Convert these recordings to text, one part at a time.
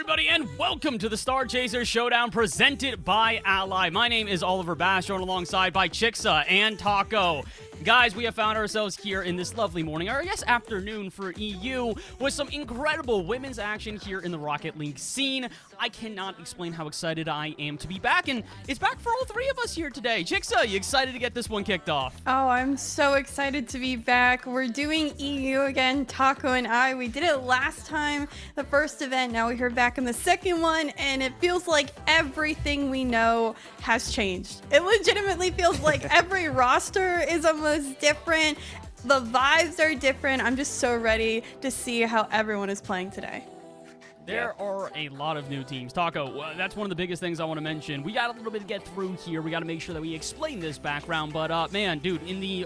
everybody, and welcome to the Star Chaser Showdown presented by Ally. My name is Oliver Bash, joined alongside by Chixa and Taco. Guys, we have found ourselves here in this lovely morning, or I guess afternoon for EU, with some incredible women's action here in the Rocket League scene. I cannot explain how excited I am to be back, and it's back for all three of us here today. Chixa, you excited to get this one kicked off? Oh, I'm so excited to be back. We're doing EU again, Taco and I. We did it last time, the first event. Now we're here back in the second one, and it feels like everything we know has changed. It legitimately feels like every roster is almost different. The vibes are different. I'm just so ready to see how everyone is playing today. There are a lot of new teams. Taco, that's one of the biggest things I want to mention. We got a little bit to get through here. We got to make sure that we explain this background. But, man, dude,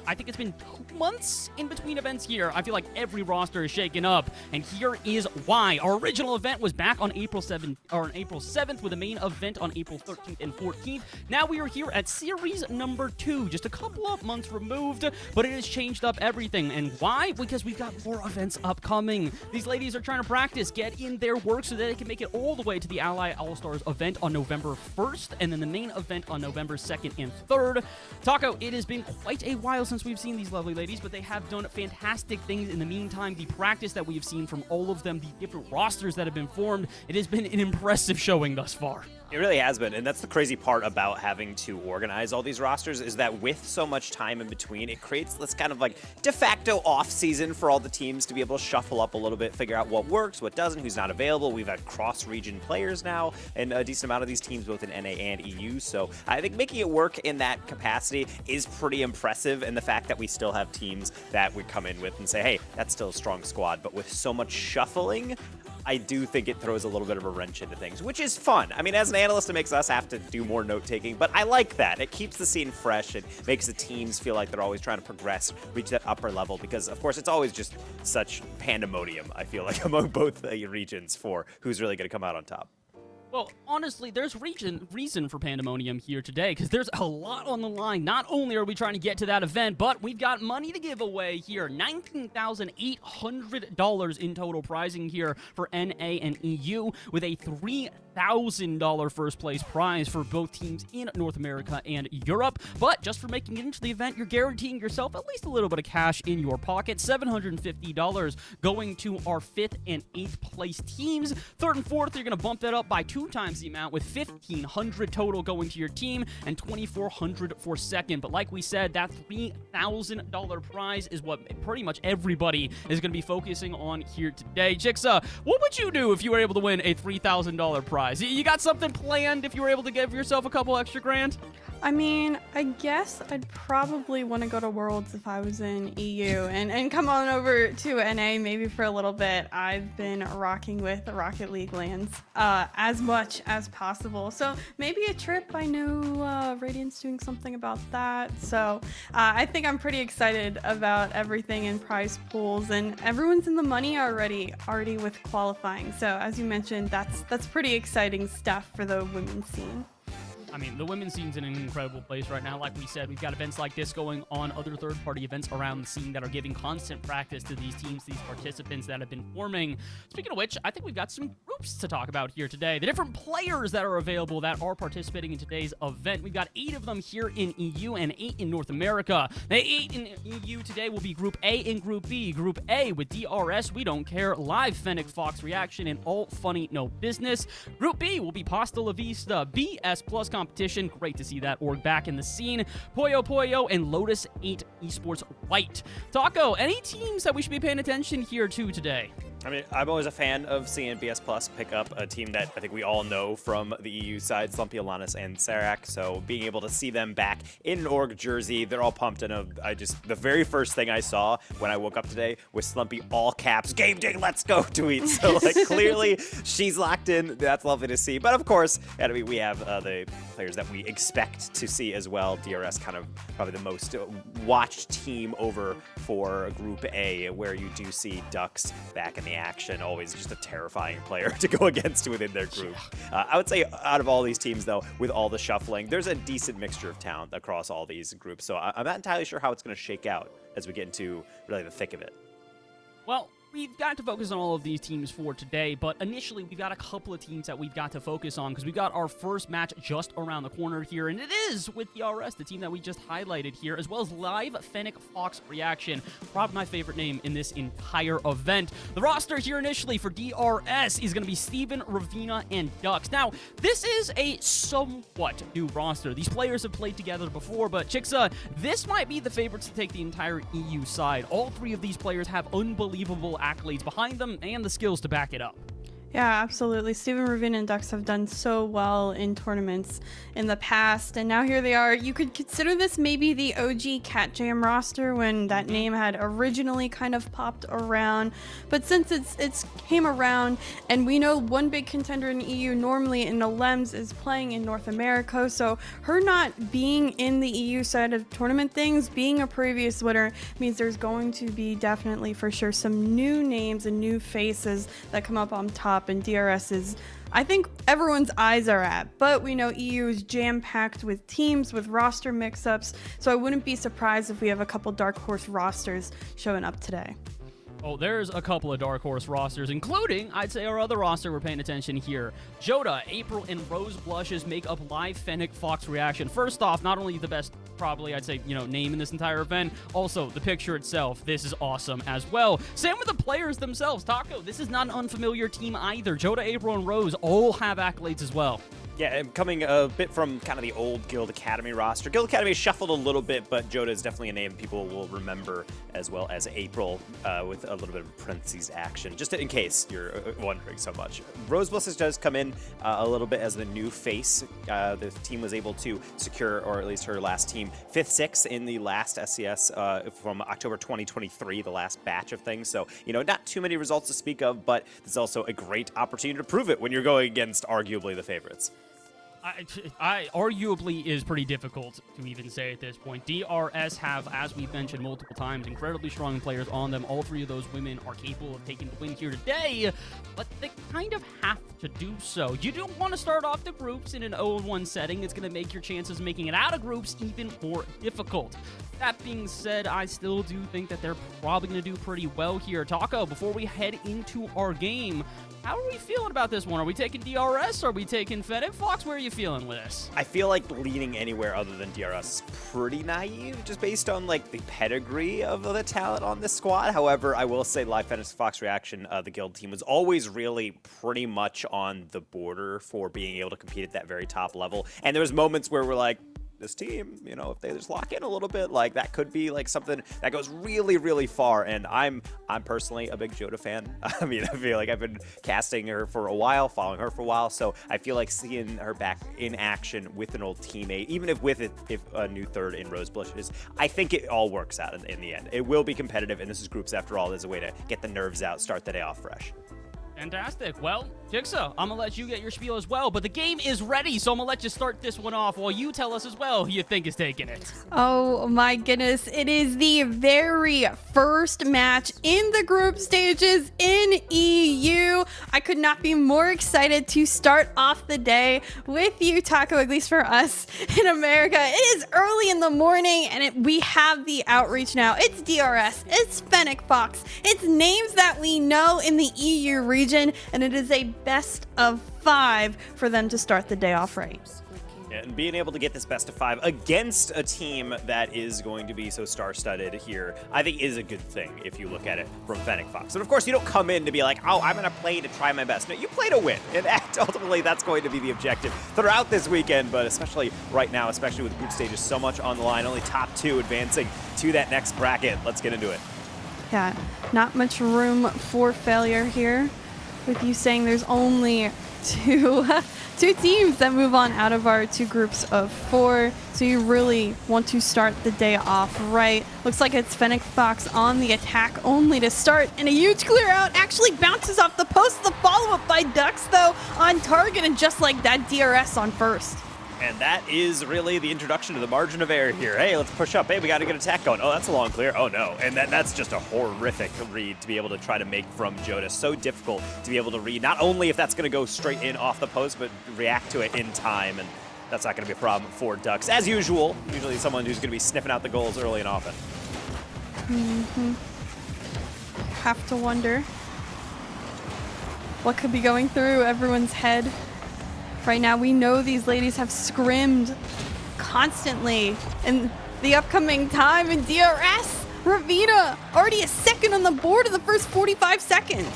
I think it's been 2 months in between events here. I feel like every roster is shaken up. And here is why. Our original event was back on April 7th with a main event on April 13th and 14th. Now we are here at series number 2, just a couple of months removed, but it has changed up everything. And why? Because we've got more events upcoming. These ladies are trying to practice, get in their work so that they can make it all the way to the Ally All-Stars event on November 1st, and then the main event on November 2nd and 3rd. Taco, it has been quite a while since we've seen these lovely ladies, but they have done fantastic things in the meantime. The practice that we have seen from all of them, the different rosters that have been formed, it has been an impressive showing thus far. It really has been, and that's the crazy part about having to organize all these rosters is that with so much time in between, it creates this kind of like de facto off-season for all the teams to be able to shuffle up a little bit, figure out what works, what doesn't, who's not available. We've had cross-region players now, and a decent amount of these teams both in NA and EU, so I think making it work in that capacity is pretty impressive, and the fact that we still have teams that we come in with and say, hey, that's still a strong squad, but with so much shuffling, I do think it throws a little bit of a wrench into things, which is fun. I mean, as an analyst, it makes us have to do more note-taking, but I like that. It keeps the scene fresh. It makes the teams feel like they're always trying to progress, reach that upper level, because, of course, it's always just such pandemonium, I feel like, among both the regions for who's really going to come out on top. Well, honestly, there's reason for pandemonium here today, because there's a lot on the line. Not only are we trying to get to that event, but we've got money to give away here. $19,800 in total prizing here for NA and EU, with a $3,000 first place prize for both teams in North America and Europe. But just for making it into the event, you're guaranteeing yourself at least a little bit of cash in your pocket. $750 going to our 5th and 8th place teams. 3rd and 4th, you're going to bump that up by 2 times the amount, with $1,500 total going to your team and $2,400 for 2nd. But like we said, that $3,000 prize is what pretty much everybody is going to be focusing on here today. Chixa, what would you do if you were able to win a $3,000 prize? You got something planned if you were able to give yourself a couple extra grand? I mean, I guess I'd probably want to go to Worlds if I was in EU and come on over to NA maybe for a little bit. I've been rocking with the Rocket League lands as much as possible. So maybe a trip. I know Radiant's doing something about that. So I think I'm pretty excited about everything in prize pools, and everyone's in the money already with qualifying. So as you mentioned, that's pretty exciting stuff for the women's scene. I mean, the women's scene's in an incredible place right now. Like we said, we've got events like this going on, other third-party events around the scene that are giving constant practice to these teams, these participants that have been forming. Speaking of which, I think we've got some groups to talk about here today. The different players that are available that are participating in today's event. We've got 8 of them here in EU and 8 in North America. The 8 in EU today will be Group A and Group B. Group A with DRS, We Don't Care, Live Fennec Fox Reaction, and All Funny No Business. Group B will be Pasta La Vista, BS Plus Competition. Great to see that org back in the scene. Poyo Poyo and Lotus 8 Esports White. Taco, any teams that we should be paying attention here to today? I mean, I'm always a fan of seeing BS Plus pick up a team that I think we all know from the EU side, Slumpy, Alanis, and Serac. So being able to see them back in an org jersey, they're all pumped. And the very first thing I saw when I woke up today was Slumpy all caps, game day, let's go tweet. So like clearly she's locked in. That's lovely to see. But of course, we have the players that we expect to see as well. DRS kind of probably the most watched team over for Group A, where you do see Ducks back in the action, always just a terrifying player to go against within their group. I would say out of all these teams, though, with all the shuffling, there's a decent mixture of talent across all these groups. So I'm not entirely sure how it's going to shake out as we get into really the thick of it. Well, we've got to focus on all of these teams for today, but initially we've got a couple of teams that we've got to focus on because we've got our first match just around the corner here, and it is with DRS, the team that we just highlighted here, as well as live Fennec Fox Reaction, probably my favorite name in this entire event. The roster here initially for DRS is going to be Steven, Ravina, and Dux. Now, this is a somewhat new roster. These players have played together before, but Chixa, this might be the favorites to take the entire EU side. All three of these players have unbelievable accolades behind them and the skills to back it up. Yeah, absolutely. Steven, Ravina, and Dux have done so well in tournaments in the past, and now here they are. You could consider this maybe the OG Cat Jam roster when that name had originally kind of popped around, but since it's came around, and we know one big contender in EU normally in the LEMS is playing in North America, so her not being in the EU side of tournament things, being a previous winner, means there's going to be definitely for sure some new names and new faces that come up on top. And DRS is, I think, everyone's eyes are at, but we know EU is jam-packed with teams, with roster mix-ups, so I wouldn't be surprised if we have a couple dark horse rosters showing up today. Oh, there's a couple of dark horse rosters, including, I'd say, our other roster we're paying attention here. Joda, April, and Rose Blushes make up live Fennec Fox Reaction. First off, not only the best, probably, I'd say, name in this entire event, also the picture itself. This is awesome as well. Same with the players themselves. Taco, this is not an unfamiliar team either. Joda, April, and Rose all have accolades as well. Yeah, and coming a bit from kind of the old Guild Academy roster. Guild Academy shuffled a little bit, but Joda is definitely a name people will remember, as well as April with a little bit of parentheses action, just in case you're wondering so much. Rose Blusses does come in a little bit as the new face. The team was able to secure, or at least her last team, 5th, 6th in the last SCS from October 2023, the last batch of things. So, not too many results to speak of, but this is also a great opportunity to prove it when you're going against arguably the favorites. I arguably is pretty difficult to even say at this point. DRS have, as we've mentioned multiple times, incredibly strong players on them. All three of those women are capable of taking the win here today, but they kind of have to do so. You don't want to start off the groups in an 0-1 setting. It's going to make your chances of making it out of groups even more difficult. That being said, I still do think that they're probably going to do pretty well here. Taco, before we head into our game, how are we feeling about this one? Are we taking DRS? Are we taking Fennec Fox? Where are you feeling with this? I feel like leaning anywhere other than DRS is pretty naive, just based on the pedigree of the talent on this squad. However, I will say live Fennec Fox Reaction, the guild team, was always really pretty much on the border for being able to compete at that very top level. And there was moments where we're like, this team, if they just lock in a little bit, that could be something that goes really, really far. And I'm personally a big Joda fan. I mean, I feel like I've been casting her for a while, following her for a while. So I feel like seeing her back in action with an old teammate, even if a new third in Rose Blushes, I think it all works out in the end. It will be competitive, and this is groups after all. There's a way to get the nerves out, start the day off fresh. Fantastic. Well, Jixa, I'm going to let you get your spiel as well, but the game is ready, so I'm going to let you start this one off while you tell us as well who you think is taking it. Oh my goodness, it is the very first match in the group stages in EU. I could not be more excited to start off the day with you, Taco, at least for us in America. It is early in the morning, and we have the outreach now. It's DRS, it's Fennec Fox, it's names that we know in the EU region, and it is a best of 5 for them to start the day off right. And being able to get this best of 5 against a team that is going to be so star-studded here, I think is a good thing if you look at it from Fennec Fox. And of course, you don't come in to be like, oh, I'm going to play to try my best. No, you play to win. And ultimately, that's going to be the objective throughout this weekend, but especially right now, especially with group stages, so much on the line. Only top 2 advancing to that next bracket. Let's get into it. Yeah, not much room for failure here. With you saying there's only two teams that move on out of our 2 groups of 4, so you really want to start the day off right. Looks like it's Fennec Fox on the attack only to start, and a huge clear out actually bounces off the post. The follow-up by Dux, though, on target, and just like that, DRS on first. And that is really the introduction to the margin of error here. Hey, let's push up. Hey, we got to get attack going. Oh, that's a long clear. Oh, no. And that's just a horrific read to be able to try to make from Joda. So difficult to be able to read, not only if that's going to go straight in off the post, but react to it in time. And that's not going to be a problem for Dux. As usual, usually someone who's going to be sniffing out the goals early and often. have to wonder what could be going through everyone's head. Right now, we know these ladies have scrimmed constantly in the upcoming time, and DRS, Ravina, already a second on the board in the first 45 seconds.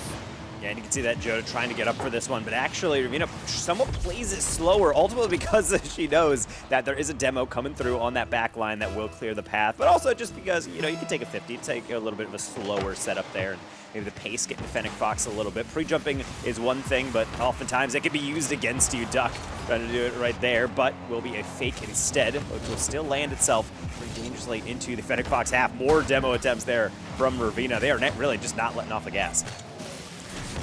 Yeah, and you can see that Joda trying to get up for this one, but actually Ravina somewhat plays it slower, ultimately because she knows that there is a demo coming through on that back line that will clear the path, but also just because, you know, you can take a 50, take a little bit of a slower setup there, and maybe the pace getting Fennec Fox a little bit. Pre-jumping is one thing, but oftentimes it can be used against you. Duck trying to do it right there, but will be a fake instead, which will still land itself pretty dangerously into the Fennec Fox half. More demo attempts there from Ravina. They are really just not letting off the gas.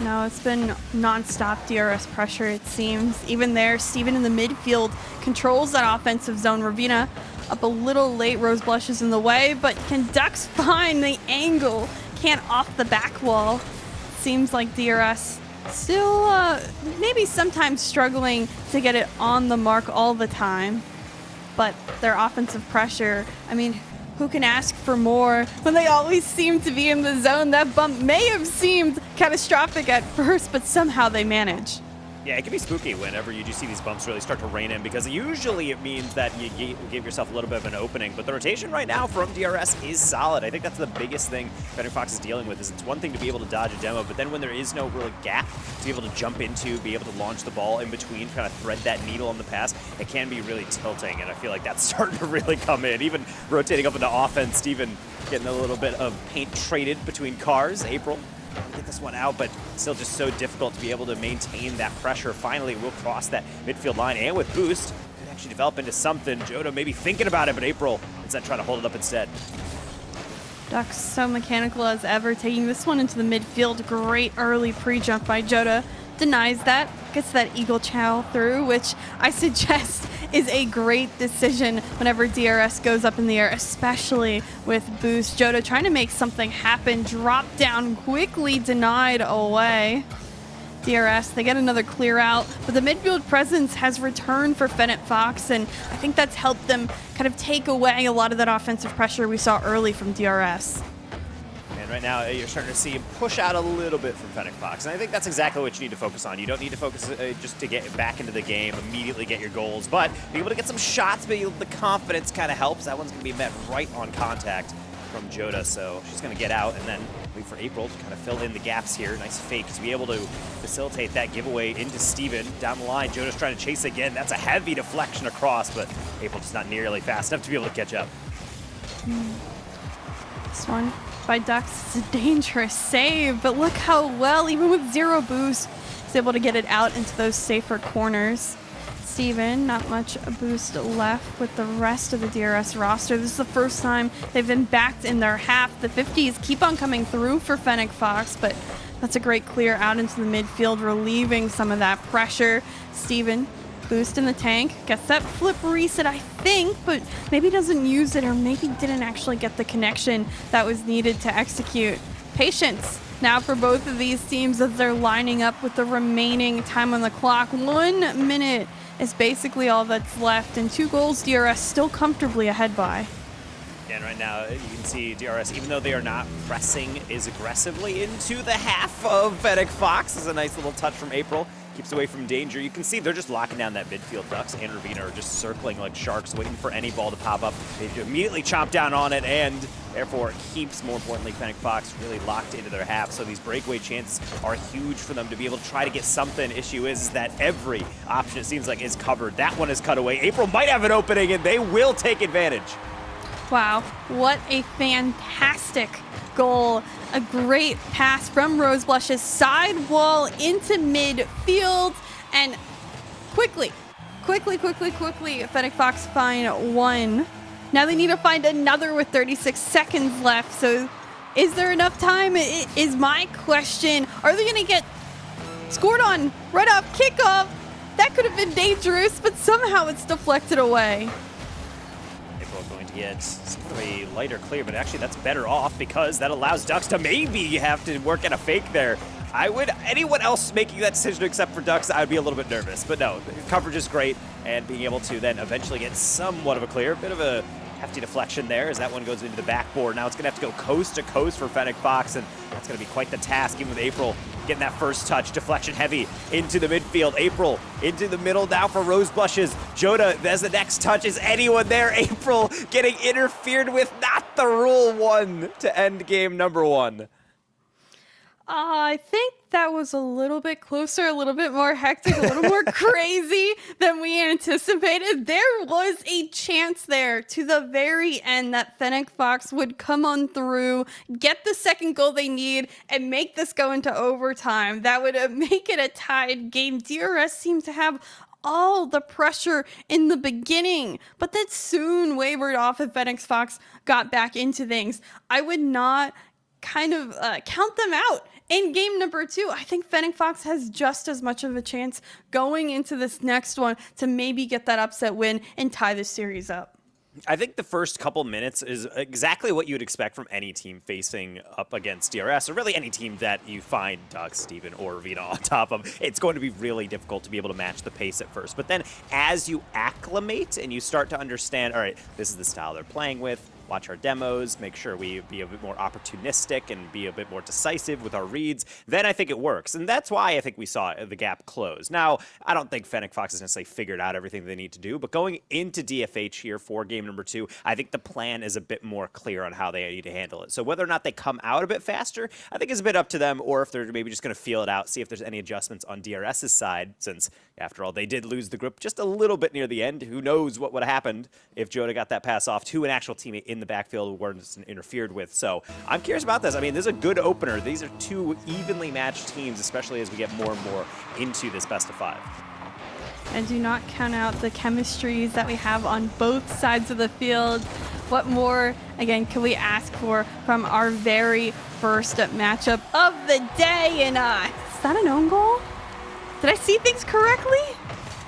No, it's been non-stop DRS pressure, it seems. Even there, Steven in the midfield controls that offensive zone. Ravina up a little late. Rose Blush is in the way, but can Ducks find the angle? Can't off the back wall. Seems like DRS still maybe sometimes struggling to get it on the mark all the time. But their offensive pressure, I mean, who can ask for more when they always seem to be in the zone? That bump may have seemed catastrophic at first, but somehow they manage. Yeah, it can be spooky whenever you do see these bumps really start to rain in, because usually it means that you give yourself a little bit of an opening, but the rotation right now from DRS is solid. I think that's the biggest thing Fennec Fox is dealing with. Is it's one thing to be able to dodge a demo, but then when there is no real gap to be able to jump into, be able to launch the ball in between, kind of thread that needle on the pass, it can be really tilting, and I feel like that's starting to really come in. Even rotating up into offense, Steven getting a little bit of paint traded between cars. April get this one out, but still just so difficult to be able to maintain that pressure. Finally, we'll cross that midfield line, and with boost, could actually develop into something. Joda maybe thinking about it, but April instead trying to hold it up instead. Ducks so mechanical as ever, taking this one into the midfield. Great early pre-jump by Joda. Denies that, gets that eagle chow through, which I suggest is a great decision whenever DRS goes up in the air, especially with boost. Joda trying to make something happen, drop down quickly, denied away. DRS, they get another clear out, but the midfield presence has returned for Fennec Fox, and I think that's helped them kind of take away a lot of that offensive pressure we saw early from DRS. And right now, you're starting to see him push out a little bit from Fennec Fox, and I think that's exactly what you need to focus on. You don't need to focus just to get back into the game, immediately get your goals, but be able to get some shots, but the confidence kind of helps. That one's going to be met right on contact from Joda, so she's going to get out and then wait for April to kind of fill in the gaps here. Nice fake to be able to facilitate that giveaway into Steven. Down the line, Joda's trying to chase again. That's a heavy deflection across, but April just not nearly fast enough to be able to catch up. This one by Ducks is a dangerous save, but look how well, even with zero boost, is able to get it out into those safer corners. Steven, not much boost left with the rest of the DRS roster. This is the first time they've been backed in their half. The 50s keep on coming through for Fennec Fox, but that's a great clear out into the midfield, relieving some of that pressure. Steven, boost in the tank, gets that flip reset, I think, but maybe doesn't use it, or maybe didn't actually get the connection that was needed to execute. Patience now for both of these teams as they're lining up with the remaining time on the clock. 1 minute is basically all that's left, and 2 goals DRS still comfortably ahead by. And right now, you can see DRS, even though they are not pressing as aggressively into the half of Fennec Fox, is a nice little touch from April. Keeps away from danger. You can see they're just locking down that midfield. Ducks and Ravina are just circling like sharks, waiting for any ball to pop up. They immediately chomp down on it, and therefore keeps, more importantly, Fennec Fox really locked into their half. So these breakaway chances are huge for them to be able to try to get something. Issue is that every option, it seems like, is covered. That one is cut away. April might have an opening, and they will take advantage. Wow, what a fantastic goal. A great pass from Rose Blush's sidewall into midfield, and quickly, Fennec Fox find one. Now they need to find another with 36 seconds left, so is there enough time is my question. Are they gonna get scored on right off kickoff? That could have been dangerous, but somehow it's deflected away. Going to get sort of a lighter clear, but actually that's better off because that allows Ducks to maybe have to work at a fake there. Anyone else making that decision except for Ducks, I would be a little bit nervous. But no, the coverage is great, and being able to then eventually get somewhat of a clear. Bit of a hefty deflection there as that one goes into the backboard. Now it's going to have to go coast to coast for Fennec Fox, and That's going to be quite the task, even with April getting that first touch. Deflection heavy into the midfield. April into the middle now for Rose Blushes. Joda, there's the next touch. Is anyone there? April getting interfered with. Not the rule one to end game number 1. I think that was a little bit closer, a little bit more hectic, a little more crazy than we anticipated. There was a chance there to the very end that Fennec Fox would come on through, get the second goal they need, and make this go into overtime. That would make it a tied game. DRS seemed to have all the pressure in the beginning, but that soon wavered off if Fennec Fox got back into things. I would not count them out. In game number 2, I think Fennec Fox has just as much of a chance going into this next one to maybe get that upset win and tie this series up. I think the first couple minutes is exactly what you would expect from any team facing up against DRS, or really any team that you find Dux, Steven, or Ravina on top of. It's going to be really difficult to be able to match the pace at first. But then as you acclimate and you start to understand, all right, this is the style they're playing with, watch our demos, make sure we be a bit more opportunistic and be a bit more decisive with our reads, then I think it works. And that's why I think we saw the gap close. Now, I don't think Fennec Fox has necessarily figured out everything they need to do, but going into DFH here for game number 2, I think the plan is a bit more clear on how they need to handle it. So whether or not they come out a bit faster, I think is a bit up to them, or if they're maybe just going to feel it out, see if there's any adjustments on DRS's side, since after all, they did lose the grip just a little bit near the end. Who knows what would have happened if Joda got that pass off to an actual teammate in the backfield who weren't interfered with. So I'm curious about this. I mean, this is a good opener. These are 2 evenly matched teams, especially as we get more and more into this best of 5. And do not count out the chemistries that we have on both sides of the field. What more, again, can we ask for from our very first matchup of the day? And is that an own goal? Did I see things correctly?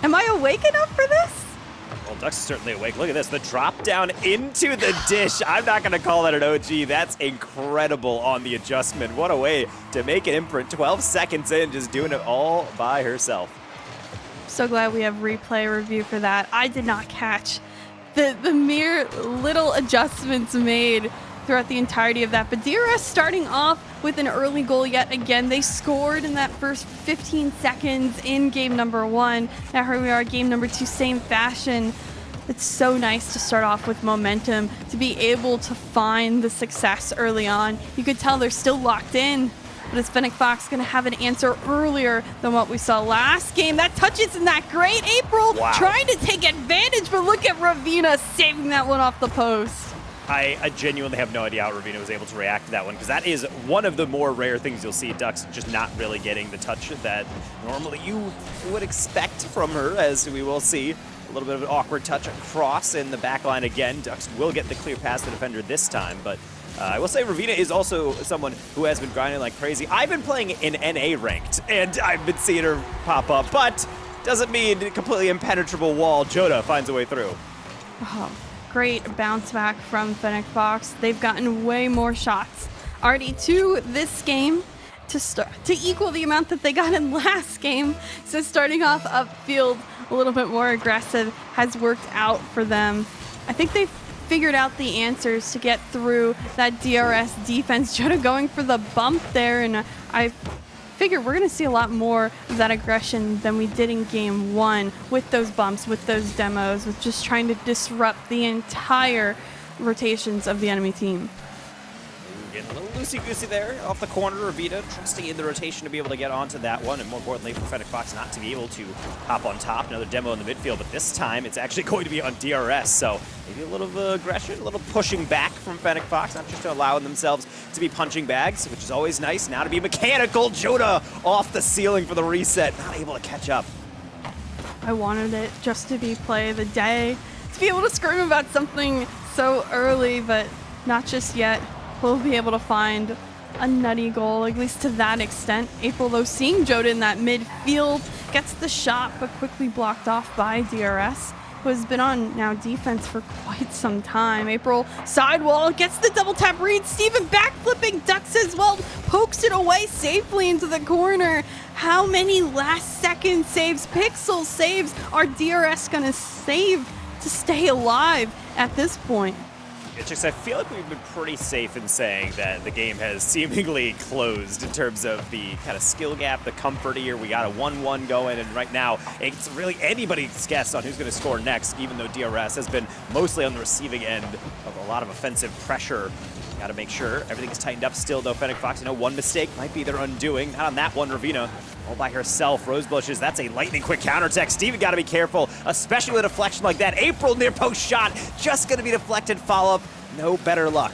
Am I awake enough for this? Well, Dux is certainly awake. Look at this. The drop down into the dish. I'm not going to call that an OG. That's incredible on the adjustment. What a way to make an imprint. 12 seconds in, just doing it all by herself. So glad we have replay review for that. I did not catch the mere little adjustments made throughout the entirety of that. But DRS starting off with an early goal yet again. They scored in that first 15 seconds in game number 1. Now here we are, game number 2, same fashion. It's so nice to start off with momentum, to be able to find the success early on. You could tell they're still locked in. But is Fennec Fox going to have an answer earlier than what we saw last game? That touch isn't that great. April trying to take advantage, but look at Ravina saving that one off the post. I genuinely have no idea how Ravina was able to react to that one, because that is one of the more rare things you'll see. Dux just not really getting the touch that normally you would expect from her, as we will see. A little bit of an awkward touch across in the back line again. Dux will get the clear past the defender this time, but I will say Ravina is also someone who has been grinding like crazy. I've been playing in NA ranked, and I've been seeing her pop up, but doesn't mean a completely impenetrable wall. Joda finds a way through. Oh, great bounce back from Fennec Fox. They've gotten way more shots already to this game to equal the amount that they got in last game. So starting off upfield a little bit more aggressive has worked out for them. I think they've figured out the answers to get through that DRS defense. Joda going for the bump there, and I figure we're going to see a lot more of that aggression than we did in game 1 with those bumps, with those demos, with just trying to disrupt the entire rotations of the enemy team. Getting a little loosey-goosey there off the corner. Ravina trusting in the rotation to be able to get onto that one, and more importantly for Fennec Fox not to be able to hop on top. Another demo in the midfield, but this time it's actually going to be on DRS, so maybe a little aggression, a little pushing back from Fennec Fox, not just allowing themselves to be punching bags, which is always nice. Now to be mechanical. Joda off the ceiling for the reset, not able to catch up. I wanted it just to be play of the day, to be able to scream about something so early, but not just yet. We'll be able to find a nutty goal, at least to that extent. April, though, seeing Joda in that midfield, gets the shot, but quickly blocked off by DRS, who has been on now defense for quite some time. April, sidewall, gets the double tap read. Steven backflipping, ducks as well, pokes it away safely into the corner. How many last second saves, pixel saves, are DRS gonna save to stay alive at this point? It's just, I feel like we've been pretty safe in saying that the game has seemingly closed in terms of the kind of skill gap, the comfort here. We got a 1-1 going, and right now it's really anybody's guess on who's going to score next, even though DRS has been mostly on the receiving end of a lot of offensive pressure. Got to make sure everything's tightened up still, though. Fennec Fox, one mistake might be their undoing. Not on that one, Ravina. All by herself. Rosebushes, that's a lightning quick counterattack. Steven got to be careful, especially with a deflection like that. April near post shot, just going to be deflected. Follow-up, no better luck.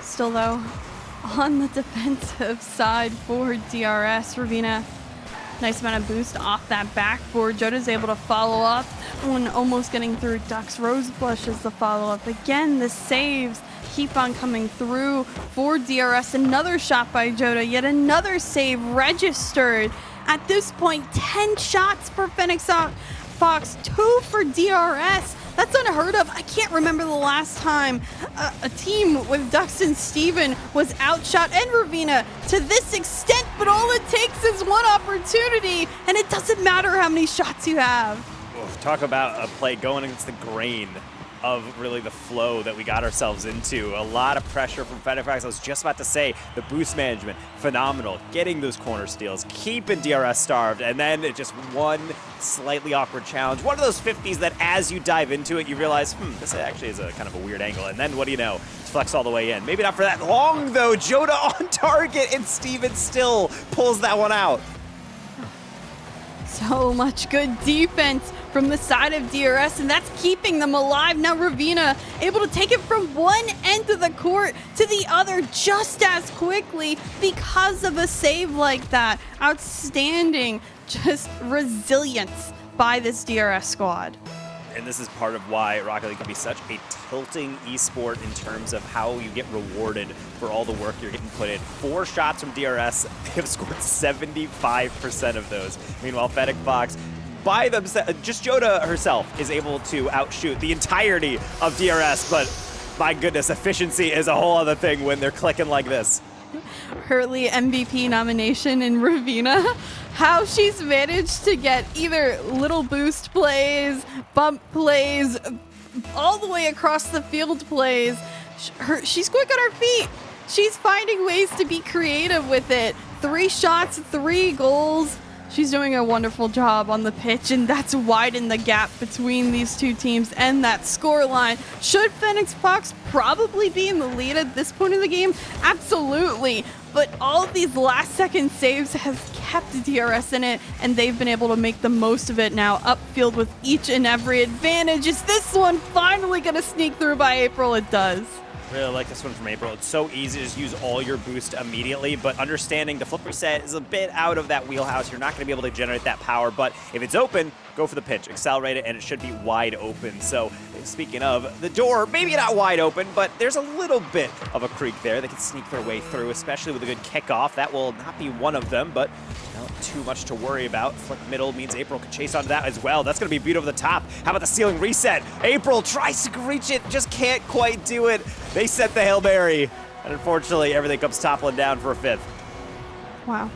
Still, though, on the defensive side for DRS, Ravina, nice amount of boost off that backboard. Joda's able to follow up. That one almost getting through. Ducks Roseblush is the follow-up. Again, the saves keep on coming through for DRS. Another shot by Joda, yet another save registered. At this point, 10 shots for Phoenix Fox, 2 for DRS. That's unheard of. I can't remember the last time a team with Ducks and Steven was outshot, and Ravina, to this extent, but all it takes is one opportunity, and it doesn't matter how many shots you have. Oof, talk about a play going against the grain of really the flow that we got ourselves into. A lot of pressure from Fennec Fox. I was just about to say, the boost management, phenomenal. Getting those corner steals, keeping DRS starved, and then it just one slightly awkward challenge. One of those 50s that as you dive into it, you realize, this actually is a kind of a weird angle. And then what do you know? Flex all the way in. Maybe not for that long, though. Joda on target, and Steven still pulls that one out. So much good defense from the side of DRS, and that's keeping them alive. Now Ravina able to take it from one end of the court to the other just as quickly because of a save like that. Outstanding, just resilience by this DRS squad. And this is part of why Rocket League can be such a tilting esport in terms of how you get rewarded for all the work you're getting put in. 4 shots from DRS, they have scored 75% of those. Meanwhile, Fennec Fox, by themselves, just Joda herself is able to outshoot the entirety of DRS, but my goodness, efficiency is a whole other thing when they're clicking like this. Hurley MVP nomination in Ravina. How she's managed to get either little boost plays, bump plays, all the way across the field plays. She's quick on her feet. She's finding ways to be creative with it. 3 shots, 3 goals. She's doing a wonderful job on the pitch, and that's widened the gap between these two teams and that score line. Should Phoenix Fox probably be in the lead at this point in the game? Absolutely. But all of these last-second saves have kept DRS in it, and they've been able to make the most of it now upfield with each and every advantage. Is this one finally going to sneak through by April? It does. Really like this one from April. It's so easy to just use all your boost immediately, but understanding the flip reset is a bit out of that wheelhouse. You're not going to be able to generate that power, but if it's open, go for the pitch, accelerate it, and it should be wide open. So speaking of the door, maybe not wide open, but there's a little bit of a creek there. They can sneak their way through, especially with a good kickoff. That will not be one of them, but not too much to worry about. Flick middle means April can chase onto that as well. That's going to be beat over the top. How about the ceiling reset? April tries to reach it, just can't quite do it. They set the Hail Mary, and unfortunately, everything comes toppling down for a 5th. Wow.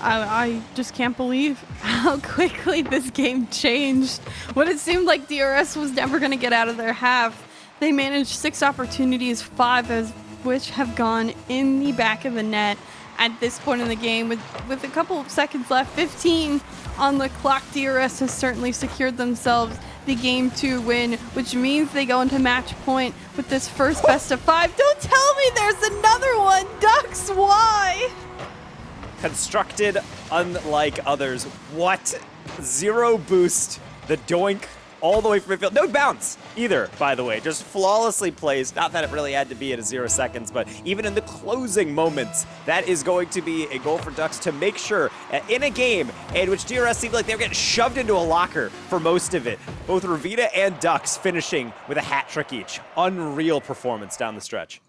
I just can't believe how quickly this game changed. When it seemed like DRS was never going to get out of their half, they managed 6 opportunities, 5 of which have gone in the back of the net. At this point in the game, with a couple of seconds left, 15 on the clock, DRS has certainly secured themselves the Game 2 win, which means they go into match point with this first best of 5. Don't tell me there's another one! Ducks, why? Constructed unlike others. What? 0 boost, the doink, all the way from midfield. No bounce either, by the way. Just flawlessly placed. Not that it really had to be at 0 seconds, but even in the closing moments, that is going to be a goal for Ducks to make sure in a game in which DRS seemed like they were getting shoved into a locker for most of it. Both Ravina and Ducks finishing with a hat trick each. Unreal performance down the stretch.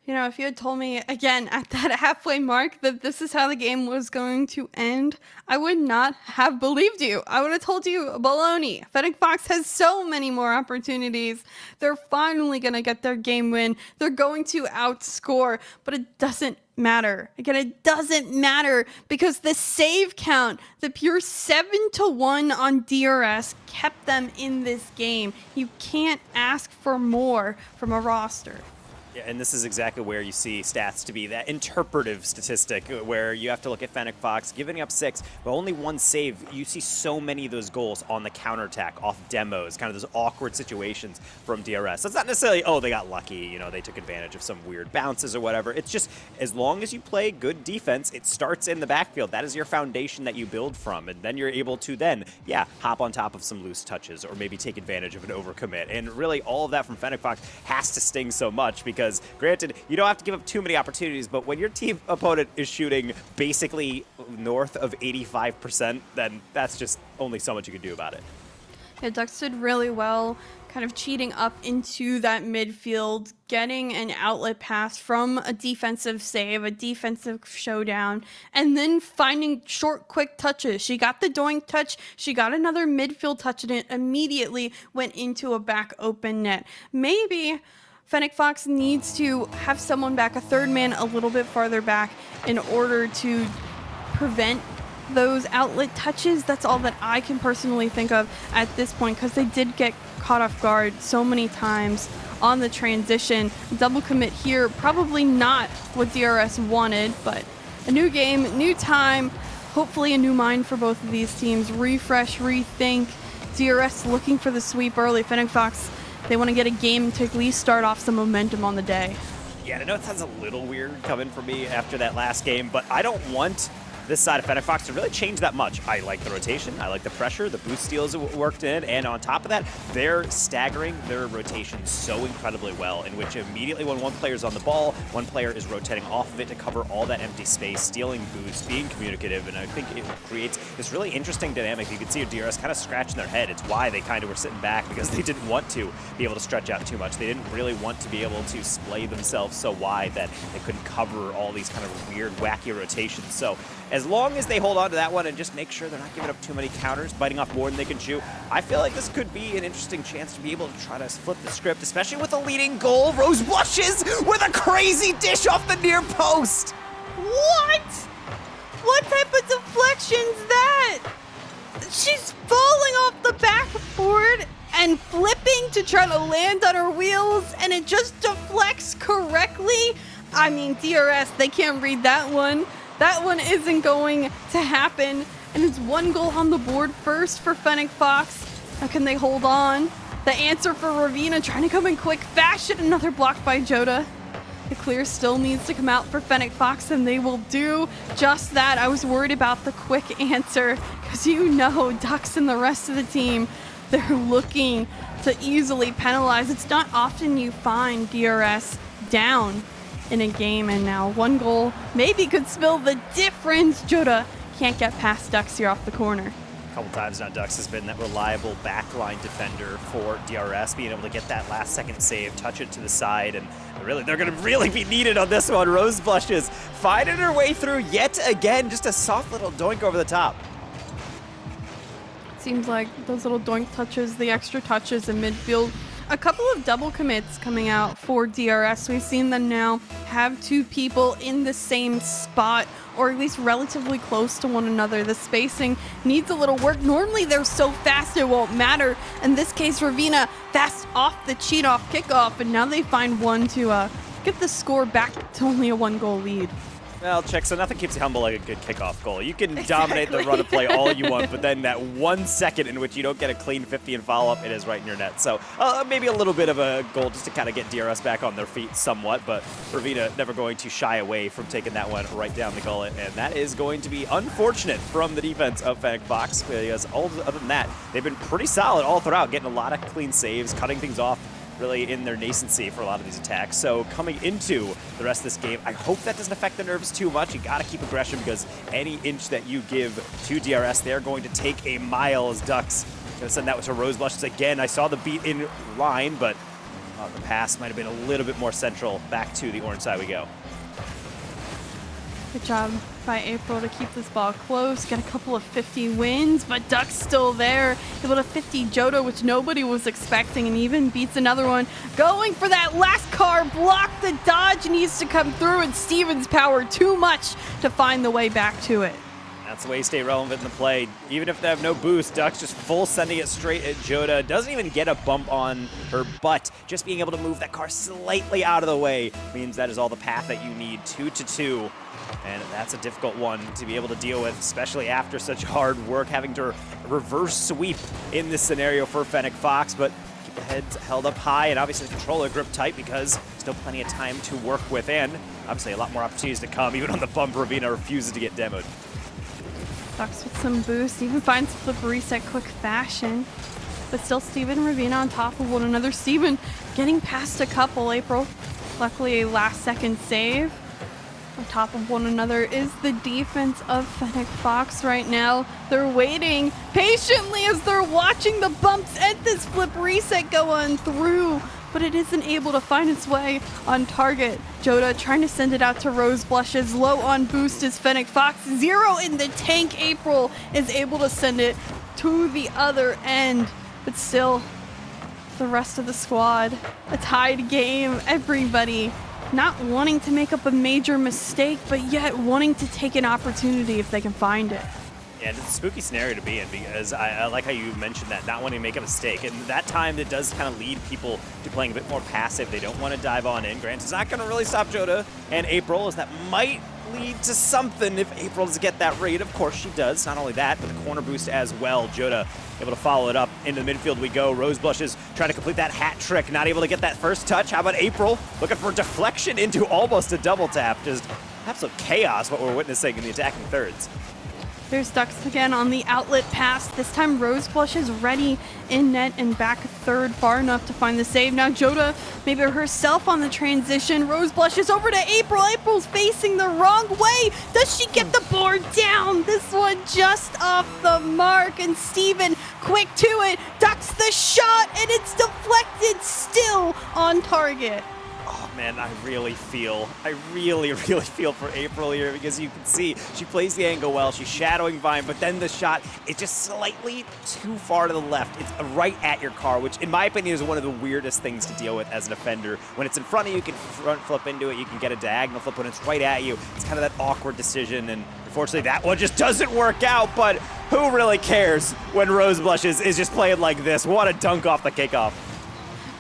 You know, if you had told me again at that halfway mark that this is how the game was going to end, I would not have believed you. I would have told you baloney. Fennec Fox has so many more opportunities. They're finally going to get their game win. They're going to outscore, but it doesn't matter. Again, it doesn't matter because the save count, the pure 7-1 on DRS kept them in this game. You can't ask for more from a roster. Yeah, and this is exactly where you see stats to be that interpretive statistic where you have to look at Fennec Fox giving up 6, but only 1 save. You see so many of those goals on the counterattack, off demos, kind of those awkward situations from DRS. So it's not necessarily, oh, they got lucky, you know, they took advantage of some weird bounces or whatever. It's just as long as you play good defense, it starts in the backfield. That is your foundation that you build from, and then you're able to then, yeah, hop on top of some loose touches or maybe take advantage of an overcommit. And really all of that from Fennec Fox has to sting so much because granted, you don't have to give up too many opportunities, but when your team opponent is shooting basically north of 85%, then that's just only so much you can do about it. Yeah, Ducks did really well kind of cheating up into that midfield, getting an outlet pass from a defensive save, a defensive showdown, and then finding short, quick touches. She got the doink touch, she got another midfield touch, and it immediately went into a back open net. Maybe Fennec Fox needs to have someone back, a third man a little bit farther back in order to prevent those outlet touches. That's all that I can personally think of at this point because they did get caught off guard so many times on the transition. Double commit here, probably not what DRS wanted, but a new game, new time, hopefully a new mind for both of these teams. Refresh, rethink. DRS looking for the sweep early. Fennec Fox, they want to get a game to at least start off some momentum on the day. Yeah, I know it sounds a little weird coming from me after that last game, but I don't want this side of Fennec Fox to really change that much. I like the rotation, I like the pressure, the boost steals worked in, and on top of that, they're staggering their rotation so incredibly well, in which immediately when one player's on the ball, one player is rotating off of it to cover all that empty space, stealing boost, being communicative, and I think it creates this really interesting dynamic. You can see DRS kind of scratching their head. It's why they kind of were sitting back, because they didn't want to be able to stretch out too much. They didn't really want to be able to splay themselves so wide that they couldn't cover all these kind of weird, wacky rotations. So as long as they hold on to that one and just make sure they're not giving up too many counters, biting off more than they can chew, I feel like this could be an interesting chance to be able to try to flip the script, especially with a leading goal. Rose blushes with a crazy dish off the near post. What? What type of deflection's that? She's falling off the backboard and flipping to try to land on her wheels, and it just deflects correctly. I mean, DRS, they can't read that one. That one isn't going to happen, and it's 1 goal on the board first for Fennec Fox. How can they hold on? The answer for Ravina trying to come in quick fashion. Another block by Joda. The clear still needs to come out for Fennec Fox, and they will do just that. I was worried about the quick answer because you know Ducks and the rest of the team, they're looking to easily penalize. It's not often you find DRS down in a game, and now 1 goal maybe could spill the difference. Joda can't get past Ducks here off the corner. A couple times now, Ducks has been that reliable backline defender for DRS, being able to get that last second save, touch it to the side, and really, they're going to really be needed on this one. Rose blushes, finding her way through yet again, just a soft little doink over the top. Seems like those little doink touches, the extra touches in midfield. A couple of double commits coming out for DRS. We've seen them now have 2 people in the same spot, or at least relatively close to one another. The spacing needs a little work. Normally they're so fast it won't matter. In this case, Ravina fast off the cheat off kickoff, and now they find one to get the score back to only a 1 goal lead. Well, check, so nothing keeps you humble like a good kickoff goal. You can dominate the run of play all you want, but then that 1 second in which you don't get a clean 50 and follow-up, it is right in your net. So maybe a little bit of a goal just to kind of get DRS back on their feet somewhat, but Ravina never going to shy away from taking that one right down the gullet, and that is going to be unfortunate from the defense of Fennec Fox, because other than that, they've been pretty solid all throughout, getting a lot of clean saves, cutting things off really in their nascency for a lot of these attacks. So coming into the rest of this game, I hope that doesn't affect the nerves too much. You gotta keep aggression, because any inch that you give to DRS, they're going to take a mile as Ducks. Gonna send that to Rose Blushes again. I saw the beat in line, but The pass might have been a little bit more central. Back to the orange side we go. Good job by April to keep this ball close, get a couple of 50 wins, but Duck's still there, able to 50 Joda, which nobody was expecting, and even beats another one. Going for that last car, block the dodge needs to come through, and Steven's power too much to find the way back to it. That's the way you stay relevant in the play. Even if they have no boost, Duck's just full sending it straight at Joda. Doesn't even get a bump on her butt. Just being able to move that car slightly out of the way means that is all the path that you need. 2-2. And that's a difficult one to be able to deal with, especially after such hard work, having to reverse sweep in this scenario for Fennec Fox. But keep the heads held up high and obviously the controller grip tight because still plenty of time to work with. And obviously a lot more opportunities to come. Even on the bump, Ravina refuses to get demoed. Ducks with some boost, even finds the flip reset quick fashion. But still Steven and Ravina on top of one another. Steven getting past a couple, April. Luckily a last second save. On top of one another is the defense of Fennec Fox right now. They're waiting patiently as they're watching the bumps at this flip reset go on through, but it isn't able to find its way on target. Joda trying to send it out to Rose Blushes. Low on boost is Fennec Fox. 0 in the tank. April is able to send it to the other end, but still the rest of the squad, a tied game. Everybody not wanting to make up a major mistake, but yet wanting to take an opportunity if they can find it. Yeah, it's a spooky scenario to be in because I like how you mentioned that, not wanting to make a mistake. And that time, it does kind of lead people to playing a bit more passive. They don't want to dive on in. Grant is not going to really stop Joda and April, as that might lead to something if April does get that raid. Of course she does. Not only that, but the corner boost as well. Joda able to follow it up. Into the midfield we go. Rose Blushes trying to complete that hat trick. Not able to get that first touch. How about April looking for deflection into almost a double tap. Just absolute chaos what we're witnessing in the attacking thirds. There's Ducks again on the outlet pass. This time Rose Blush is ready in net and back third, far enough to find the save. Now Joda maybe herself on the transition. Rose Blush is over to April. April's facing the wrong way. Does she get the board down? This one just off the mark, and Steven quick to it. Ducks the shot, and it's deflected, still on target. Oh man, I really feel for April here because you can see she plays the angle well, she's shadowing Vine, but then the shot is just slightly too far to the left. It's right at your car, which in my opinion is one of the weirdest things to deal with as an offender. When it's in front of you, you can front flip into it, you can get a diagonal flip. When it's right at you, it's kind of that awkward decision, and unfortunately that one just doesn't work out, but who really cares when Rose Blushes is just playing like this? What a dunk off the kickoff.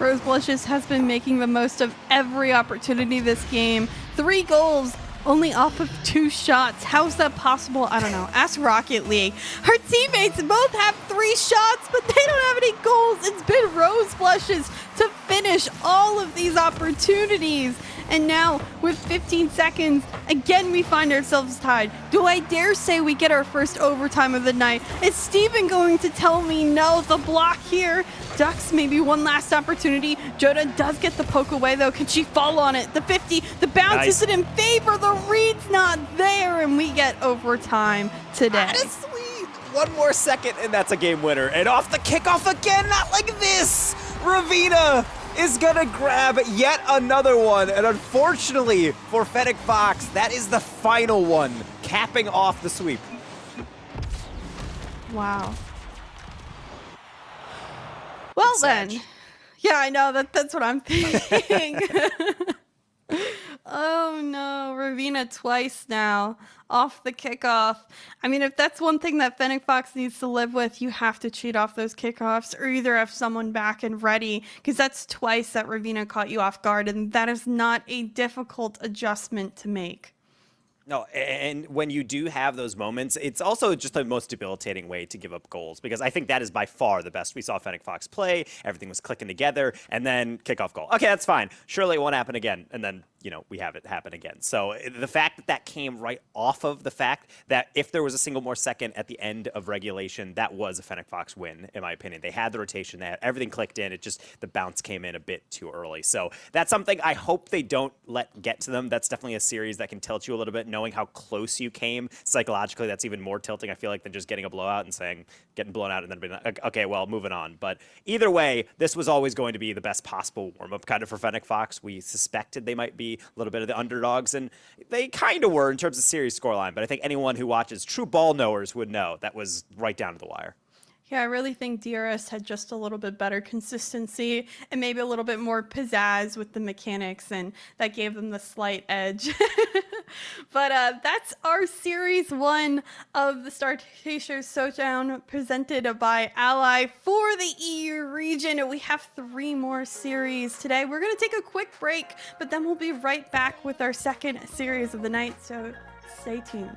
Rose Blushes has been making the most of every opportunity this game. 3 goals, only off of 2 shots. How's that possible? I don't know. Ask Rocket League. Her teammates both have 3 shots, but they don't have any goals. It's been Rose Blushes to finish all of these opportunities. And now, with 15 seconds, again we find ourselves tied. Do I dare say we get our first overtime of the night? Is Steven going to tell me no? The block here. Ducks, maybe one last opportunity. Joda does get the poke away, though. Can she fall on it? The 50, the bounce isn't in favor. The read's not there, and we get overtime today. That is sweet. One more second, and that's a game winner. And off the kickoff again, not like this. Ravina is gonna grab yet another one, and unfortunately for Fennec Fox, that is the final one, capping off the sweep. Wow. Well then, yeah, I know that's what I'm thinking. Oh no, Ravina twice now off the kickoff. I mean, if that's one thing that Fennec Fox needs to live with, you have to cheat off those kickoffs or either have someone back and ready, because that's twice that Ravina caught you off guard, and that is not a difficult adjustment to make. No, and when you do have those moments, it's also just the most debilitating way to give up goals, because I think that is by far the best we saw Fennec Fox play. Everything was clicking together, and then kickoff goal. Okay, that's fine. Surely it won't happen again. And then we have it happen again. So the fact that came right off of the fact that if there was a single more second at the end of regulation, that was a Fennec Fox win, in my opinion. They had the rotation, they had everything clicked in. It just, the bounce came in a bit too early. So that's something I hope they don't let get to them. That's definitely a series that can tilt you a little bit, knowing how close you came. Psychologically, that's even more tilting, I feel like, than just getting a blowout and getting blown out and then being like, okay, well, moving on. But either way, this was always going to be the best possible warm-up kind of for Fennec Fox. We suspected they might be a little bit of the underdogs, and they kind of were in terms of series scoreline, but I think anyone who watches, true ball knowers, would know that was right down to the wire. Yeah, I really think DRS had just a little bit better consistency and maybe a little bit more pizzazz with the mechanics, and that gave them the slight edge. But that's our Series 1 of the Star Chaser Showdown presented by Ally for the EU region. We have 3 more series today. We're going to take a quick break, but then we'll be right back with our second series of the night, so stay tuned.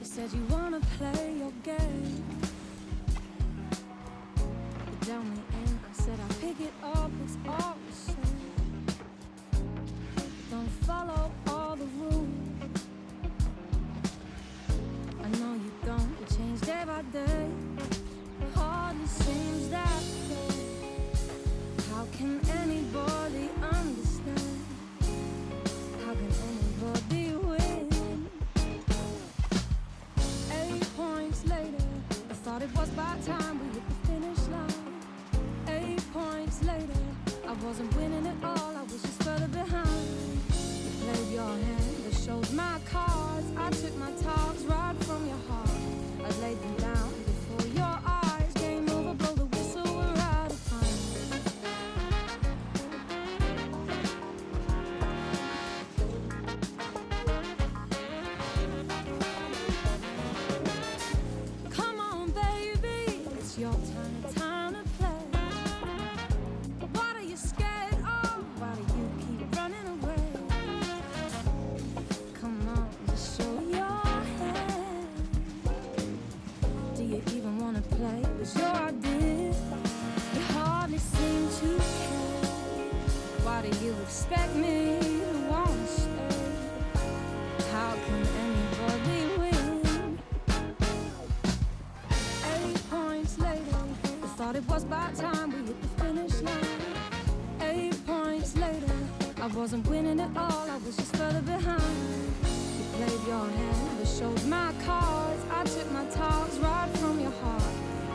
Said you wanna play your game. You tell me in, I said I'll pick it up, it's all the same. Don't follow all the rules. I know you don't, you change day by day. Hardly seems that fair. How can anybody understand? How can anybody win? 8 points later, I thought it was about time we hit the finish line. 8 points later, I wasn't winning at all, I was just further behind. You played your hand, I showed my cards, I took my talks right from your heart. I laid them down before your eyes, game over, blow the whistle, we're out of time. Come on, baby, it's your time to play. What are you scared of? Why do you keep running away? Come on, just show your hand. Do you even want to play? It was your idea. You hardly seem to care. Why do you expect me to want to stay? How can anybody win? 8 points later, I thought it was about time we hit the finish line. 8 points later, I wasn't winning at all, I was just further behind. You played your hand, I showed my cards, I took my talks right from your heart.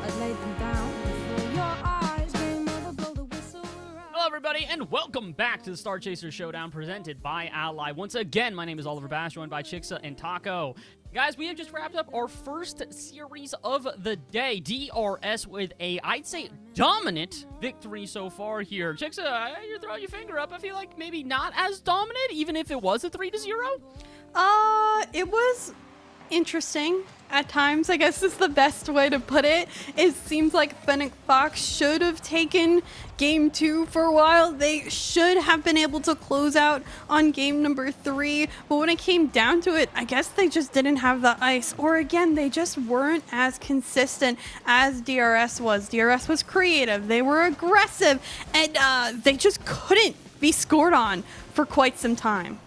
I laid them down before your eyes, game over, blow the whistle, we're out. Hello, everybody, and welcome back to the Star Chaser Showdown presented by Ally. Once again, my name is Oliver Bass, joined by Chixa and Taco. Guys, we have just wrapped up our first series of the day, DRS, with a, I'd say, dominant victory so far here. Chixa, you're throwing your finger up. I feel like maybe not as dominant, even if it was a 3-0. It was interesting at times, I guess is the best way to put it. It seems like Fennec Fox should have taken game 2 for a while. They should have been able to close out on game number 3, but when it came down to it, I guess they just didn't have the ice, or again, they just weren't as consistent as DRS was. DRS was creative, they were aggressive, and they just couldn't be scored on for quite some time.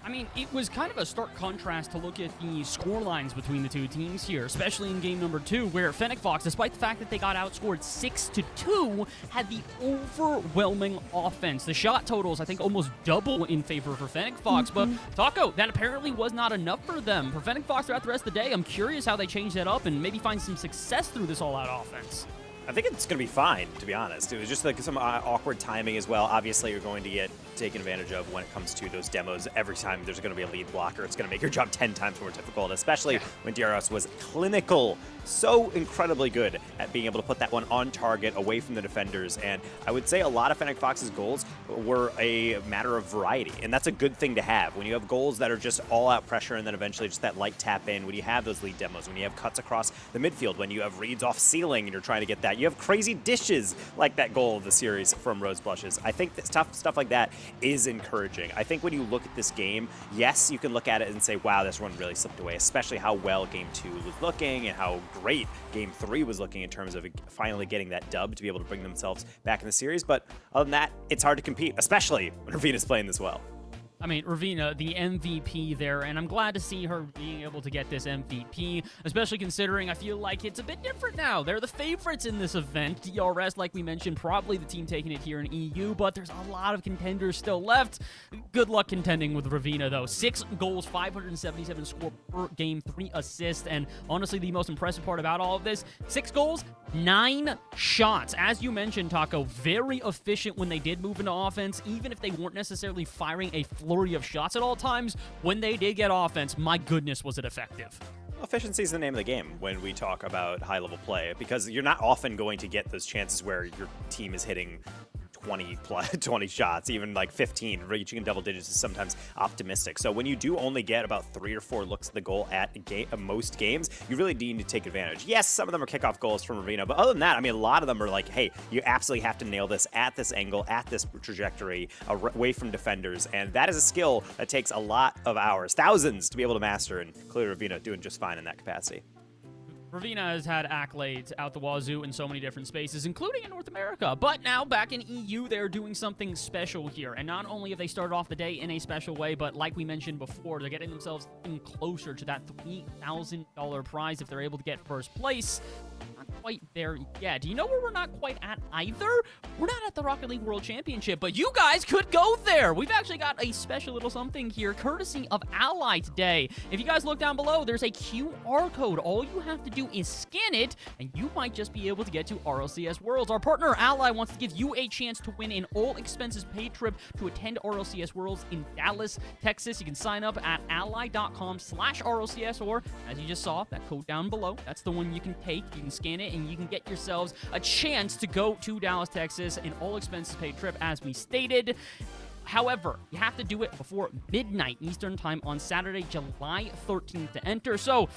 I mean, it was kind of a stark contrast to look at the score lines between the two teams here, especially in game number 2, where Fennec Fox, despite the fact that they got outscored 6-2, had the overwhelming offense. The shot totals, I think, almost double in favor for Fennec Fox, but Taco, that apparently was not enough for them. For Fennec Fox throughout the rest of the day, I'm curious how they change that up and maybe find some success through this all-out offense. I think it's going to be fine, to be honest. It was just like some awkward timing as well. Obviously, you're going to get taken advantage of when it comes to those demos. Every time there's going to be a lead blocker, it's going to make your job 10 times more difficult, especially when DRS was clinical. So incredibly good at being able to put that one on target away from the defenders. And I would say a lot of Fennec Fox's goals were a matter of variety. And that's a good thing to have. When you have goals that are just all-out pressure and then eventually just that light tap in, when you have those lead demos, when you have cuts across the midfield, when you have reads off ceiling and you're trying to get that, you have crazy dishes like that goal of the series from Rose Blushes. I think that stuff like that is encouraging. I think when you look at this game, yes, you can look at it and say, wow, this one really slipped away, especially how well game 2 was looking and how great game 3 was looking in terms of finally getting that dub to be able to bring themselves back in the series. But other than that, it's hard to compete, especially when Ravina's playing this well. I mean, Ravina, the MVP there, and I'm glad to see her being able to get this MVP, especially considering I feel like it's a bit different now. They're the favorites in this event. DRS, like we mentioned, probably the team taking it here in EU, but there's a lot of contenders still left. Good luck contending with Ravina, though. 6 goals, 577 score per game, 3 assists, and honestly, the most impressive part about all of this, 6 goals, 9 shots. As you mentioned, Taco, very efficient when they did move into offense, even if they weren't necessarily firing a flurry of shots at all times. When they did get offense, my goodness, was it effective. Efficiency is the name of the game when we talk about high-level play, because you're not often going to get those chances where your team is hitting 20 shots, even like 15, reaching in double digits is sometimes optimistic. So when you do only get about 3 or 4 looks at the goal at most games, you really need to take advantage. Yes, some of them are kickoff goals from Ravina, but other than that, I mean, a lot of them are like, hey, you absolutely have to nail this at this angle, at this trajectory, away from defenders, and that is a skill that takes a lot of hours, thousands, to be able to master, and clearly Ravina doing just fine in that capacity. Ravina has had accolades out the wazoo in so many different spaces, including in North America. But now, back in EU, they're doing something special here. And not only have they started off the day in a special way, but like we mentioned before, they're getting themselves in closer to that $3,000 prize if they're able to get first place. Not quite there yet. Do you know where we're not quite at either? We're not at the Rocket League World Championship, but you guys could go there. We've actually got a special little something here, courtesy of Ally today. If you guys look down below, there's a QR code. All you have to do is scan it, and you might just be able to get to RLCS Worlds. Our partner, Ally, wants to give you a chance to win an all-expenses-paid trip to attend RLCS Worlds in Dallas, Texas. You can sign up at ally.com/RLCS, or, as you just saw, that code down below. That's the one you can take. You can scan it, and you can get yourselves a chance to go to Dallas, Texas, an all-expenses-paid trip, as we stated. However, you have to do it before midnight Eastern Time on Saturday, July 13th to enter. So,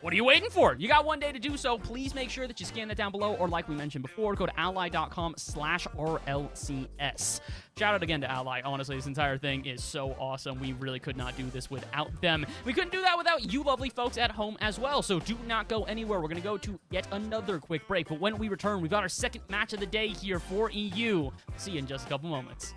what are you waiting for? You got one day to do so. Please make sure that you scan that down below, or like we mentioned before, go to ally.com/RLCS. Shout out again to Ally. Honestly, this entire thing is so awesome. We really could not do this without them. We couldn't do that without you lovely folks at home as well, so do not go anywhere. We're going to go to yet another quick break, but when we return, we've got our second match of the day here for EU. See you in just a couple moments.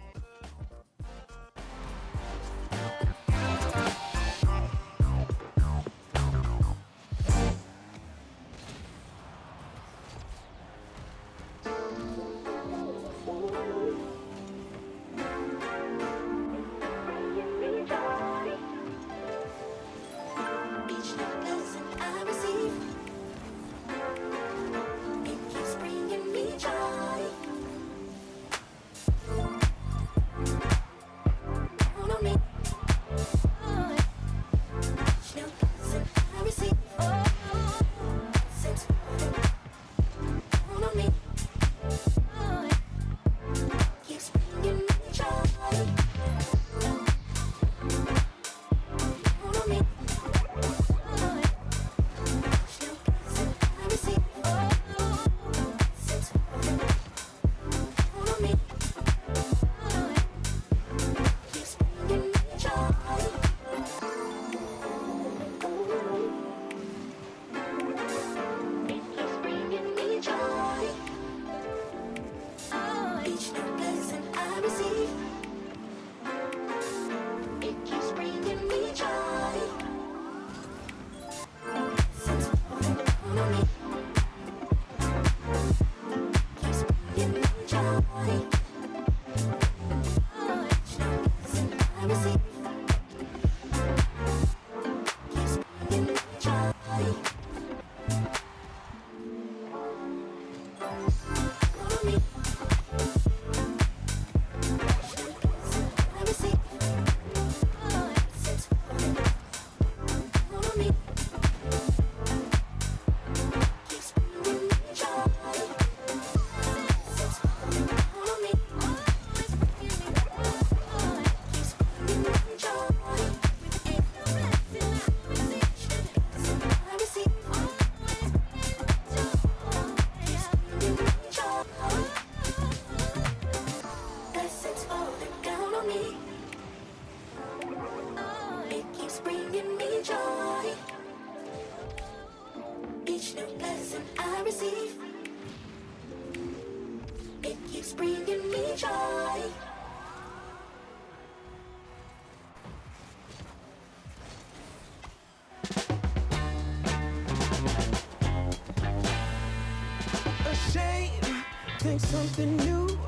ain't something new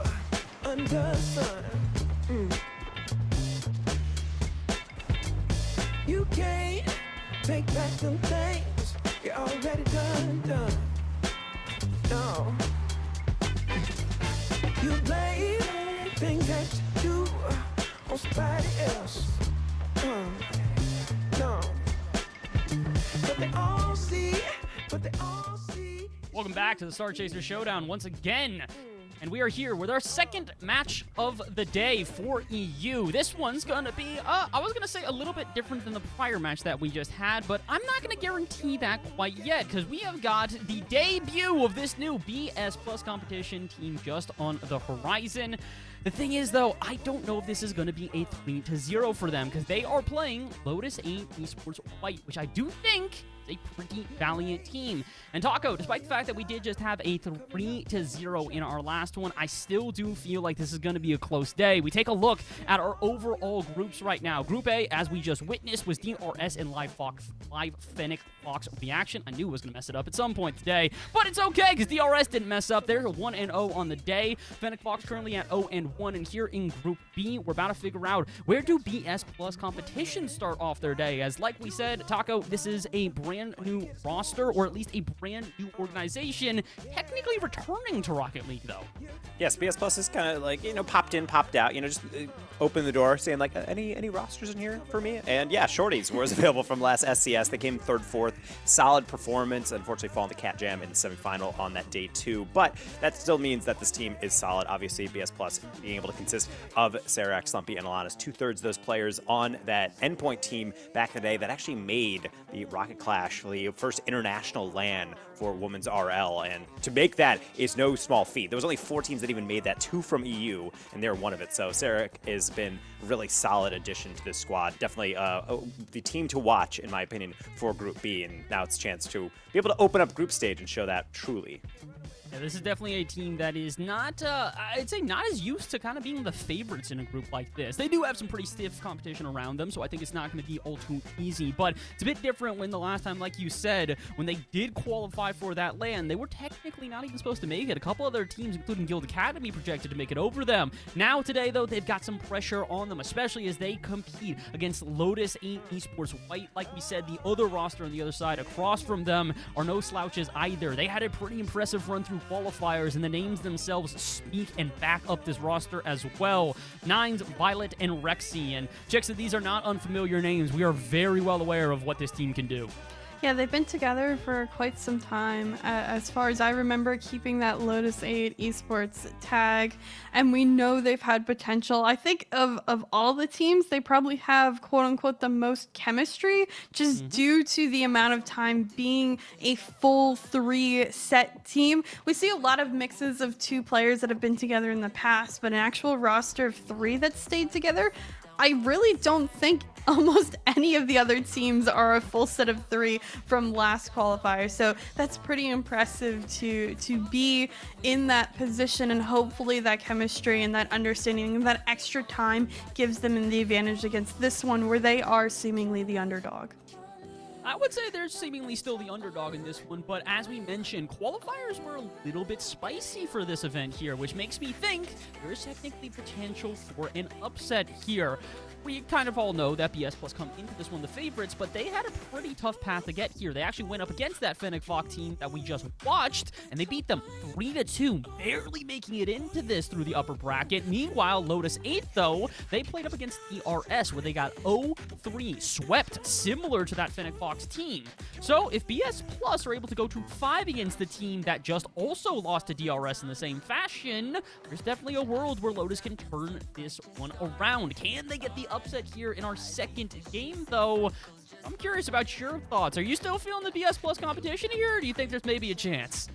under the sun. You can't take back them things you already done. No. You blame things that you do on somebody else. No. But they all see. Welcome back to the Star Chaser Showdown once again. And we are here with our second match of the day for EU. This one's gonna be, I was gonna say a little bit different than the prior match that we just had, but I'm not gonna guarantee that quite yet, because we have got the debut of this new BS Plus competition team just on the horizon. The thing is, though, I don't know if this is going to be a 3-0 for them, because they are playing Lotus 8 Esports White, which I do think is a pretty valiant team. And Taco, despite the fact that we did just have a 3-0 in our last one, I still do feel like this is going to be a close day. We take a look at our overall groups right now. Group A, as we just witnessed, was DRS and Live Fennec Fox Reaction. I knew I was going to mess it up at some point today, but it's okay, because DRS didn't mess up. They're 1-0 on the day. Fennec Fox currently at 0-1. And here in Group B, we're about to figure out, where do BS Plus competitions start off their day? As like we said, Taco, this is a brand new roster, or at least a brand new organization, technically returning to Rocket League, though. Yes, BS Plus is kind of like, popped in, popped out, just open the door saying like, any rosters in here for me? And yeah, Shorties was available from last SCS. They came 3rd, 4th. Solid performance. Unfortunately, falling to Cat Jam in the semifinal on that day 2. But that still means that this team is solid. Obviously, BS Plus being able to consist of Serac, Slumpy, and Alanis, 2/3 of those players on that endpoint team back in the day that actually made the Rocket Clash the first international LAN for Women's RL. And to make that is no small feat. There was only 4 teams that even made that, 2 from EU, and they're one of it. So Serac has been a really solid addition to this squad. Definitely the team to watch, in my opinion, for Group B. And now it's a chance to be able to open up group stage and show that truly. Yeah, this is definitely a team that is not, I'd say not as used to kind of being the favorites in a group like this. They do have some pretty stiff competition around them, so I think it's not going to be all too easy, but it's a bit different when the last time, like you said, when they did qualify for that LAN, they were technically not even supposed to make it. A couple other teams, including Guild Academy, projected to make it over them. Now, today, though, they've got some pressure on them, especially as they compete against Lotus 8 Esports White. Like we said, the other roster on the other side across from them are no slouches either. They had a pretty impressive run through qualifiers, and the names themselves speak and back up this roster as well. Nines, Violet, and Rexy. And Chick said these are not unfamiliar names. We are very well aware of what this team can do. Yeah, they've been together for quite some time. As far as I remember, keeping that Lotus 8 Esports tag, and we know they've had potential. I think of all the teams, they probably have, quote-unquote, the most chemistry, just due to the amount of time being a full 3-set team. We see a lot of mixes of 2 players that have been together in the past, but an actual roster of 3 that stayed together, I really don't think almost any of the other teams are a full set of 3 from last qualifier. So that's pretty impressive to be in that position, and hopefully that chemistry and that understanding and that extra time gives them the advantage against this one where they are seemingly the underdog. I would say they're seemingly still the underdog in this one, but as we mentioned, qualifiers were a little bit spicy for this event here, which makes me think there's technically potential for an upset here. We kind of all know that BS Plus come into this one the favorites, but they had a pretty tough path to get here. They actually went up against that Fennec Fox team that we just watched, and they beat them 3-2, barely making it into this through the upper bracket. Meanwhile, Lotus 8, though, they played up against DRS, where they got 0-3, swept, similar to that Fennec Fox team. So if BS Plus are able to go to 5 against the team that just also lost to DRS in the same fashion, there's definitely a world where Lotus can turn this one around. Can they get the upset here in our second game, though? I'm curious about your thoughts. Are you still feeling the BS Plus competition here, or do you think there's maybe a chance?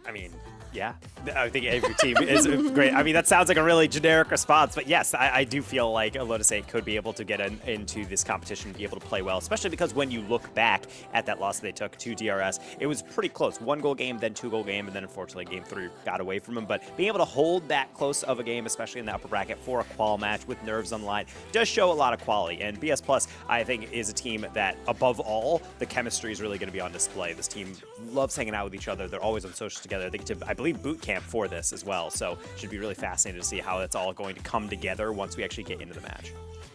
I mean, yeah, I think every team is great. I mean, that sounds like a really generic response, but yes, I do feel like Lotus 8 could be able to get into this competition and be able to play well, especially because when you look back at that loss they took to DRS, it was pretty close. 1-goal game, then 2-goal game, and then unfortunately Game 3 got away from him. But being able to hold that close of a game, especially in the upper bracket for a qual match with nerves on the line, does show a lot of quality. And BS Plus, I think, is a team that, above all, the chemistry is really going to be on display. This team loves hanging out with each other. They're always on socials together. They get to, I believe, believe, boot camp for this as well. So should be really fascinating to see how it's all going to come together once we actually get into the match.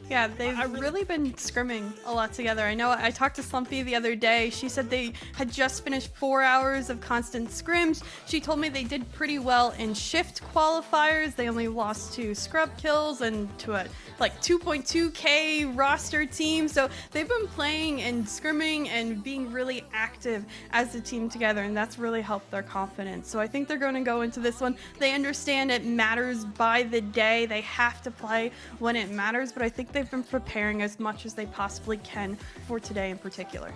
Yeah, they've really been scrimming a lot together. I know I talked to Slumpy the other day. She said they had just finished 4 hours of constant scrims. She told me they did pretty well in shift qualifiers. They only lost to scrub kills and to a like 2.2k roster team. So they've been playing and scrimming and being really active as a team together, and that's really helped their confidence. So I think they're going to go into this one. They understand it matters by the day. They have to play when it matters, but I think they've been preparing as much as they possibly can for today in particular.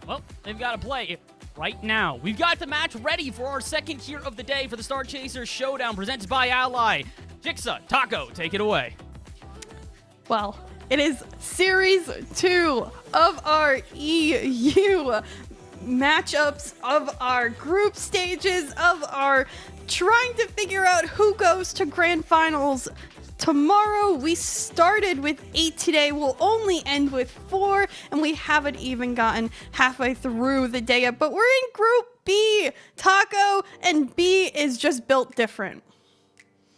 Well, they've got to play right now. We've got the match ready for our second tier of the day for the Star Chaser Showdown presented by Ally. Jigsaw, Taco, take it away. Well, it is Series 2 of our EU matchups, of our group stages, of our trying to figure out who goes to grand finals. Tomorrow, we started with 8 today. We'll only end with 4, and we haven't even gotten halfway through the day yet. But we're in Group B, Taco, and B is just built different.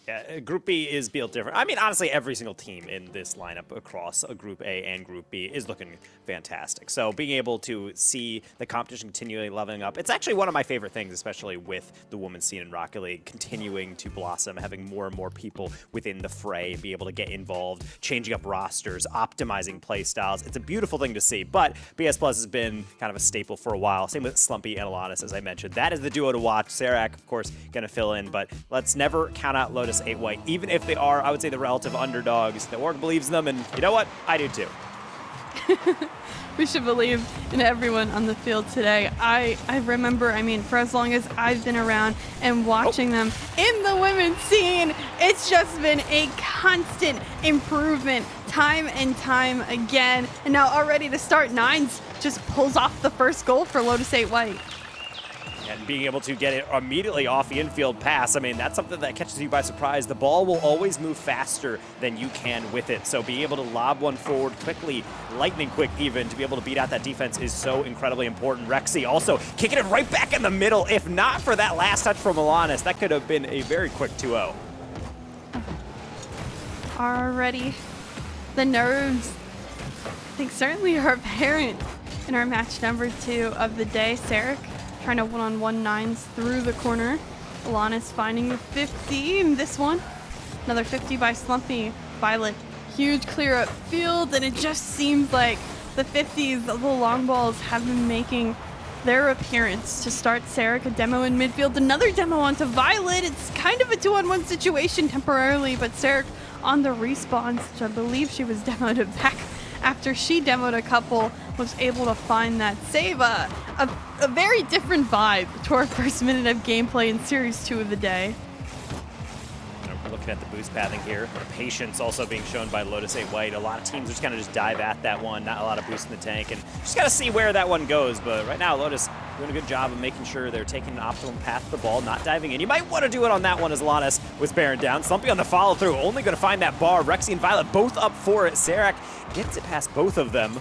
Yeah, Group B is built different. I mean, honestly, every single team in this lineup across Group A and Group B is looking fantastic. So being able to see the competition continually leveling up, it's actually one of my favorite things, especially with the women's scene in Rocket League continuing to blossom, having more and more people within the fray be able to get involved, changing up rosters, optimizing play styles. It's a beautiful thing to see, but BS Plus has been kind of a staple for a while. Same with Slumpy and Alanis, as I mentioned. That is the duo to watch. Serac, of course, going to fill in, but let's never count out Lotus 8 White, even if they are, I would say, the relative underdogs. The org believes in them, and you know what? I do too. We should believe in everyone on the field today. I remember, for as long as I've been around and watching them in the women's scene, it's just been a constant improvement time and time again. And now already to start, Nines just pulls off the first goal for Lotus 8 White. And being able to get it immediately off the infield pass, that's something that catches you by surprise. The ball will always move faster than you can with it. So being able to lob one forward quickly, lightning quick even, to be able to beat out that defense is so incredibly important. Rexy also kicking it right back in the middle. If not for that last touch from Alanis, that could have been a very quick 2-0. Already, the nerves, I think, certainly are apparent in our match number 2 of the day. Sarek trying to one-on-one Nines through the corner. Alanis finding the 50 in this one. Another 50 by Slumpy. Violet, huge clear up field, and it just seems like the 50s, the long balls, have been making their appearance to start Sarek. A demo in midfield, another demo onto Violet. It's kind of a 2-on-1 situation temporarily, but Sarek on the respawn, which I believe she was demoed back after she demoed a couple, was able to find that save. A very different vibe to our first minute of gameplay in Series 2 of the day. We're looking at the boost pathing here. The patience also being shown by Lotus 8 White. A lot of teams are just kind of just dive at that one, not a lot of boost in the tank, and just got to see where that one goes. But right now, Lotus doing a good job of making sure they're taking an optimum path to the ball, not diving in. You might want to do it on that one as Alanis was bearing down. Slumpy on the follow-through, only going to find that bar. Rexy and Violet both up for it. Serac gets it past both of them,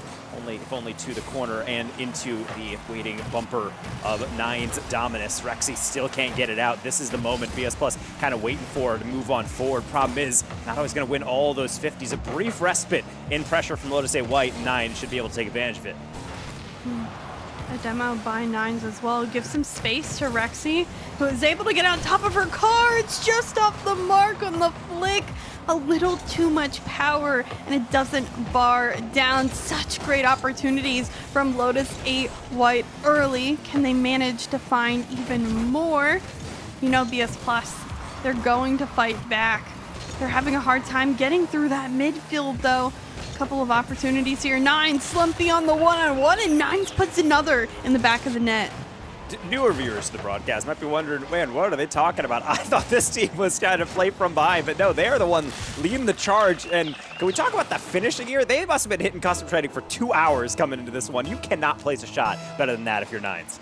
if only to the corner and into the waiting bumper of Nines Dominus. Rexy still can't get it out. This is the moment BS Plus kind of waiting for to move on forward. Problem is, not always going to win all those 50s. A brief respite in pressure from Lotus 8 White. Nine should be able to take advantage of it. A demo by Nines as well. Gives some space to Rexy, who is able to get on top of her car. It's just off the mark on the flick. A little too much power, and it doesn't bar down. Such great opportunities from Lotus 8 White early. Can they manage to find even more? BS Plus, they're going to fight back. They're having a hard time getting through that midfield, though. Couple of opportunities here. Nines, Slumpy on the one-on-one, and Nines puts another in the back of the net. Newer viewers to the broadcast might be wondering, man, what are they talking about? I thought this team was trying to play from behind, but no, they're the one leading the charge. And can we talk about the finishing here? They must have been hitting custom training for 2 hours coming into this one. You cannot place a shot better than that if you're Nines.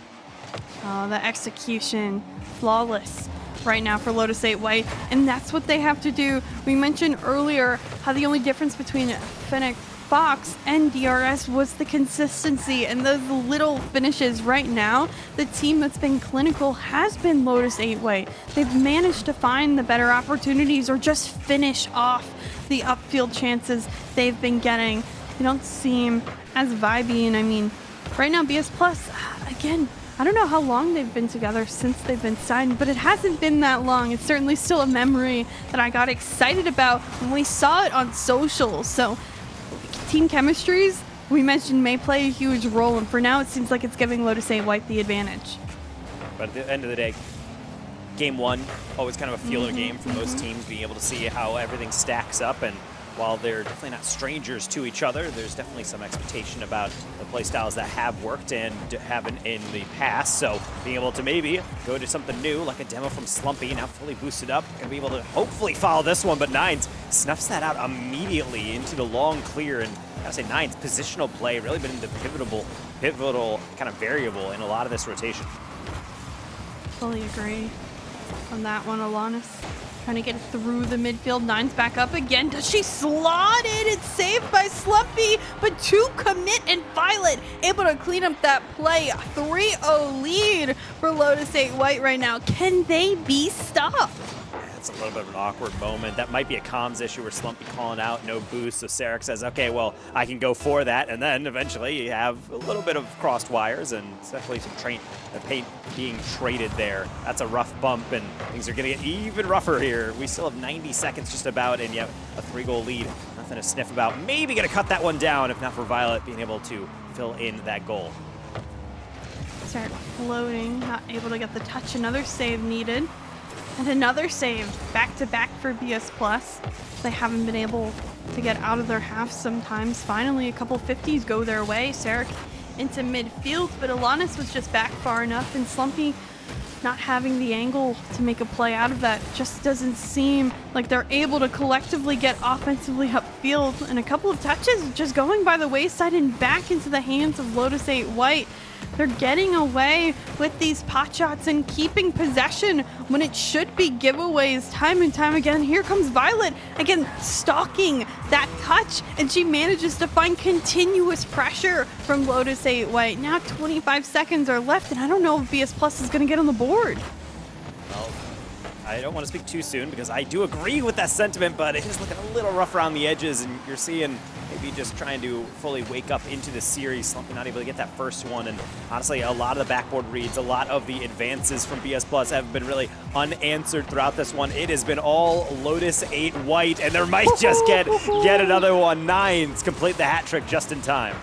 Oh, the execution, flawless right now for Lotus 8 White, and that's what they have to do. We mentioned earlier how the only difference between Fennec Fox and DRS was the consistency and those little finishes. Right now, the team that's been clinical has been Lotus 8 White. They've managed to find the better opportunities or just finish off the upfield chances they've been getting. They don't seem as vibey, and I mean, right now BS Plus, again, I don't know how long they've been together since they've been signed, but it hasn't been that long. It's certainly still a memory that I got excited about when we saw it on social. So team chemistries, we mentioned, may play a huge role, and for now it seems like it's giving Lotus 8 White the advantage. But at the end of the day, game one, always kind of a feeler game for most teams, being able to see how everything stacks up. And while they're definitely not strangers to each other, there's definitely some expectation about the playstyles that have worked and haven't in the past. So being able to maybe go to something new, like a demo from Slumpy, now fully boosted up, and be able to hopefully follow this one. But Nines snuffs that out immediately into the long clear. And I gotta say, Nines positional play really been the pivotal kind of variable in a lot of this rotation. Fully agree on that one, Alanis. Trying to get through the midfield. Nines back up again. Does she slot it? It's saved by Slumpy, but 2 commit and Violet able to clean up that play. 3-0 lead for Lotus 8 White right now. Can they be stopped? It's a little bit of an awkward moment. That might be a comms issue where Slumpy calling out, no boost. So Sarek says, okay, well, I can go for that. And then eventually you have a little bit of crossed wires and definitely some paint being traded there. That's a rough bump, and things are going to get even rougher here. We still have 90 seconds just about, and yet a 3-goal lead. Nothing to sniff about. Maybe going to cut that one down, if not for Violet being able to fill in that goal. Start floating, not able to get the touch. Another save needed. And another save, back-to-back for BS Plus. They haven't been able to get out of their half sometimes. Finally, a couple 50s go their way. Sarek into midfield, but Alanis was just back far enough, and Slumpy not having the angle to make a play out of that. Just doesn't seem like they're able to collectively get offensively upfield. And a couple of touches just going by the wayside and back into the hands of Lotus 8 White. They're getting away with these pot shots and keeping possession when it should be giveaways time and time again. Here comes Violet, again, stalking that touch, and she manages to find continuous pressure from Lotus 8 White. Now 25 seconds are left, and I don't know if BS Plus is going to get on the board. Well, I don't want to speak too soon because I do agree with that sentiment, but it is looking a little rough around the edges, and you're seeing maybe just trying to fully wake up into the series, Slumpy not able to get that first one. And honestly, a lot of the backboard reads, a lot of the advances from BS Plus have been really unanswered throughout this one. It has been all Lotus 8 White, and there might just get yet another one. Nines complete the hat trick just in time.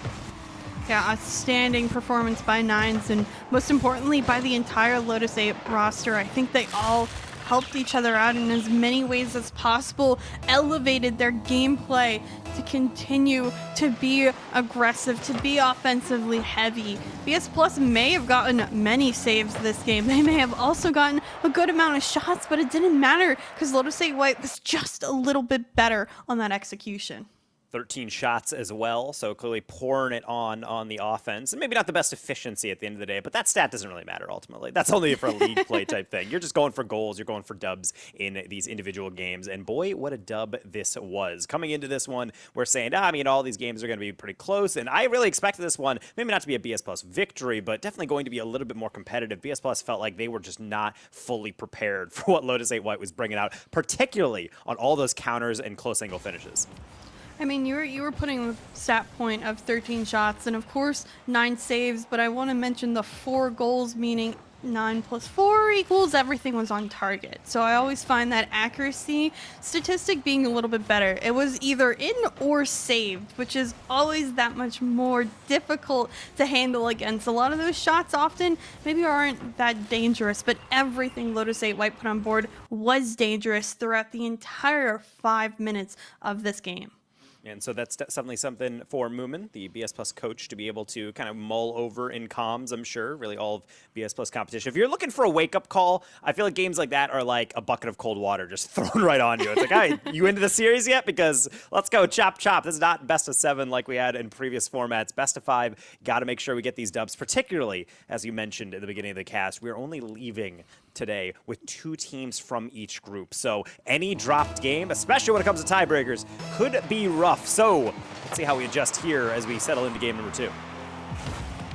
Yeah, outstanding performance by Nines, and most importantly by the entire Lotus 8 roster. I think they all helped each other out in as many ways as possible, elevated their gameplay to continue to be aggressive, to be offensively heavy. BS Plus may have gotten many saves this game. They may have also gotten a good amount of shots, but it didn't matter because Lotus 8 White was just a little bit better on that execution. 13 shots as well, so clearly pouring it on the offense. And maybe not the best efficiency at the end of the day, but that stat doesn't really matter ultimately. That's only for a league play type thing. You're just going for goals, you're going for dubs in these individual games. And boy, what a dub this was. Coming into this one, we're saying, I mean, all these games are going to be pretty close, and I really expected this one, maybe not to be a BS Plus victory, but definitely going to be a little bit more competitive. BS Plus felt like they were just not fully prepared for what Lotus 8 White was bringing out, particularly on all those counters and close angle finishes. I mean, you were putting a stat point of 13 shots and of course 9 saves, but I want to mention the 4 goals, meaning 9 plus 4 equals everything was on target. So I always find that accuracy statistic being a little bit better. It was either in or saved, which is always that much more difficult to handle against. A lot of those shots often maybe aren't that dangerous, but everything Lotus 8 White put on board was dangerous throughout the entire 5 minutes of this game. And so that's definitely something for Moomin, the BS Plus coach, to be able to kind of mull over in comms, I'm sure, really all of BS Plus competition. If you're looking for a wake-up call, I feel like games like that are like a bucket of cold water just thrown right on you. It's like, hey, you into the series yet? Because let's go chop chop. This is not best of 7 like we had in previous formats. Best of 5, got to make sure we get these dubs, particularly, as you mentioned at the beginning of the cast, we're only leaving today with 2 teams from each group. So any dropped game, especially when it comes to tiebreakers, could be rough off. So let's see how we adjust here as we settle into game number 2.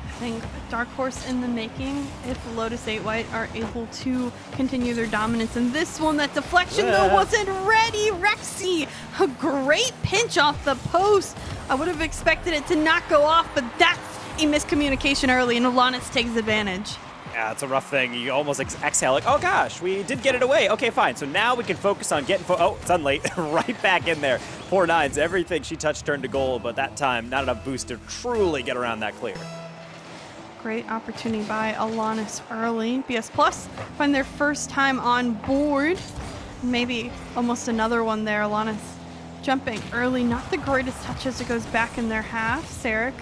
I think dark horse in the making if Lotus 8 White are able to continue their dominance in this one. That deflection though wasn't ready. Rexy, a great pinch off the post. I would have expected it to not go off, but that's a miscommunication early, and Alanis takes advantage. Yeah, it's a rough thing. You almost exhale like, oh gosh, we did get it away. Okay, fine. So now we can focus on getting, oh, it's unlate. Right back in there. Poor Nines, everything she touched turned to gold, but that time, not enough boost to truly get around that clear. Great opportunity by Alanis early. BS Plus find their first time on board. Maybe almost another one there. Alanis jumping early. Not the greatest touch as it goes back in their half. Sarek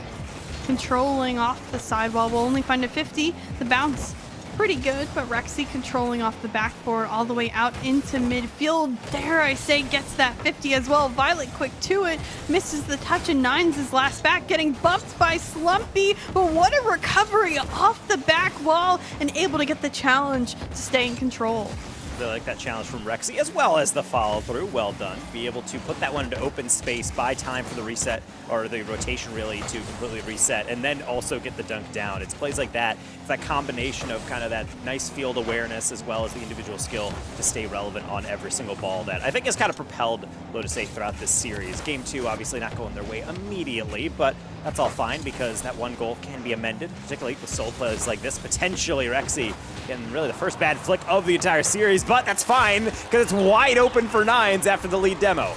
controlling off the sidewall. Will only find a 50. The bounce pretty good, but Rexy controlling off the backboard all the way out into midfield. Dare I say gets that 50 as well. Violet quick to it. Misses the touch, and Nines is last back, getting bumped by Slumpy. But what a recovery off the back wall and able to get the challenge to stay in control. Really like that challenge from Rexy, as well as the follow-through. Well done. Be able to put that one into open space, buy time for the reset, or the rotation really, to completely reset, and then also get the dunk down. It's plays like that. It's that combination of kind of that nice field awareness as well as the individual skill to stay relevant on every single ball that I think has kind of propelled Lotus 8 throughout this series. Game 2 obviously not going their way immediately, but that's all fine because that one goal can be amended, particularly with solo plays like this. Potentially Rexy getting really the first bad flick of the entire series, but that's fine because it's wide open for Nines after the lead demo.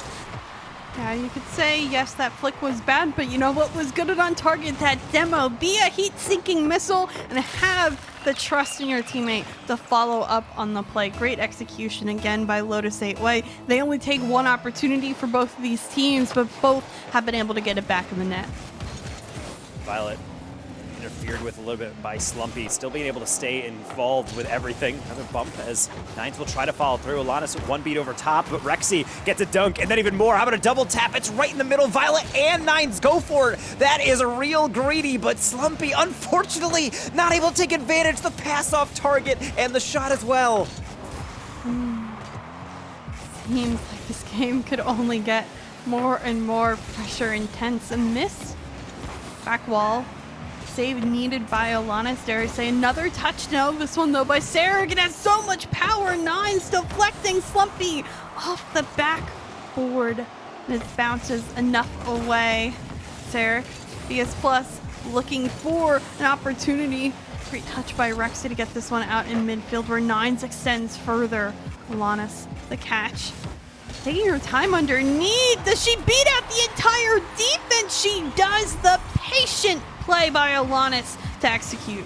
Yeah, you could say, yes, that flick was bad, but you know what was good on target? That demo. Be a heat-seeking missile and have the trust in your teammate to follow up on the play. Great execution again by Lotus 8 White. They only take one opportunity for both of these teams, but both have been able to get it back in the net. Violet interfered with a little bit by Slumpy, still being able to stay involved with everything. Another bump as Nines will try to follow through. Alanis with one beat over top, but Rexy gets a dunk, and then even more. How about a double tap? It's right in the middle. Violet and Nines go for it. That is real greedy, but Slumpy, unfortunately, not able to take advantage. The pass off target and the shot as well. Seems like this game could only get more and more pressure intense. A miss. Back wall. Save needed by Alanis. Dare I say another touch? No, this one though by Sarek. It has so much power. Nines deflecting Slumpy off the backboard. And it bounces enough away. Sarek, BS Plus, looking for an opportunity. Great touch by Rexy to get this one out in midfield where Nines extends further. Alanis, the catch. Taking her time underneath. Does she beat out the entire defense? She does. The patient play by Alanis to execute.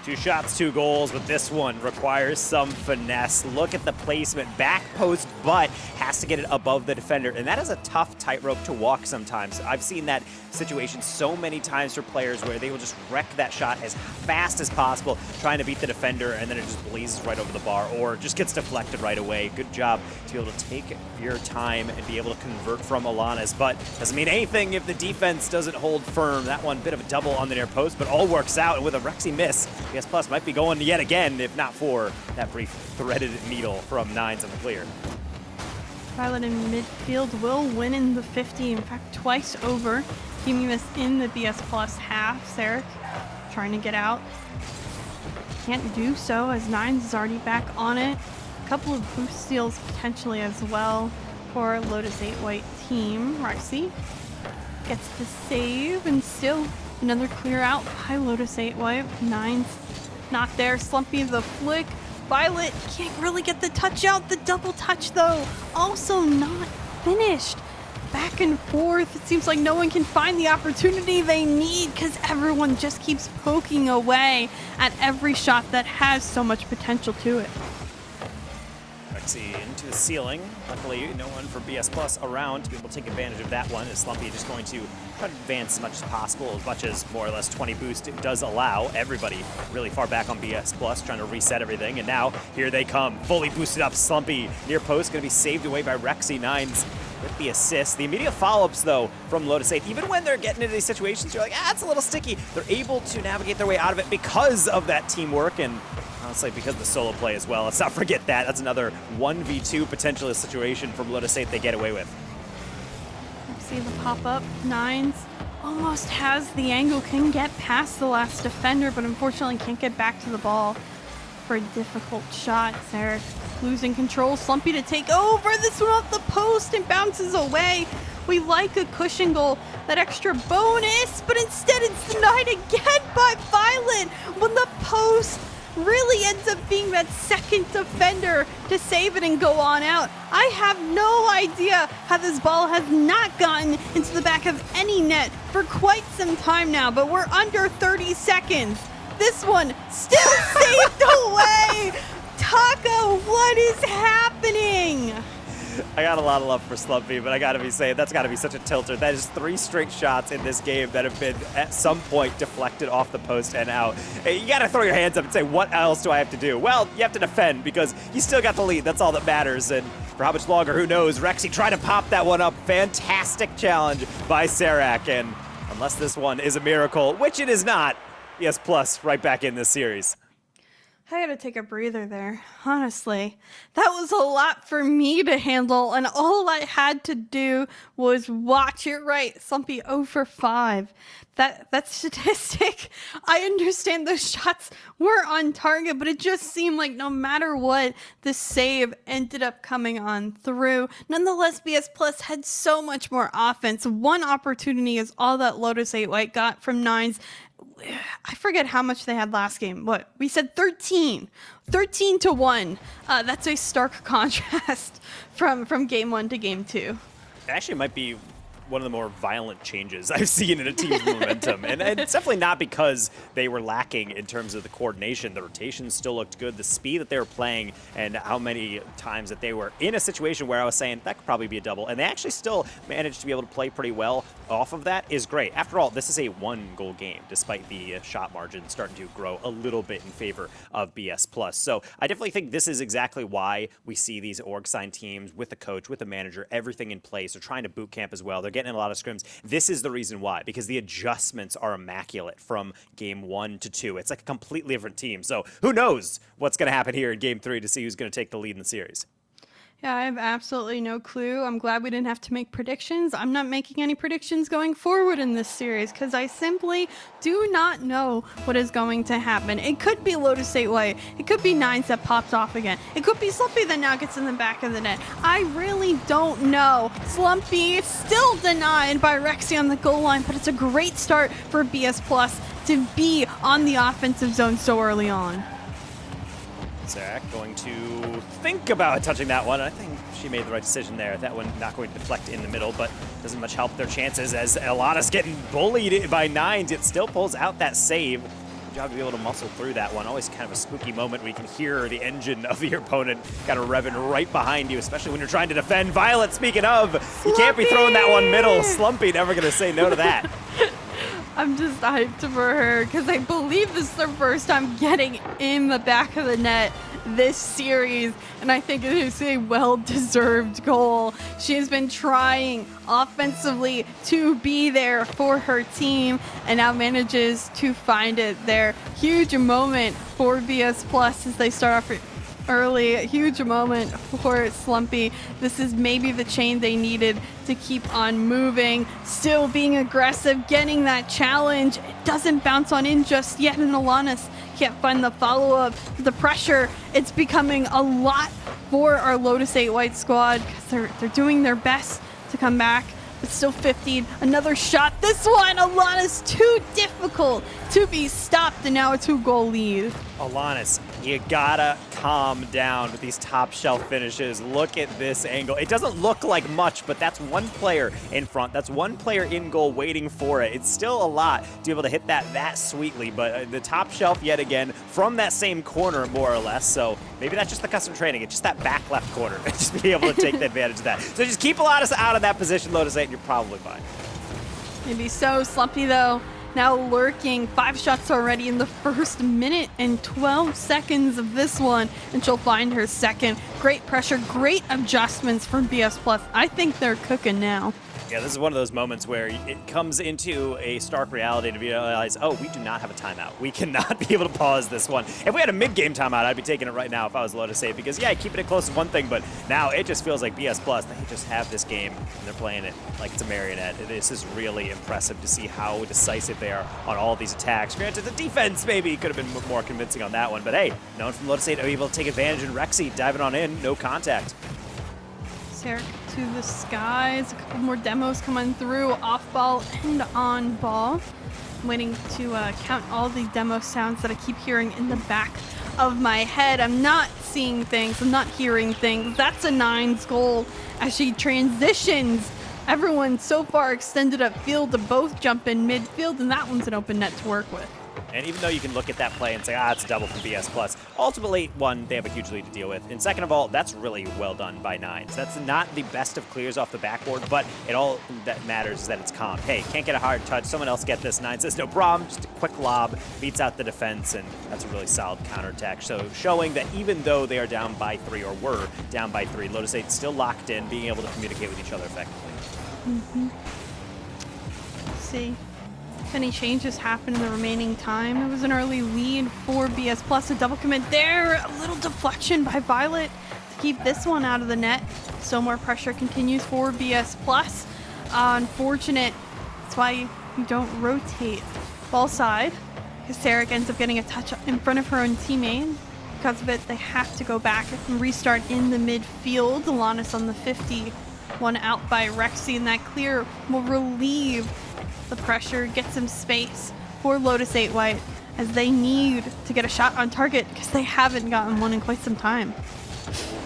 2 shots, 2 goals, but this one requires some finesse. Look at the placement. Back post, but has to get it above the defender. And that is a tough tightrope to walk sometimes. I've seen that situation so many times for players where they will just wreck that shot as fast as possible, trying to beat the defender, and then it just blazes right over the bar or just gets deflected right away. Good job to be able to take your time and be able to convert from Alanis, but doesn't mean anything if the defense doesn't hold firm. That one, bit of a double on the near post, but all works out, and with a Rexy miss, BS Plus might be going yet again, if not for that brief threaded needle from Nines in the clear. Violet in midfield will win in the 50, in fact, twice over. Keeping this in the BS Plus half. Sarek trying to get out. Can't do so as Nines is already back on it. A couple of boost steals potentially as well for Lotus 8 White team. Rexy gets the save and still another clear out by Lotus 8 White. Nines not there. Slumpy the flick. Violet can't really get the touch out. The double touch though also not finished. Back and forth. It seems like no one can find the opportunity they need because everyone just keeps poking away at every shot that has so much potential to it. Rexy into the ceiling. Luckily, no one for BS Plus around to be able to take advantage of that one. As Slumpy just going to try to advance as much as possible, as much as more or less 20 boost it does allow. Everybody really far back on BS Plus trying to reset everything, and now here they come. Fully boosted up Slumpy. Near post going to be saved away by Rexy. Nines with the assist. The immediate follow-ups, though, from Lotus 8, even when they're getting into these situations, you're like, it's a little sticky. They're able to navigate their way out of it because of that teamwork and honestly because of the solo play as well. Let's not forget that. That's another 1v2 potential situation from Lotus 8 they get away with. See the pop up. Nines almost has the angle, can get past the last defender, but unfortunately can't get back to the ball for a difficult shot. Sarek losing control. Slumpy to take over. This one off the post and bounces away. We like a cushion goal, that extra bonus, but instead it's denied again by Violet when the post really ends up being that second defender to save it and go on out. I have no idea how this ball has not gotten into the back of any net for quite some time now, but we're under 30 seconds. This one still saved away. Taco, what is happening? I got a lot of love for Slumpy, but I gotta be saying that's gotta be such a tilter. That is 3 straight shots in this game that have been at some point deflected off the post and out. Hey, you gotta throw your hands up and say, what else do I have to do? Well, you have to defend because you still got the lead. That's all that matters. And for how much longer, who knows? Rexy tried to pop that one up. Fantastic challenge by Sarak. And unless this one is a miracle, which it is not, BS Plus right back in this series. I gotta take a breather there, honestly. That was a lot for me to handle, and all I had to do was watch it right. Slumpy 0 for 5. That statistic, I understand those shots were on target, but it just seemed like no matter what, the save ended up coming on through. Nonetheless, BS Plus had so much more offense. One opportunity is all that Lotus 8 White got from Nines. I forget how much they had last game. What? We said 13. 13 to 1. That's a stark contrast from game 1 to game 2. It actually might be one of the more violent changes I've seen in a team's momentum. And it's definitely not because they were lacking in terms of the coordination. The rotations still looked good. The speed that they were playing and how many times that they were in a situation where I was saying that could probably be a double. And they actually still managed to be able to play pretty well off of that is great. After all, this is a 1-goal game, despite the shot margin starting to grow a little bit in favor of BS Plus. So I definitely think this is exactly why we see these org sign teams with the coach, with the manager, everything in place. They're trying to boot camp as well. They're getting in a lot of scrims. This is the reason why, because the adjustments are immaculate from game 1 to 2. It's like a completely different team. So who knows what's going to happen here in game 3 to see who's going to take the lead in the series. Yeah, I have absolutely no clue. I'm glad we didn't have to make predictions. I'm not making any predictions going forward in this series because I simply do not know what is going to happen. It could be Lotus 8 White. It could be Nines that pops off again. It could be Slumpy that now gets in the back of the net. I really don't know. Slumpy still denied by Rexy on the goal line, but it's a great start for BS Plus to be on the offensive zone so early on. Zach going to think about touching that one. I think she made the right decision there. That one not going to deflect in the middle, but doesn't much help their chances as Alana's getting bullied by Nines. It still pulls out that save. Good job to be able to muscle through that one. Always kind of a spooky moment where you can hear the engine of your opponent kind of revving right behind you, especially when you're trying to defend. Violet, speaking of, you can't be throwing that one middle. Slumpy never going to say no to that. I'm just hyped for her because I believe this is their first time getting in the back of the net this series, and I think it is a well-deserved goal. She has been trying offensively to be there for her team and now manages to find it there. Huge moment for BS Plus as they start off early. A huge moment for Slumpy. This is maybe the chain they needed to keep on moving, still being aggressive, getting that challenge. It doesn't bounce on in just yet, and Alanis can't find the follow-up. The pressure, it's becoming a lot for our Lotus 8 White squad because they're doing their best to come back. But still 15. Another shot. This one, Alanis, too difficult to be stopped, and now a 2-goal lead. Alanis, you gotta calm down with these top shelf finishes. Look at this angle. It doesn't look like much, but that's one player in front. That's one player in goal waiting for it. It's still a lot to be able to hit that sweetly, but the top shelf yet again from that same corner, more or less. So maybe that's just the custom training. It's just that back left corner. Just be able to take the advantage of that. So just keep Alanis out of that position, Lotus 8, and you're probably fine. Maybe so. Slumpy, though, now lurking. 5 shots already in the first minute and 12 seconds of this one, and she'll find her second. Great pressure, great adjustments from BS Plus. I think they're cooking now. Yeah, this is one of those moments where it comes into a stark reality to realize, oh, we do not have a timeout. We cannot be able to pause this one. If we had a mid-game timeout, I'd be taking it right now if I was Lotus State, because, yeah, keeping it close is one thing, but now it just feels like BS Plus. They just have this game, and they're playing it like it's a marionette. This is really impressive to see how decisive they are on all of these attacks. Granted, the defense maybe could have been more convincing on that one, but hey, no one from Lotus State are able to take advantage, and Rexy diving on in, no contact. Sarek to the skies. A couple more demos coming through, off ball and on ball. I'm waiting to count all the demo sounds that I keep hearing in the back of my head. I'm not seeing things, I'm not hearing things. That's a Nines goal as she transitions. Everyone so far extended upfield to both jump in midfield, and that one's an open net to work with. And even though you can look at that play and say, it's a double from BS Plus, ultimately, one, they have a huge lead to deal with. And second of all, that's really well done by Nines. That's not the best of clears off the backboard, but it all that matters is that it's calm. Hey, can't get a hard touch, someone else get this. Nines says, no problem, just a quick lob, beats out the defense, and that's a really solid counterattack. So showing that even though they are down by 3, or were down by 3, Lotus State's still locked in, being able to communicate with each other effectively. See if any changes happen in the remaining time. It was an early lead for BS Plus. A double commit there. A little deflection by Violet to keep this one out of the net. So more pressure continues for BS Plus. Unfortunate. That's why you don't rotate ball side, because Sarek ends up getting a touch in front of her own teammate. Because of it, they have to go back and restart in the midfield. Alanis on the 50. One out by Rexy, and that clear will relieve the pressure, get some space for Lotus 8 White as they need to get a shot on target because they haven't gotten one in quite some time.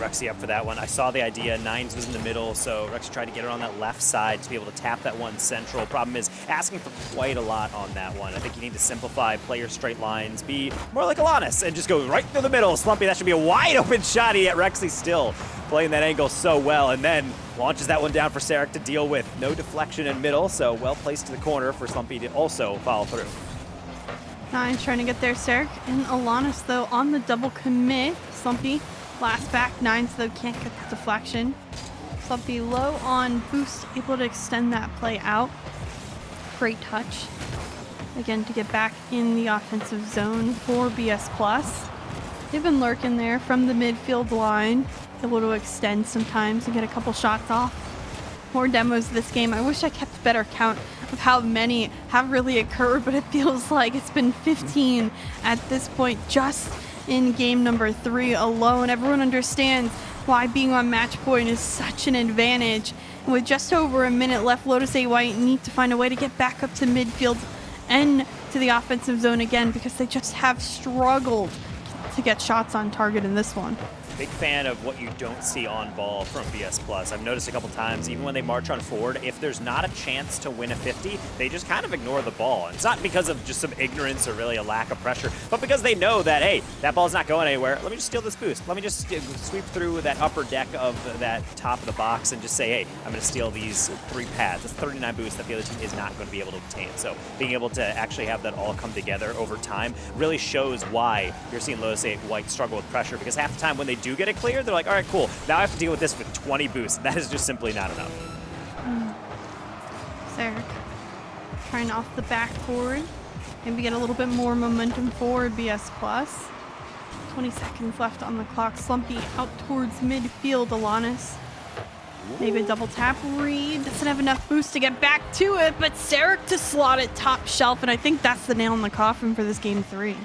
Rexy up for that one. I saw the idea. Nines was in the middle, so Rexy tried to get it on that left side to be able to tap that one central. Problem is asking for quite a lot on that one. I think you need to simplify, play your straight lines, be more like Alanis, and just go right through the middle. Slumpy, that should be a wide open shot. Yet Rexy still playing that angle so well, and then launches that one down for Sarek to deal with. No deflection in middle, so well placed to the corner for Slumpy to also follow through. Nines trying to get there, Sarek and Alanis though on the double commit. Slumpy last back. Nines though can't get the deflection. Slumpy low on boost, able to extend that play out. Great touch. Again to get back in the offensive zone for BS Plus. They've been lurking there from the midfield line, able to extend sometimes and get a couple shots off. More demos this game. I wish I kept a better count of how many have really occurred, but it feels like it's been 15 at this point just in game number 3 alone. Everyone understands why being on match point is such an advantage. And with just over a minute left, Lotus 8 White need to find a way to get back up to midfield and to the offensive zone again, because they just have struggled to get shots on target in this one. Big fan of what you don't see on ball from BS Plus. I've noticed a couple times, even when they march on forward, if there's not a chance to win a 50, they just kind of ignore the ball. And it's not because of just some ignorance or really a lack of pressure, but because they know that, hey, that ball's not going anywhere. Let me just steal this boost. Let me just sweep through that upper deck of that top of the box and just say, hey, I'm going to steal these 3 pads. That's 39 boosts that the other team is not going to be able to obtain. So being able to actually have that all come together over time really shows why you're seeing Lotus 8 White struggle with pressure, because half the time when they do get it clear, they're like, all right, cool. Now I have to deal with this with 20 boosts. That is just simply not enough. Sarek trying off the backboard. Maybe get a little bit more momentum forward, BS Plus. 20 seconds left on the clock. Slumpy out towards midfield, Alanis. Maybe a double tap read. Doesn't have enough boost to get back to it, but Sarek to slot it top shelf, and I think that's the nail in the coffin for this game 3.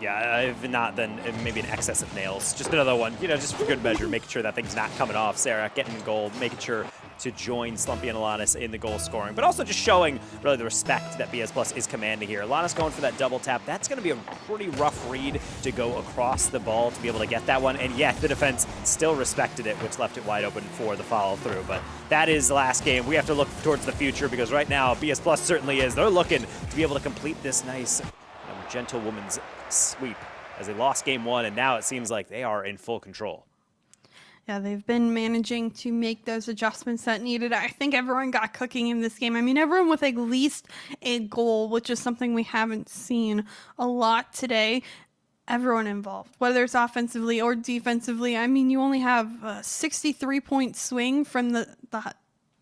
Yeah, if not, then maybe an excess of nails. Just another one, just for good measure, making sure that thing's not coming off. Sarah getting the goal, making sure to join Slumpy and Alanis in the goal scoring, but also just showing really the respect that BS Plus is commanding here. Alanis going for that double tap. That's going to be a pretty rough read to go across the ball to be able to get that one, and yet the defense still respected it, which left it wide open for the follow-through. But that is the last game. We have to look towards the future, because right now BS Plus certainly is. They're looking to be able to complete this nice gentlewoman's sweep, as they lost game 1, and now it seems like they are in full control. Yeah, they've been managing to make those adjustments that needed. I think everyone got cooking in this game. I mean, everyone with at least a goal, which is something we haven't seen a lot today. Everyone involved, whether it's offensively or defensively. I mean, you only have a 63-point swing from the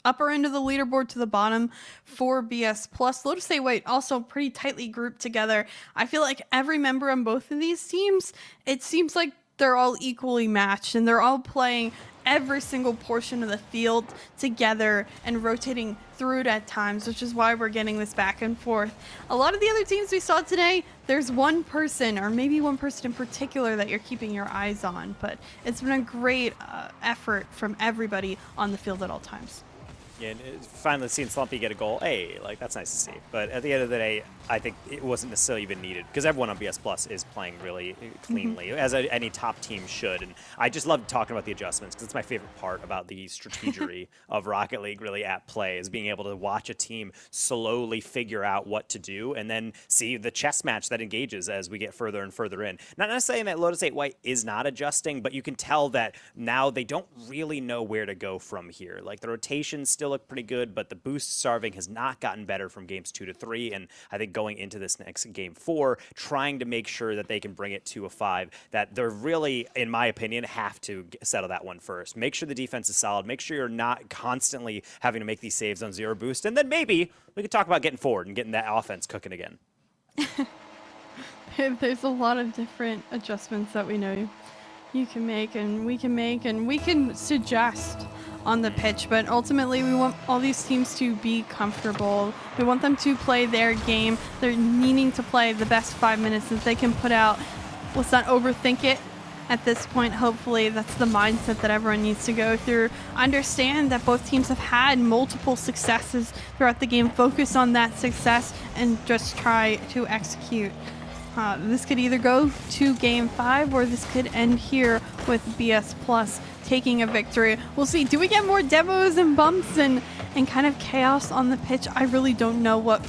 upper end of the leaderboard to the bottom for BS Plus. Lotus 8 White also pretty tightly grouped together. I feel like every member on both of these teams, it seems like they're all equally matched and they're all playing every single portion of the field together and rotating through it at times, which is why we're getting this back and forth. A lot of the other teams we saw today, there's one person or maybe one person in particular that you're keeping your eyes on, but it's been a great effort from everybody on the field at all times. Yeah, and finally seeing Slumpy get a goal, hey, like that's nice to see. But at the end of the day, I think it wasn't necessarily even needed because everyone on BS Plus is playing really cleanly, as any top team should. And I just love talking about the adjustments because it's my favorite part about the strategery of Rocket League really at play is being able to watch a team slowly figure out what to do and then see the chess match that engages as we get further and further in. Not necessarily that Lotus 8 White is not adjusting, but you can tell that now they don't really know where to go from here. Like the rotations still look pretty good, but the boost starving has not gotten better from games 2 to 3. And I think going into this next game 4, trying to make sure that they can bring it to a 5, that they're really, in my opinion, have to settle that one first. Make sure the defense is solid. Make sure you're not constantly having to make these saves on 0 boost. And then maybe we could talk about getting forward and getting that offense cooking again. There's a lot of different adjustments that we know you can make and we can suggest on the pitch, but ultimately we want all these teams to be comfortable. We want them to play their game. They're needing to play the best 5 minutes that they can put out. Let's not overthink it at this point. Hopefully that's the mindset that everyone needs to go through. Understand that both teams have had multiple successes throughout the game. Focus on that success and just try to execute. This could either go to game 5 or this could end here with BS Plus taking a victory. We'll see. Do we get more demos and bumps and kind of chaos on the pitch? I really don't know what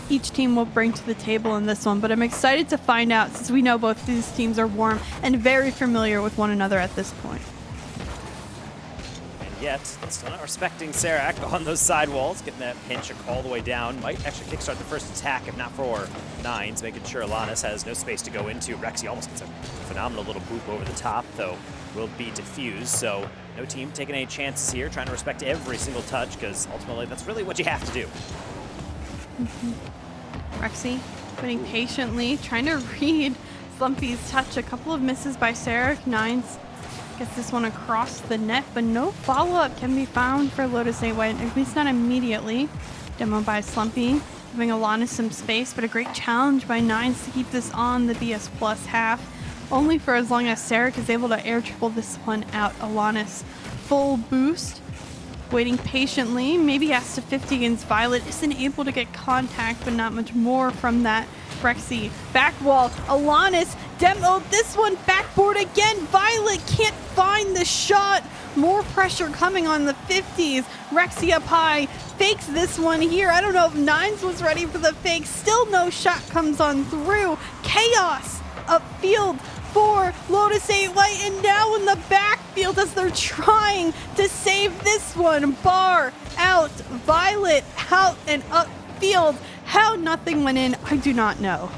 each team will bring to the table in this one, but I'm excited to find out since we know both these teams are warm and very familiar with one another at this point. Yet, still not respecting Serac on those side walls, getting that pinch all the way down. Might actually kickstart the first attack, if not for Nines, making sure Alanis has no space to go into. Rexy almost gets a phenomenal little boop over the top, though will be diffused, so no team taking any chances here, trying to respect every single touch, because ultimately that's really what you have to do. Rexy waiting patiently, trying to read Slumpy's touch. A couple of misses by Serac. Nines gets this one across the net, but no follow-up can be found for Lotus 8 White, at least not immediately. Demo by Slumpy, giving Alanis some space, but a great challenge by Nines to keep this on the BS Plus half, only for as long as Serac is able to air triple this one out. Alanis full boost, waiting patiently, maybe has to 50 against Violet, isn't able to get contact, but not much more from that. Rexy, back wall, Alanis, demoed this one, backboard again, Violet can't find the shot, more pressure coming on the 50s, Rexy up high, fakes this one here, I don't know if Nines was ready for the fake, still no shot comes on through, chaos upfield for Lotus 8 White, and now in the backfield as they're trying to save this one, Bar out, Violet out and upfield. How nothing went in, I do not know.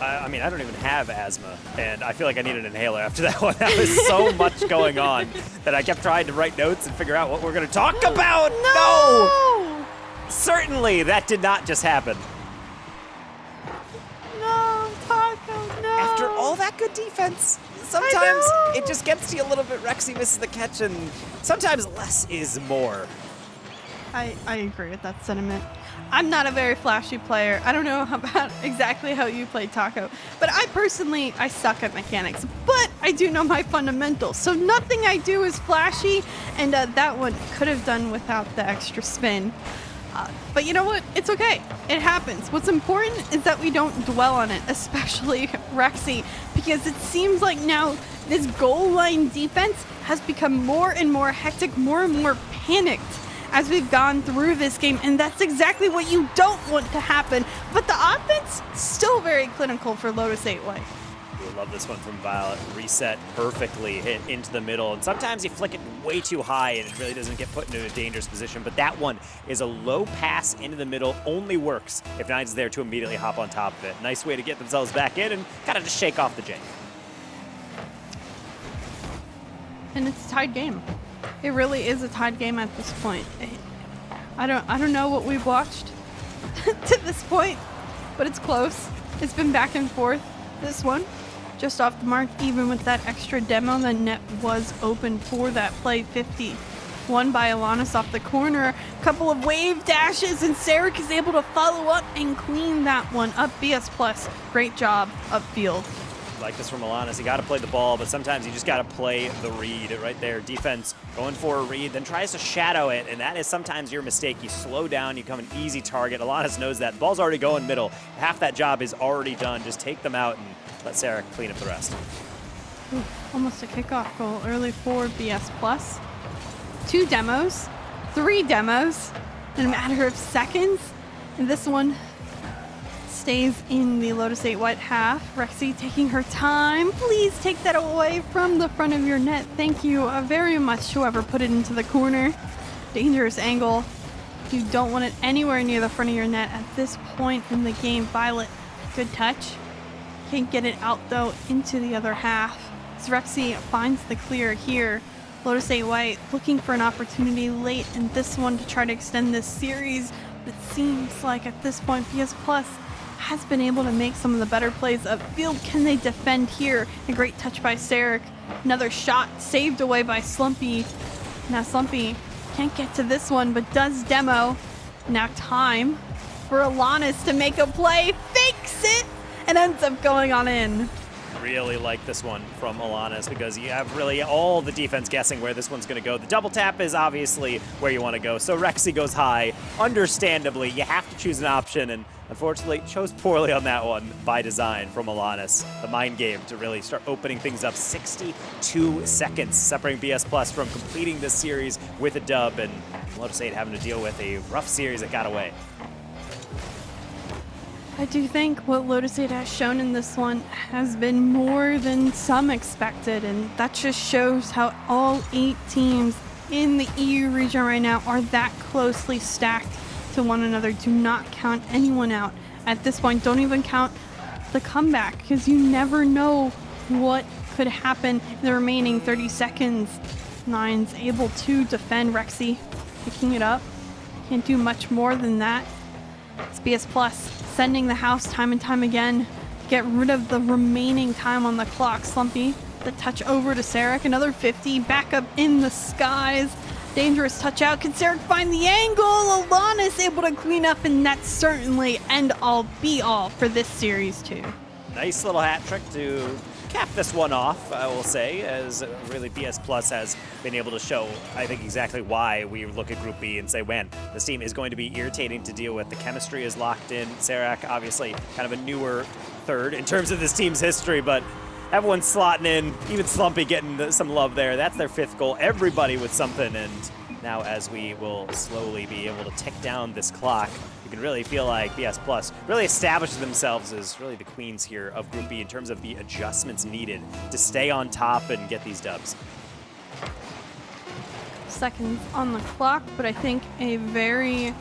I mean, I don't even have asthma, and I feel like I need an inhaler after that one. That was so much going on that I kept trying to write notes and figure out what we're going to talk about. No! Certainly, that did not just happen. No, Taco, no. After all that good defense, sometimes it just gets to you a little bit. Rexy misses the catch, and sometimes less is more. I agree with that sentiment. I'm not a very flashy player. I don't know about exactly how you play Taco, but I suck at mechanics, but I do know my fundamentals. So nothing I do is flashy, and that one could have done without the extra spin. But you know what? It's okay. It happens. What's important is that we don't dwell on it, especially Rexy, because it seems like now this goal line defense has become more and more hectic, more and more panicked as we've gone through this game, and that's exactly what you don't want to happen. But the offense, still very clinical for Lotus 8 White. I love this one from Violet. Reset perfectly, hit into the middle. And sometimes you flick it way too high and it really doesn't get put into a dangerous position. But that one is a low pass into the middle, only works if Nines is there to immediately hop on top of it. Nice way to get themselves back in and kind of just shake off the jank. And it's a tied game. It really is a tied game at this point. I don't know what we've watched to this point, but it's close. It's been back and forth. This one, just off the mark, even with that extra demo, the net was open for that play. 50. Won by Alanis off the corner. Couple of wave dashes, and Sarek is able to follow up and clean that one up. BS Plus, great job upfield. Like this from Alanis. You got to play the ball, but sometimes you just got to play the read right there. Defense going for a read, then tries to shadow it, and that is sometimes your mistake. You slow down, you become an easy target. Alanis knows that. The ball's already going middle. Half that job is already done. Just take them out and let Sarek clean up the rest. Ooh, almost a kickoff goal early for BS Plus. 2 demos, 3 demos in a matter of seconds. And this one stays in the Lotus 8 white half. Rexy taking her time. Please take that away from the front of your net. Thank you very much, whoever put it into the corner. Dangerous angle. You don't want it anywhere near the front of your net at this point in the game. Violet, good touch. Can't get it out though into the other half. As Rexy finds the clear here. Lotus 8 white looking for an opportunity late in this one to try to extend this series. But it seems like at this point BS Plus has been able to make some of the better plays upfield. Can they defend here? A great touch by Sarek. Another shot saved away by Slumpy. Now Slumpy can't get to this one, but does demo. Now time for Alanis to make a play. Fakes it and ends up going on in. Really like this one from Alanis because you have really all the defense guessing where this one's going to go. The double tap is obviously where you want to go. So Rexy goes high. Understandably, you have to choose an option, and unfortunately chose poorly on that one by design from Alanis. The mind game to really start opening things up. 62 seconds separating BS Plus from completing this series with a dub, and Lotus 8 having to deal with a rough series that got away. I do think what Lotus 8 has shown in this one has been more than some expected, and that just shows how all 8 teams in the EU region right now are that closely stacked to one another. Do not count anyone out at this point. Don't even count the comeback, because you never know what could happen in the remaining 30 seconds. Nine's able to defend. Rexy picking it up. Can't do much more than that. It's BS Plus sending the house time and time again. Get rid of the remaining time on the clock. Slumpy, the touch over to Sarek. Another 50, back up in the skies. Dangerous touch out. Can Sarek find the angle? Alanis able to clean up, and that's certainly end all be all for this series too. Nice little hat trick to cap this one off, I will say, as really BS Plus has been able to show, I think, exactly why we look at Group B and say, man, this team is going to be irritating to deal with. The chemistry is locked in. Sarek, obviously, kind of a newer third in terms of this team's history, but everyone's slotting in, even Slumpy getting some love there. That's their 5th goal. Everybody with something, and now as we will slowly be able to tick down this clock, you can really feel like BS Plus really establishes themselves as really the queens here of Group B in terms of the adjustments needed to stay on top and get these dubs. Seconds on the clock, but I think a very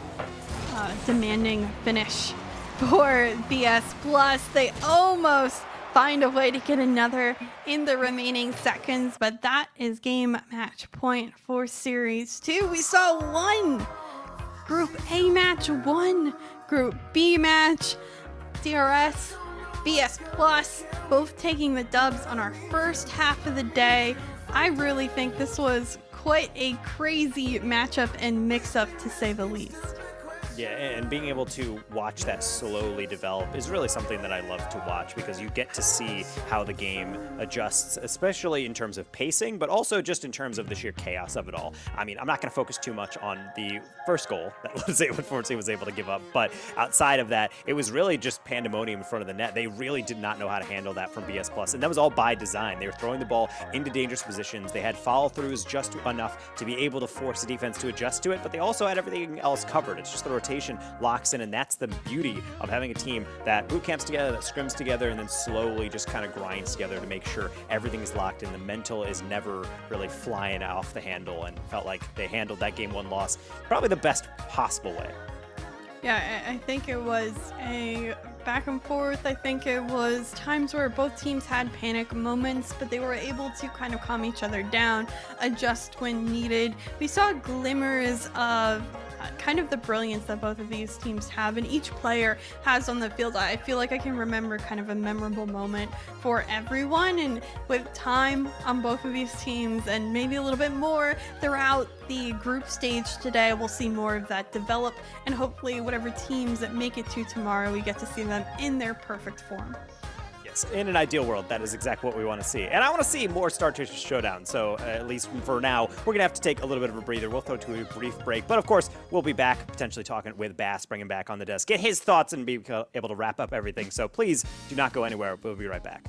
demanding finish for BS Plus. They almost find a way to get another in the remaining seconds, but that is game match point for Series 2. We saw one Group A match, one Group B match. DRS, BS Plus, both taking the dubs on our first half of the day. I really think this was quite a crazy matchup and mix-up, to say the least. Yeah, and being able to watch that slowly develop is really something that I love to watch, because you get to see how the game adjusts, especially in terms of pacing, but also just in terms of the sheer chaos of it all. I mean, I'm not going to focus too much on the first goal that Lotus 8 unfortunately was able to give up, but outside of that, it was really just pandemonium in front of the net. They really did not know how to handle that from BS Plus, and that was all by design. They were throwing the ball into dangerous positions. They had follow-throughs just enough to be able to force the defense to adjust to it, but they also had everything else covered. It's just the rotation locks in, and that's the beauty of having a team that boot camps together, that scrims together, and then slowly just kind of grinds together to make sure everything is locked in. The mental is never really flying off the handle, and felt like they handled that game 1 loss probably the best possible way. Yeah, I think it was a back and forth. I think it was times where both teams had panic moments, but they were able to kind of calm each other down, adjust when needed. We saw glimmers of kind of the brilliance that both of these teams have and each player has on the field. I feel like I can remember kind of a memorable moment for everyone, and with time on both of these teams and maybe a little bit more throughout the group stage today, we'll see more of that develop, and hopefully whatever teams that make it to tomorrow, we get to see them in their perfect form. Yes, in an ideal world, that is exactly what we want to see. And I want to see more Star Chasers Showdown, so at least for now, we're going to have to take a little bit of a breather. We'll throw to a brief break, but of course, we'll be back potentially talking with Bass, bring him back on the desk, get his thoughts, and be able to wrap up everything. So please do not go anywhere. We'll be right back.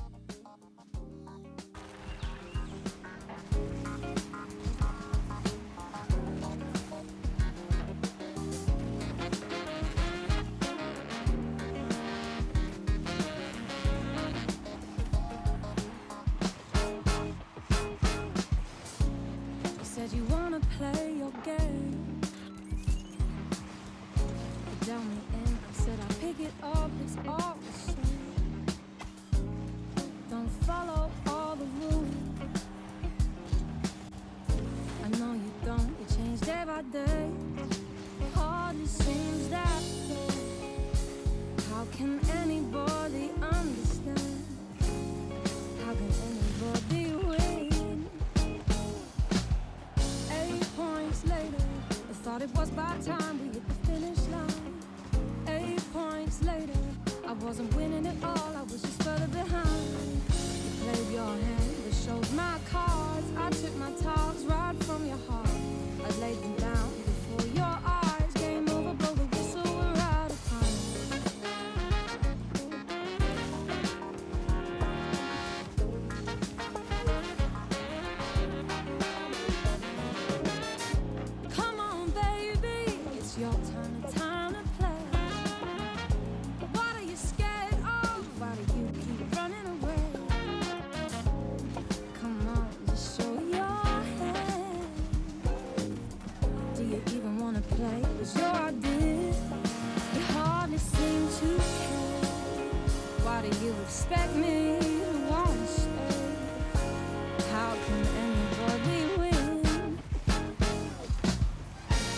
Said you wanna play your game. You dealt me in. I said I pick it up. It's all the same. Don't follow all the rules. I know you don't. You change day by day. Hardly seems that way. How can anybody understand? How can anybody win? 8 points later, I thought it was about time we hit the finish line. 8 points later, I wasn't winning at all, I was just further behind. You played your hand, but showed my cards. I took my talks right from your heart. I laid them down before your eyes. Game over, blow the whistle, we're out of time. Come on, baby, it's your time to play. What are you scared of? Why do you keep running away? Come on, just show your hand. Do you even want to play? It was your idea. You hardly seem to care. Why do you expect me to want to stay? How can anybody win?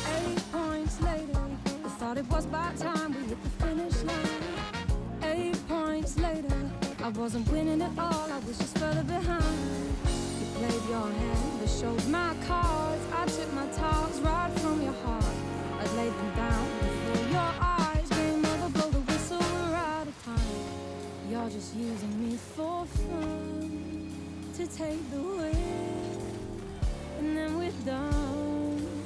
8 points later, I thought it was about time we hit the finish line. 8 points later, I wasn't winning at all, I was just further behind. You played your hand, but showed my cards. I took my talks right from your heart. I laid them down before your eyes. Game over, blow the whistle, we're out of time. You're just using me for fun, to take the win, and then we're done.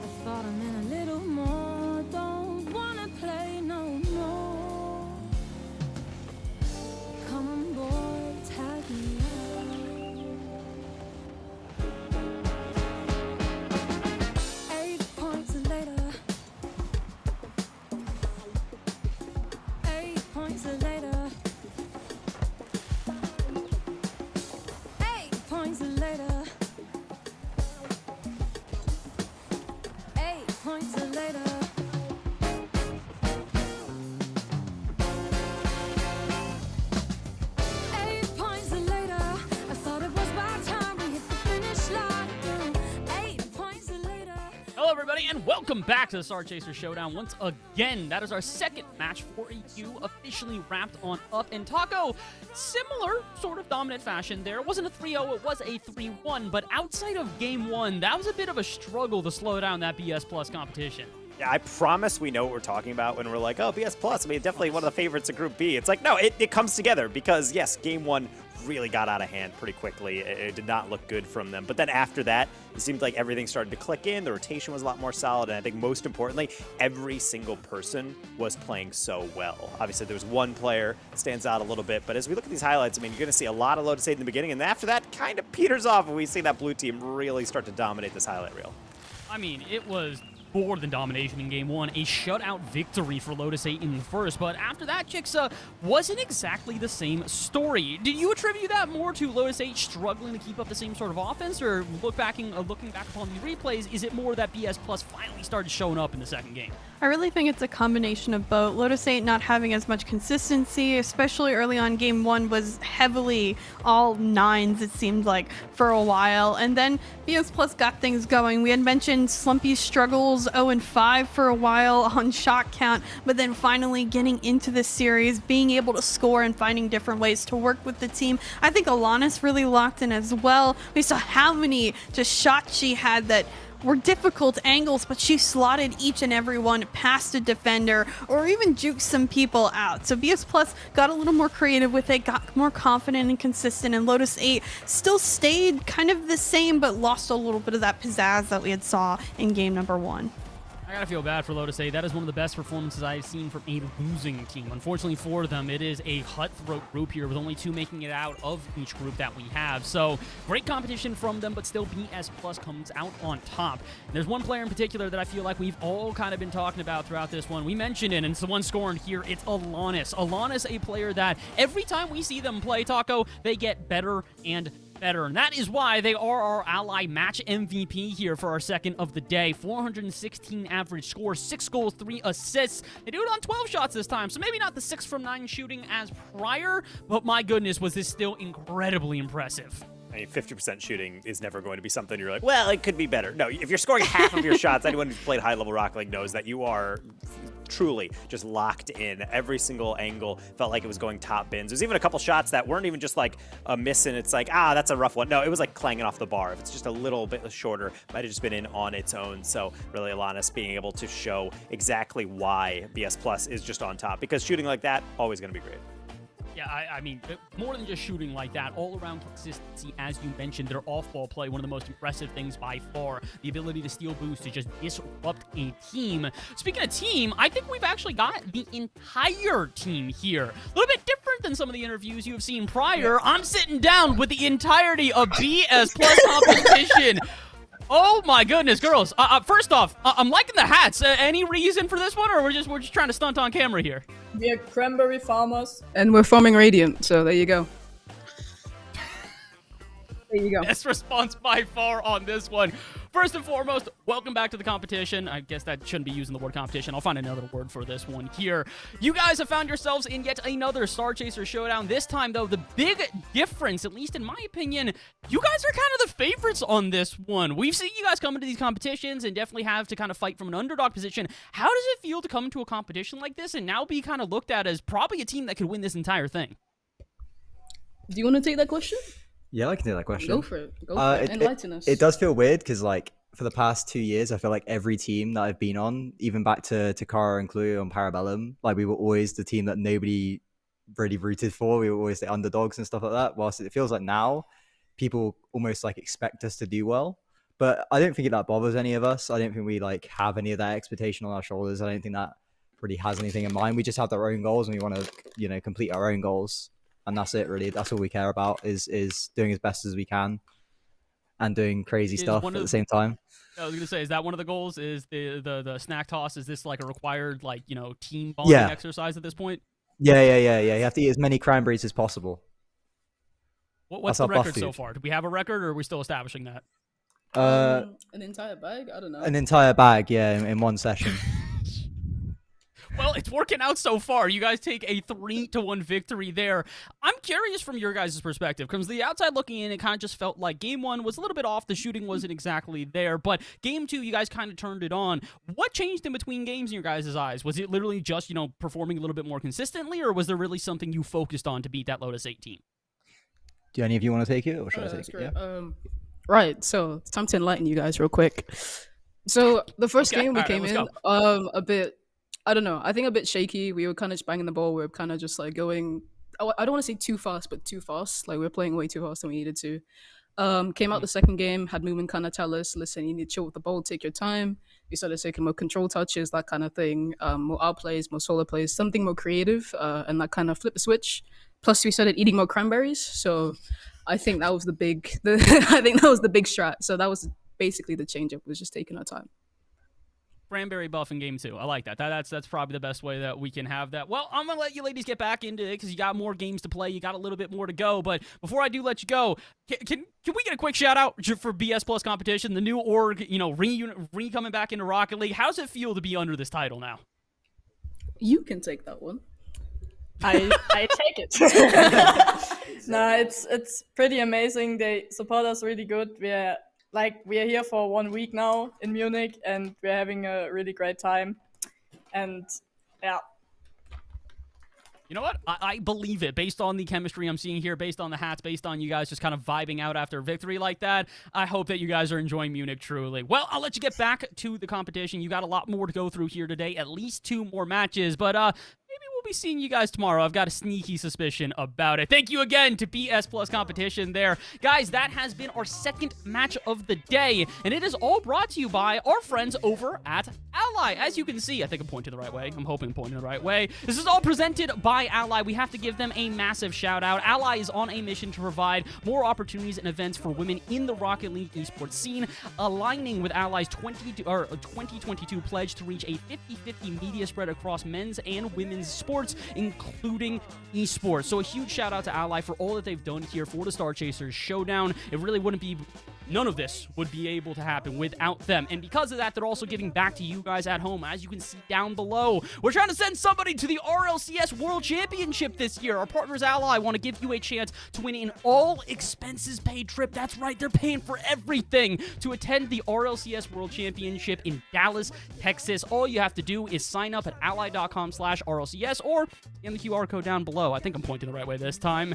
I thought I meant a little more. Don't wanna play no more. Come on, boy, tag me out. 8 points later. 8 points later. 8 points later. 8 points later. I thought it was about time we hit the finish line. 8 points later. Hello, everybody, and welcome back to the Star Chaser Showdown. Once again, that is our second match for you, officially wrapped on up. And Taco, similar sort of dominant fashion there. It wasn't a 3-0, it was a 3-1, but outside of game one, that was a bit of a struggle to slow down that BS Plus competition. Yeah, I promise we know what we're talking about when we're like, oh, BS Plus. I mean, definitely one of the favorites of Group B. It's like, no, it comes together because, yes, game one really got out of hand pretty quickly. It did not look good from them. But then after that, it seemed like everything started to click in. The rotation was a lot more solid. And I think most importantly, every single person was playing so well. Obviously, there was one player that stands out a little bit. But as we look at these highlights, I mean, you're going to see a lot of Lotus 8 in the beginning. And after that, kind of peters off. And we see that blue team really start to dominate this highlight reel. I mean, it was more than domination in Game 1, a shutout victory for Lotus 8 in the first. But after that, Chixa wasn't exactly the same story. Did you attribute that more to Lotus 8 struggling to keep up the same sort of offense, or looking back upon these replays, is it more that BS Plus finally started showing up in the second game? I really think it's a combination of both. Lotus 8 not having as much consistency, especially early on. Game 1 was heavily all 9s, it seemed like, for a while. And then BS Plus got things going. We had mentioned Slumpy's struggles 0-5 for a while on shot count, but then finally getting into this series, being able to score and finding different ways to work with the team. I think Alanis really locked in as well. We saw how many just shots she had that were difficult angles, but she slotted each and every one past a defender or even juked some people out. So BS Plus got a little more creative with it, got more confident and consistent, and Lotus 8 still stayed kind of the same, but lost a little bit of that pizzazz that we had saw in game number 1. I gotta feel bad for Lotus 8. That is one of the best performances I've seen from a losing team. Unfortunately for them, it is a cutthroat group here with only 2 making it out of each group that we have. So great competition from them, but still BS Plus comes out on top. And there's one player in particular that I feel like we've all kind of been talking about throughout this one. We mentioned it, and it's the one scoring here. It's Alanis. Alanis, a player that every time we see them play, Taco, they get better and better, and that is why they are our ally match MVP here for our second of the day. 416 average score, 6 goals, 3 assists. They do it on 12 shots this time, so maybe not the 6 from 9 shooting as prior, but my goodness, was this still incredibly impressive. I mean, 50% shooting is never going to be something you're like, well, it could be better. No, if you're scoring half of your shots, anyone who's played high-level Rocket League knows that you are truly just locked in. Every single angle felt like it was going top bins. There's even a couple shots that weren't even just like a miss and it's like, that's a rough one. No, it was like clanging off the bar. If it's just a little bit shorter, might have just been in on its own. So really, Alanis being able to show exactly why BS Plus is just on top, because shooting like that, always going to be great. Yeah, I mean, more than just shooting like that, all-around consistency, as you mentioned, their off-ball play, one of the most impressive things by far, the ability to steal boost to just disrupt a team. Speaking of team, I think we've actually got the entire team here. A little bit different than some of the interviews you have seen prior. I'm sitting down with the entirety of BS Plus competition. Oh my goodness, girls. First off, I'm liking the hats. Any reason for this one, or we're just trying to stunt on camera here? We are cranberry farmers, and we're farming Radiant, so there you go. There you go. Best response by far on this one. First and foremost, welcome back to the competition. I guess that shouldn't be using the word competition. I'll find another word for this one here. You guys have found yourselves in yet another Star Chaser Showdown. This time, though, the big difference, at least in my opinion, you guys are kind of the favorites on this one. We've seen you guys come into these competitions and definitely have to kind of fight from an underdog position. How does it feel to come into a competition like this and now be kind of looked at as probably a team that could win this entire thing? Do you want to take that question? Yeah, I can take that question. Go for it. Go for it. Enlighten us. It does feel weird because, like, for the past 2 years, I feel like every team that I've been on, even back to Takara and Clue on Parabellum, like, we were always the team that nobody really rooted for. We were always the underdogs and stuff like that. Whilst it feels like now, people almost, like, expect us to do well. But I don't think that bothers any of us. I don't think we, like, have any of that expectation on our shoulders. I don't think that really has anything in mind. We just have our own goals and we want to, you know, complete our own goals. And that's it, really. That's all we care about is doing as best as we can and doing crazy stuff at the same time. I was gonna say, is that one of the goals? Is the snack toss? Is this like a required, like, you know, team bonding exercise at this point? Yeah. You have to eat as many cranberries as possible. What's the record so far? Do we have a record, or are we still establishing that? An entire bag? I don't know. An entire bag, yeah, in one session. Well, it's working out so far. You guys take a 3-1 victory there. I'm curious from your guys' perspective, because the outside looking in, it kind of just felt like Game 1 was a little bit off. The shooting wasn't exactly there. But Game 2, you guys kind of turned it on. What changed in between games in your guys' eyes? Was it literally just, you know, performing a little bit more consistently, or was there really something you focused on to beat that Lotus 8 team? Do any of you want to take it, or should I take it? Yeah. Right, so it's time to enlighten you guys real quick. So the first game we came in, a bit... I don't know. I think a bit shaky. We were kind of just banging the ball. We were kind of just like going, I don't want to say too fast, but too fast. Like we were playing way too fast than we needed to. Came out the second game, had Moomin kind of tell us, listen, you need to chill with the ball, take your time. We started taking more control touches, that kind of thing. More outplays, more solo plays, something more creative, and that kind of flip the switch. Plus we started eating more cranberries. So I think that was the big strat. So that was basically the change up, was just taking our time. Cranberry buff in game 2. I like that. That's probably the best way that we can have that. Well, I'm going to let you ladies get back into it because you got more games to play. You got a little bit more to go. But before I do let you go, can we get a quick shout out for BS Plus competition, the new org, coming back into Rocket League? How's it feel to be under this title now? You can take that one. I take it. No, it's pretty amazing. They support us really good. We're here for 1 week now in Munich, and we're having a really great time. And yeah. You know what? I believe it. Based on the chemistry I'm seeing here, based on the hats, based on you guys just kind of vibing out after a victory like that, I hope that you guys are enjoying Munich truly. Well, I'll let you get back to the competition. You got a lot more to go through here today, at least 2 more matches, but maybe we'll be seeing you guys tomorrow. I've got a sneaky suspicion about it. Thank you again to BS Plus competition there. Guys, that has been our second match of the day, and it is all brought to you by our friends over at Ally. As you can see, I think I'm pointing the right way. I'm hoping I'm pointing the right way. This is all presented by Ally. We have to give them a massive shout out. Ally is on a mission to provide more opportunities and events for women in the Rocket League esports scene, aligning with Ally's 2022 pledge to reach a 50-50 media spread across men's and women's sports, including esports. So a huge shout out to Ally for all that they've done here for the Star Chasers Showdown. It really wouldn't be... None of this would be able to happen without them. And because of that, they're also giving back to you guys at home. As you can see down below, we're trying to send somebody to the RLCS World Championship this year. Our partners Ally want to give you a chance to win an all-expenses-paid trip. That's right, they're paying for everything to attend the RLCS World Championship in Dallas, Texas. All you have to do is sign up at ally.com/RLCS or in the QR code down below. I think I'm pointing the right way this time.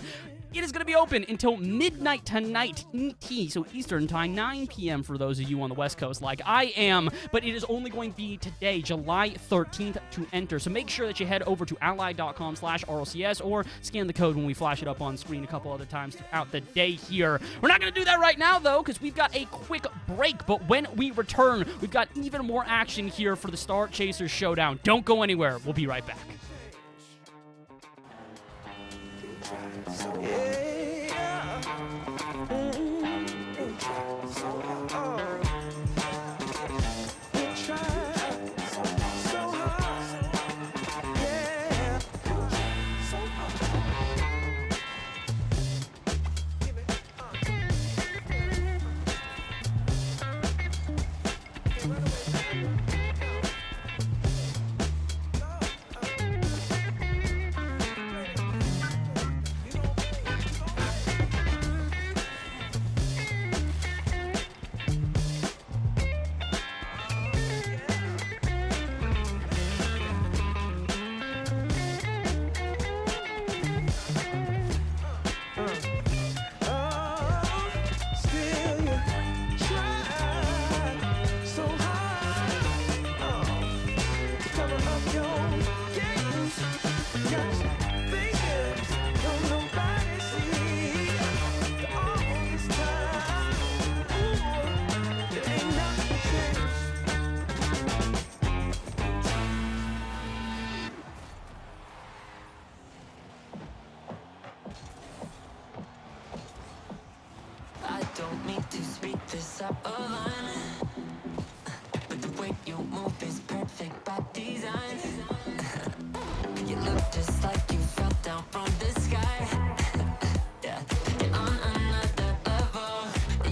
It is going to be open until midnight tonight, ET, so Eastern Time, 9 p.m. for those of you on the West Coast like I am, but it is only going to be today, July 13th, to enter. So make sure that you head over to ally.com/RLCS or scan the code when we flash it up on screen a couple other times throughout the day here. We're not going to do that right now, though, because we've got a quick break, but when we return, we've got even more action here for the Star Chasers Showdown. Don't go anywhere. We'll be right back. Don't need to speak this up a line, but the way you move is perfect by design. You look just like you fell down from the sky. Yeah, you're on another level.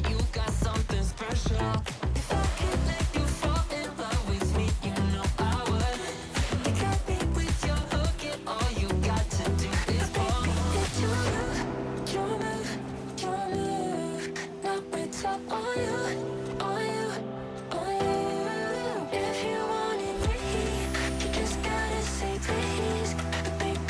You got something special. If I could let you fall in love with me, you know I would. You got me with your hook, and all you got to do is pull me. It's your move, your move, your move. Now it's up on you, on you, on you. If you wanted me, you just gotta say please. Baby,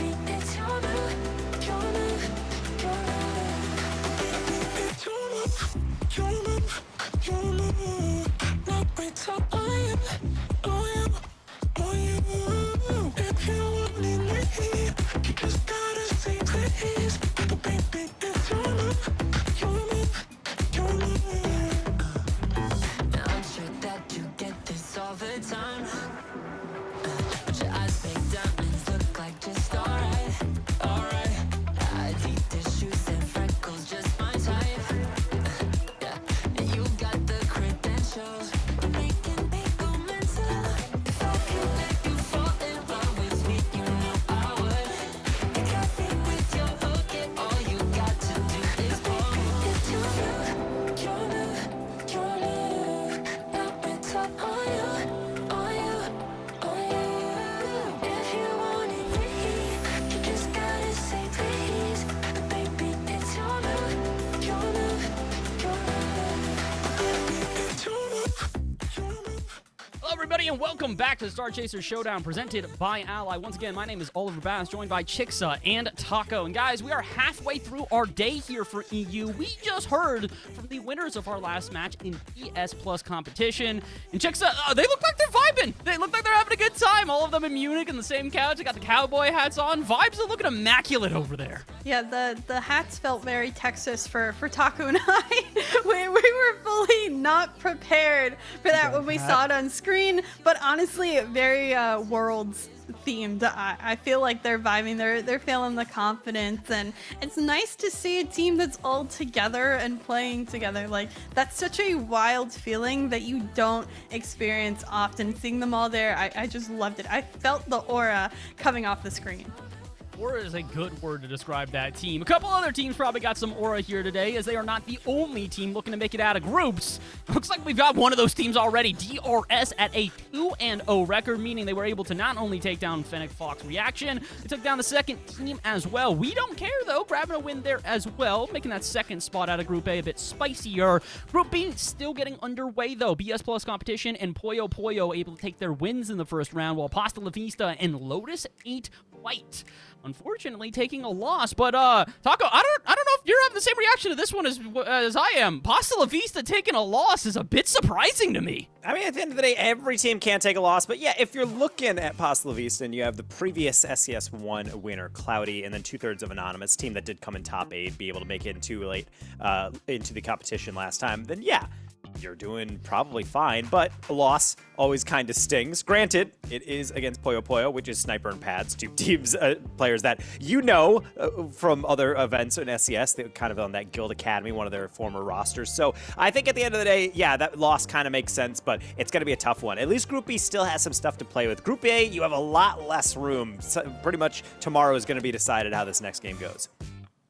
everybody, and welcome back to Star Chaser Showdown, presented by Ally. Once again, my name is Oliver Bass, joined by Chixa and Taco. And guys, we are halfway through our day here for EU. We just heard from the winners of our last match in ES Plus competition. And Chixa, they look like they're vibing. They look like they're having a good time. All of them in Munich in the same couch. They got the cowboy hats on. Vibes are looking immaculate over there. Yeah, the hats felt very Texas for Taco and I. we were fully not prepared for that when we saw it on screen, but honestly, very Worlds themed. I feel like they're vibing, they're feeling the confidence, and it's nice to see a team that's all together and playing together. Like, that's such a wild feeling that you don't experience often. Seeing them all there, I just loved it. I felt the aura coming off the screen. Aura is a good word to describe that team. A couple other teams probably got some aura here today, as they are not the only team looking to make it out of groups. Looks like we've got one of those teams already, DRS, at a 2-0 record, meaning they were able to not only take down Fennec Fox Reaction, they took down the second team as well. We don't care, though, grabbing a win there as well, making that second spot out of Group A a bit spicier. Group B still getting underway, though. BS Plus competition and Puyo Puyo able to take their wins in the first round, while Pasta La Vista and Lotus 8 White unfortunately taking a loss. But Taco, I don't know if you're having the same reaction to this one as I am. Pasta La Vista taking a loss is a bit surprising to me. I mean, at the end of the day, every team can take a loss, but yeah, if you're looking at Pasta La Vista and you have the previous SCS1 winner, Cloudy, and then 2/3 of Anonymous, team that did come in top 8, be able to make it into the competition last time, then yeah, you're doing probably fine, but a loss always kind of stings. Granted, it is against Puyo Puyo, which is Sniper and Pads, two teams, players that you know from other events in SCS. They're kind of on that Guild Academy, one of their former rosters. So I think at the end of the day, yeah, that loss kind of makes sense, but it's going to be a tough one. At least Group B still has some stuff to play with. Group A, you have a lot less room. So pretty much tomorrow is going to be decided how this next game goes.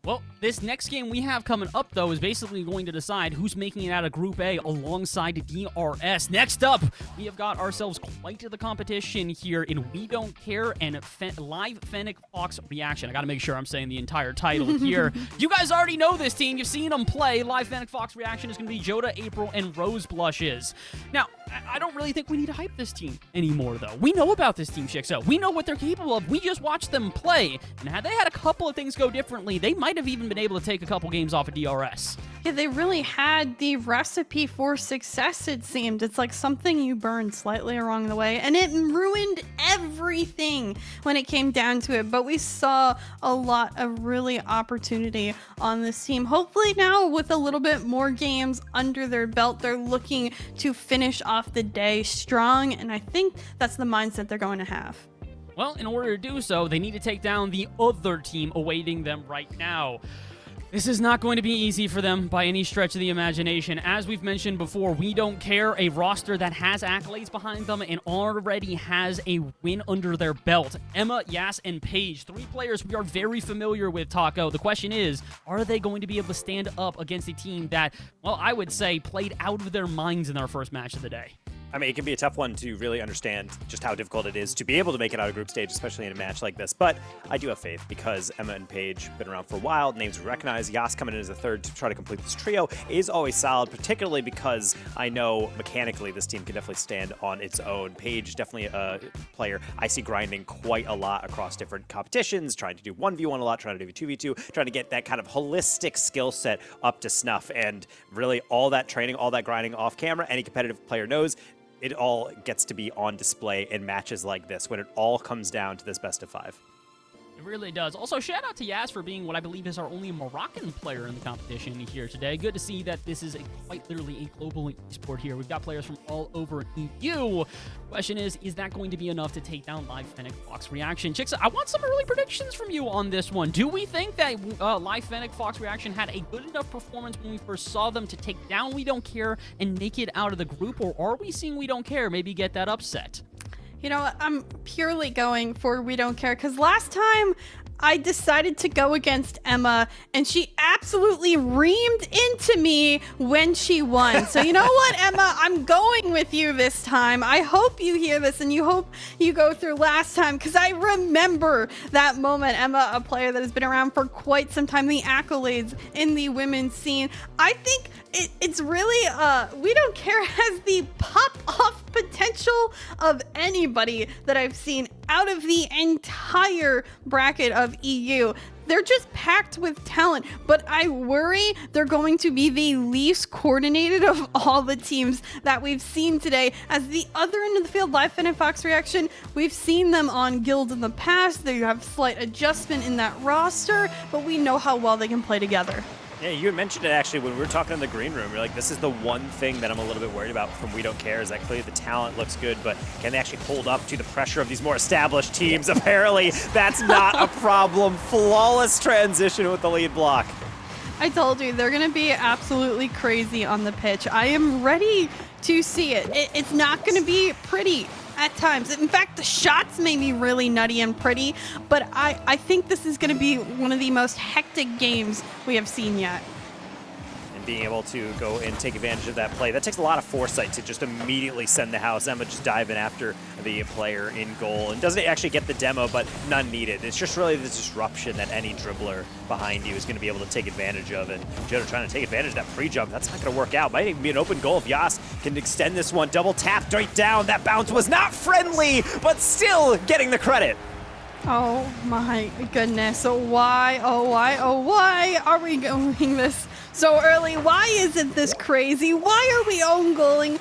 Well, this next game we have coming up, though, is basically going to decide who's making it out of Group A alongside DRS. Next up, we have got ourselves quite the competition here in We Don't Care and Live Fennec Fox Reaction. I got to make sure I'm saying the entire title here. You guys already know this team. You've seen them play. Live Fennec Fox Reaction is going to be Joda, April, and Rose Blushes. Now, I don't really think we need to hype this team anymore, though. We know about this team, Shixo. We know what they're capable of. We just watched them play. And had they had a couple of things go differently, they might have even been able to take a couple games off of DRS. Yeah, they really had the recipe for success, it seemed. It's like something you burned slightly along the way, and it ruined everything when it came down to it. But we saw a lot of really opportunity on this team. Hopefully now, with a little bit more games under their belt, they're looking to finish off the day strong, and I think that's the mindset they're going to have. Well, in order to do so, they need to take down the other team awaiting them right now. This is not going to be easy for them by any stretch of the imagination. As we've mentioned before, We Don't Care, a roster that has accolades behind them and already has a win under their belt. Emma, Yas, and Paige, 3 players we are very familiar with, Taco. The question is, are they going to be able to stand up against a team that, well, I would say played out of their minds in their first match of the day? I mean, it can be a tough one to really understand just how difficult it is to be able to make it out of group stage, especially in a match like this. But I do have faith because Emma and Paige have been around for a while. Names we recognize. Yas coming in as a third to try to complete this trio is always solid, particularly because I know mechanically this team can definitely stand on its own. Paige, definitely a player I see grinding quite a lot across different competitions, trying to do 1v1 a lot, trying to do 2v2, trying to get that kind of holistic skill set up to snuff. And really all that training, all that grinding off camera, any competitive player knows it all gets to be on display in matches like this when it all comes down to this best of 5. It really does. Also, shout out to Yas for being what I believe is our only Moroccan player in the competition here today. Good to see that this is quite literally a global esport here. We've got players from all over EU. Question is that going to be enough to take down Live Fennec Fox Reaction? Chicks, I want some early predictions from you on this one. Do we think that Live Fennec Fox Reaction had a good enough performance when we first saw them to take down We Don't Care and make it out of the group, or are we seeing We Don't Care maybe get that upset? You know, I'm purely going for We Don't Care because last time I decided to go against Emma and she absolutely reamed into me when she won. So you know what, Emma? I'm going with you this time. I hope you hear this and you hope you go through last time because I remember that moment. Emma, a player that has been around for quite some time, the accolades in the women's scene. I think it's really, We Don't Care has the pop-off potential of anybody that I've seen out of the entire bracket of EU. They're just packed with talent, but I worry they're going to be the least coordinated of all the teams that we've seen today. As the other end of the field, Live Fin and Fox Reaction, we've seen them on Guild in the past. They have slight adjustment in that roster, but we know how well they can play together. Yeah, you had mentioned it actually when we were talking in the green room. You're like, this is the one thing that I'm a little bit worried about from We Don't Care is that clearly the talent looks good, but can they actually hold up to the pressure of these more established teams? Apparently, that's not a problem. Flawless transition with the lead block. I told you, they're going to be absolutely crazy on the pitch. I am ready to see it. It's not going to be pretty at times. In fact, the shots may be really nutty and pretty, but I think this is going to be one of the most hectic games we have seen yet. And being able to go and take advantage of that play, that takes a lot of foresight to just immediately send the house. Emma just dive in after the player in goal and doesn't actually get the demo, but none needed. It's just really the disruption that any dribbler behind you is going to be able to take advantage of. And Joda trying to take advantage of that pre-jump. That's not going to work out. Might even be an open goal if Yas can extend this one. Double tap right down. That bounce was not friendly, but still getting the credit. Oh my goodness. Why are we going this so early? Why isn't this crazy? Why are we own goaling?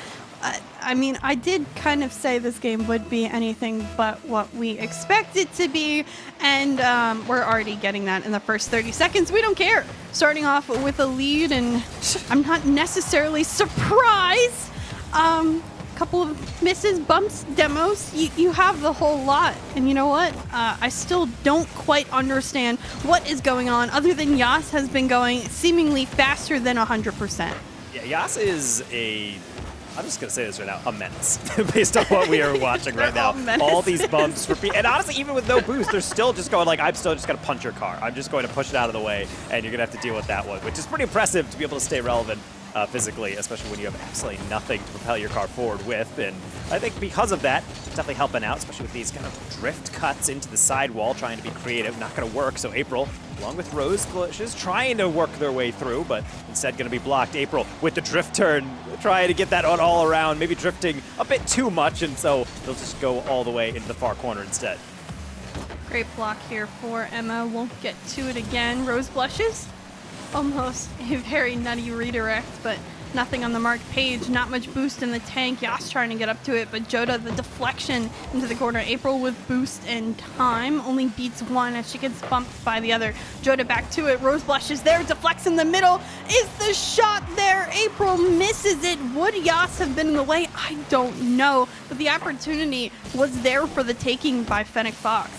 I mean, I did kind of say this game would be anything but what we expect it to be, and we're already getting that in the first 30 seconds. We don't care. Starting off with a lead, and I'm not necessarily surprised. Couple of misses, bumps, demos, you have the whole lot. And you know what? I still don't quite understand what is going on, other than Yas has been going seemingly faster than 100%. Yeah, Yas is I'm just going to say this right now, a menace, based on what we are watching right now. All these bumps, and honestly, even with no boost, they're still just going like, I'm still just going to punch your car. I'm just going to push it out of the way, and you're going to have to deal with that one, which is pretty impressive to be able to stay relevant physically, especially when you have absolutely nothing to propel your car forward with. And I think because of that, it's definitely helping out, especially with these kind of drift cuts into the sidewall, trying to be creative. Not going to work, so April, along with Rose Glitches, trying to work their way through, but instead going to be blocked. April with the drift turn, trying to get that on all around, maybe drifting a bit too much, and so they'll just go all the way into the far corner instead. Great block here for Emma. Won't get to it again. Rose blushes. Almost a very nutty redirect, but nothing on the mark page. Not much boost in the tank. Yas trying to get up to it, but Joda, the deflection into the corner. April with boost and time only beats one as she gets bumped by the other. Joda back to it. Rose blushes there. Deflects in the middle. Is the shot there? April misses it. Would Yas have been in the way? I don't know, but the opportunity was there for the taking by Fennec Fox.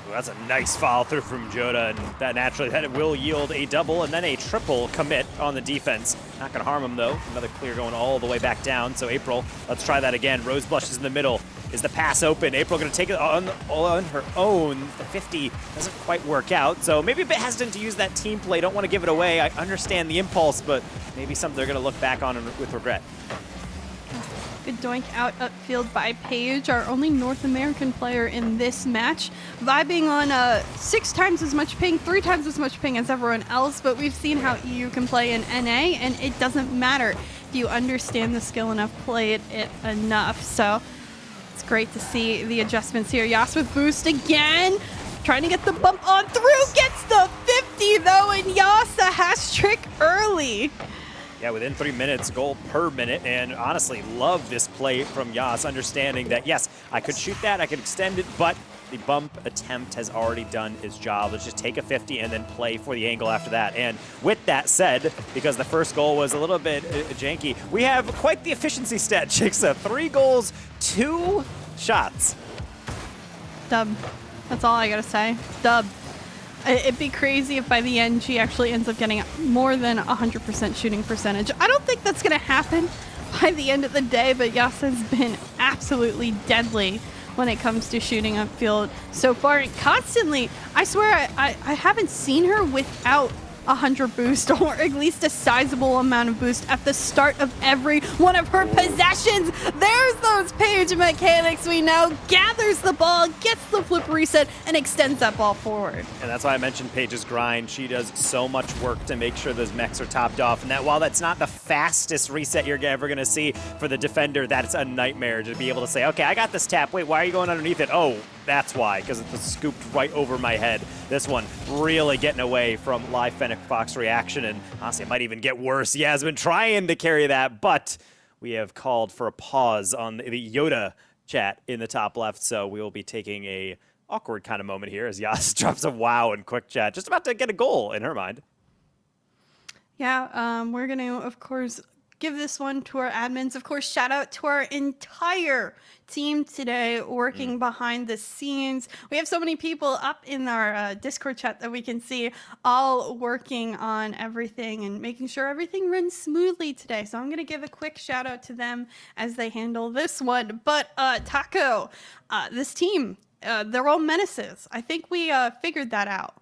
Ooh, that's a nice follow through from Joda, and that naturally that will yield a double and then a triple commit on the defense. Not going to harm him, though. Another clear going all the way back down. So April, let's try that again. Rose blushes in the middle. Is the pass open? April going to take it on her own. The 50 doesn't quite work out, so maybe a bit hesitant to use that team play. Don't want to give it away. I understand the impulse, but maybe something they're going to look back on with regret. Good doink out upfield by Paige, our only North American player in this match. Vibing on 6 times as much ping, 3 times as much ping as everyone else, but we've seen how EU can play in NA, and it doesn't matter. If you understand the skill enough, play it enough. So it's great to see the adjustments here. Yas with boost again. Trying to get the bump on through. Gets the 50 though, and Yas a hash trick early. Yeah, within 3 minutes, goal per minute, and honestly, love this play from Yas, understanding that, yes, I could shoot that, I could extend it, but the bump attempt has already done its job. Let's just take a 50 and then play for the angle after that. And with that said, because the first goal was a little bit janky, we have quite the efficiency stat, Chicksa. 3 goals, 2 shots. Dub. That's all I gotta say. Dub. It'd be crazy if by the end she actually ends up getting more than 100% shooting percentage. I don't think that's going to happen by the end of the day, but Yas has been absolutely deadly when it comes to shooting upfield so far. And constantly, I swear I haven't seen her without 100 boost, or at least a sizable amount of boost at the start of every one of her possessions. There's those Paige mechanics we know. Gathers the ball, gets the flip reset, and extends that ball forward. And that's why I mentioned Paige's grind. She does so much work to make sure those mechs are topped off. And that while that's not the fastest reset you're ever going to see for the defender, that's a nightmare to be able to say, okay, I got this tap. Wait, why are you going underneath it? Oh, that's why, because it was scooped right over my head. This one really getting away from live Fennec Fox reaction, and honestly, it might even get worse. Yasmin trying to carry that, but we have called for a pause on the Yoda chat in the top left, so we will be taking a awkward kind of moment here as Yas drops a wow in quick chat, just about to get a goal in her mind. Yeah, we're going to, of course, give this one to our admins. Of course, shout out to our entire team today working behind the scenes. We have so many people up in our Discord chat that we can see all working on everything and making sure everything runs smoothly today. So I'm going to give a quick shout out to them as they handle this one. But Taco, this team, they're all menaces. I think we figured that out.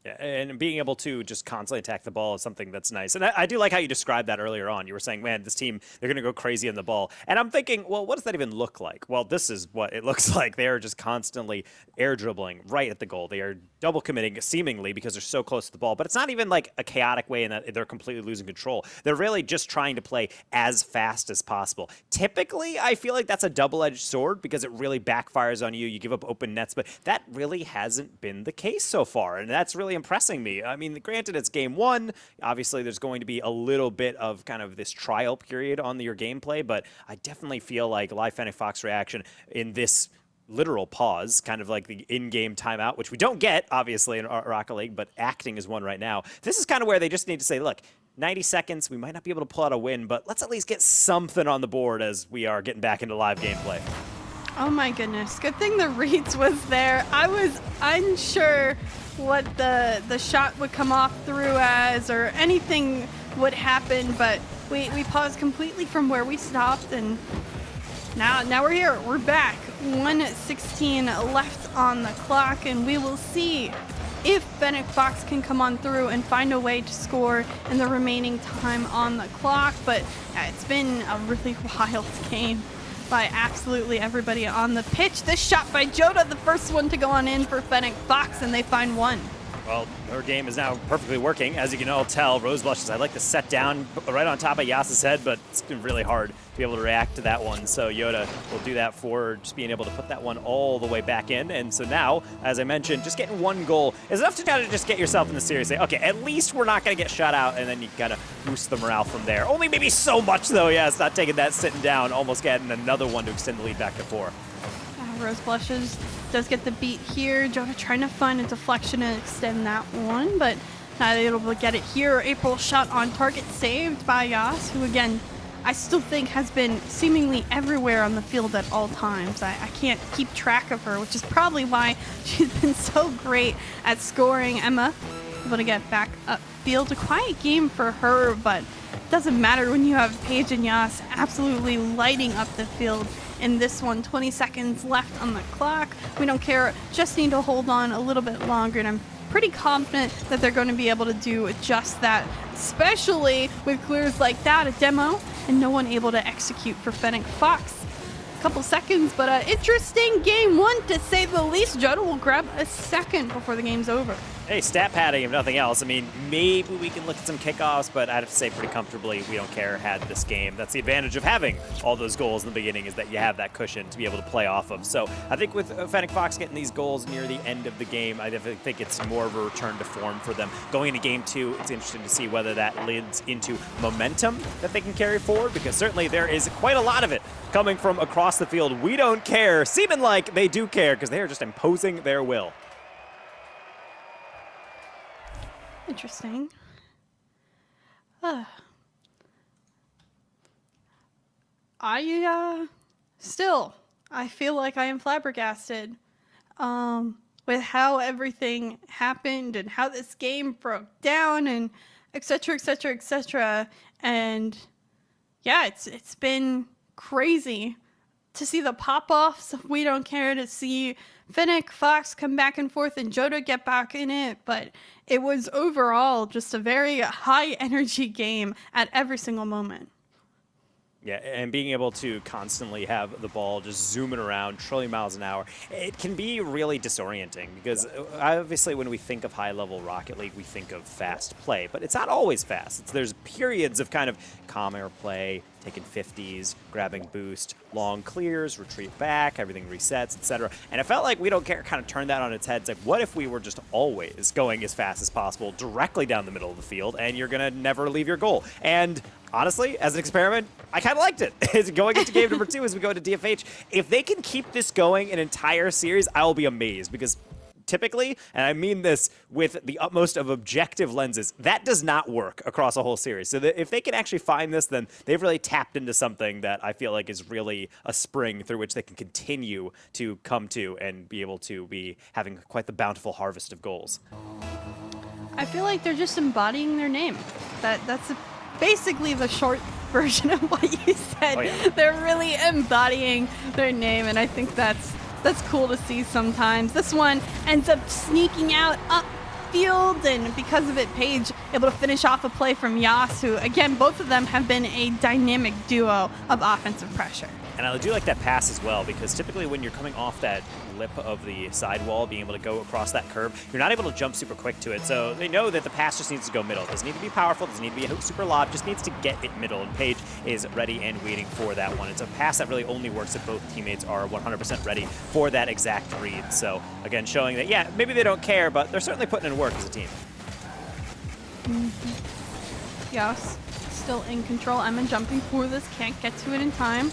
Yeah, and being able to just constantly attack the ball is something that's nice. And I do like how you described that earlier on. You were saying, man, this team, they're going to go crazy on the ball. And I'm thinking, well, what does that even look like? Well, this is what it looks like. They are just constantly air dribbling right at the goal. They are double committing, seemingly, because they're so close to the ball. But it's not even like a chaotic way in that they're completely losing control. They're really just trying to play as fast as possible. Typically, I feel like that's a double-edged sword because it really backfires on you. You give up open nets, but that really hasn't been the case so far. And that's really impressing me. I mean, granted, it's game one. Obviously, there's going to be a little bit of kind of this trial period on your gameplay, but I definitely feel like live Fennec Fox reaction in this literal pause, kind of like the in-game timeout, which we don't get, obviously, in Rocket League, but acting is one right now. This is kind of where they just need to say, look, 90 seconds, we might not be able to pull out a win, but let's at least get something on the board as we are getting back into live gameplay. Oh my goodness. Good thing the reads was there. I was unsure what the shot would come off through as or anything would happen, but we paused completely from where we stopped, and now we're here. We're back. 1:16 left on the clock, and we will see if Fennec Fox can come on through and find a way to score in the remaining time on the clock. But it's been a really wild game by absolutely everybody on the pitch. This shot by Joda, the first one to go on in for Fennec Fox, and they find one. Well, her game is now perfectly working. As you can all tell, Rose Blushes, I'd like to set down right on top of Yas's head, but it's been really hard to be able to react to that one. So Yoda will do that for just being able to put that one all the way back in. And so now, as I mentioned, just getting one goal is enough to kind of just get yourself in the series. Say, okay, at least we're not going to get shut out, and then you kind of boost the morale from there. Only maybe so much, though. Yeah, it's not taking that sitting down, almost getting another one to extend the lead back to 4. Rose Blushes does get the beat here. Jonah trying to find a deflection and extend that one, but not able to get it here. April shot on target saved by Yas, who again, I still think has been seemingly everywhere on the field at all times. I can't keep track of her, which is probably why she's been so great at scoring. Emma able to get back upfield. A quiet game for her, but it doesn't matter when you have Paige and Yas absolutely lighting up the field. In this one, 20 seconds left on the clock. We don't care, just need to hold on a little bit longer, and I'm pretty confident that they're going to be able to do just that, especially with clears like that, a demo, and no one able to execute for Fennec Fox. A couple seconds, but an interesting game one, to say the least. Joda will grab a second before the game's over. Hey, stat padding, if nothing else. I mean, maybe we can look at some kickoffs, but I'd have to say pretty comfortably we don't care had this game. That's the advantage of having all those goals in the beginning, is that you have that cushion to be able to play off of. So I think with Fennec Fox getting these goals near the end of the game, I definitely think it's more of a return to form for them. Going into game 2, it's interesting to see whether that leads into momentum that they can carry forward, because certainly there is quite a lot of it coming from across the field. We don't care, seeming like they do care, because they are just imposing their will. Interesting. I feel like I am flabbergasted with how everything happened and how this game broke down and et cetera, et cetera, et cetera. And yeah, it's been crazy to see the pop-offs. We don't care to see Fennec, Fox come back and forth and Joda get back in it, but it was overall just a very high energy game at every single moment. Yeah, and being able to constantly have the ball just zooming around trillion miles an hour, it can be really disorienting because obviously when we think of high-level Rocket League, we think of fast play, but it's not always fast. There's periods of kind of calmer play, taking 50s, grabbing boost, long clears, retreat back, everything resets, etc. And it felt like We Don't Care kind of turned that on its head. It's like, what if we were just always going as fast as possible directly down the middle of the field and you're going to never leave your goal? And honestly, as an experiment, I kind of liked it. It's going into game number 2 as we go into DFH. If they can keep this going an entire series, I will be amazed because typically, and I mean this with the utmost of objective lenses, that does not work across a whole series. So if they can actually find this, then they've really tapped into something that I feel like is really a spring through which they can continue to come to and be able to be having quite the bountiful harvest of goals. I feel like they're just embodying their name. That's basically the short version of what you said. Oh, yeah. They're really embodying their name, and I think that's cool to see sometimes. This one ends up sneaking out upfield, and because of it, Paige able to finish off a play from Yas, who, again, both of them have been a dynamic duo of offensive pressure. And I do like that pass as well, because typically when you're coming off that lip of the sidewall, being able to go across that curve, you're not able to jump super quick to it. So they know that the pass just needs to go middle. It doesn't need to be powerful, doesn't need to be a super lob, just needs to get it middle. And Paige is ready and waiting for that one. It's a pass that really only works if both teammates are 100% ready for that exact read. So again, showing that, yeah, maybe they don't care, but they're certainly putting in work as a team. Yas still in control. Emma jumping for this, can't get to it in time.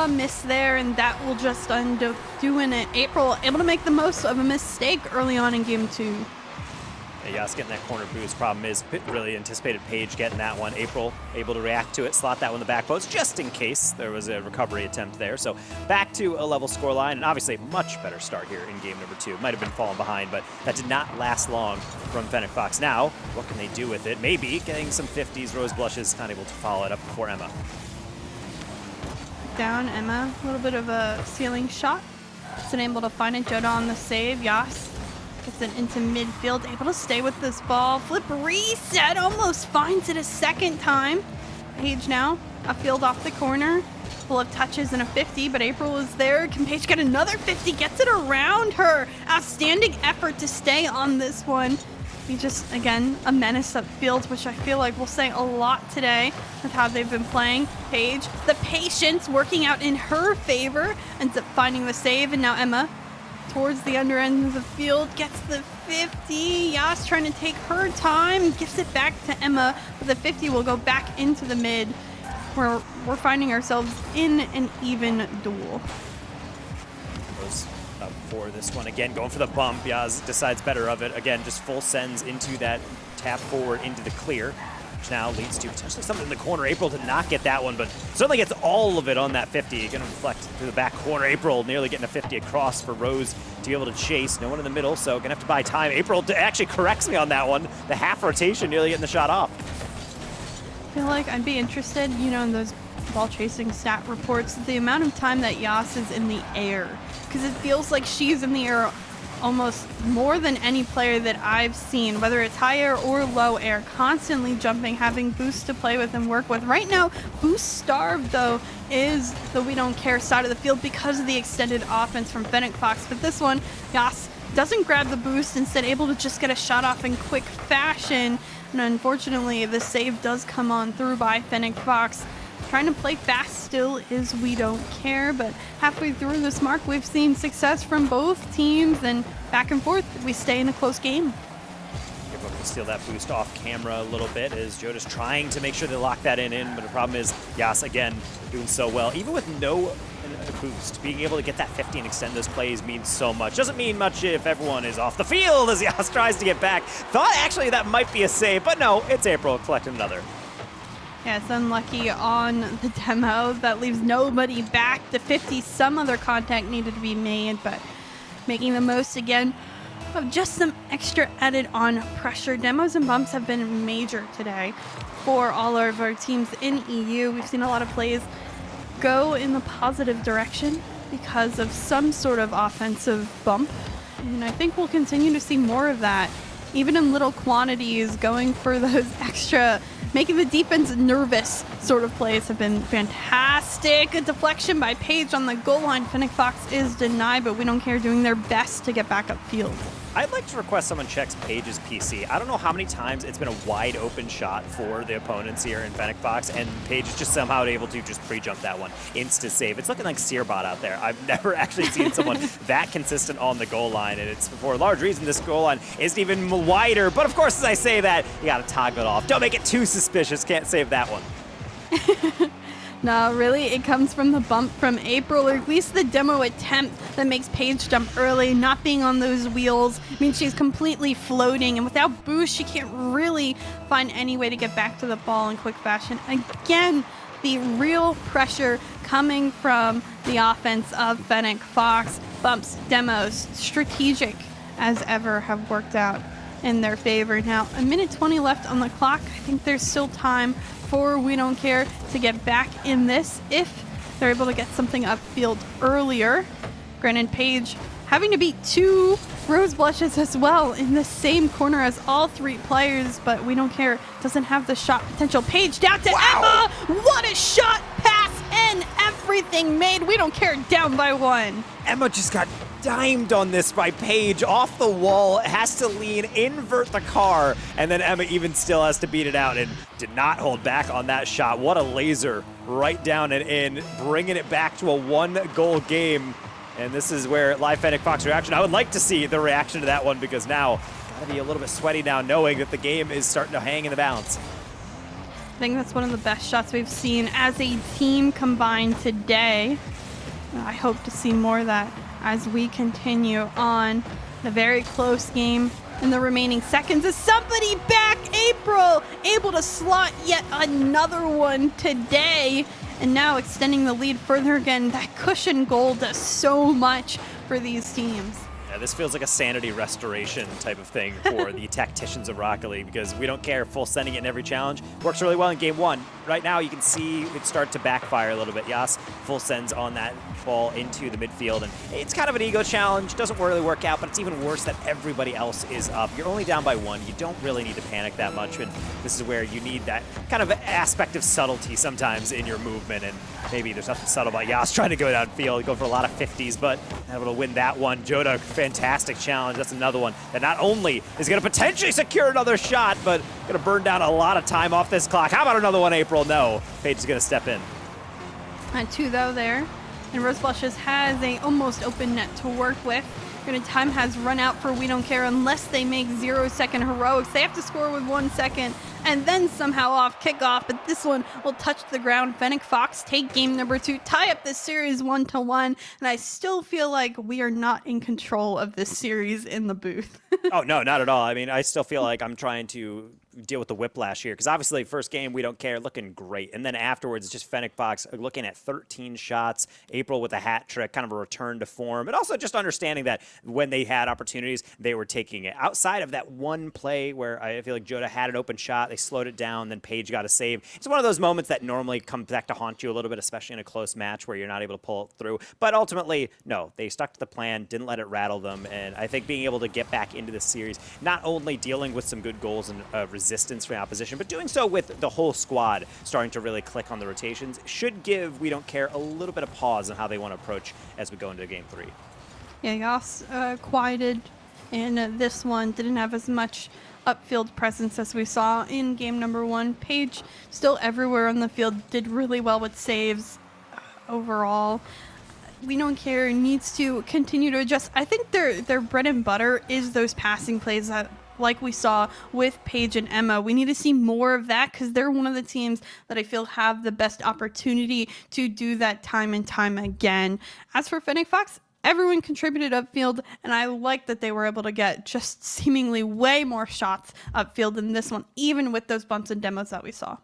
Miss there, and that will just undo doing it. April able to make the most of a mistake early on in game 2. Yeah, Yas getting that corner boost. Problem is, really anticipated Paige getting that one. April able to react to it, slot that one in the back post, just in case there was a recovery attempt there. So back to a level scoreline, and obviously a much better start here in game number 2. Might have been falling behind, but that did not last long from Fennec Fox. Now, what can they do with it? Maybe getting some 50s. Rose Blushes not able to follow it up before Emma. Down Emma, a little bit of a ceiling shot. Isn't able to find it. Joda on the save. Yas gets it into midfield, able to stay with this ball. Flip reset, almost finds it a second time. Paige now, a field off the corner. Full of touches and a 50, but April is there. Can Paige get another 50? Gets it around her. Outstanding effort to stay on this one. He just, again, a menace upfield, which I feel like will say a lot today with how they've been playing. Paige, the patience working out in her favor, ends up finding the save, and now Emma, towards the under end of the field, gets the 50. Yas trying to take her time, gives it back to Emma, but the 50 will go back into the mid, where we're finding ourselves in an even duel. Goes up for this one again, going for the bump. Yas decides better of it. Again, just full sends into that tap forward into the clear, which now leads to potentially something in the corner. April did not get that one, but certainly gets all of it on that 50. Going to reflect through the back corner. April nearly getting a 50 across for Rose to be able to chase. No one in the middle, so going to have to buy time. April actually corrects me on that one. The half rotation nearly getting the shot off. I feel like I'd be interested, in those ball chasing stat reports, the amount of time that Yas is in the air, because it feels like she's in the air almost more than any player that I've seen, whether it's high air or low air, constantly jumping, having boosts to play with and work with. Right now, boost starved, though, is the We Don't Care side of the field because of the extended offense from Fennec Fox. But this one, Yas doesn't grab the boost, instead able to just get a shot off in quick fashion. And unfortunately, the save does come on through by Fennec Fox. Trying to play fast still is We Don't Care, but halfway through this mark, we've seen success from both teams, and back and forth, we stay in a close game. You're able to steal that boost off camera a little bit as Joda's trying to make sure they lock that in, but the problem is Yas, again, doing so well. Even with no boost, being able to get that 50 and extend those plays means so much. Doesn't mean much if everyone is off the field as Yas tries to get back. Thought actually that might be a save, but no, it's April collecting another. Yeah, it's unlucky on the demo. That leaves nobody back. The 50, some other contact needed to be made, but making the most again of just some extra added on pressure. Demos and bumps have been major today for all of our teams in EU. We've seen a lot of plays go in the positive direction because of some sort of offensive bump. And I think we'll continue to see more of that, even in little quantities, going for those extra, making the defense nervous sort of plays have been fantastic. A deflection by Paige on the goal line. Fennec Fox is denied, but we don't care, doing their best to get back upfield. I'd like to request someone checks Paige's PC. I don't know how many times it's been a wide open shot for the opponents here in Fennec Fox, and Paige is just somehow able to just pre-jump that one. Insta save. It's looking like Searbot out there. I've never actually seen someone that consistent on the goal line, and it's for a large reason this goal line isn't even wider. But of course, as I say that, you gotta toggle it off. Don't make it too suspicious. Can't save that one. No, really, it comes from the bump from April, or at least the demo attempt that makes Paige jump early. Not being on those wheels means she's completely floating, and without boost, she can't really find any way to get back to the ball in quick fashion. Again, the real pressure coming from the offense of Fennec Fox. Bumps, demos, strategic as ever, have worked out in their favor. Now, a minute 20 left on the clock. I think there's still time for We Don't Care to get back in this if they're able to get something upfield earlier. Granted, Paige having to beat 2 Rose Blushes as well in the same corner as all 3 players, but We Don't Care doesn't have the shot potential. Paige down to Emma! What a shot pass and everything made. We Don't Care down by 1. Emma just got dimed on this by Paige off the wall, has to lean, invert the car, and then Emma even still has to beat it out and did not hold back on that shot. What a laser right down and in, bringing it back to a 1-goal game. And this is where live Fennec Fox reaction. I would like to see the reaction to that one, because now gotta be a little bit sweaty now knowing that the game is starting to hang in the balance. I think that's one of the best shots we've seen as a team combined today. I hope to see more of that as we continue on. The very close game in the remaining seconds. Is somebody back? April able to slot yet another one today, and now extending the lead further again. That cushion goal does so much for these teams. Yeah, this feels like a sanity restoration type of thing for the tacticians of Rocket League, because We Don't Care full sending it in every challenge. Works really well in game 1. Right now you can see it start to backfire a little bit. Yas full sends on that ball into the midfield, and it's kind of an ego challenge. Doesn't really work out, but it's even worse that everybody else is up. You're only down by 1. You don't really need to panic that much, and this is where you need that kind of aspect of subtlety sometimes in your movement, and maybe there's nothing subtle about Yas trying to go downfield, go for a lot of 50s, but able to win that one. Joda, fantastic challenge. That's another one that not only is going to potentially secure another shot, but going to burn down a lot of time off this clock. How about another one, April? No. Paige is going to step in. 2 though there. And Rose Blushes has a almost open net to work with. Granted, time has run out for We Don't Care unless they make 0-second heroics. They have to score with 1 second and then somehow off kickoff, but this one will touch the ground. Fennec Fox take game number 2, tie up this series 1-1, and I still feel like we are not in control of this series in the booth. Oh, no, not at all. I mean, I still feel like I'm trying to deal with the whiplash here, because obviously first game We Don't Care looking great, and then afterwards it's just Fennec Fox looking at 13 shots, April with a hat trick, kind of a return to form, and also just understanding that when they had opportunities they were taking it. Outside of that one play where I feel like Joda had an open shot, they slowed it down, then Paige got a save. It's one of those moments that normally come back to haunt you a little bit, especially in a close match where you're not able to pull it through, but ultimately no, they stuck to the plan, didn't let it rattle them, and I think being able to get back into this series, not only dealing with some good goals and resistance from the opposition, but doing so with the whole squad starting to really click on the rotations, should give We Don't Care a little bit of pause on how they want to approach as we go into game 3. Yeah, Yas quieted in this one, didn't have as much upfield presence as we saw in game number 1. Paige still everywhere on the field, did really well with saves overall. We Don't Care needs to continue to adjust. I think their bread and butter is those passing plays that, like we saw with Paige and Emma. We need to see more of that, because they're one of the teams that I feel have the best opportunity to do that time and time again. As for Fennec Fox, everyone contributed upfield, and I like that they were able to get just seemingly way more shots upfield than this one, even with those bumps and demos that we saw.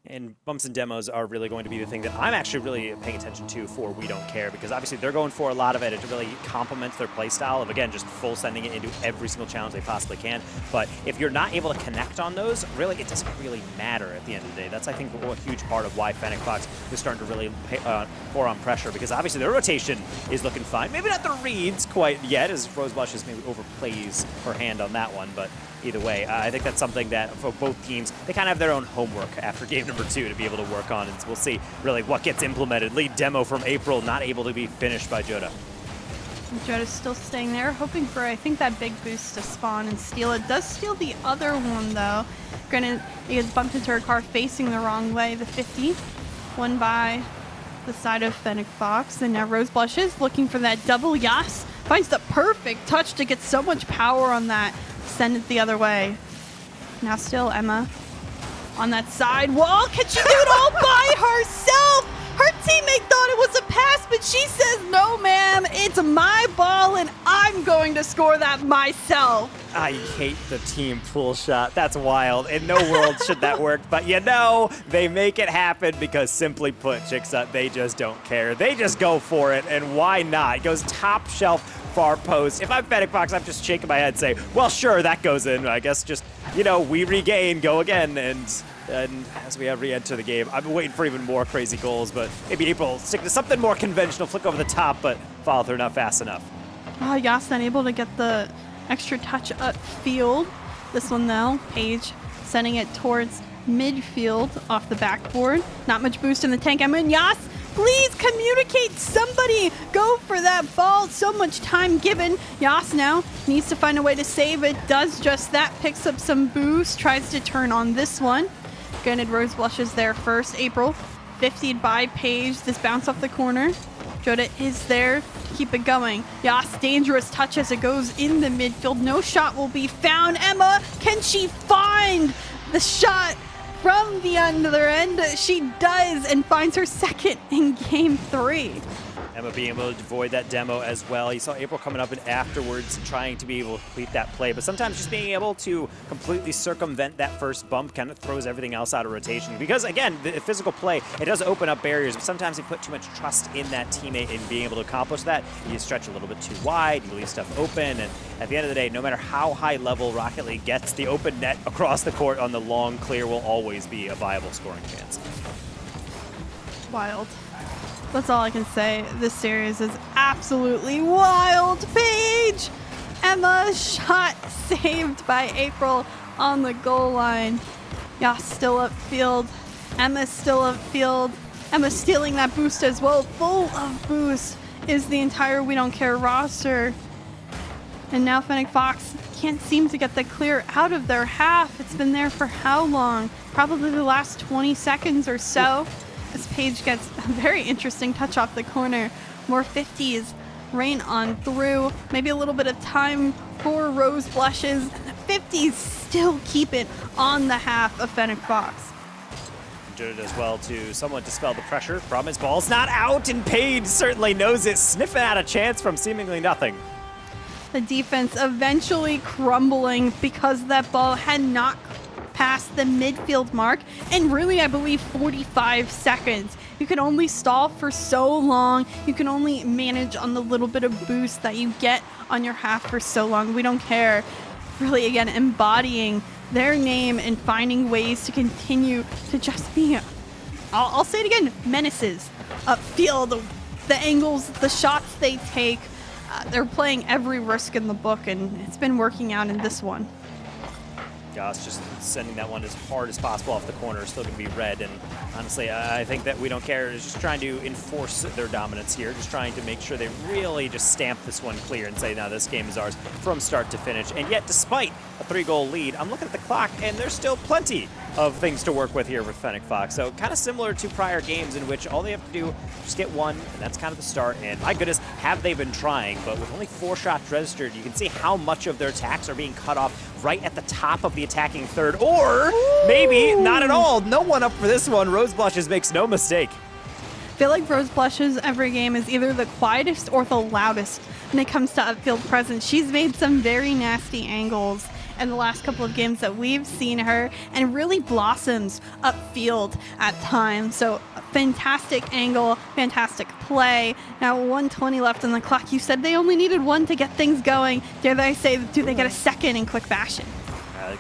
And bumps and demos are really going to be the thing that I'm actually really paying attention to for We Don't Care, because obviously they're going for a lot of it. It really complements their play style of, again, just full sending it into every single challenge they possibly can. But if you're not able to connect on those, really, it doesn't really matter at the end of the day. That's, I think, a huge part of why Fennec Fox is starting to really pour on pressure, because obviously their rotation is looking fine. Maybe not the reads quite yet, as Roseblush maybe overplays her hand on that one, but either way, I think that's something that for both teams, they kind of have their own homework after game number 2 to be able to work on, and we'll see really what gets implemented. Lead demo from April, not able to be finished by Joda. Joda's still staying there, hoping for, I think, that big boost to spawn and steal it. Does steal the other one, though. Granted, he gets bumped into her car facing the wrong way. The 50, one by the side of Fennec Fox, and now Roseblush is looking for that double. Yas finds the perfect touch to get so much power on that. Send it the other way. Now still Emma on that side wall. Can she do it all by herself? Her teammate thought it was a pass, but she says, no, ma'am, it's my ball, and I'm going to score that myself. I hate the team pool shot. That's wild. In no world should that work, but you know, they make it happen because, simply put, Jigsaw, they just don't care. They just go for it, and why not? It goes top shelf, far post. If I'm Fennec Fox, I'm just shaking my head and say, well, sure, that goes in. I guess just, you know, we regain, go again, and as we re-enter the game, I've been waiting for even more crazy goals, but maybe April stick to something more conventional, flick over the top, but follow through not fast enough. Yas unable to get the extra touch upfield. This one, though, Paige sending it towards midfield off the backboard. Not much boost in the tank. I mean, Yas, please communicate. Somebody go for that ball. So much time given. Yas now needs to find a way to save it. Does just that. Picks up some boost. Tries to turn on this one. Granted, Roseblush is there first. April 50'd by Paige. This bounce off the corner. Joda is there to keep it going. Yas, dangerous touch as it goes in the midfield. No shot will be found. Emma, can she find the shot from the other end? She does, and finds her second in game 3. Emma being able to avoid that demo as well. You saw April coming up and afterwards trying to be able to complete that play, but sometimes just being able to completely circumvent that first bump kind of throws everything else out of rotation. Because again, the physical play, it does open up barriers, but sometimes you put too much trust in that teammate in being able to accomplish that. You stretch a little bit too wide, you leave stuff open, and at the end of the day, no matter how high level Rocket League gets, the open net across the court on the long clear will always be a viable scoring chance. Wild. That's all I can say. This series is absolutely wild. Paige! Emma, shot saved by April on the goal line. Yas still upfield. Emma's still upfield. Emma stealing that boost as well. Full of boost is the entire We Don't Care roster. And now Fennec Fox can't seem to get the clear out of their half. It's been there for how long? Probably the last 20 seconds or so. As Paige gets a very interesting touch off the corner. More 50s rain on through. Maybe a little bit of time for Rose Blushes. And the 50s still keep it on the half of Fennec Fox. Did it as well to somewhat dispel the pressure from his ball's not out, and Paige certainly knows it, sniffing out a chance from seemingly nothing. The defense eventually crumbling because that ball had not past the midfield mark, and really, I believe 45 seconds. You can only stall for so long. You can only manage on the little bit of boost that you get on your half for so long. We don't care. Really, again, embodying their name and finding ways to continue to just be, I'll say it again, menaces upfield. The angles, the shots they take, they're playing every risk in the book, and it's been working out in this one. Goss just sending that one as hard as possible off the corner, still going to be red. And honestly, I think that We Don't Care is just trying to enforce their dominance here, just trying to make sure they really just stamp this one clear and say, now this game is ours from start to finish. And yet, despite a 3-goal lead, I'm looking at the clock, and there's still plenty of things to work with here with Fennec Fox. So kind of similar to prior games in which all they have to do is just get one, and that's kind of the start. And my goodness, have they been trying, but with only 4 shots registered, you can see how much of their attacks are being cut off right at the top of the attacking third, or maybe not at all. No one up for this one. Rose Blushes makes no mistake. I feel like Rose Blushes every game is either the quietest or the loudest when it comes to upfield presence. She's made some very nasty angles, in the last couple of games that we've seen her, and really blossoms upfield at times. So fantastic angle, fantastic play. Now 1:20 left on the clock. You said they only needed one to get things going. Dare I say, do they get a second in quick fashion?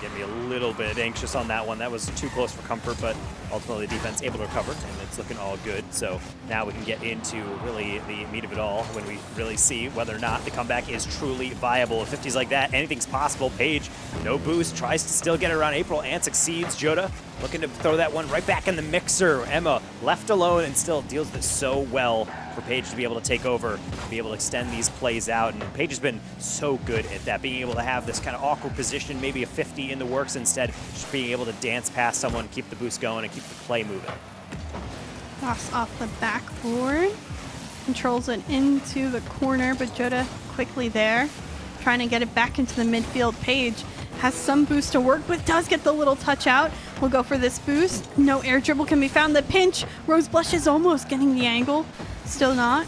Get me a little bit anxious on that one. That was too close for comfort, but ultimately the defense able to recover, and it's looking all good. So now we can get into really the meat of it all when we really see whether or not the comeback is truly viable. With 50s like that, anything's possible. Paige, no boost, tries to still get it around April and succeeds. Joda looking to throw that one right back in the mixer. Emma left alone and still deals this so well for Paige to be able to take over, to be able to extend these plays out. And Paige has been so good at that, being able to have this kind of awkward position, maybe a 50 in the works instead, just being able to dance past someone, keep the boost going, and keep the play moving. Toss off the backboard, controls it into the corner, but Joda quickly there, trying to get it back into the midfield. Paige has some boost to work with, does get the little touch out. We'll go for this boost. No air dribble can be found. The pinch. Rose Blush is almost getting the angle. Still not.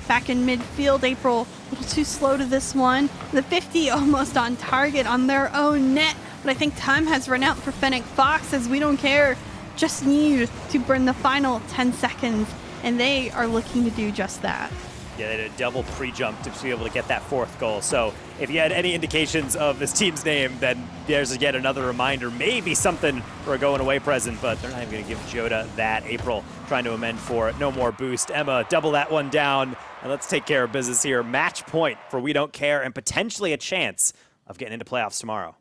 Back in midfield, April a little too slow to this one. The 50 almost on target on their own net, but I think time has run out for Fennec Fox, as we don't care. Just need to burn the final 10 seconds, and they are looking to do just that. Yeah, they did a double pre-jump to be able to get that fourth goal. So if you had any indications of this team's name, then there's yet another reminder, maybe something for a going away present, but they're not even going to give Joda that. April trying to amend for it. No more boost. Emma, double that one down, and let's take care of business here. Match point for We Don't Care, and potentially a chance of getting into playoffs tomorrow.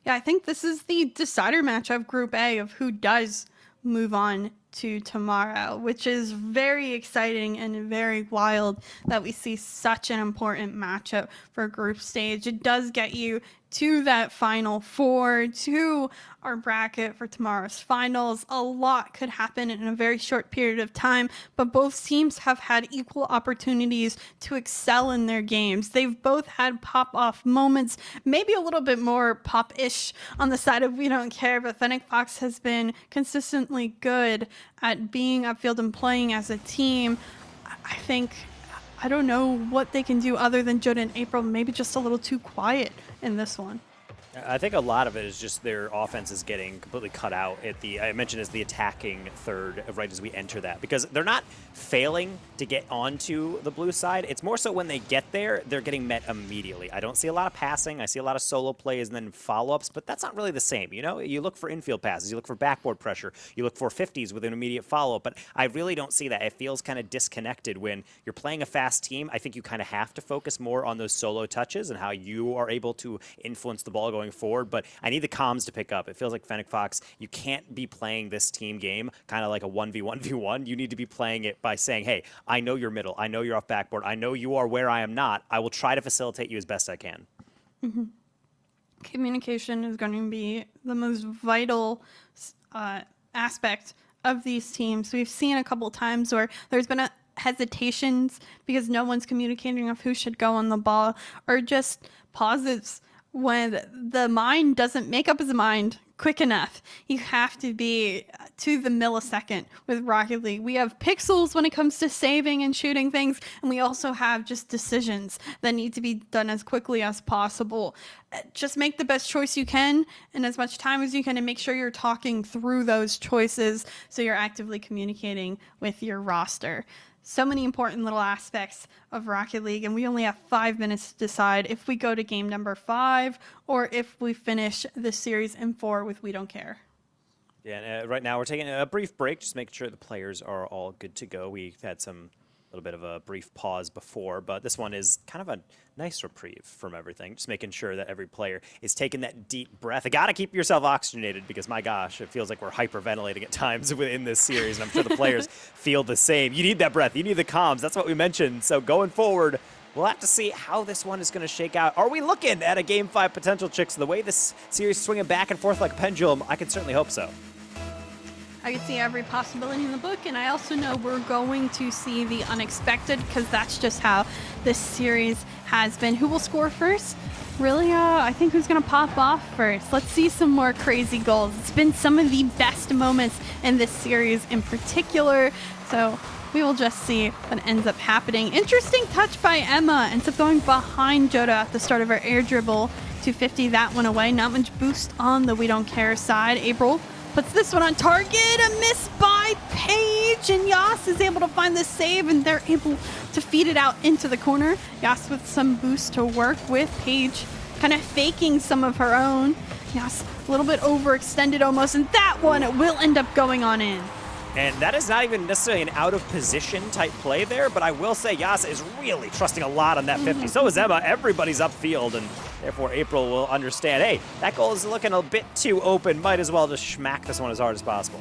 Yeah, I think this is the decider match of Group A of who does move on to tomorrow, which is very exciting and very wild that we see such an important matchup for group stage. It does get you to that final four, to our bracket for tomorrow's finals. A lot could happen in a very short period of time, but both teams have had equal opportunities to excel in their games. They've both had pop-off moments, maybe a little bit more pop-ish on the side of We Don't Care, but Fennec Fox has been consistently good at being upfield and playing as a team. I think, I don't know what they can do other than Joda and April, maybe just a little too quiet in this one. I think a lot of it is just their offense is getting completely cut out at the, I mentioned as the attacking third right as we enter that, because they're not failing to get onto the blue side. It's more so when they get there, they're getting met immediately. I don't see a lot of passing. I see a lot of solo plays and then follow-ups, but that's not really the same. You know, you look for infield passes, you look for backboard pressure, you look for 50s with an immediate follow-up, but I really don't see that. It feels kind of disconnected when you're playing a fast team. I think you kind of have to focus more on those solo touches and how you are able to influence the ball going forward, but I need the comms to pick up. It feels like Fennec Fox, you can't be playing this team game kind of like a 1v1v1. You need to be playing it by saying, hey, I know you're middle, I know you're off backboard, I know you are where I am not. I will try to facilitate you as best I can. Mm-hmm. Communication is going to be the most vital aspect of these teams. We've seen a couple times where there's been hesitations because no one's communicating of who should go on the ball, or just pauses when the mind doesn't make up its mind quick enough. You have to be to the millisecond with Rocket League. We have pixels when it comes to saving and shooting things, and we also have just decisions that need to be done as quickly as possible. Just make the best choice you can in as much time as you can, and make sure you're talking through those choices so you're actively communicating with your roster. So many important little aspects of Rocket League, and we only have 5 minutes to decide if we go to game number 5 or if we finish the series in 4 with We Don't Care. Yeah, and right now we're taking a brief break, just making sure the players are all good to go. We've had some little bit of a brief pause before, but this one is kind of a nice reprieve from everything. Just making sure that every player is taking that deep breath. I gotta keep yourself oxygenated because, my gosh, it feels like we're hyperventilating at times within this series, and I'm sure the players feel the same. You need that breath. You need the comms. That's what we mentioned. So going forward, we'll have to see how this one is going to shake out. Are we looking at a Game 5 potential, Chicks? The way this series is swinging back and forth like a pendulum, I can certainly hope so. I can see every possibility in the book, and I also know we're going to see the unexpected, because that's just how this series has been. Who will score first? Really, I think who's going to pop off first? Let's see some more crazy goals. It's been some of the best moments in this series in particular, so We will just see what ends up happening. Interesting touch by Emma. Ends up going behind Joda at the start of her air dribble. 250 that one away. Not much boost on the We Don't Care side. April puts this one on target. A miss by Paige. And Yas is able to find the save, and they're able to feed it out into the corner. Yas with some boost to work with. Paige kind of faking some of her own. Yas a little bit overextended almost, and that one will end up going on in. And that is not even necessarily an out-of-position type play there, but I will say Yasa is really trusting a lot on that 50. So is Emma. Everybody's upfield, and therefore April will understand, hey, that goal is looking a bit too open. Might as well just smack this one as hard as possible.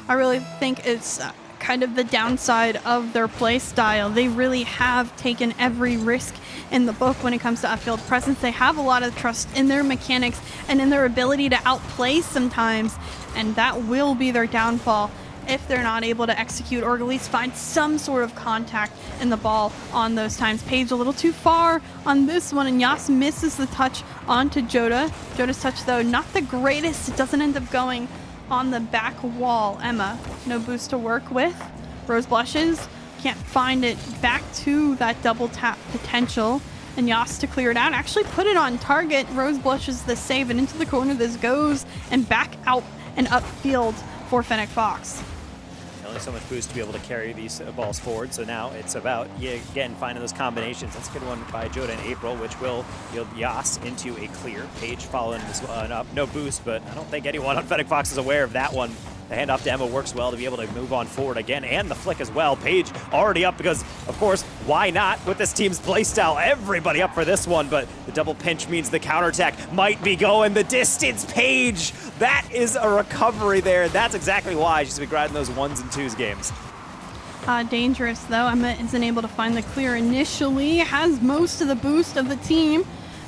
I really think it's kind of the downside of their play style. They really have taken every risk in the book when it comes to upfield presence. They have a lot of trust in their mechanics and in their ability to outplay sometimes, and that will be their downfall if they're not able to execute or at least find some sort of contact in the ball on those times. Paige a little too far on this one, and Yas misses the touch onto Joda. Joda's touch, though, not the greatest. It doesn't end up going on the back wall. Emma, no boost to work with. Rose blushes, can't find it back to that double tap potential. And Yas to clear it out, actually put it on target. Rose blushes the save, and into the corner this goes, and back out and upfield for Fennec Fox. Only so much boost to be able to carry these balls forward, so now it's about, again, finding those combinations. That's a good one by Joda and April, which will yield Yas into a clear. Paige following this one up. No boost, but I don't think anyone on Fennec Fox is aware of that one. The handoff to Emma works well to be able to move on forward again, and the flick as well. Paige already up because, of course, why not with this team's playstyle? Everybody up for this one, but the double pinch means the counterattack might be going the distance. Paige, that is a recovery there. That's exactly why she's been grinding those 1s and 2s games. Dangerous, though. Emma isn't able to find the clear initially, has most of the boost of the team,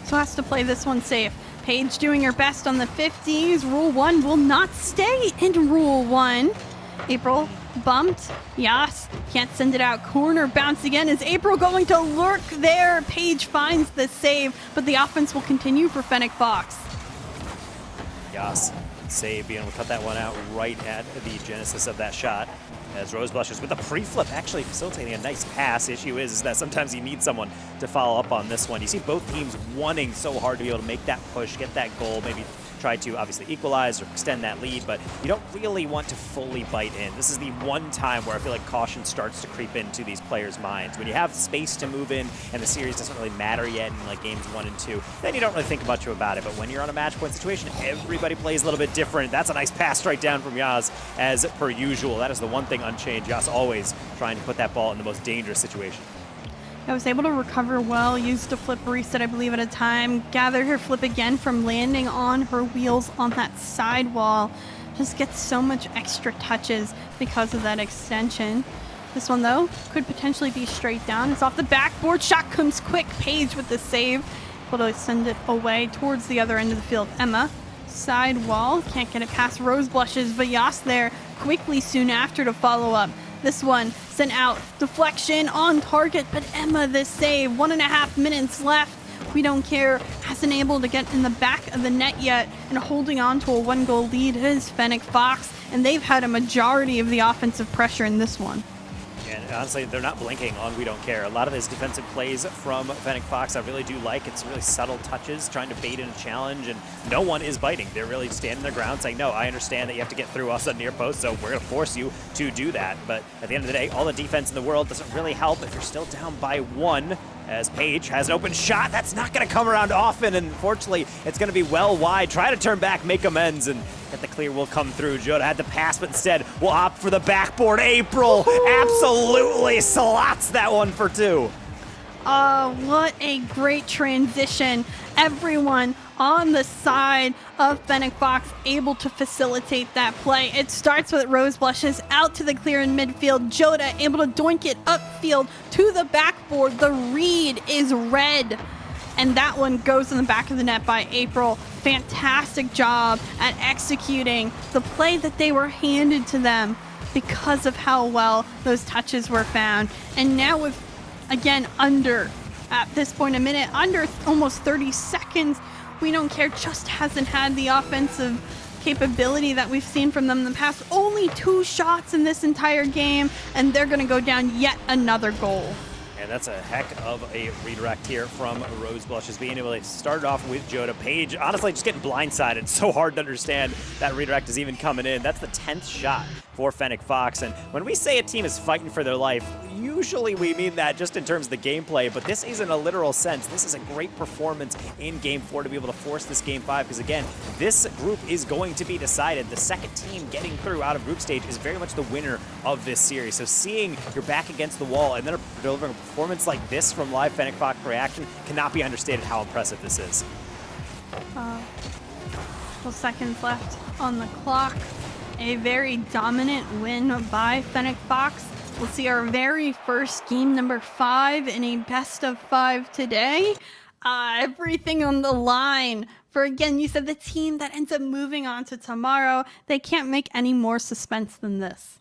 so has to play this one safe. Paige doing her best on the 50s. Rule 1 will not stay in Rule 1. April bumped. Yas can't send it out. Corner bounce again. Is April going to lurk there? Paige finds the save, but the offense will continue for Fennec Fox. Yas save, being able to cut that one out right at the genesis of that shot. As Rose blushes with a pre-flip, actually facilitating a nice pass. Issue is that sometimes you need someone to follow up on this one. You see both teams wanting so hard to be able to make that push, get that goal, maybe try to obviously equalize or extend that lead, but you don't really want to fully bite in. This is the one time where I feel like caution starts to creep into these players' minds. When you have space to move in and the series doesn't really matter yet in like games 1 and 2, then you don't really think much about it. But when you're on a match point situation, everybody plays a little bit different. That's a nice pass straight down from Yas as per usual. That is the one thing unchanged. Yas always trying to put that ball in the most dangerous situation. I was able to recover well, used a flip reset, I believe, at a time. Gathered her flip again from landing on her wheels on that sidewall. Just gets so much extra touches because of that extension. This one, though, could potentially be straight down. It's off the backboard. Shot comes quick. Paige with the save. Able to send it away towards the other end of the field. Emma, sidewall. Can't get it past Rose blushes, but Yas there quickly soon after to follow up. This one sent out, deflection on target, but Emma the save. 1.5 minutes left. We Don't Care hasn't able to get in the back of the net yet, and holding on to a 1-goal lead is Fennec Fox, and they've had a majority of the offensive pressure in this one. And honestly, they're not blinking on We Don't Care. A lot of his defensive plays from Fennec Fox I really do like. It's really subtle touches, trying to bait in a challenge, and no one is biting. They're really standing their ground, saying, no, I understand that you have to get through us on near post, so we're going to force you to do that. But at the end of the day, all the defense in the world doesn't really help if you're still down by 1. As Paige has an open shot. That's not going to come around often, and unfortunately, it's going to be well wide. Try to turn back, make amends, and get the clear will come through. Joda had the pass, but instead will opt for the backboard. April absolutely slots that one for 2. What a great transition. Everyone on the side of Fennec Fox able to facilitate that play. It starts with Rose blushes out to the clear in midfield. Joda able to doink it upfield to the backboard. The read is red, and that one goes in the back of the net by April. Fantastic job at executing the play that they were handed to them because of how well those touches were found. And now with, again, at this point a minute, under almost 30 seconds, We Don't Care just hasn't had the offensive capability that we've seen from them in the past. Only 2 shots in this entire game, and they're going to go down yet another goal. And that's a heck of a redirect here from Rose Blushes, being able to start it off with Joda. Paige, honestly, just getting blindsided. It's so hard to understand that redirect is even coming in. That's the 10th shot for Fennec Fox. And when we say a team is fighting for their life, usually we mean that just in terms of the gameplay, but this isn't a literal sense. This is a great performance in Game 4 to be able to force this Game 5, because again, this group is going to be decided. The second team getting through out of group stage is very much the winner of this series. So seeing your back against the wall and then delivering a performance like this from live Fennec Fox reaction cannot be understated how impressive this is. Couple seconds left on the clock. A very dominant win by Fennec Fox. We'll see our very first game number 5 in a best of 5 today. Everything on the line for, again, you said the team that ends up moving on to tomorrow. They can't make any more suspense than this.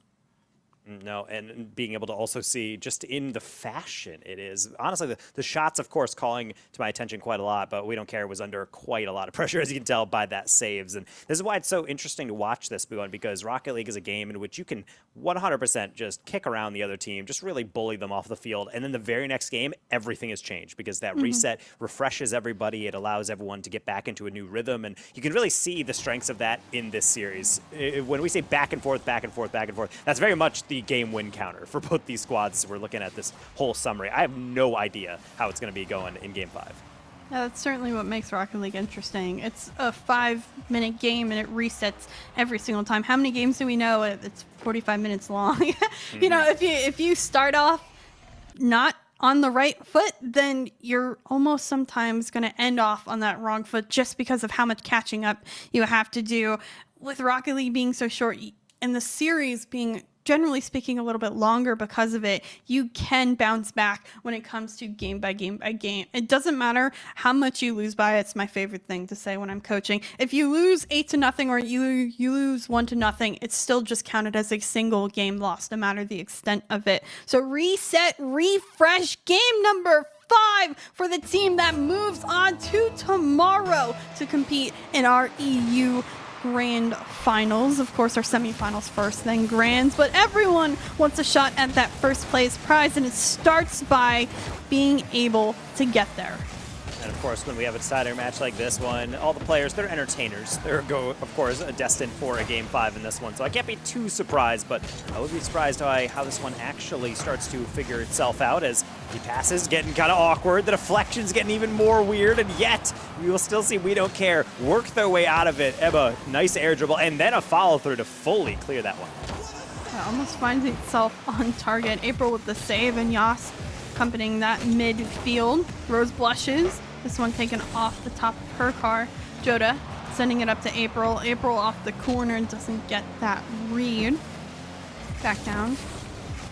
No, and being able to also see just in the fashion it is. Honestly, the shots, of course, calling to my attention quite a lot, but we don't care. It was under quite a lot of pressure, as you can tell by that saves. And this is why it's so interesting to watch this one, because Rocket League is a game in which you can 100% just kick around the other team, just really bully them off the field. And then the very next game, everything has changed, because that reset refreshes everybody. It allows everyone to get back into a new rhythm. And you can really see the strengths of that in this series. When we say back and forth, back and forth, back and forth, that's very much the game win counter for both these squads. We're looking at this whole summary. I have no idea how it's going to be going in Game 5. Yeah, that's certainly what makes Rocket League interesting. It's a 5-minute game and it resets every single time. How many games do we know? It's 45 minutes long. You know, if you start off not on the right foot, then you're almost sometimes going to end off on that wrong foot just because of how much catching up you have to do. With Rocket League being so short and the series being, generally speaking, a little bit longer because of it, you can bounce back when it comes to game by game by game. It doesn't matter how much you lose by. It's my favorite thing to say when I'm coaching. If you lose 8-0 or you lose 1-0, it's still just counted as a single game loss, no matter the extent of it. So reset, refresh, game number 5 for the team that moves on to tomorrow to compete in our EU Grand Finals. Of course, our semifinals first, then Grands, but everyone wants a shot at that first place prize, and it starts by being able to get there. And of course, when we have a decider match like this one, all the players, they're entertainers. They're, of course, destined for a Game 5 in this one. So I can't be too surprised, but I would be surprised how this one actually starts to figure itself out, as he passes, getting kind of awkward. The deflection's getting even more weird, and yet we will still see We Don't Care work their way out of it. Ebba, nice air dribble, and then a follow-through to fully clear that one. It almost finds itself on target. April with the save, and Yas accompanying that midfield. Rose blushes. This one taken off the top of her car. Joda sending it up to April. April off the corner, doesn't get that read. Back down.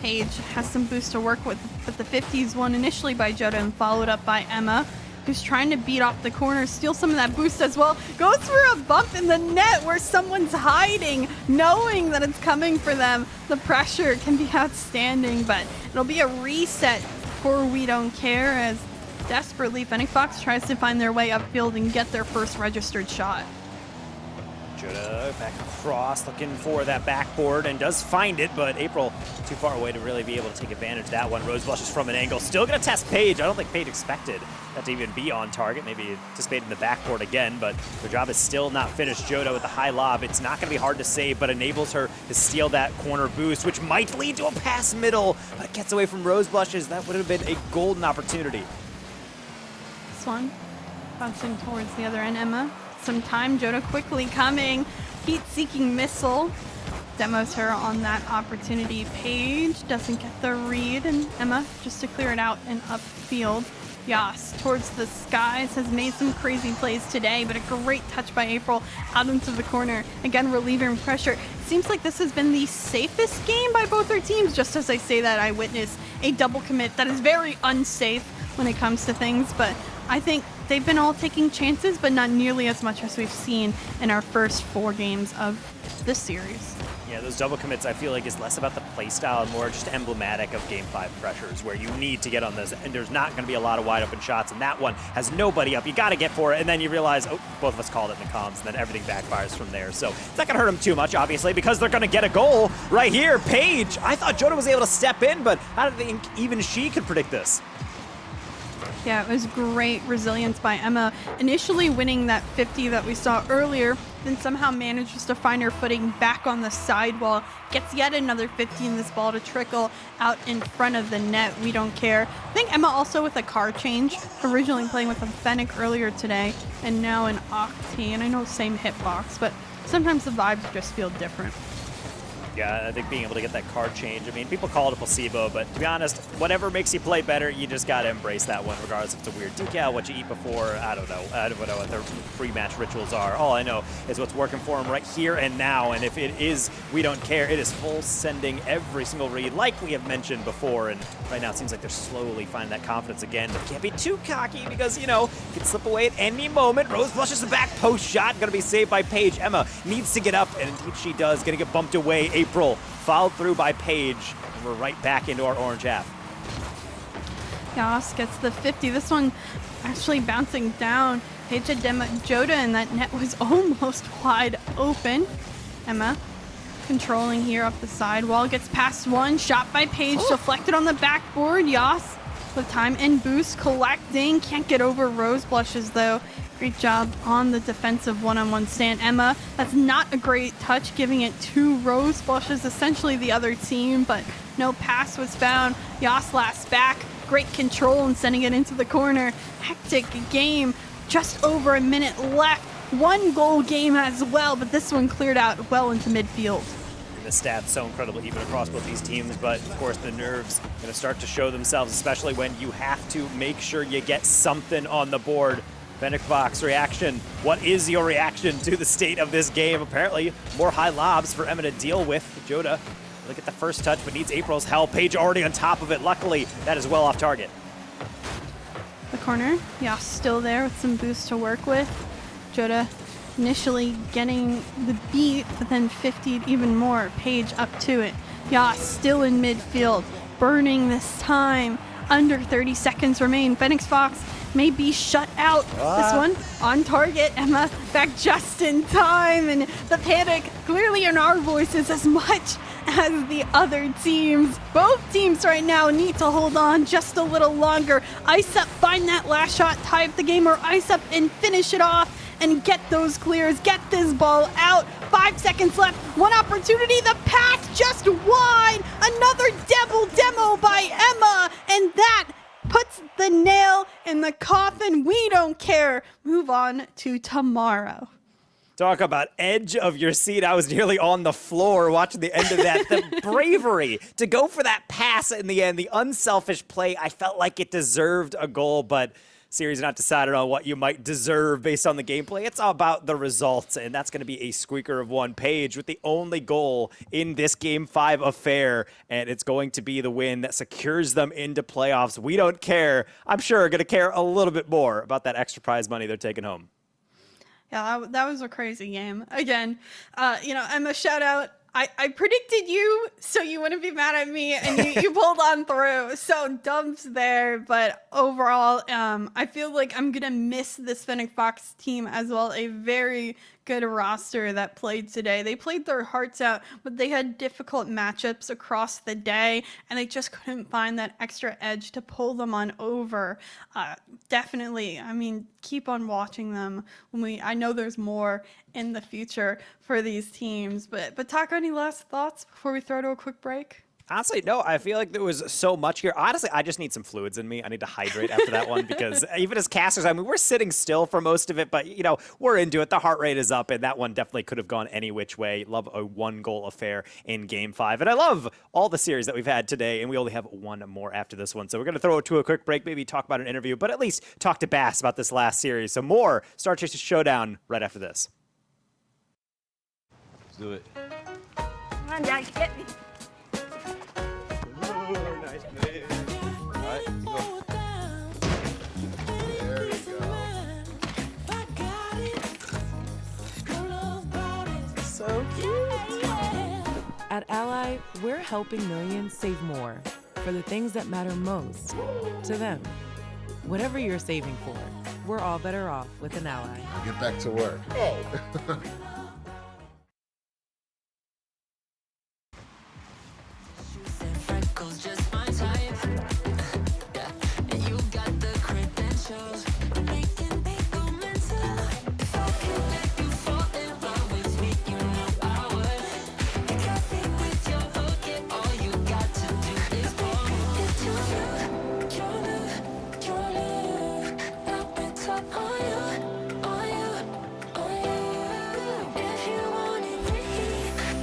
Paige has some boost to work with, but the 50s one initially by Joda and followed up by Emma, who's trying to beat off the corner, steal some of that boost as well. Goes for a bump in the net where someone's hiding, knowing that it's coming for them. The pressure can be outstanding, but it'll be a reset for We Don't Care, as desperately Fennec Fox tries to find their way upfield and get their first registered shot. Joda back across, looking for that backboard, and does find it, but April too far away to really be able to take advantage of that one. Rose blushes from an angle, still going to test Paige. I don't think Paige expected that to even be on target, maybe anticipating the backboard again, but their job is still not finished. Joda with the high lob. It's not going to be hard to save, but enables her to steal that corner boost, which might lead to a pass middle, but it gets away from Rose blushes. That would have been a golden opportunity. This one bouncing towards the other end. Emma, some time. Joda quickly coming. Heat-seeking missile demos her on that opportunity. Paige doesn't get the read, and Emma just to clear it out and upfield. Yas towards the skies has made some crazy plays today, but a great touch by April out into the corner. Again, relieving pressure. Seems like this has been the safest game by both our teams. Just as I say that, I witness a double commit that is very unsafe when it comes to things, but I think they've been all taking chances, but not nearly as much as we've seen in our first 4 games of this series. Yeah, those double commits I feel like is less about the playstyle and more just emblematic of Game 5 pressures where you need to get on this, and there's not going to be a lot of wide open shots, and that one has nobody up. You got to get for it, and then you realize, oh, both of us called it in the comms, and then everything backfires from there. So it's not going to hurt them too much, obviously, because they're going to get a goal right here. Paige, I thought Joda was able to step in, but I don't think even she could predict this. Yeah, it was great resilience by Emma. Initially winning that 50 that we saw earlier, then somehow manages to find her footing back on the sidewall. Gets yet another 50 in this ball to trickle out in front of the net. We don't care. I think Emma also with a car change. Originally playing with a Fennec earlier today, and now an Octi. And I know same hitbox, but sometimes the vibes just feel different. Yeah, I think being able to get that card change, I mean, people call it a placebo, but to be honest, whatever makes you play better, you just got to embrace that one, regardless if it's a weird decal, what you eat before, I don't know what their pre-match rituals are. All I know is what's working for them right here and now, and if it is, we don't care. It is full sending every single read, like we have mentioned before, and right now it seems like they're slowly finding that confidence again, but can't be too cocky because, you know, it can slip away at any moment. Rose flushes the back post shot, going to be saved by Paige. Emma needs to get up, and indeed she does, going to get bumped away. April fouled through by Paige, and we're right back into our orange half. Yas gets the 50. This one actually bouncing down. Paige had Joda, and that net was almost wide open. Emma controlling here up the sidewall. Gets past one. Shot by Paige. Deflected on the backboard. Yas with time and boost collecting. Can't get over Rose blushes, though. Great job on the defensive one-on-one stand. Emma, that's not a great touch, giving it to Rose blushes, essentially the other team, but no pass was found. Yas last back. Great control and sending it into the corner. Hectic game. Just over a minute left. 1 goal game as well, but this one cleared out well into midfield. The stats so incredible even across both these teams, but of course the nerves going to start to show themselves, especially when you have to make sure you get something on the board. Fennec Fox reaction. What is your reaction to the state of this game? Apparently more high lobs for Emma to deal with. Joda, look at the first touch, but needs April's help. Paige already on top of it. Luckily, that is well off target. The corner, Yas still there with some boost to work with. Joda initially getting the beat, but then 50'd even more. Paige up to it. Yas still in midfield, burning this time. Under 30 seconds remain. Fennec Fox may be shut out. This one on target. Emma back just in time, and the panic clearly in our voices as much as the other teams. Both teams right now need to hold on just a little longer. Ice up, find that last shot, tie up the game, or ice up and finish it off and get those clears, get this ball out. 5 seconds left, one opportunity, the pass just wide. Another double demo by Emma, and that puts the nail in the coffin. We don't care. Move on to tomorrow. Talk about edge of your seat. I was nearly on the floor watching the end of that. The bravery to go for that pass in the end, the unselfish play. I felt like it deserved a goal, but series not decided on what you might deserve based on the gameplay. It's all about the results, and that's going to be a squeaker of one. Paige with the only goal in this Game 5 affair, and it's going to be the win that secures them into playoffs. We don't care. I'm sure going to care a little bit more about that extra prize money they're taking home. Yeah, that was a crazy game. Again, Emma, shout out. I predicted you, so you wouldn't be mad at me, and you pulled on through. So dubs there, but overall, I feel like I'm gonna miss this Fennec Fox team as well. A very good roster that played today. They played their hearts out, but they had difficult matchups across the day, and they just couldn't find that extra edge to pull them on over. Definitely, I mean, keep on watching them. I know there's more in the future for these teams, but Taco, any last thoughts before we throw to a quick break? Honestly, no. I feel like there was so much here. Honestly, I just need some fluids in me. I need to hydrate after that one because even as casters, I mean, we're sitting still for most of it, but, you know, we're into it. The heart rate is up, and that one definitely could have gone any which way. Love a 1-goal affair in Game 5. And I love all the series that we've had today, and we only have one more after this one. So we're going to throw it to a quick break, maybe talk about an interview, but at least talk to Bass about this last series. So more Star Chasers Showdown right after this. Let's do it. Come on, Dad, get me. Nice play. All right, go. There we go. So cute. At Ally, we're helping millions save more for the things that matter most to them. Whatever you're saving for, we're all better off with an Ally. I'll get back to work. Oh. Freckles just my type. Yeah, and you got the credentials. Making people mental. If I could make you fall in love with me, you know I would. You got me with your hook, and all you got to do is fall. It's your love, your love, your love. Now it's all on you, on you, on you. If you wanted me,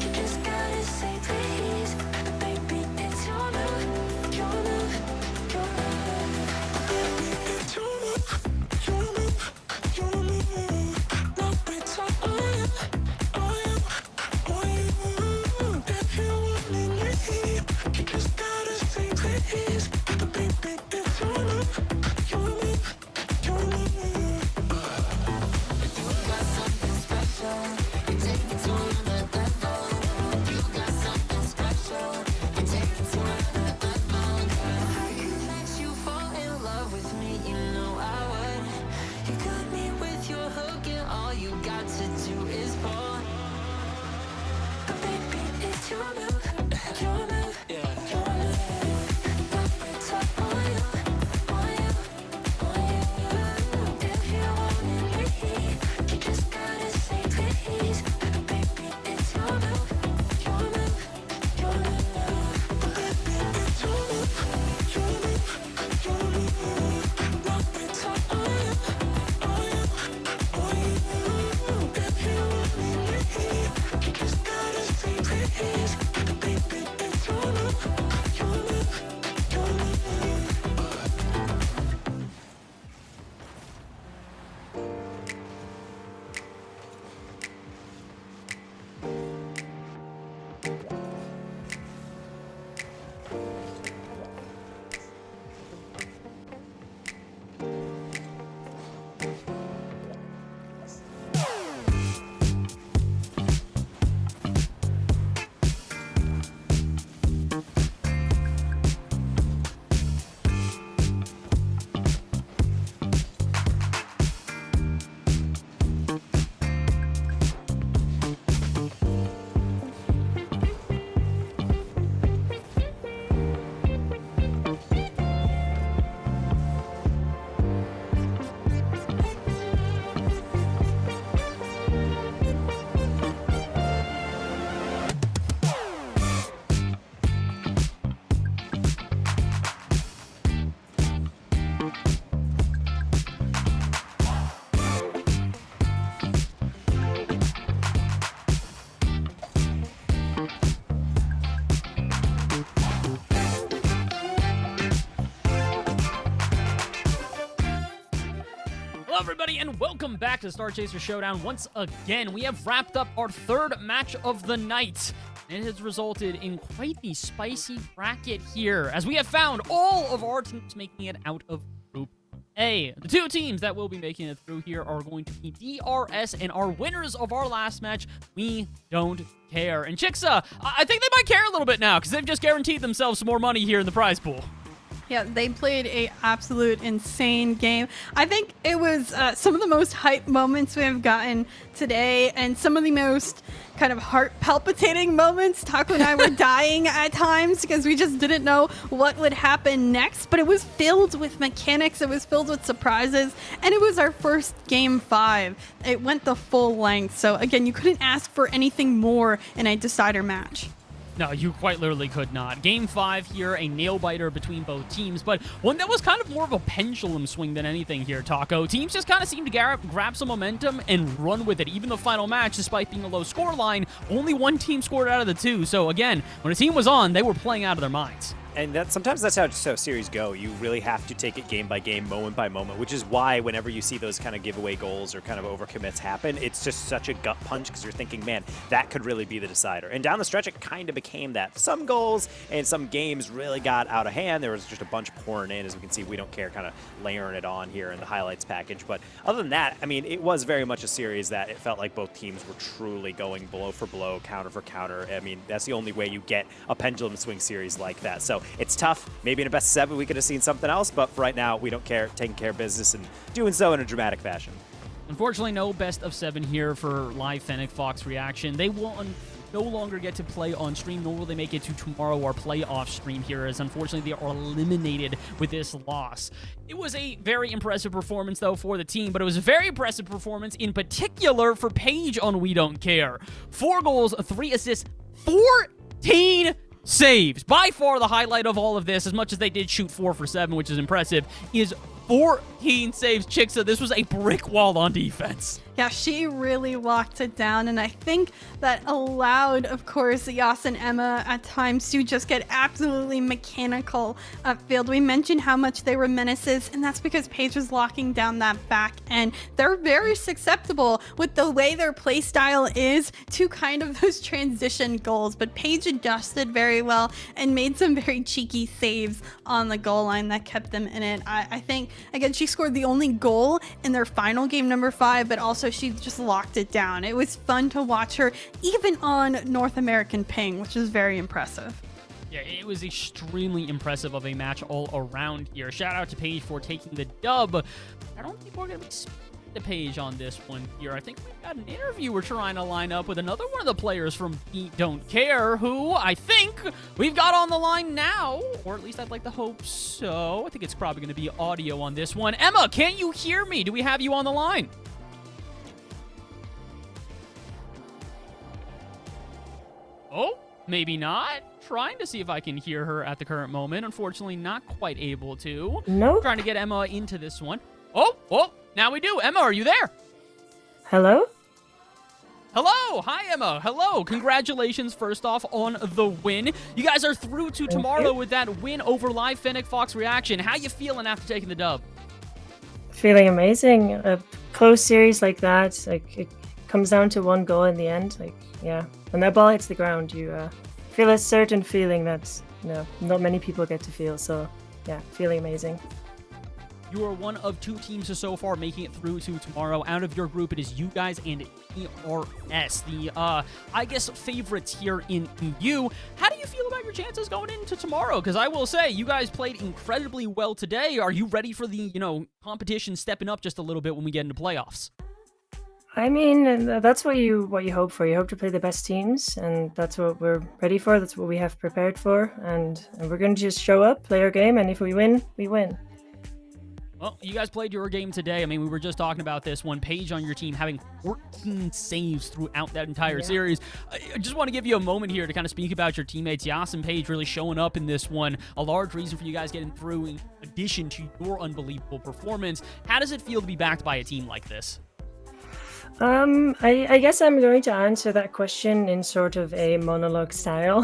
you just gotta say please. Baby, it's your love, your love, your love. Baby, it's your love, your love, your love. Now it's all on you, on you, on you. If you wanted me, you just gotta say please. Baby, it's your love, your love, your love. You got something special. You take it to another level. You got something special. You take it to another level. If I could let you fall in love with me, you know I would. You got me with your hook, and all you got to do is fall. Baby, it's your love, your love, your love. Now it's all on you, on you, on you. If you wanted me, you just gotta say please. Baby, it's your love, your love, your love. Baby, it's your love, your love, your love. Now it's all on you, on you, on you. If you wanted me, you just gotta say please. Baby, it's your love, your love, your love. Hello, everybody, and welcome back to Star Chaser Showdown. Once again, we have wrapped up our third match of the night. It has resulted in quite the spicy bracket here, as we have found all of our teams making it out of Group A. The two teams that will be making it through here are going to be DRS, and our winners of our last match, we don't care. And Chixa, I think they might care a little bit now, because they've just guaranteed themselves some more money here in the prize pool. Yeah, they played a absolute insane game. I think it was some of the most hype moments we have gotten today, and some of the most kind of heart palpitating moments. Taco and I were dying at times because we just didn't know what would happen next, but it was filled with mechanics, it was filled with surprises, and it was our first game 5. It went the full length, so again, you couldn't ask for anything more in a decider match. No, you quite literally could not. Game 5 here, a nail-biter between both teams, but one that was kind of more of a pendulum swing than anything here, Taco. Teams just kind of seemed to grab some momentum and run with it. Even the final match, despite being a low score line, only one team scored out of the two. So again, when a team was on, they were playing out of their minds. And sometimes that's how series go. You really have to take it game by game, moment by moment, which is why whenever you see those kind of giveaway goals or kind of overcommits happen, it's just such a gut punch because you're thinking, man, that could really be the decider. And down the stretch, it kind of became that. Some goals and some games really got out of hand. There was just a bunch pouring in. As we can see, we don't care, kind of layering it on here in the highlights package. But other than that, I mean, it was very much a series that it felt like both teams were truly going blow for blow, counter for counter. I mean, that's the only way you get a pendulum swing series like that. So it's tough. Maybe in a best 7 we could have seen something else, but for right now we don't care. Taking care of business and doing so in a dramatic fashion. Unfortunately, no best of 7 here for live Fennec Fox reaction. They will no longer get to play on stream, nor will they make it to tomorrow our playoff stream here, as unfortunately they are eliminated with this loss. It was a very impressive performance, though, for the team, but it was a very impressive performance in particular for Paige on We Don't Care. 4 goals, 3 assists, 14 saves. By far the highlight of all of this, as much as they did shoot 4 for 7, which is impressive, is 14 saves. Chicksa, this was a brick wall on defense. Yeah, she really locked it down, and I think that allowed, of course, Yas and Emma at times to just get absolutely mechanical upfield. We mentioned how much they were menaces, and that's because Paige was locking down that back end. They're very susceptible with the way their play style is to kind of those transition goals, but Paige adjusted very well and made some very cheeky saves on the goal line that kept them in it. I think, again, she scored the only goal in their final game, number 5, but also she just locked it down. It was fun to watch her, even on North American ping, which is very impressive. Yeah, it was extremely impressive of a match all around here. Shout out to Paige for taking the dub. I don't think we're going to be speaking to Paige on this one here. I think we've got an interview we're trying to line up with another one of the players from We Don't Care, who I think we've got on the line now, or at least I'd like to hope so. I think it's probably going to be audio on this one. Emma, can you hear me? Do we have you on the line? Oh, maybe not. Trying to see if I can hear her at the current moment. Unfortunately, not quite able to. No. Trying to get Emma into this one. Oh, now we do. Emma, are you there? Hello? Hello. Hi, Emma. Hello. Congratulations, first off, on the win. You guys are through to tomorrow with that win over live Fennec Fox reaction. How you feeling after taking the dub? Feeling amazing. A close series like that, like it comes down to one goal in the end. Like, yeah. When that ball hits the ground, you feel a certain feeling that not many people get to feel. So, yeah, feeling amazing. You are one of 2 teams so far making it through to tomorrow. Out of your group, it is you guys and ERS, the, I guess, favorites here in EU. How do you feel about your chances going into tomorrow? Because I will say, you guys played incredibly well today. Are you ready for the, competition stepping up just a little bit when we get into playoffs? I mean, that's what you hope for. You hope to play the best teams, and that's what we're ready for. That's what we have prepared for, and we're going to just show up, play our game, and if we win, we win. Well, you guys played your game today. I mean, we were just talking about this one. Paige on your team having 14 saves throughout that entire series. I just want to give you a moment here to kind of speak about your teammates. Yas and Paige really showing up in this one. A large reason for you guys getting through in addition to your unbelievable performance. How does it feel to be backed by a team like this? I guess I'm going to answer that question in sort of a monologue style.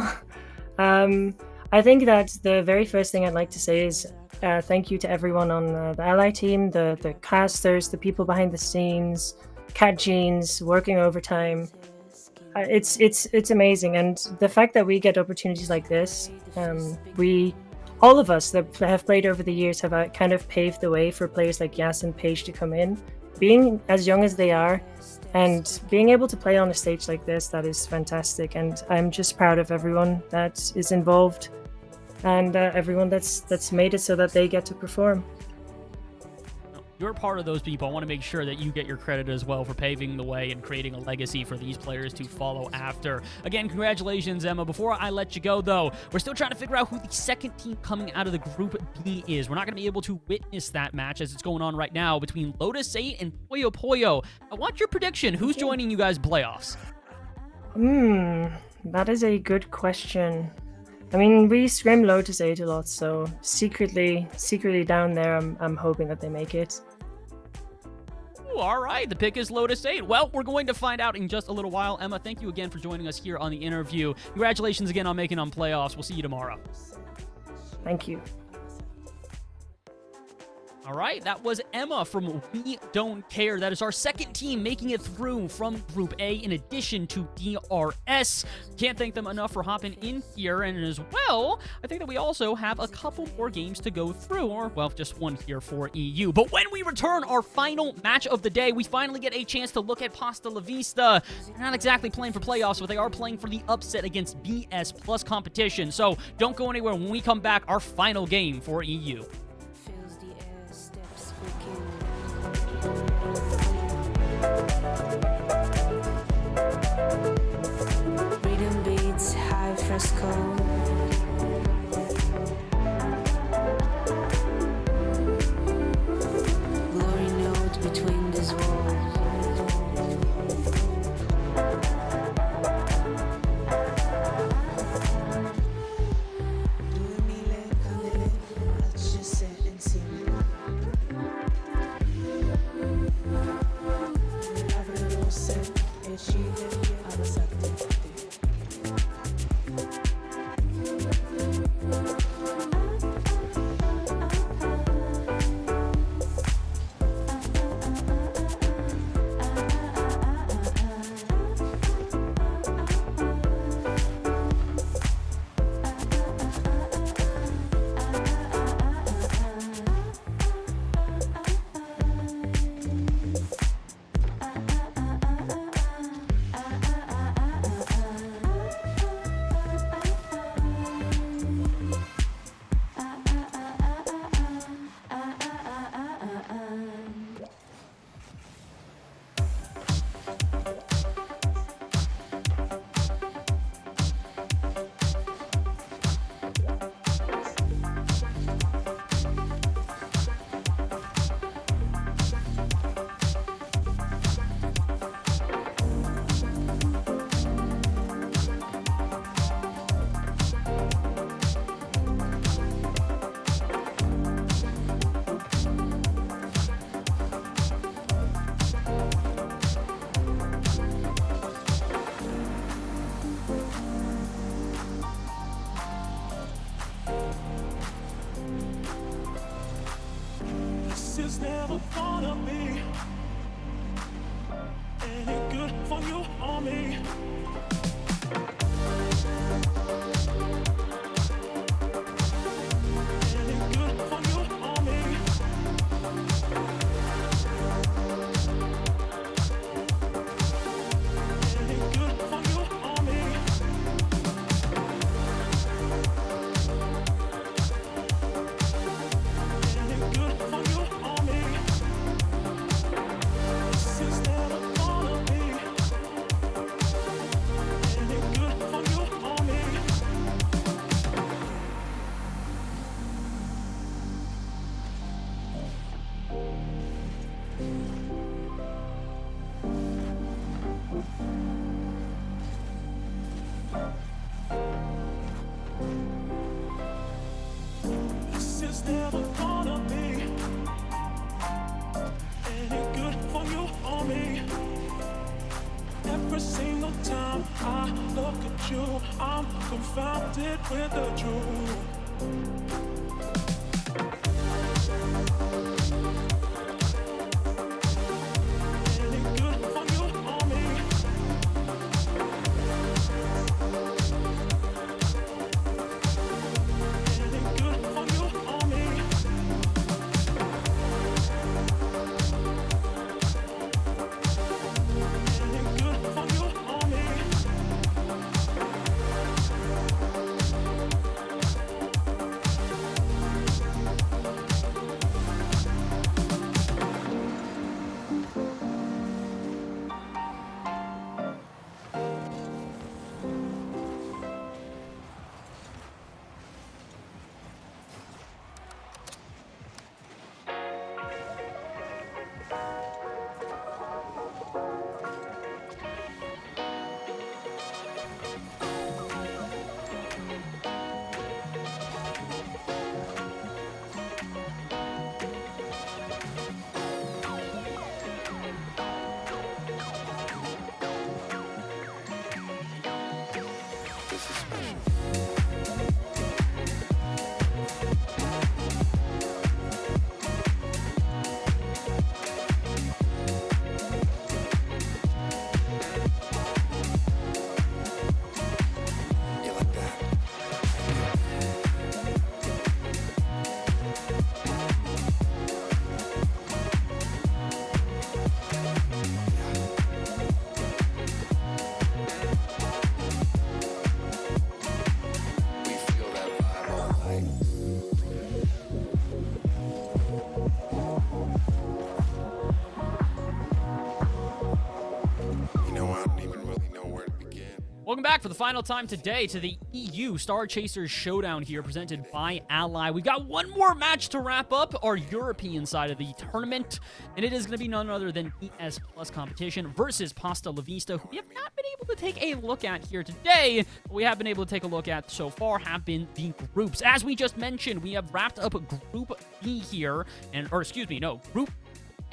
I think that the very first thing I'd like to say is thank you to everyone on the Ally team, the casters, the people behind the scenes, Cat Jeans, working overtime. It's amazing, and the fact that we get opportunities like this, all of us that have played over the years have kind of paved the way for players like Yas and Paige to come in. Being as young as they are, and being able to play on a stage like this, that is fantastic. And I'm just proud of everyone that is involved, and everyone that's made it so that they get to perform. You're part of those people. I want to make sure that you get your credit as well for paving the way and creating a legacy for these players to follow after. Again, congratulations, Emma. Before I let you go, though, we're still trying to figure out who the second team coming out of the Group B is. We're not going to be able to witness that match as it's going on right now between Lotus 8 and Poyo Poyo. I want your prediction. Who's joining you guys playoffs? That is a good question. I mean, we scrim Lotus 8 a lot, so secretly down there, I'm hoping that they make it. Ooh, all right, the pick is Lotus 8. Well, we're going to find out in just a little while. Emma, thank you again for joining us here on the interview. Congratulations again on making on playoffs. We'll see you tomorrow. Thank you. All right, that was Emma from We Don't Care. That is our second team making it through from Group A in addition to DRS. Can't thank them enough for hopping in here. And as well, I think that we also have a couple more games to go through, or, well, just one here for EU. But when we return, our final match of the day, we finally get a chance to look at Pasta La Vista. They're not exactly playing for playoffs, but they are playing for the upset against BS Plus competition. So don't go anywhere. When we come back, our final game for EU. Rhythm beats, high fresco. Glory note between these walls. This is never gonna be any good for you or me. Any good for you or me. Any good for you or me. Any good for you or me. This is never gonna be any good for you or me. This is never gonna be any good for you or me. Every single time I look at you, I'm confounded with the truth. Any good for you or me. Any good for you or me. Any good for you or me. Welcome back for the final time today to the EU Star Chasers Showdown here, presented by Ally. We've got one more match to wrap up our European side of the tournament, and it is going to be none other than BS Plus competition versus Pasta La Vista, who we have not been able to take a look at here today. What we have been able to take a look at so far have been the groups. As we just mentioned, we have wrapped up Group B here, Group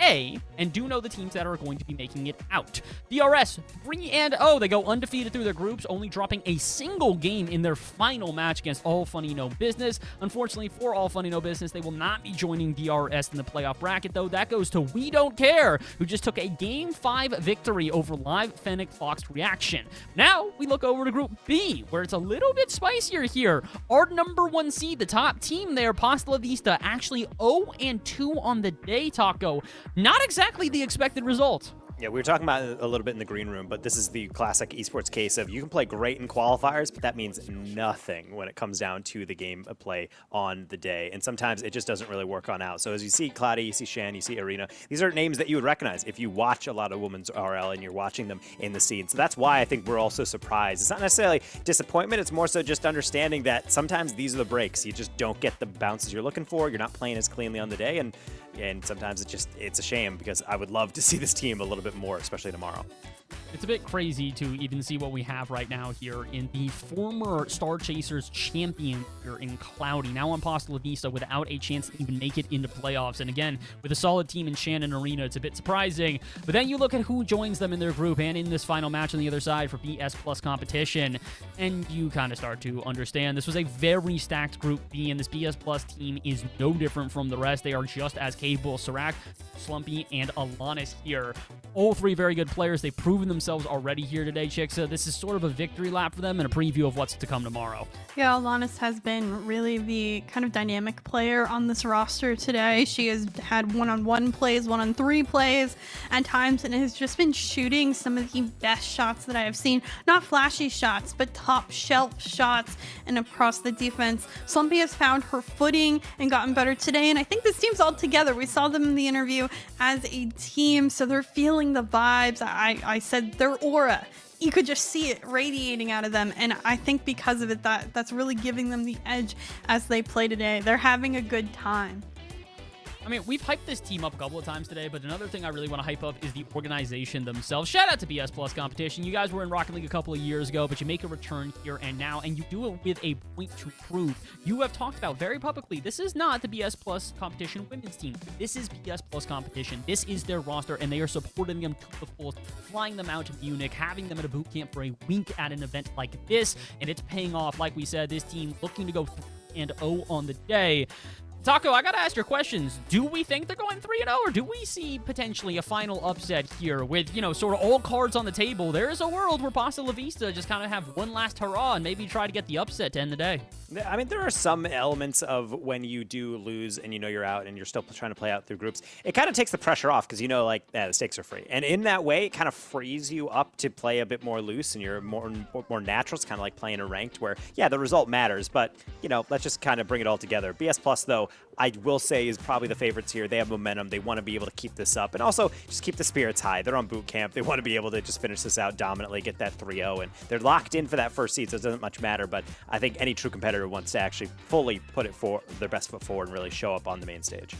A, and do know the teams that are going to be making it out. DRS 3-0. They go undefeated through their groups, only dropping a single game in their final match against All Funny No Business. Unfortunately for All Funny No Business, they will not be joining DRS in the playoff bracket, though. That goes to We Don't Care, who just took a Game 5 victory over Live Fennec Fox Reaction. Now, we look over to Group B, where it's a little bit spicier here. Our number 1 seed, the top team there, Pasta La Vista, actually 0-2 on the day, Taco. Not exactly the expected result. Yeah, we were talking about it a little bit in the green room, but this is the classic esports case of you can play great in qualifiers, but that means nothing when it comes down to the game of play on the day. And sometimes it just doesn't really work on out. So as you see Cloudy, you see Shan, you see Arena, these are names that you would recognize if you watch a lot of women's RL and you're watching them in the scene. So that's why I think we're all so surprised. It's not necessarily disappointment, it's more so just understanding that sometimes these are the breaks. You just don't get the bounces you're looking for. You're not playing as cleanly on the day, and sometimes it's a shame because I would love to see this team a little bit more, especially tomorrow. It's a bit crazy to even see what we have right now here in the former Star Chasers champion here in Cloudy. Now on Pasta La Vista without a chance to even make it into playoffs. And again, with a solid team in Shannon Arena, it's a bit surprising. But then you look at who joins them in their group and in this final match on the other side for BS Plus competition, and you kind of start to understand this was a very stacked Group B, and this BS Plus team is no different from the rest. They are just as capable. Serac, Slumpy, and Alanis here. All three very good players. They've proven themselves already here today, Chicksa. This is sort of a victory lap for them and a preview of what's to come tomorrow. Yeah, Alanis has been really the kind of dynamic player on this roster today. She has had one-on-one plays, one-on-3 plays at times, and has just been shooting some of the best shots that I have seen. Not flashy shots, but top shelf shots and across the defense. Slumpy has found her footing and gotten better today, and I think this team's all together. We saw them in the interview as a team, so they're feeling the vibes. I said their aura. You could just see it radiating out of them, and I think because of it, that's really giving them the edge as they play today. They're having a good time. I mean, we've hyped this team up a couple of times today, but another thing I really want to hype up is the organization themselves. Shout out to BS Plus competition. You guys were in Rocket League a couple of years ago, but you make a return here and now, and you do it with a point to prove. You have talked about very publicly, this is not the BS Plus competition women's team. This is BS Plus competition. This is their roster, and they are supporting them to the fullest, flying them out to Munich, having them at a boot camp for a week at an event like this, and it's paying off. Like we said, this team looking to go 3-0 on the day. Taco, I gotta ask your questions. Do we think they're going 3-0, or do we see potentially a final upset here with, sort of all cards on the table? There is a world where Pasta La Vista just kind of have one last hurrah and maybe try to get the upset to end the day. I mean, there are some elements of when you do lose and you're out and you're still trying to play out through groups. It kind of takes the pressure off because the stakes are free. And in that way, it kind of frees you up to play a bit more loose and you're more natural. It's kind of like playing a ranked where, yeah, the result matters, but, let's just kind of bring it all together. BS Plus, though, I will say is probably the favorites here. They have momentum. They want to be able to keep this up and also just keep the spirits high. They're on boot camp. They want to be able to just finish this out dominantly, get that 3-0, and they're locked in for that first seed, so it doesn't much matter. But I think any true competitor wants to actually fully put it for their best foot forward and really show up on the main stage.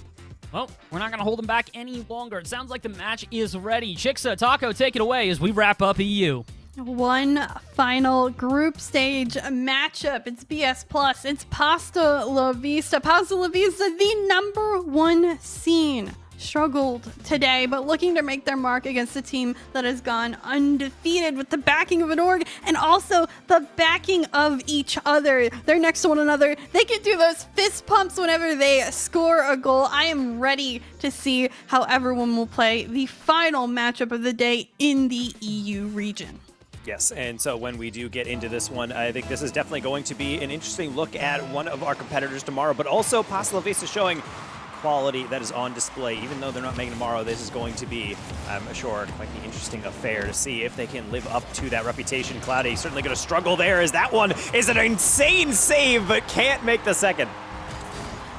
Well, we're not going to hold them back any longer. It sounds like the match is ready. Chicksa, Taco, take it away as we wrap up EU. One final group stage matchup. It's BS Plus. It's Pasta La Vista. Pasta La Vista, the number 1 seed, struggled today, but looking to make their mark against a team that has gone undefeated with the backing of an org and also the backing of each other. They're next to one another. They can do those fist pumps whenever they score a goal. I am ready to see how everyone will play the final matchup of the day in the EU region. Yes, and so when we do get into this one, I think this is definitely going to be an interesting look at one of our competitors tomorrow, but also Pasta La Vista showing quality that is on display. Even though they're not making tomorrow, this is going to be, I'm sure, quite the interesting affair to see if they can live up to that reputation. Cloudy certainly going to struggle there, as that one is an insane save, but can't make the second.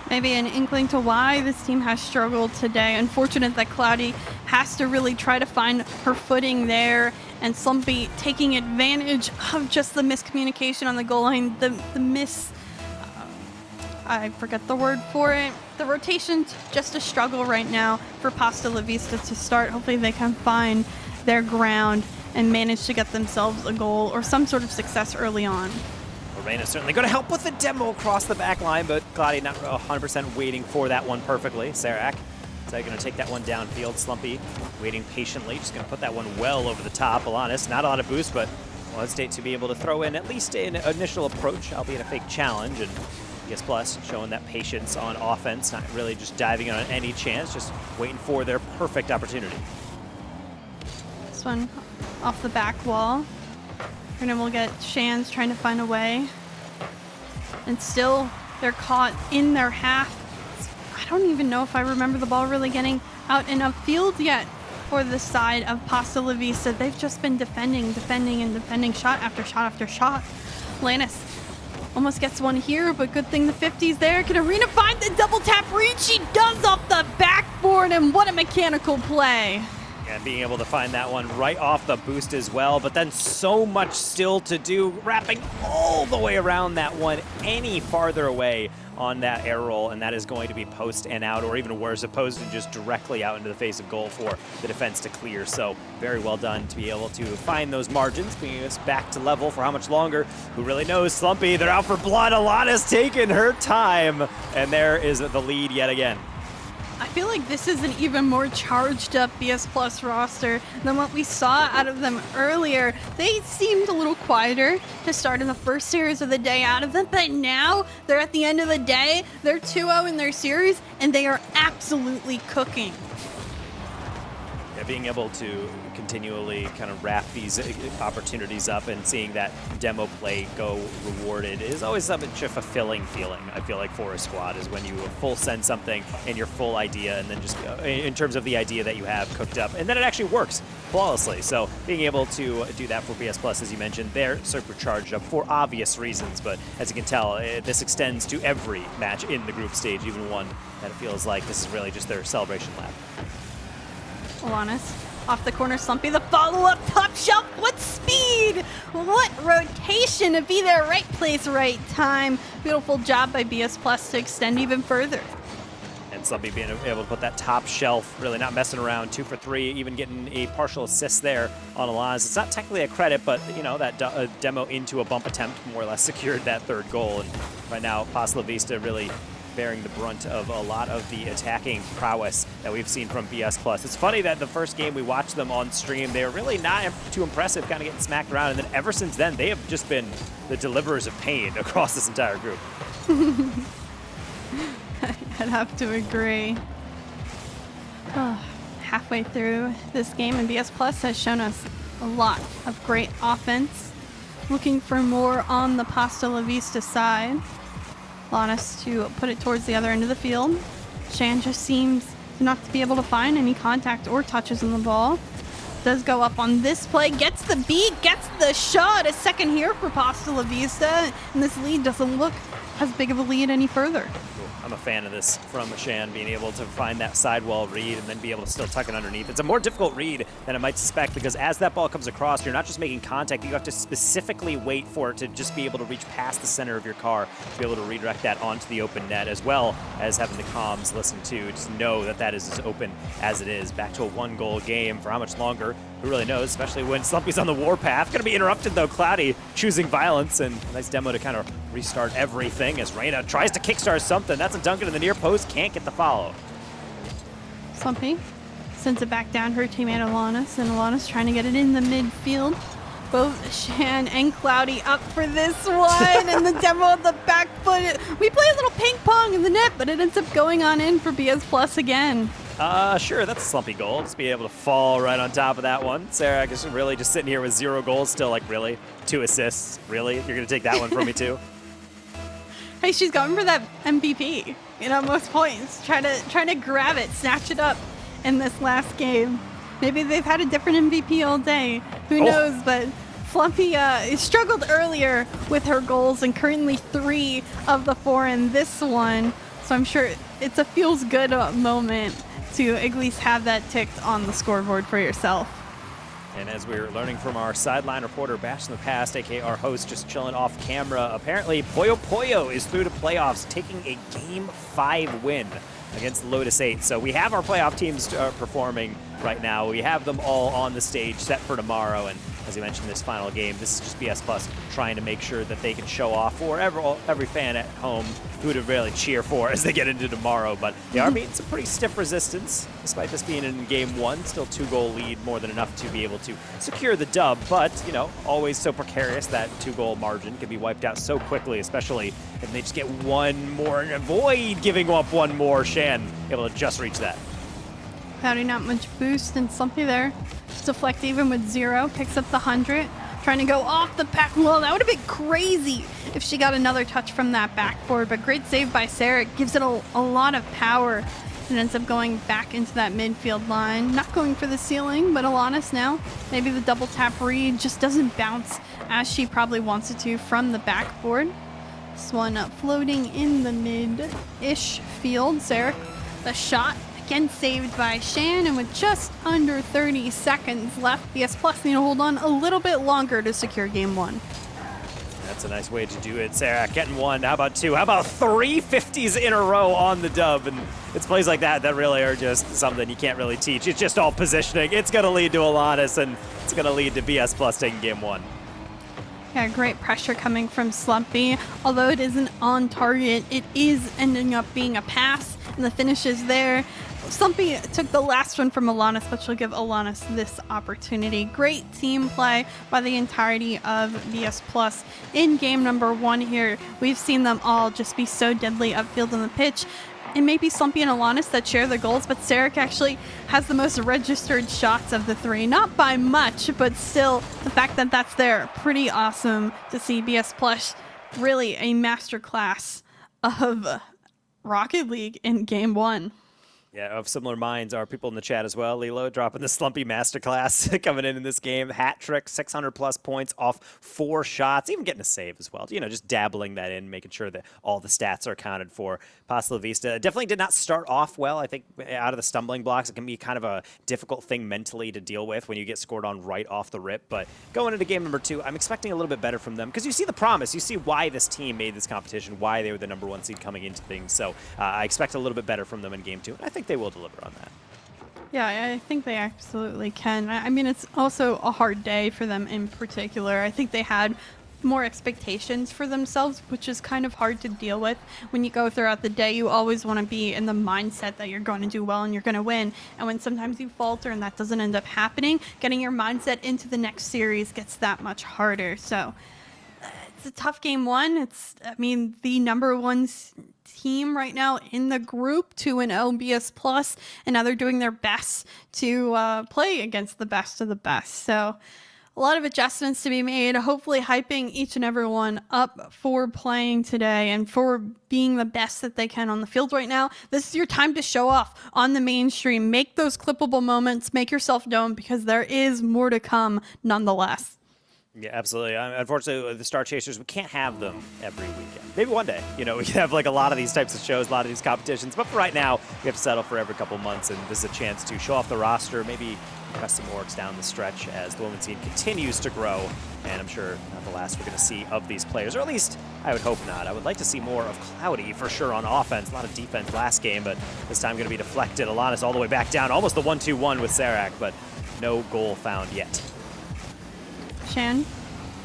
Maybe an inkling to why this team has struggled today. Unfortunate that Cloudy has to really try to find her footing there and Slumpy taking advantage of just the miscommunication on the goal line, I forget the word for it. The rotation's just a struggle right now for Pasta La Vista to start. Hopefully they can find their ground and manage to get themselves a goal or some sort of success early on. Reina's certainly going to help with the demo across the back line, but Cloudy not 100% waiting for that one perfectly. Serac is going to take that one downfield. Slumpy waiting patiently, just going to put that one well over the top. Alanis, not a lot of boost, but will hesitate to be able to throw in at least an initial approach, albeit a fake challenge. And PS Plus showing that patience on offense, not really just diving in on any chance, just waiting for their perfect opportunity. This one off the back wall. And then we'll get Shans trying to find a way. And still, they're caught in their half. I don't even know if I remember the ball really getting out and upfield yet for the side of Pasta La Vista. They've just been defending, shot after shot after shot. Lannis almost gets one here, but good thing the 50's there. Can Arena find the double tap read? She does off the backboard, and what a mechanical play. And being able to find that one right off the boost as well, but then so much still to do, wrapping all the way around that one any farther away on that air roll, and that is going to be post and out, or even worse, opposed to just directly out into the face of goal for the defense to clear. So very well done to be able to find those margins, bringing us back to level for how much longer. Who really knows? Slumpy, they're out for blood. Alana's taking her time, and there is the lead yet again. I feel like this is an even more charged up BS Plus roster than what we saw out of them earlier. They seemed a little quieter to start in the first series of the day out of them, but now they're at the end of the day, they're 2-0 in their series, and they are absolutely cooking. Yeah, being able to continually kind of wrap these opportunities up and seeing that demo play go rewarded is always such a fulfilling feeling, I feel like, for a squad, is when you full send something and your full idea, and then just in terms of the idea that you have cooked up, and then it actually works flawlessly. So being able to do that for PS Plus, as you mentioned, they're supercharged up for obvious reasons, but as you can tell, this extends to every match in the group stage, even one that it feels like this is really just their celebration lap. Alanis off the corner, Slumpy, the follow-up, top shelf, what speed, what rotation to be there, right place, right time. Beautiful job by BS Plus to extend even further. And Slumpy being able to put that top shelf, really not messing around, 2 for 3, even getting a partial assist there on Alaz. It's not technically a credit, but you know, that demo into a bump attempt more or less secured that third goal. And right now, Pasta La Vista really bearing the brunt of a lot of the attacking prowess that we've seen from BS Plus. It's funny that the first game we watched them on stream, they were really not too impressive, kind of getting smacked around, and then ever since then, they have just been the deliverers of pain across this entire group. I'd have to agree. Oh, halfway through this game, and BS Plus has shown us a lot of great offense. Looking for more on the Pasta La Vista side. Lannis to put it towards the other end of the field. Shan just seems not to be able to find any contact or touches on the ball. Does go up on this play, gets the beat, gets the shot. A second here for Pasta La Vista, and this lead doesn't look as big of a lead any further. I'm a fan of this from Shan, being able to find that sidewall read and then be able to still tuck it underneath. It's a more difficult read than I might suspect, because as that ball comes across, you're not just making contact, you have to specifically wait for it to just be able to reach past the center of your car, to be able to redirect that onto the open net, as well as having the comms listen to, just know that that is as open as it is. Back to a 1-goal game for how much longer? Who really knows, especially when Slumpy's on the warpath. Gonna be interrupted though, Cloudy choosing violence, and a nice demo to kind of restart everything as Reina tries to kickstart something. That's a Duncan in the near post, can't get the follow. Slumpy sends it back down her teammate Alanis, and Alanis trying to get it in the midfield. Both Shan and Cloudy up for this one, and the demo of the back foot. We play a little ping pong in the net, but it ends up going on in for BS Plus again. Sure, that's a Slumpy goal. Just be able to fall right on top of that one. Sarah, I guess really just sitting here with 0 goals, still like, really? 2 assists? Really? You're gonna take that one from me too? Hey, she's going for that MVP, you know, most points. Trying to grab it, snatch it up in this last game. Maybe they've had a different MVP all day. Who knows? But Slumpy struggled earlier with her goals, and currently 3 of the 4 in this one. So I'm sure it's a feels good moment to at least have that ticked on the scoreboard for yourself. And as we're learning from our sideline reporter, Bash in the Past, aka our host, just chilling off camera, apparently Poyo Poyo is through to playoffs, taking a Game 5 win against Lotus 8. So we have our playoff teams performing right now. We have them all on the stage set for tomorrow. And as you mentioned, this final game, this is just BS Plus trying to make sure that they can show off for every fan at home who would really cheer for as they get into tomorrow. But they are meeting some pretty stiff resistance, despite this being in Game 1. Still 2-goal lead, more than enough to be able to secure the dub. But, you know, always so precarious that 2-goal margin can be wiped out so quickly, especially if they just get one more and avoid giving up one more. Shan able to just reach that. Pouty not much boost, and Slumpy there. Just deflect even with 0, picks up the 100. Trying to go off the back. Well, that would have been crazy if she got another touch from that backboard, but great save by Sarah. Gives it a lot of power and ends up going back into that midfield line. Not going for the ceiling, but Alanis now. Maybe the double tap read just doesn't bounce as she probably wants it to from the backboard. This one floating in the mid-ish field. Sarah, the shot. Again saved by Shan, and with just under 30 seconds left, BS Plus need to hold on a little bit longer to secure Game 1. That's a nice way to do it, Sarah. Getting 1, how about 2? How about 3 50s in a row on the dub? And it's plays like that that really are just something you can't really teach. It's just all positioning. It's going to lead to Alanis, and it's going to lead to BS Plus taking Game 1. Yeah, great pressure coming from Slumpy. Although it isn't on target, it is ending up being a pass, and the finish is there. Slumpy took the last one from Alanis, but she'll give Alanis this opportunity. Great team play by the entirety of BS Plus in game number 1 here. We've seen them all just be so deadly upfield on the pitch. It may be Slumpy and Alanis that share the goals, but Sarek actually has the most registered shots of the 3. Not by much, but still, the fact that that's there, pretty awesome to see BS Plus really a masterclass of Rocket League in game 1. Yeah, of similar minds are people in the chat as well. Lilo dropping the Slumpy masterclass coming in this game. Hat trick, 600-plus points off 4 shots, even getting a save as well. You know, just dabbling that in, making sure that all the stats are accounted for. Pasta La Vista definitely did not start off well. I think out of the stumbling blocks, it can be kind of a difficult thing mentally to deal with when you get scored on right off the rip. But going into game number 2, I'm expecting a little bit better from them because you see the promise. You see why this team made this competition, why they were the number 1 seed coming into things. So I expect a little bit better from them in game 2. And I think they will deliver on that. Yeah, I think they absolutely can. I mean, it's also a hard day for them in particular. I think they had more expectations for themselves, which is kind of hard to deal with. When you go throughout the day, you always want to be in the mindset that you're going to do well and you're going to win. And when sometimes you falter and that doesn't end up happening, getting your mindset into the next series gets that much harder. So it's a tough game 1. It's, I mean, the number 1 team right now in the group, 2-0 BS Plus, and now they're doing their best to play against the best of the best. So a lot of adjustments to be made, hopefully hyping each and every one up for playing today and for being the best that they can on the field right now. This is your time to show off on the mainstream. Make those clippable moments, make yourself known, because there is more to come nonetheless. Yeah, absolutely. Unfortunately, the Star Chasers, we can't have them every weekend. Maybe one day. You know, we can have like a lot of these types of shows, a lot of these competitions. But for right now, we have to settle for every couple months. And this is a chance to show off the roster, maybe press some orgs down the stretch as the women's scene continues to grow. And I'm sure not the last we're going to see of these players, or at least I would hope not. I would like to see more of Cloudy for sure on offense. A lot of defense last game, but this time going to be deflected. Alanis all the way back down, almost the 1-2-1 with Sarak, but no goal found yet. Shan,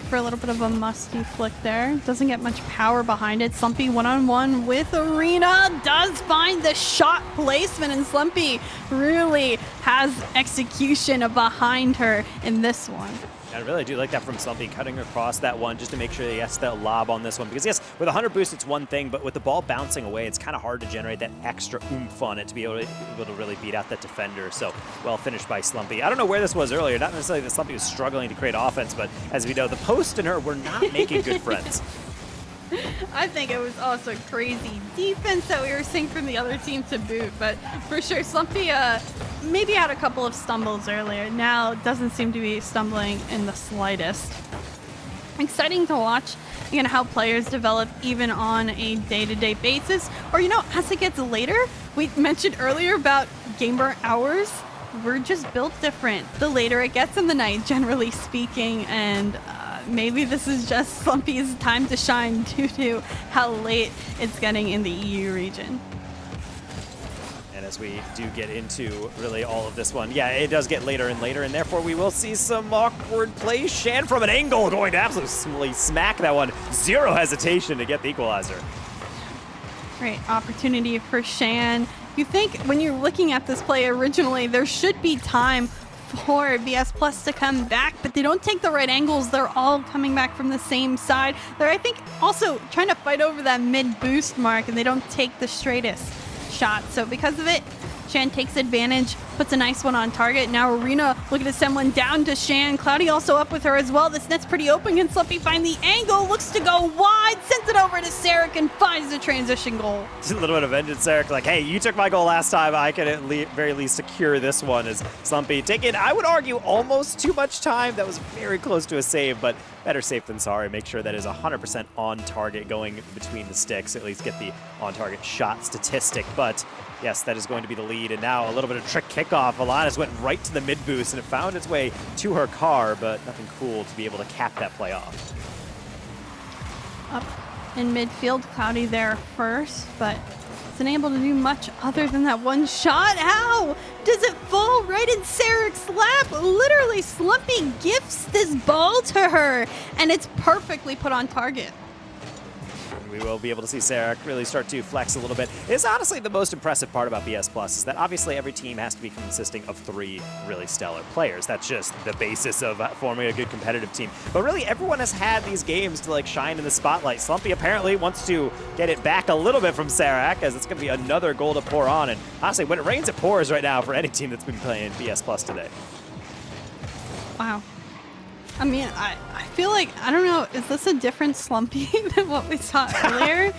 for a little bit of a musty flick there. Doesn't get much power behind it. Slumpy one-on-one with Arena. Does find the shot placement, and Slumpy really has execution behind her in this one. I really do like that from Slumpy, cutting across that one just to make sure that he has the lob on this one. Because yes, with 100 boost, it's one thing, but with the ball bouncing away, it's kind of hard to generate that extra oomph on it to be able to really beat out that defender. So well finished by Slumpy. I don't know where this was earlier. Not necessarily that Slumpy was struggling to create offense, but as we know, the post and her were not making good friends. I think it was also crazy defense that we were seeing from the other team to boot, but for sure, Slumpy maybe had a couple of stumbles earlier. Now doesn't seem to be stumbling in the slightest. Exciting to watch, again, how players develop even on a day-to-day basis, or, you know, as it gets later. We mentioned earlier about gamer hours. we're just built different the later it gets in the night, generally speaking, and maybe this is just Slumpy's time to shine due to how late it's getting in the EU region. And as we do get into really all of this one, yeah, it does get later and later, and therefore we will see some awkward plays. Shan from an angle going to absolutely smack that one. Zero hesitation to get the equalizer. Great opportunity for Shan. You think when you're looking at this play originally, there should be time for BS Plus to come back, but they don't take the right angles. They're all coming back from the same side. They're, I think, also trying to fight over that mid boost mark, and they don't take the straightest shot. So because of it, Shan takes advantage, puts a nice one on target. Now Arena looking to send one down to Shan. Cloudy also up with her as well. This net's pretty open. Can Slumpy find the angle? Looks to go wide, sends it over to Sarek and finds the transition goal. Just a little bit of vengeance, Sarek. Like, hey, you took my goal last time. I can at very least secure this one as Slumpy taking, I would argue, almost too much time. That was very close to a save, but better safe than sorry. Make sure that is 100% on target going between the sticks. At least get the on target shot statistic. But yes, that is going to be the lead. And now a little bit of trick kickoff. Alanis went right to the mid boost and it found its way to her car, but nothing cool to be able to cap that play off. Up in midfield, Cloudy there first, but isn't able to do much other than that one shot. How does it fall right in Sarek's lap? Literally, Slumpy gifts this ball to her, and it's perfectly put on target. We will be able to see Sarek really start to flex a little bit. It's honestly the most impressive part about BS Plus is that obviously every team has to be consisting of 3 really stellar players. That's just the basis of forming a good competitive team. But really everyone has had these games to like shine in the spotlight. Slumpy apparently wants to get it back a little bit from Sarek as it's going to be another goal to pour on. And honestly, when it rains, it pours right now for any team that's been playing BS Plus today. Wow. I mean, I feel like, I don't know, is this a different Slumpy than what we saw earlier?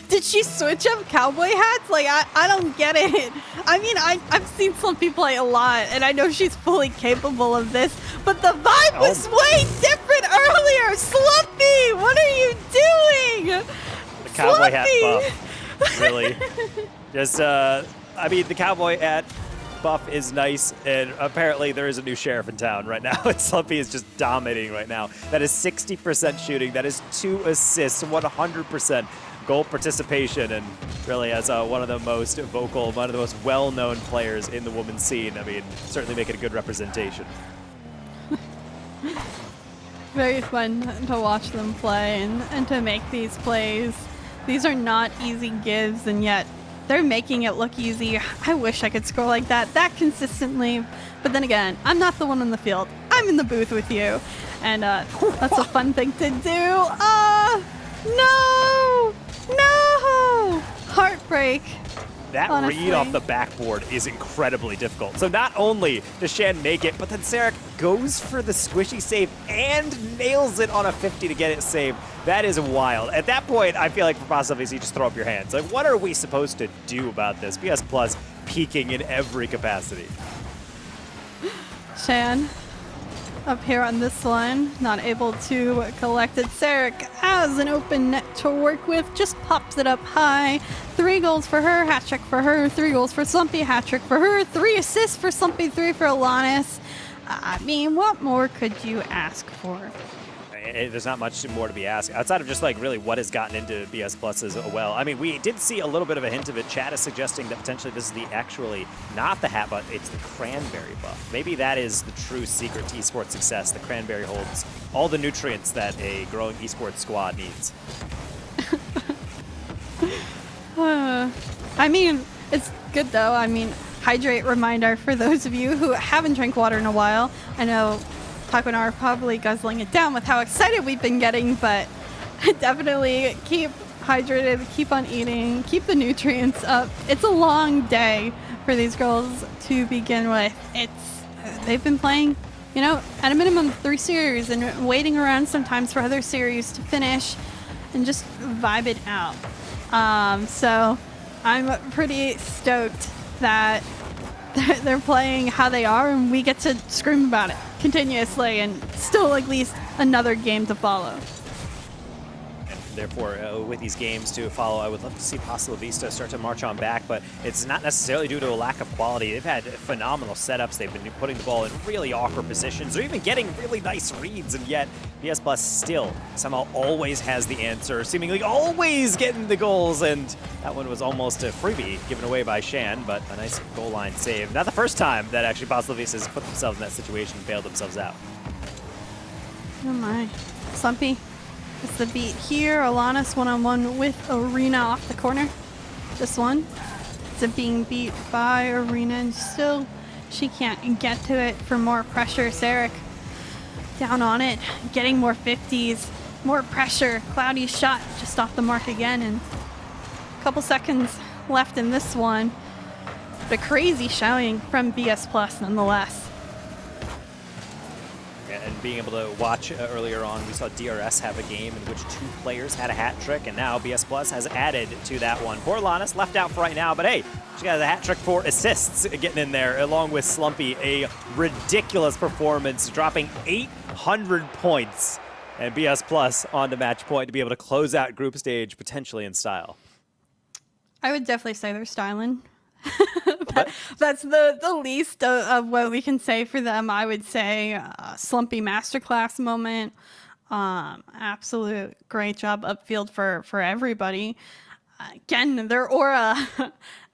Did she switch up cowboy hats? Like, I don't get it. I mean, I've seen Slumpy play a lot, and I know she's fully capable of this, but the vibe was way different earlier! Slumpy, what are you doing? The cowboy hat Slumpy! buff, really. Just, I mean, the cowboy hat buff is nice, and apparently there is a new sheriff in town right now, and Slumpy is just dominating right now. That is 60% shooting, that is 2 assists, 100% goal participation, and really as one of the most vocal, one of the most well-known players in the women's scene, I mean, certainly making a good representation. Very fun to watch them play and to make these plays. These are not easy gives, and yet they're making it look easy. I wish I could score like that consistently. But then again, I'm not the one on the field. I'm in the booth with you. And that's a fun thing to do. No! No! Heartbreak. That honestly. Read off the backboard is incredibly difficult. So not only does Shan make it, but then Sarek goes for the squishy save and nails it on a 50 to get it saved. That is wild. At that point, I feel like for possibilities, you just throw up your hands. Like, what are we supposed to do about this? BS Plus peaking in every capacity. Shan up here on this one, not able to collect it. Sarek has an open net to work with, just pops it up high. 3 goals for her, hat trick for her, 3 goals for Slumpy, hat trick for her, 3 assists for Slumpy, 3 for Alanis. I mean, what more could you ask for? There's not much more to be asked outside of just like really what has gotten into BS Plus as well. I mean, we did see a little bit of a hint of it. Chat is suggesting that potentially this is the actually not the hat, but it's the cranberry buff. Maybe that is the true secret to esports success. The cranberry holds all the nutrients that a growing esports squad needs. I mean, it's good though. I mean, hydrate reminder for those of you who haven't drank water in a while. I know Taco and I are probably guzzling it down with how excited we've been getting, but definitely keep hydrated, keep on eating, keep the nutrients up. It's a long day for these girls to begin with. They've been playing, you know, at a minimum 3 series and waiting around sometimes for other series to finish and just vibe it out. So I'm pretty stoked that they're playing how they are, and we get to scream about it continuously, and still at least another game to follow. therefore, with these games to follow, I would love to see Pasta La Vista start to march on back, but it's not necessarily due to a lack of quality. They've had phenomenal setups. They've been putting the ball in really awkward positions. They're even getting really nice reads, and yet BS Plus still somehow always has the answer, seemingly always getting the goals, and that one was almost a freebie given away by Shan, but a nice goal line save. Not the first time that actually Pasta La Vista has put themselves in that situation and bailed themselves out. Oh my. Slumpy. It's the beat here. Alanis one-on-one with Arena off the corner. This one. It's a being beat by Arena, and still she can't get to it for more pressure. Sarek down on it, getting more 50s, more pressure. Cloudy shot just off the mark again, and a couple seconds left in this one. But a crazy showing from BS Plus nonetheless. And being able to watch earlier on, we saw DRS have a game in which 2 players had a hat trick, and now BS Plus has added to that one. Poor Lannis left out for right now, but hey, she got a hat trick for assists getting in there, along with Slumpy. A ridiculous performance, dropping 800 points, and BS Plus on the match point to be able to close out group stage potentially in style. I would definitely say they're styling. That's the least of what we can say for them. I would say Slumpy masterclass moment. Absolute great job upfield for everybody. Again, their aura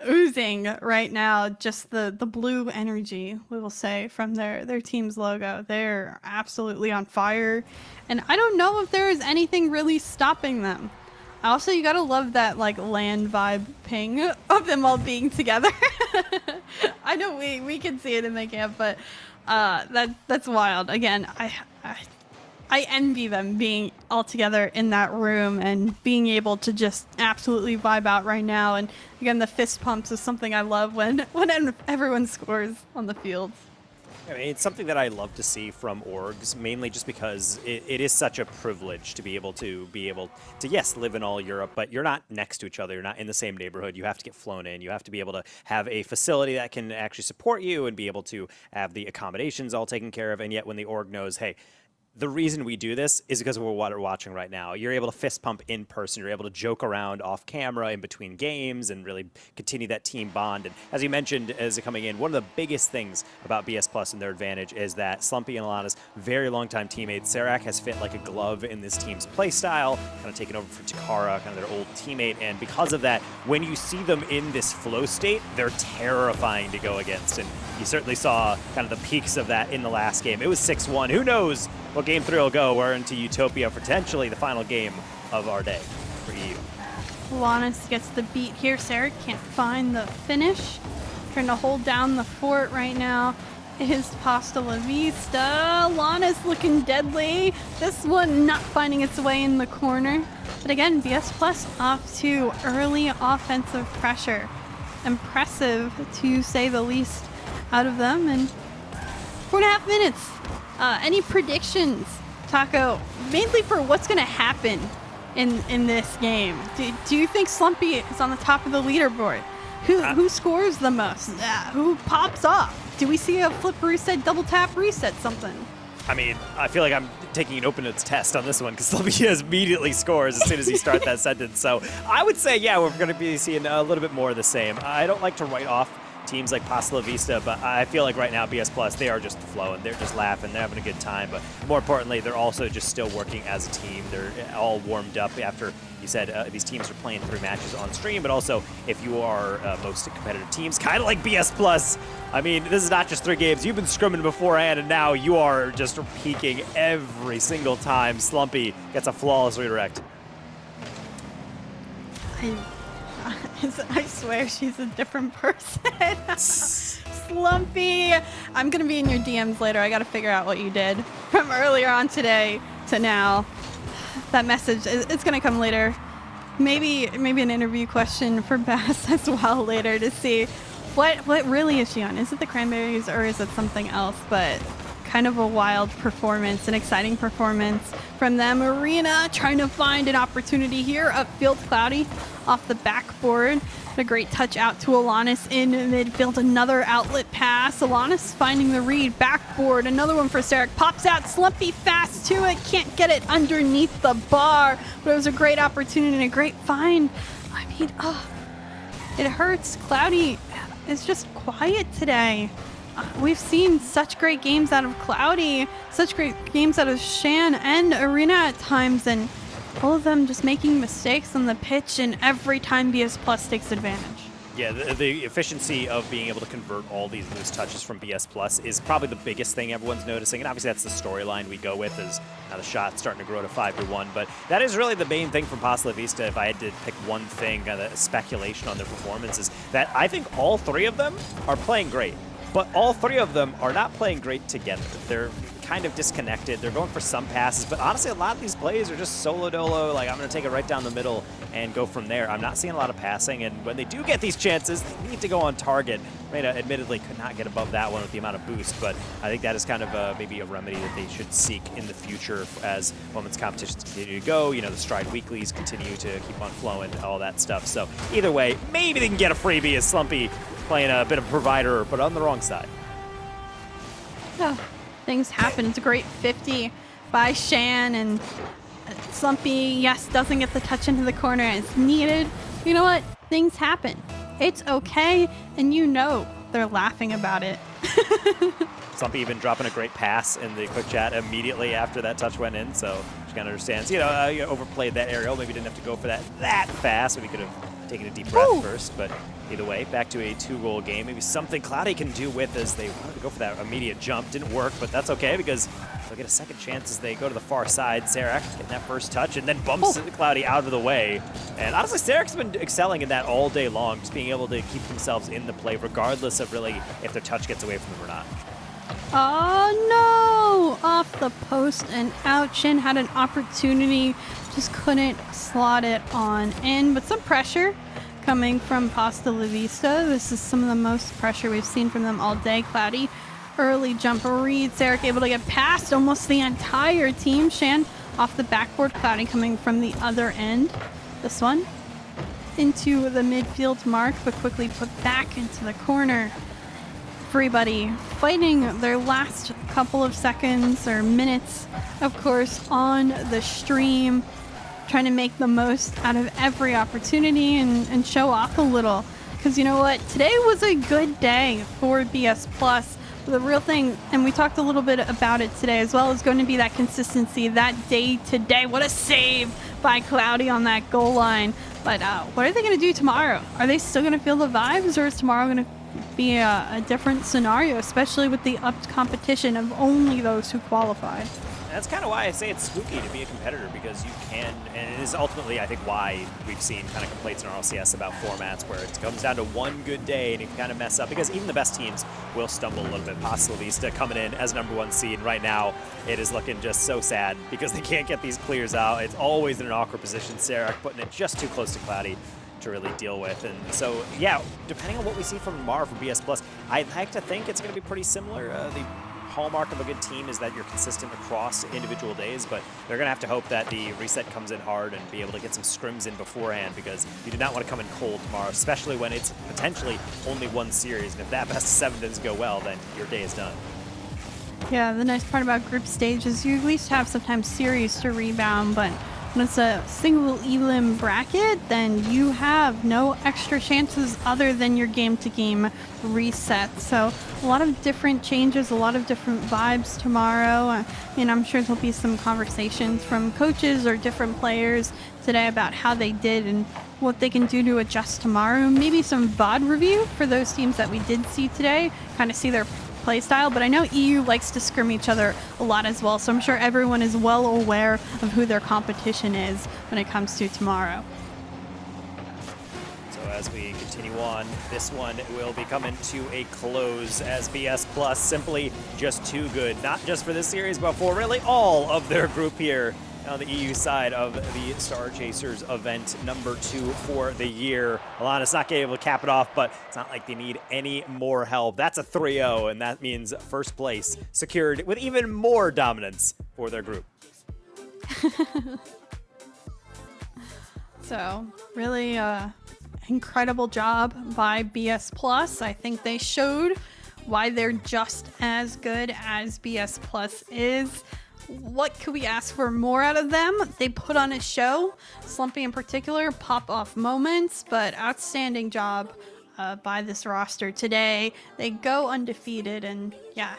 oozing right now. Just the blue energy, we will say, from their team's logo. They're absolutely on fire. And I don't know if there is anything really stopping them. Also, you gotta love that like land vibe ping of them all being together. I know we can see it in the camp, but that's wild. Again, I envy them being all together in that room and being able to just absolutely vibe out right now. And again, the fist pumps is something I love when everyone scores on the field. I mean, it's something that I love to see from orgs, mainly just because it is such a privilege to be able to yes, live in all Europe, but you're not next to each other. You're not in the same neighborhood. You have to get flown in. You have to be able to have a facility that can actually support you and be able to have the accommodations all taken care of. And yet when the org knows, hey, the reason we do this is because of what we're watching right now. You're able to fist pump in person. You're able to joke around off camera in between games and really continue that team bond. And as you mentioned, as coming in, one of the biggest things about BS Plus and their advantage is that Slumpy and Alana's very long-time teammate, Sarak, has fit like a glove in this team's play style, kind of taken over for Takara, kind of their old teammate. And because of that, when you see them in this flow state, they're terrifying to go against. And you certainly saw kind of the peaks of that in the last game. It was 6-1. Who knows what Game 3 will go? We're into Utopia, potentially the final game of our day for EU. Lannis gets the beat here. Sarah can't find the finish. Trying to hold down the fort right now is Pasta La Vista. Lannis looking deadly. This one not finding its way in the corner. But again, BS Plus off to early offensive pressure. Impressive, to say the least, out of them. And 4.5 minutes. Any predictions, Taco, mainly for what's going to happen in this game? Do you think Slumpy is on the top of the leaderboard? Who scores the most? Who pops off? Do we see a flip reset, double tap reset, something? I mean, I feel like I'm taking an open notes test on this one because Slumpy immediately scores as soon as you start that sentence. So I would say, yeah, we're going to be seeing a little bit more of the same. I don't like to write off teams like Pasta La Vista, but I feel like right now BS Plus, they are just flowing. They're just laughing. They're having a good time. But more importantly, they're also just still working as a team. They're all warmed up after, you said, these teams are playing 3 matches on stream, but also if you are most competitive teams, kind of like BS Plus, I mean, this is not just 3 games. You've been scrimming beforehand, and now you are just peaking every single time Slumpy gets a flawless redirect. I swear she's a different person. Slumpy. I'm going to be in your DMs later. I got to figure out what you did from earlier on today to now. That message, it's going to come later. Maybe an interview question for Bass as well later to see what really is she on. Is it the cranberries or is it something else? But kind of a wild performance, an exciting performance from them. Arena trying to find an opportunity here. Upfield, Cloudy off the backboard. A great touch out to Alanis in midfield. Another outlet pass. Alanis finding the read. Backboard. Another one for Sarek. Pops out. Slumpy fast to it. Can't get it underneath the bar. But it was a great opportunity and a great find. I mean, it hurts. Cloudy is just quiet today. We've seen such great games out of Cloudy, such great games out of Shan and Arena at times, and all of them just making mistakes on the pitch, and every time BS Plus takes advantage. Yeah, the efficiency of being able to convert all these loose touches from BS Plus is probably the biggest thing everyone's noticing, and obviously that's the storyline we go with, is now the shot's starting to grow to 5-1, but that is really the main thing from Pasta La Vista. If I had to pick one thing, the speculation on their performance is that I think all three of them are playing great, but all three of them are not playing great together. They're kind of disconnected. They're going for some passes, but honestly, a lot of these plays are just solo dolo. Like, I'm going to take it right down the middle and go from there. I'm not seeing a lot of passing, and when they do get these chances, they need to go on target. Reyna admittedly could not get above that one with the amount of boost, but I think that is kind of maybe a remedy that they should seek in the future as women's competitions continue to go. You know, the Stride Weeklies continue to keep on flowing, all that stuff. So either way, maybe they can get a freebie as Slumpy playing a bit of a provider, but on the wrong side. Oh, things happen. It's a great 50 by Shan, and Slumpy, yes, doesn't get the touch into the corner as needed. You know what? Things happen. It's okay, and you know they're laughing about it. Slumpy even dropping a great pass in the quick chat immediately after that touch went in, so she kind of understands. You know, you overplayed that aerial. Maybe didn't have to go for that fast. Maybe could have taken a deep breath first, but either way, back to a 2-goal game. Maybe something Cloudy can do with as they wanted to go for that immediate jump. Didn't work, but that's okay because they'll get a second chance as they go to the far side. Sarek getting that first touch and then bumps Cloudy out of the way. And honestly, Sarek's been excelling in that all day long, just being able to keep themselves in the play regardless of really if their touch gets away from them or not. Oh no! Off the post and out. Shin had an opportunity, just couldn't slot it on in, but some pressure coming from Pasta La Vista. This is some of the most pressure we've seen from them all day. Cloudy, early jumper read. Sarek able to get past almost the entire team. Shan off the backboard. Cloudy coming from the other end. This one into the midfield mark, but quickly put back into the corner. Everybody fighting their last couple of seconds or minutes, of course, on the stream, trying to make the most out of every opportunity and show off a little. Because you know what? Today was a good day for BS Plus. The real thing, and we talked a little bit about it today as well, is going to be that consistency, that day to day. What a save by Cloudy on that goal line. But what are they going to do tomorrow? Are they still going to feel the vibes, or is tomorrow going to be a different scenario, especially with the upped competition of only those who qualified? That's kind of why I say it's spooky to be a competitor, because you can, and it is ultimately, I think, why we've seen kind of complaints in RLCS about formats where it comes down to one good day and you can kind of mess up, because even the best teams will stumble a little bit. Pasta La Vista coming in as #1 seed right now, it is looking just so sad because they can't get these clears out. It's always in an awkward position. Sarek putting it just too close to Cloudy to really deal with. And so, yeah, depending on what we see from tomorrow from BS Plus, I'd like to think it's going to be pretty similar. The hallmark of a good team is that you're consistent across individual days, but they're going to have to hope that the reset comes in hard and be able to get some scrims in beforehand, because you do not want to come in cold tomorrow, especially when it's potentially only one series. And if that best of 7 doesn't go well, then your day is done. Yeah, the nice part about group stage is you at least have sometimes series to rebound, but when it's a single elim bracket, then you have no extra chances other than your game-to-game reset. So a lot of different changes, a lot of different vibes tomorrow. And I'm sure there'll be some conversations from coaches or different players today about how they did and what they can do to adjust tomorrow. Maybe some VOD review for those teams that we did see today, kind of see their play style, but I know EU likes to scrim each other a lot as well, so I'm sure everyone is well aware of who their competition is when it comes to tomorrow. So as we continue on, this one will be coming to a close as BS Plus simply just too good, not just for this series, but for really all of their group here On the EU side of the Star Chasers event number 2 for the year. Alana's not getting able to cap it off, but it's not like they need any more help. That's a 3-0, and that means first place secured with even more dominance for their group. So, really incredible job by BS Plus. I think they showed why they're just as good as BS Plus is. What could we ask for more out of them? They put on a show, Slumpy in particular, pop-off moments, but outstanding job by this roster today. They go undefeated, and yeah,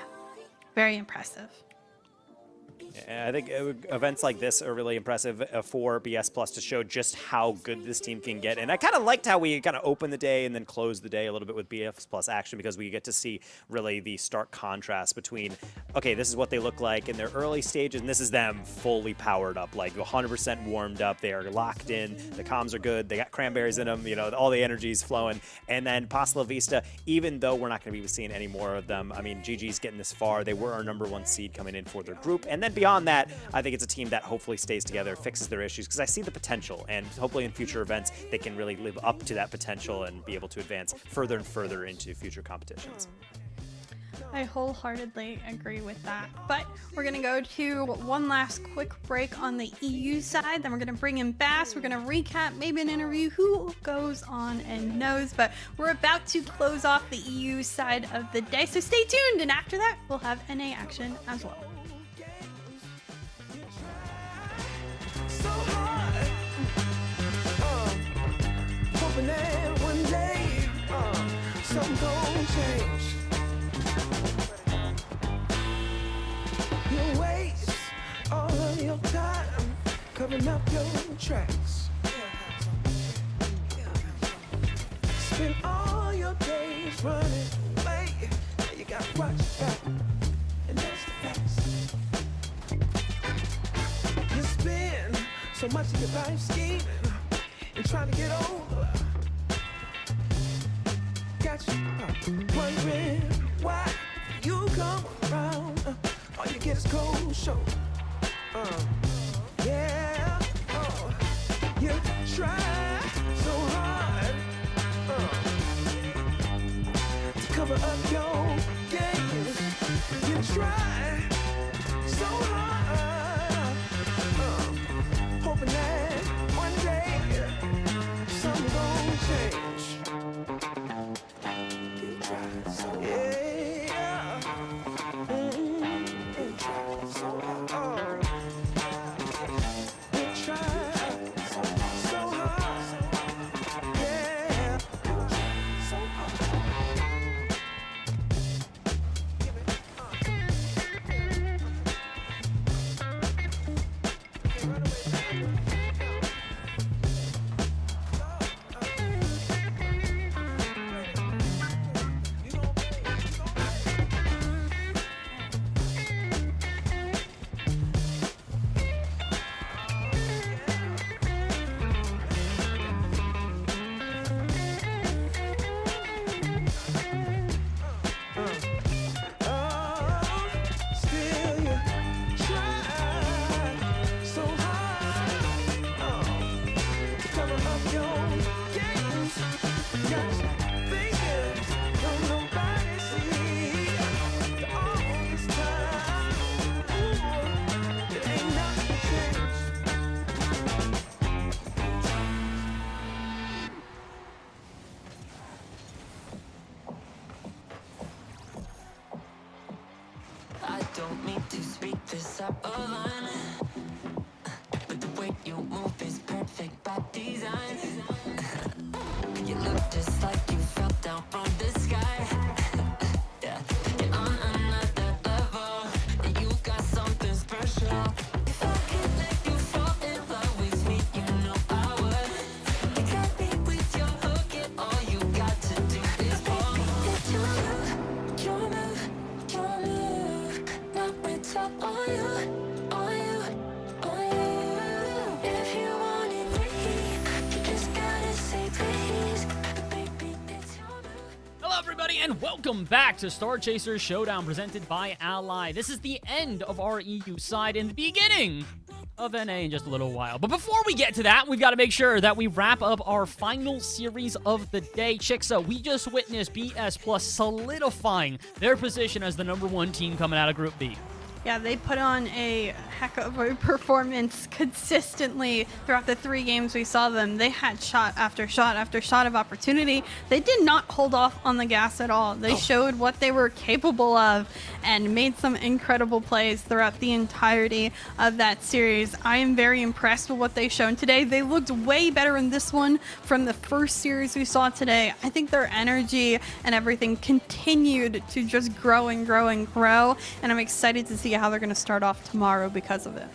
very impressive. I think events like this are really impressive for BS Plus to show just how good this team can get. And I kind of liked how we kind of opened the day and then closed the day a little bit with BS Plus action, because we get to see really the stark contrast between, okay, this is what they look like in their early stages, and this is them fully powered up, like 100% warmed up. They are locked in. The comms are good. They got cranberries in them. You know, all the energy's flowing. And then Pasta La Vista, even though we're not going to be seeing any more of them, I mean, GG's getting this far. They were our #1 seed coming in for their group. And then beyond that, I think it's a team that hopefully stays together, fixes their issues, because I see the potential, and hopefully in future events they can really live up to that potential and be able to advance further and further into future competitions. I wholeheartedly agree with that. But we're going to go to one last quick break on the EU side. Then we're going to bring in Bass. We're going to recap, maybe an interview. Who goes on and knows? But we're about to close off the EU side of the day. So stay tuned. And after that, we'll have NA action as well. So hard, hoping that one day something gon' change. You waste all of your time covering up your tracks. Spend all your days running away. You gotta watch your back, and that's the facts. You spend so much of your life scheming and trying to get over. Got you wondering why you come around. All you get is cold shoulder. Yeah, you try so hard to cover up your games. You try so hard, hoping that one day something gon' change. You try so hard. Yeah. You try so hard. You try so hard. Yeah. You try so hard. Give it. Run away. Still you try so hard to cover up your games. Got you thinking don't nobody see all this time. Ooh, it ain't nothing changed. I don't mean to speak this up a line, but the way you move is perfect by design. You look just like you fell down from the sky. Yeah, you're on another level, and you got something special. If I could let you fall in love with me, you know I would. You got me with your hook, and all you got to do is pull. It's your move, your move, your move. Now it's all on you, on you, on you. If you want it, me, you just gotta say please. Baby, it's your move. Hello, everybody, and welcome back to Star Chasers Showdown presented by Ally. This is the end of our EU side and the beginning of NA in just a little while. But before we get to that, we've got to make sure that we wrap up our final series of the day. Chixa, we just witnessed BS Plus solidifying their position as the #1 team coming out of Group B. Yeah, they put on a heck of a performance consistently throughout the 3 games we saw them. They had shot after shot after shot of opportunity. They did not hold off on the gas at all. They showed what they were capable of and made some incredible plays throughout the entirety of that series. I am very impressed with what they've shown today. They looked way better in this one from the first series we saw today. I think their energy and everything continued to just grow and grow and grow, and I'm excited to see how they're going to start off tomorrow because of it.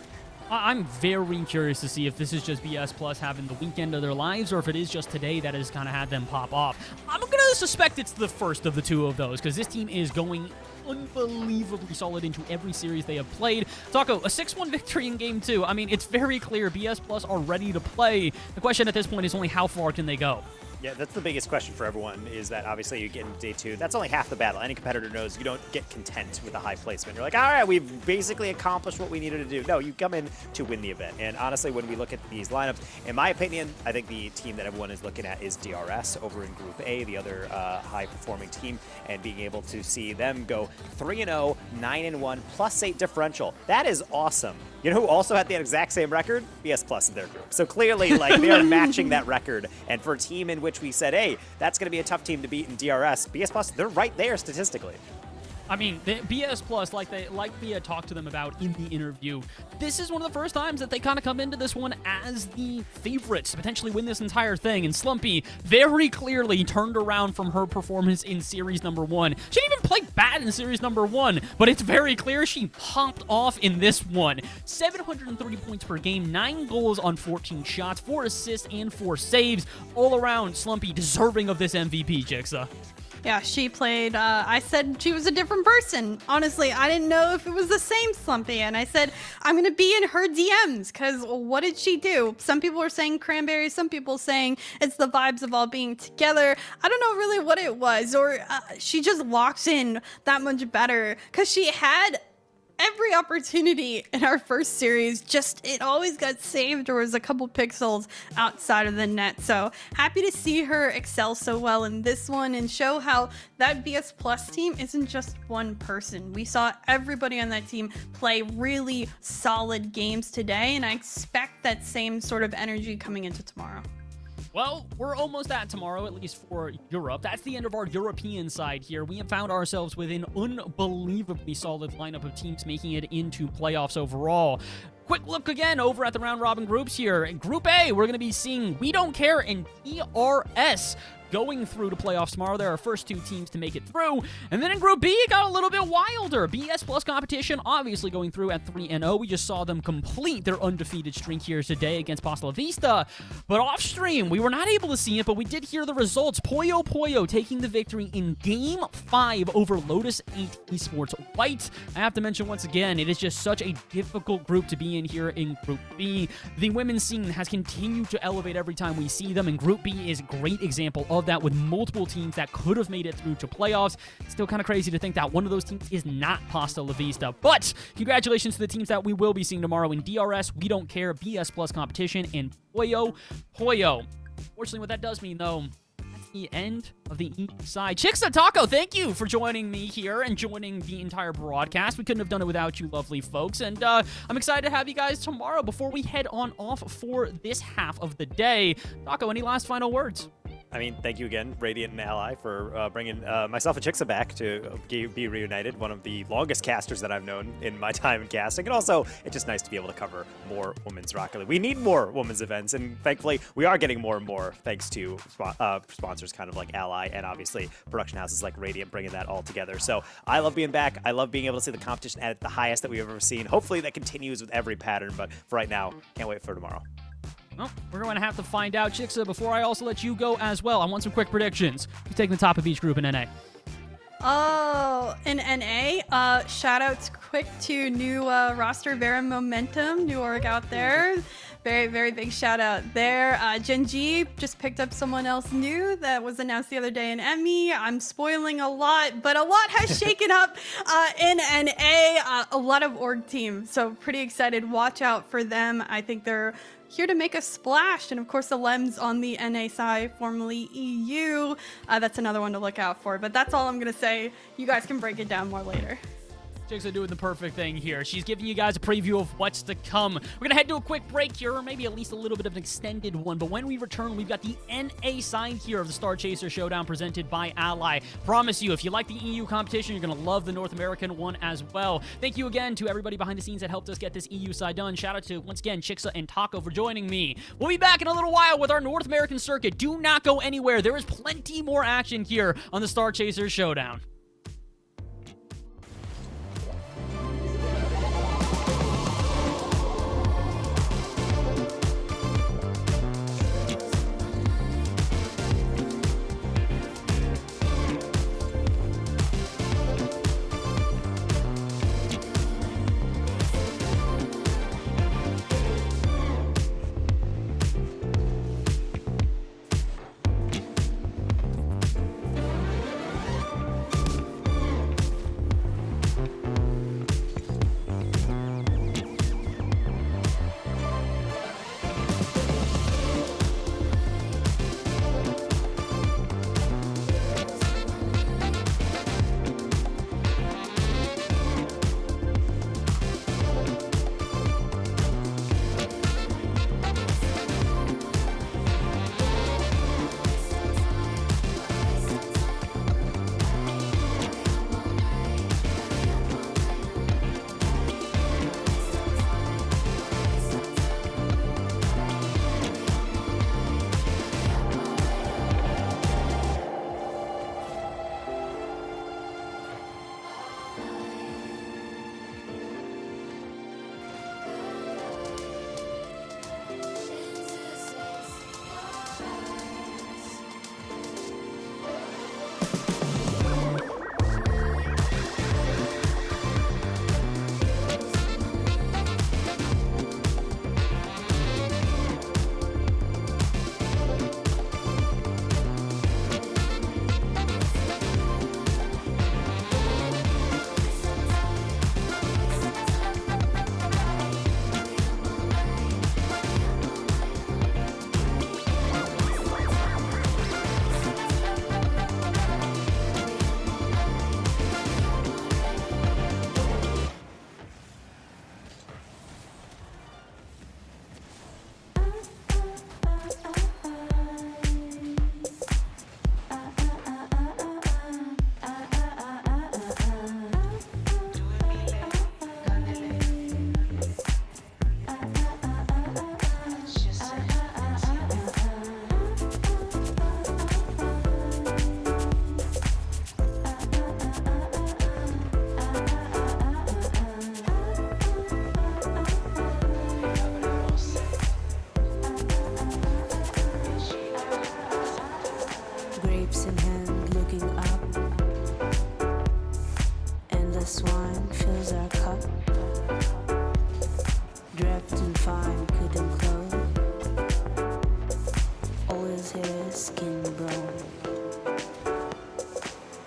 I'm very curious to see if this is just BS Plus having the weekend of their lives or if it is just today that has kind of had them pop off. I'm going to suspect it's the first of the 2 of those because this team is going unbelievably solid into every series they have played. Taco, a 6-1 victory in Game 2. I mean, it's very clear BS Plus are ready to play. The question at this point is only how far can they go? Yeah, that's the biggest question for everyone, is that obviously you get into day 2. That's only half the battle. Any competitor knows you don't get content with a high placement. You're like, all right, we've basically accomplished what we needed to do. No, you come in to win the event. And honestly, when we look at these lineups, in my opinion, I think the team that everyone is looking at is DRS over in Group A, the other high-performing team, and being able to see them go 3-0, 9-1, +8 differential. That is awesome. You know who also had the exact same record? BS Plus in their group. So clearly, like, they are matching that record. And for a team in which we said, hey, that's going to be a tough team to beat in DRS, BS Plus, they're right there statistically. I mean, the BS Plus, like we had talked to them about in the interview, this is one of the first times that they kind of come into this one as the favorites to potentially win this entire thing. And Slumpy very clearly turned around from her performance in Series number 1. She didn't even play bad in Series number 1, but it's very clear she popped off in this one. 730 points per game, 9 goals on 14 shots, 4 assists, and 4 saves. All around, Slumpy deserving of this MVP, Jixa. Yeah, she played, I said she was a different person. Honestly, I didn't know if it was the same Slumpy, and I said, I'm going to be in her DMs, because what did she do? Some people are saying cranberries, some people saying it's the vibes of all being together. I don't know really what it was, or she just walks in that much better, because she had every opportunity in our first series, just it always got saved or was a couple pixels outside of the net. So happy to see her excel so well in this one and show how that BS Plus team isn't just one person. We saw everybody on that team play really solid games today, and I expect that same sort of energy coming into tomorrow. Well, we're almost at tomorrow, at least for Europe. That's the end of our European side here. We have found ourselves with an unbelievably solid lineup of teams making it into playoffs overall. Quick look again over at the round robin groups here. In Group A, we're going to be seeing We Don't Care and DRS going through to playoffs tomorrow. They're our first 2 teams to make it through. And then in Group B, it got a little bit wilder. BS Plus competition obviously going through at 3-0. We just saw them complete their undefeated streak here today against Pasta La Vista. But off stream, we were not able to see it, but we did hear the results. Puyo Puyo taking the victory in Game 5 over Lotus 8 Esports White. I have to mention once again, it is just such a difficult group to be in here in Group B. The women's scene has continued to elevate every time we see them, and Group B is a great example of that, with multiple teams that could have made it through to playoffs. Still kind of crazy to think that one of those teams is not Pasta La Vista. But congratulations to the teams that we will be seeing tomorrow in DRS, We Don't Care, BS Plus competition, and Puyo Puyo. Fortunately, what that does mean, though, that's the end of the East side. Chixa Taco, thank you for joining me here and joining the entire broadcast. We couldn't have done it without you lovely folks. And I'm excited to have you guys tomorrow before we head on off for this half of the day. Taco, any last final words? I mean, thank you again, Radiant and Ally, for bringing myself and Chixa back to be reunited. One of the longest casters that I've known in my time in casting. And also, it's just nice to be able to cover more women's Rocket League. We need more women's events, and thankfully, we are getting more and more thanks to sponsors kind of like Ally and obviously production houses like Radiant bringing that all together. So I love being back. I love being able to see the competition at the highest that we've ever seen. Hopefully, that continues with every pattern, but for right now, can't wait for tomorrow. Well, we're going to have to find out, Chixa, before I also let you go as well. I want some quick predictions. Who's taking the top of each group in NA? Oh, in NA, shout outs quick to new roster Vera Momentum, new org out there. Very, very big shout out there. Gen G just picked up someone else new that was announced the other day in Emmy. I'm spoiling a lot, but a lot has shaken up in NA. A lot of org team, so pretty excited. Watch out for them. I think they're here to make a splash. And of course, the Lems on the NA side, formerly EU. That's another one to look out for. But that's all I'm going to say. You guys can break it down more later. Chicks are doing the perfect thing here. She's giving you guys a preview of what's to come. We're going to head to a quick break here, or maybe at least a little bit of an extended one. But when we return, we've got the NA side here of the Star Chaser Showdown presented by Ally. Promise you, if you like the EU competition, you're going to love the North American one as well. Thank you again to everybody behind the scenes that helped us get this EU side done. Shout out to, once again, Chixa and Taco for joining me. We'll be back in a little while with our North American circuit. Do not go anywhere. There is plenty more action here on the Star Chaser Showdown.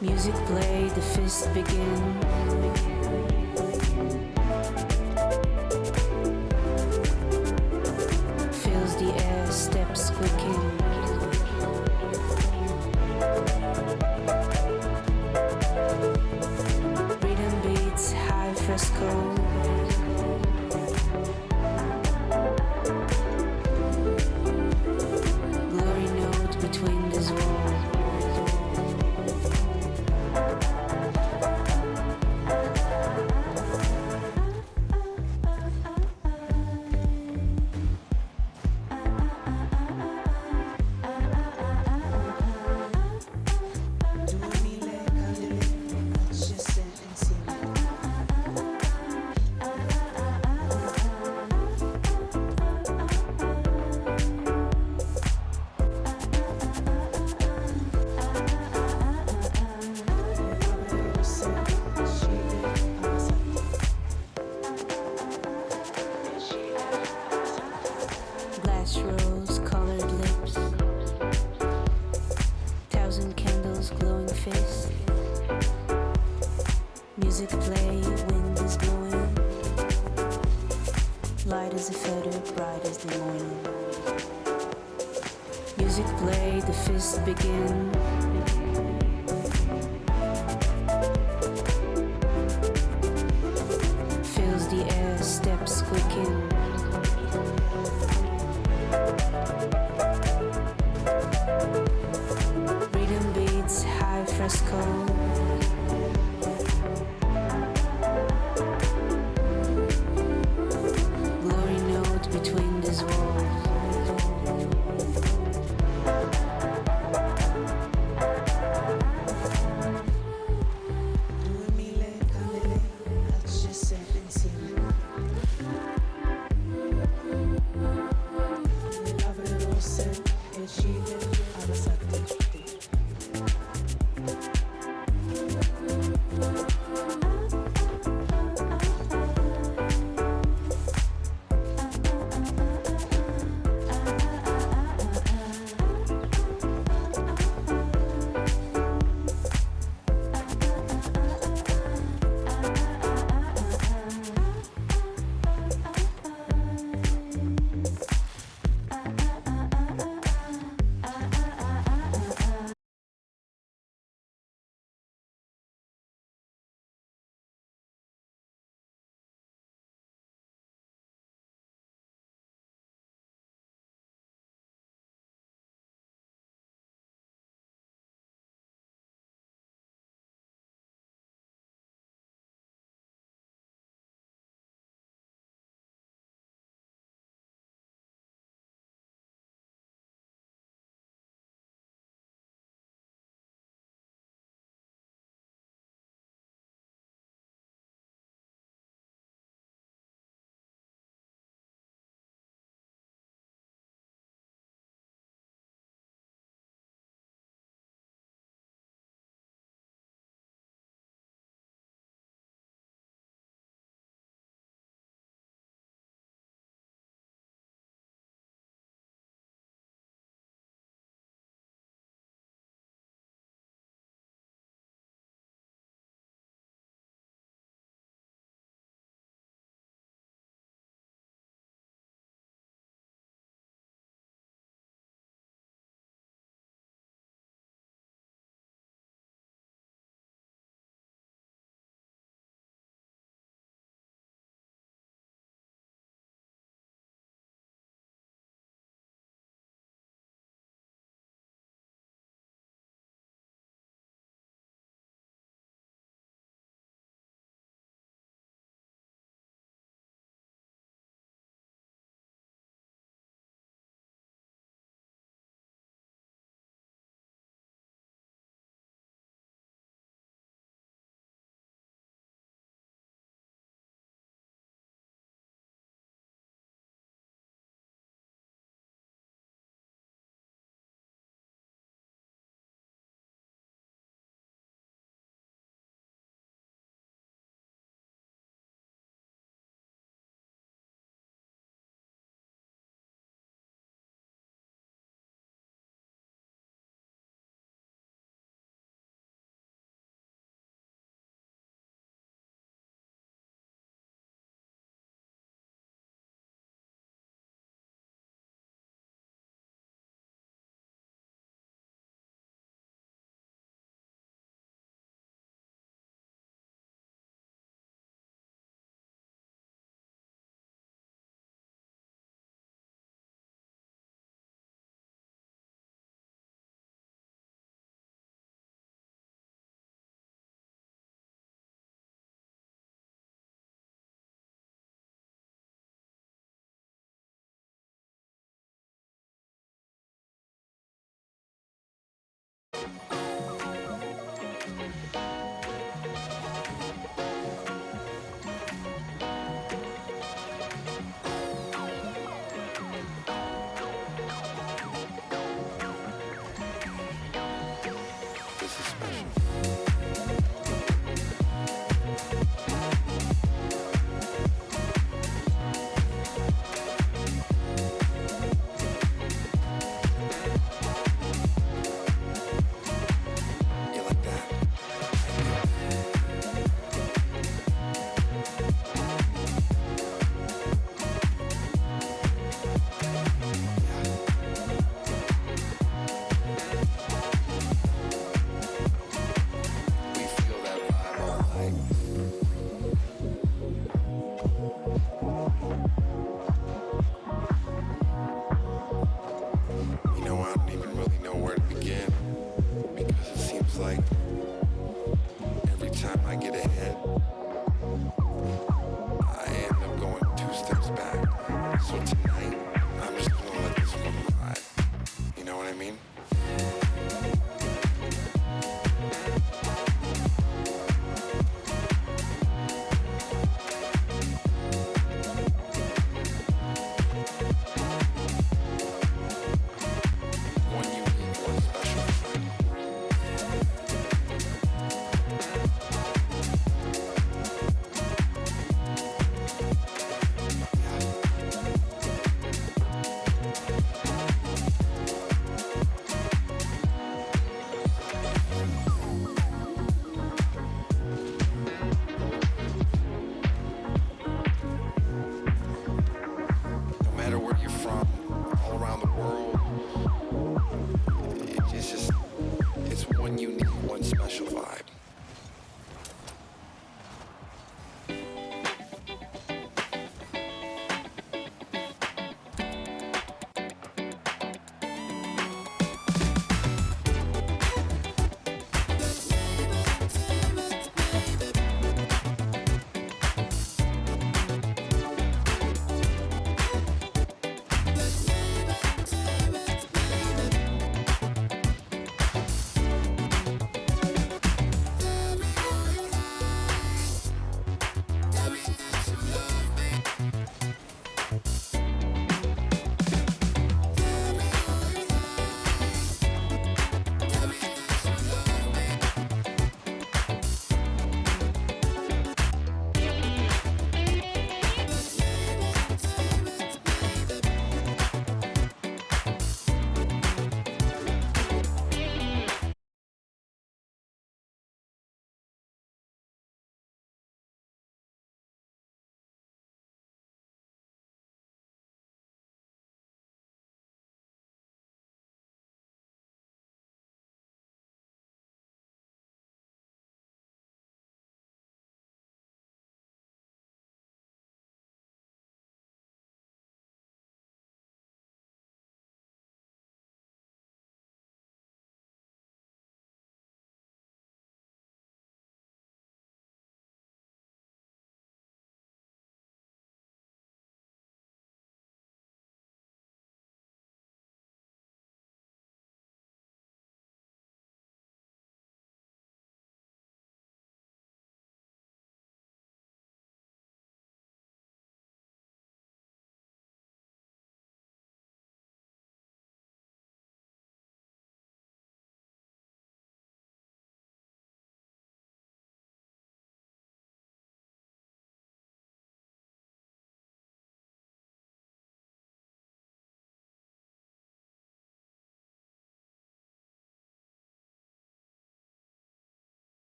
Music play, the fist begin. Fills the air, steps quicken. Rhythm beats, high fresco. Glory note between these walls. as a feather, bright as the morning. Music play, the fist begin. Fills the air, steps quicken. Rhythm beats, high fresco. Glory note between these walls.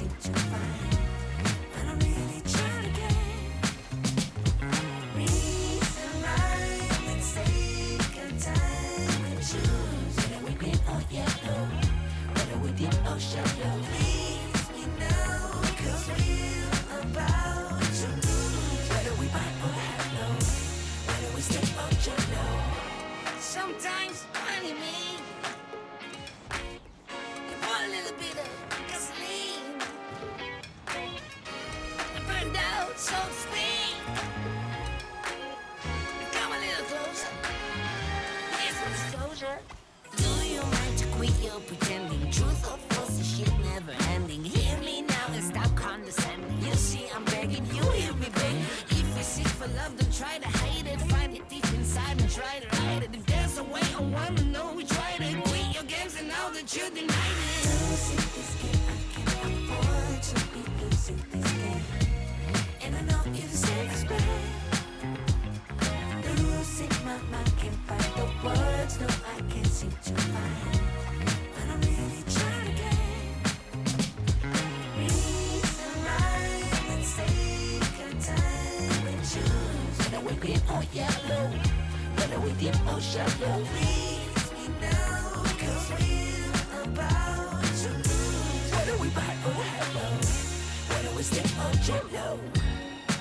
seem to find. When I'm really trying to get reason, rhyme, and take a time and choose. Whether we green or yellow, whether we deep or shallow. Please me now, 'cause we're about to lose. Whether we buy or hello, whether we step or jello. Sometimes, honey, me, you want a little bit of gasoline. I burned out, so to speak. Come a little closer. Here's some disclosure. Do you mind to quit your pretending? Truth or false, this shit never ending. Hear me now and stop condescending. You see, I'm begging, you hear me begging. If you're sick for love, don't try to hide it. Find it deep inside and try to hide it. If there's a way, I wanna know we tried it. Quit your games and now that you denied it. Losing this game, I can't afford to be losing this game. And I know you deserve respect. Losing my mind, can't find the words, no, I can't seem to find. But I'm really trying to get reason, rhyme, and take a time and choose. Whether we're green or yellow, whether we deep or shallow. Please me now, 'cause we're about to lose. Whether we buy or hello, whether we stick or jello.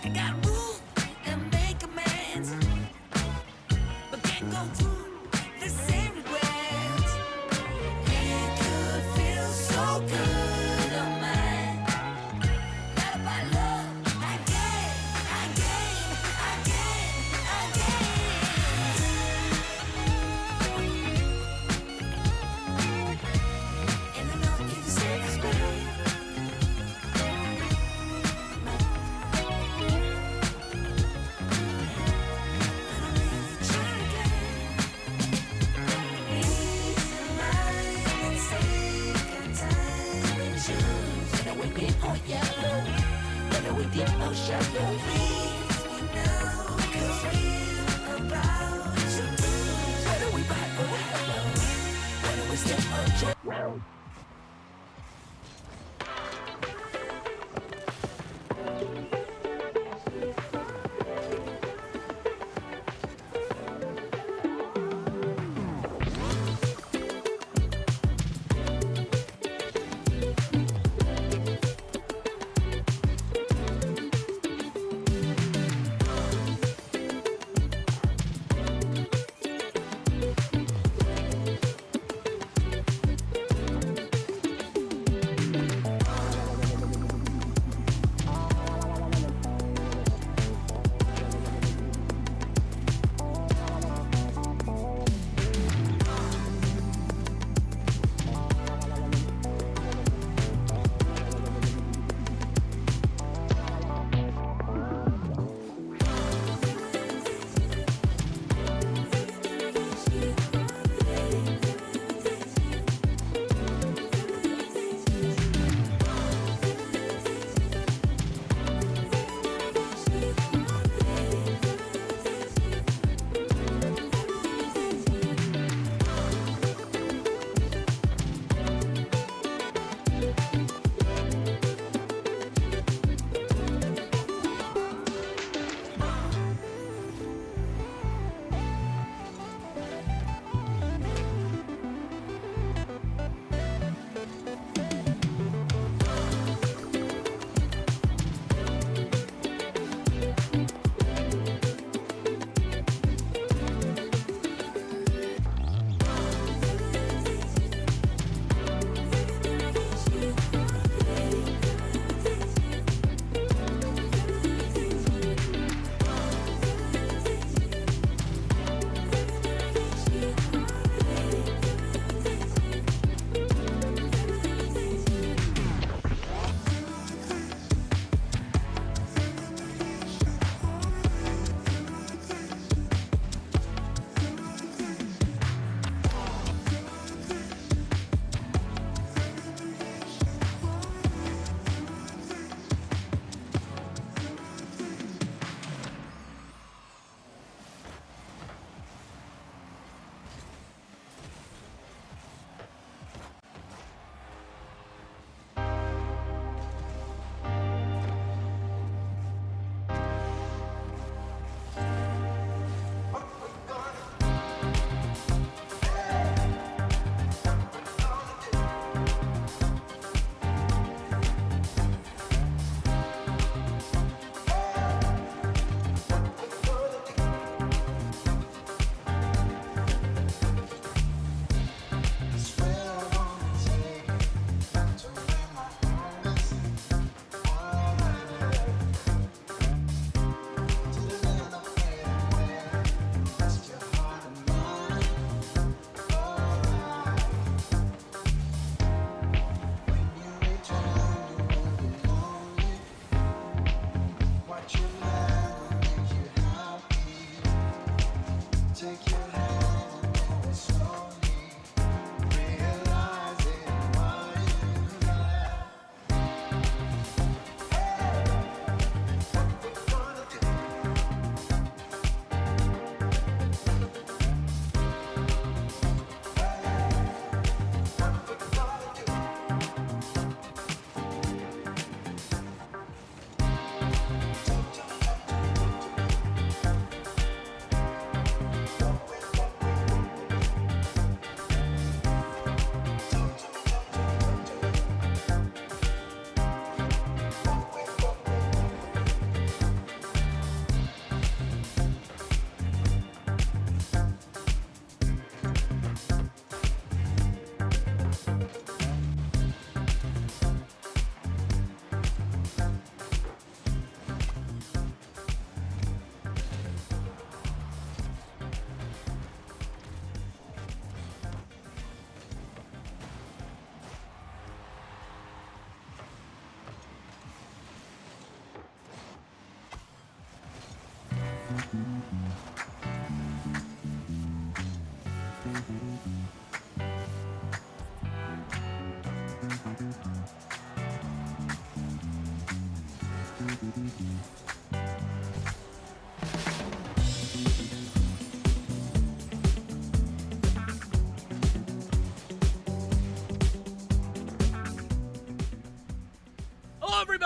I got rules and make amends, but can't go through the same regrets. It could feel so good on mine. Not about love, I gain, I gain, I gain, I gain. And I know you deserve respect. Yellow, whether we deep or shallow. Please me now, 'cause we're about to lose. Whether we buy or hello, whether we step or jello.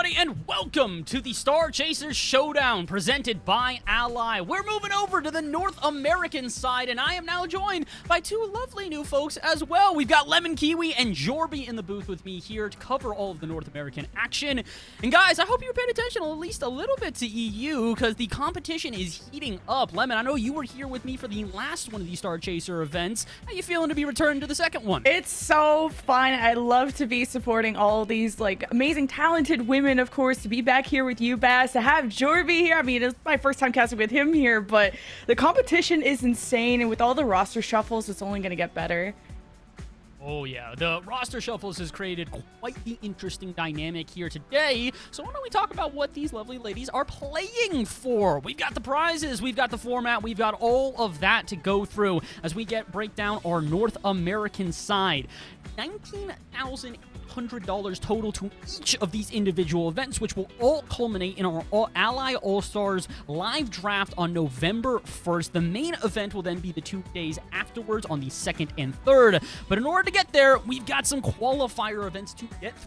everybody, and welcome to the Star Chasers Showdown, presented by Ally. We're moving over to the North American side, and I am now joined by two lovely new folks as well. We've got Lemon Kiwi and Jorby in the booth with me here to cover all of the North American action. And guys, I hope you paid attention at least a little bit to EU, because the competition is heating up. Lemon, I know you were here with me for the last one of these Star Chaser events. How you feeling to be returned to the second one? It's so fun. I love to be supporting all these like amazing, talented women, of course, to be back here with you, Bass, to have Jorby here. I mean, it's my first time casting with him here, but the competition is insane, and with all the roster shuffles, it's only going to get better. Oh yeah, the roster shuffles has created quite the interesting dynamic here today. So why don't we talk about what these lovely ladies are playing for? We've got the prizes, we've got the format, we've got all of that to go through as we break down our North American side. $19,800 total to each of these individual events, which will all culminate in our Ally All-Stars live draft on November 1st. The main event will then be the 2 days afterwards on the 2nd and 3rd. But in order to get there, we've got some qualifier events to get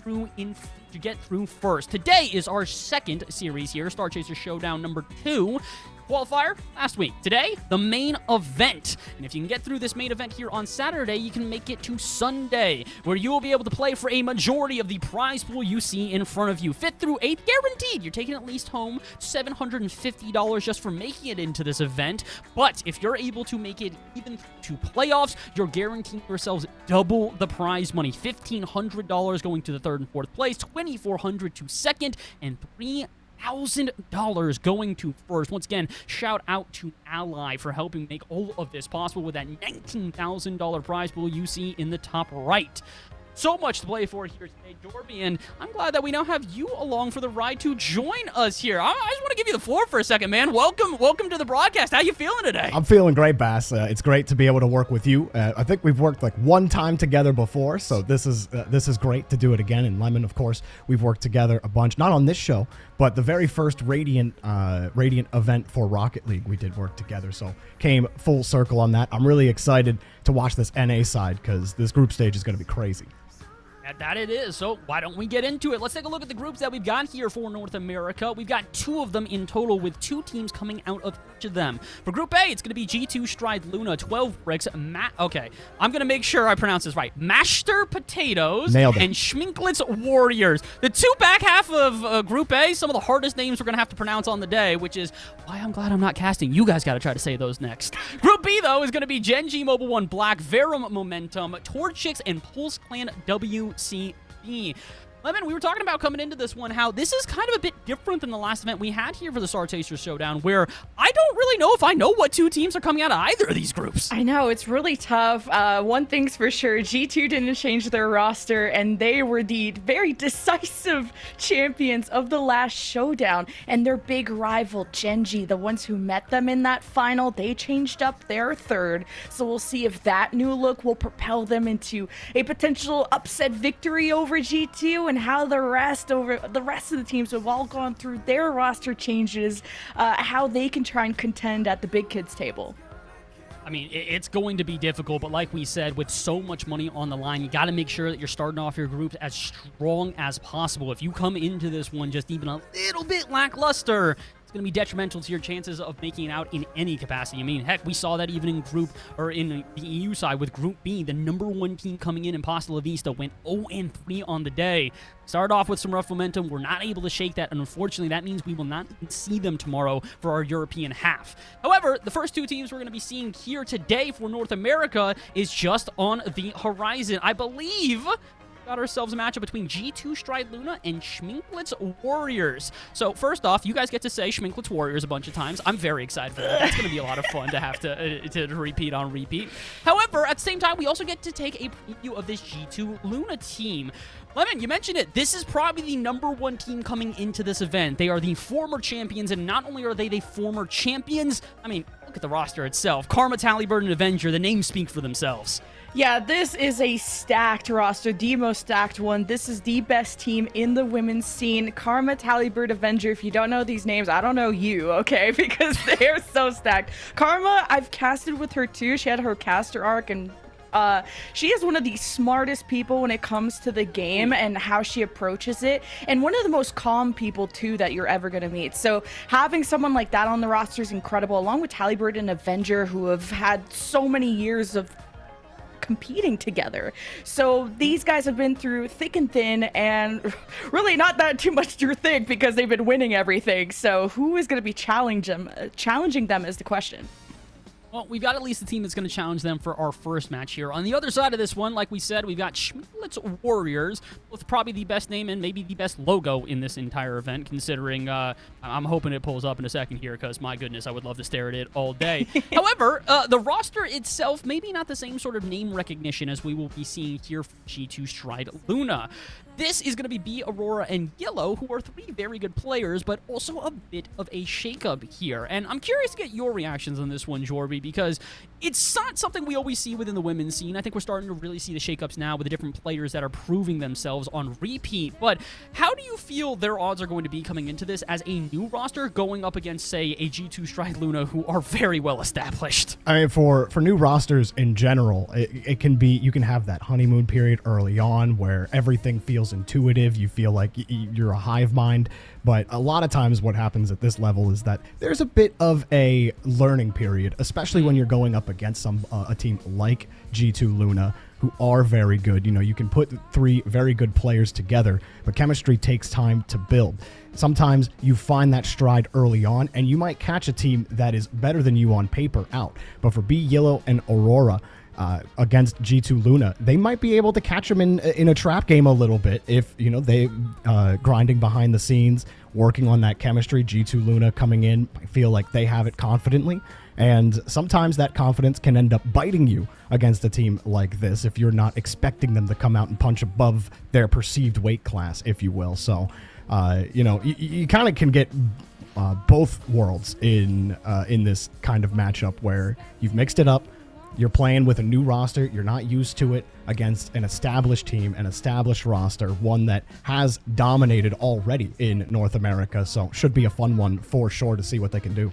through first. Today is our second series here, Star Chaser Showdown number 2. Qualifier last week. Today, the main event. And if you can get through this main event here on Saturday, you can make it to Sunday, where you will be able to play for a majority of the prize pool you see in front of you. 5th through 8th, guaranteed. You're taking at least home $750 just for making it into this event. But if you're able to make it even to playoffs, you're guaranteeing yourselves double the prize money. $1,500 going to the 3rd and 4th place, $2,400 to 2nd, and $3,000 going to 1st. Once again, shout out to Ally for helping make all of this possible with that $19,000 prize pool you see in the top right. So much to play for here today, Jorby, and I'm glad that we now have you along for the ride to join us here. I just want to give you the floor for a second, man. Welcome to the broadcast. How you feeling today? I'm feeling great, Bass. It's great to be able to work with you. I think we've worked like one time together before, so this is great to do it again. And Lemon, of course, we've worked together a bunch, not on this show, but the very first Radiant event for Rocket League, we did work together. So came full circle on that. I'm really excited to watch this NA side because this group stage is going to be crazy. That it is. So why don't we get into it? Let's take a look at the groups that we've got here for North America. We've got 2 of them in total, with 2 teams coming out of each of them. For Group A, it's going to be G2 Stride Luna, 12 bricks. Okay, I'm going to make sure I pronounce this right. Master Potatoes and Schminklitz Warriors. The 2 back half of Group A, some of the hardest names we're going to have to pronounce on the day, which is why I'm glad I'm not casting. You guys got to try to say those next. Group B, though, is going to be Gen.G Mobile 1 Black, Verum Momentum, Torchix, and Pulse Clan WCB. Lemon, we were talking about coming into this one how this is kind of a bit different than the last event we had here for the Star Chasers Showdown, where I don't really know if I know what 2 teams are coming out of either of these groups. I know, it's really tough. One thing's for sure, G2 didn't change their roster, and they were the very decisive champions of the last Showdown, and their big rival, Gen.G, the ones who met them in that final, they changed up their 3rd, so we'll see if that new look will propel them into a potential upset victory over G2, and how the rest of the teams who have all gone through their roster changes, how they can try and contend at the big kids table. I mean, it's going to be difficult, but like we said, with so much money on the line, you got to make sure that you're starting off your groups as strong as possible. If you come into this one just even a little bit lackluster, it's going to be detrimental to your chances of making it out in any capacity. I mean, heck, we saw that even in the EU side with Group B. The #1 team coming in Pasta La Vista went 0-3 on the day. Started off with some rough momentum. We're not able to shake that, and unfortunately, that means we will not see them tomorrow for our European half. However, the first 2 teams we're going to be seeing here today for North America is just on the horizon. I believe got ourselves a matchup between G2 Stride Luna and Schminklitz Warriors. So first off, you guys get to say Schminklitz Warriors a bunch of times. I'm very excited for that. That's going to be a lot of fun to have to repeat on repeat. However, at the same time, we also get to take a preview of this G2 Luna team. Lemon, you mentioned it. This is probably the #1 team coming into this event. They are the former champions, and not only are they the former champions, I mean, look at the roster itself. Karma, Talibird, and Avenger, the names speak for themselves. Yeah, this is a stacked roster, the most stacked one. This is the best team in the women's scene. Karma, Talibird, Avenger. If you don't know these names, I don't know you, okay? Because they're so stacked. Karma, I've casted with her too. She had her caster arc, and She is one of the smartest people when it comes to the game and how she approaches it, and one of the most calm people too that you're ever going to meet. So having someone like that on the roster is incredible, along with Talibird and Avenger, who have had so many years of competing together. So these guys have been through thick and thin, and really not that too much through thick because they've been winning everything. So who is going to be challenging them is the question. Well, we've got at least a team that's going to challenge them for our first match here. On the other side of this one, like we said, we've got Schminklet's Warriors, with probably the best name and maybe the best logo in this entire event, considering I'm hoping it pulls up in a second here, because my goodness, I would love to stare at it all day. However, the roster itself, maybe not the same sort of name recognition as we will be seeing here for G2 Stride Luna. This is going to be B, Aurora, and Yellow, who are three very good players, but also a bit of a shakeup here. And I'm curious to get your reactions on this one, Jorby, because it's not something we always see within the women's scene. I think we're starting to really see the shakeups now with the different players that are proving themselves on repeat. But how do you feel their odds are going to be coming into this as a new roster going up against, say, a G2 Stride Luna, who are very well established? I mean, for new rosters in general, it can be, you can have that honeymoon period early on where everything feels intuitive. You feel like you're a hive mind. But a lot of times what happens at this level is that there's a bit of a learning period, especially when you're going up against a team like G2 Luna, who are very good. You know, you can put three very good players together, but chemistry takes time to build. Sometimes you find that stride early on, and you might catch a team that is better than you on paper out. But for B, Yellow, and Aurora, against G2 Luna, they might be able to catch them in a trap game a little bit if, you know, they grinding behind the scenes, working on that chemistry. G2 Luna coming in, I feel like they have it confidently, and sometimes that confidence can end up biting you against a team like this if you're not expecting them to come out and punch above their perceived weight class, if you will. So, you know, you kind of can get both worlds in this kind of matchup where you've mixed it up. You're playing with a new roster. You're not used to it against an established team, an established roster, one that has dominated already in North America. So should be a fun one for sure to see what they can do.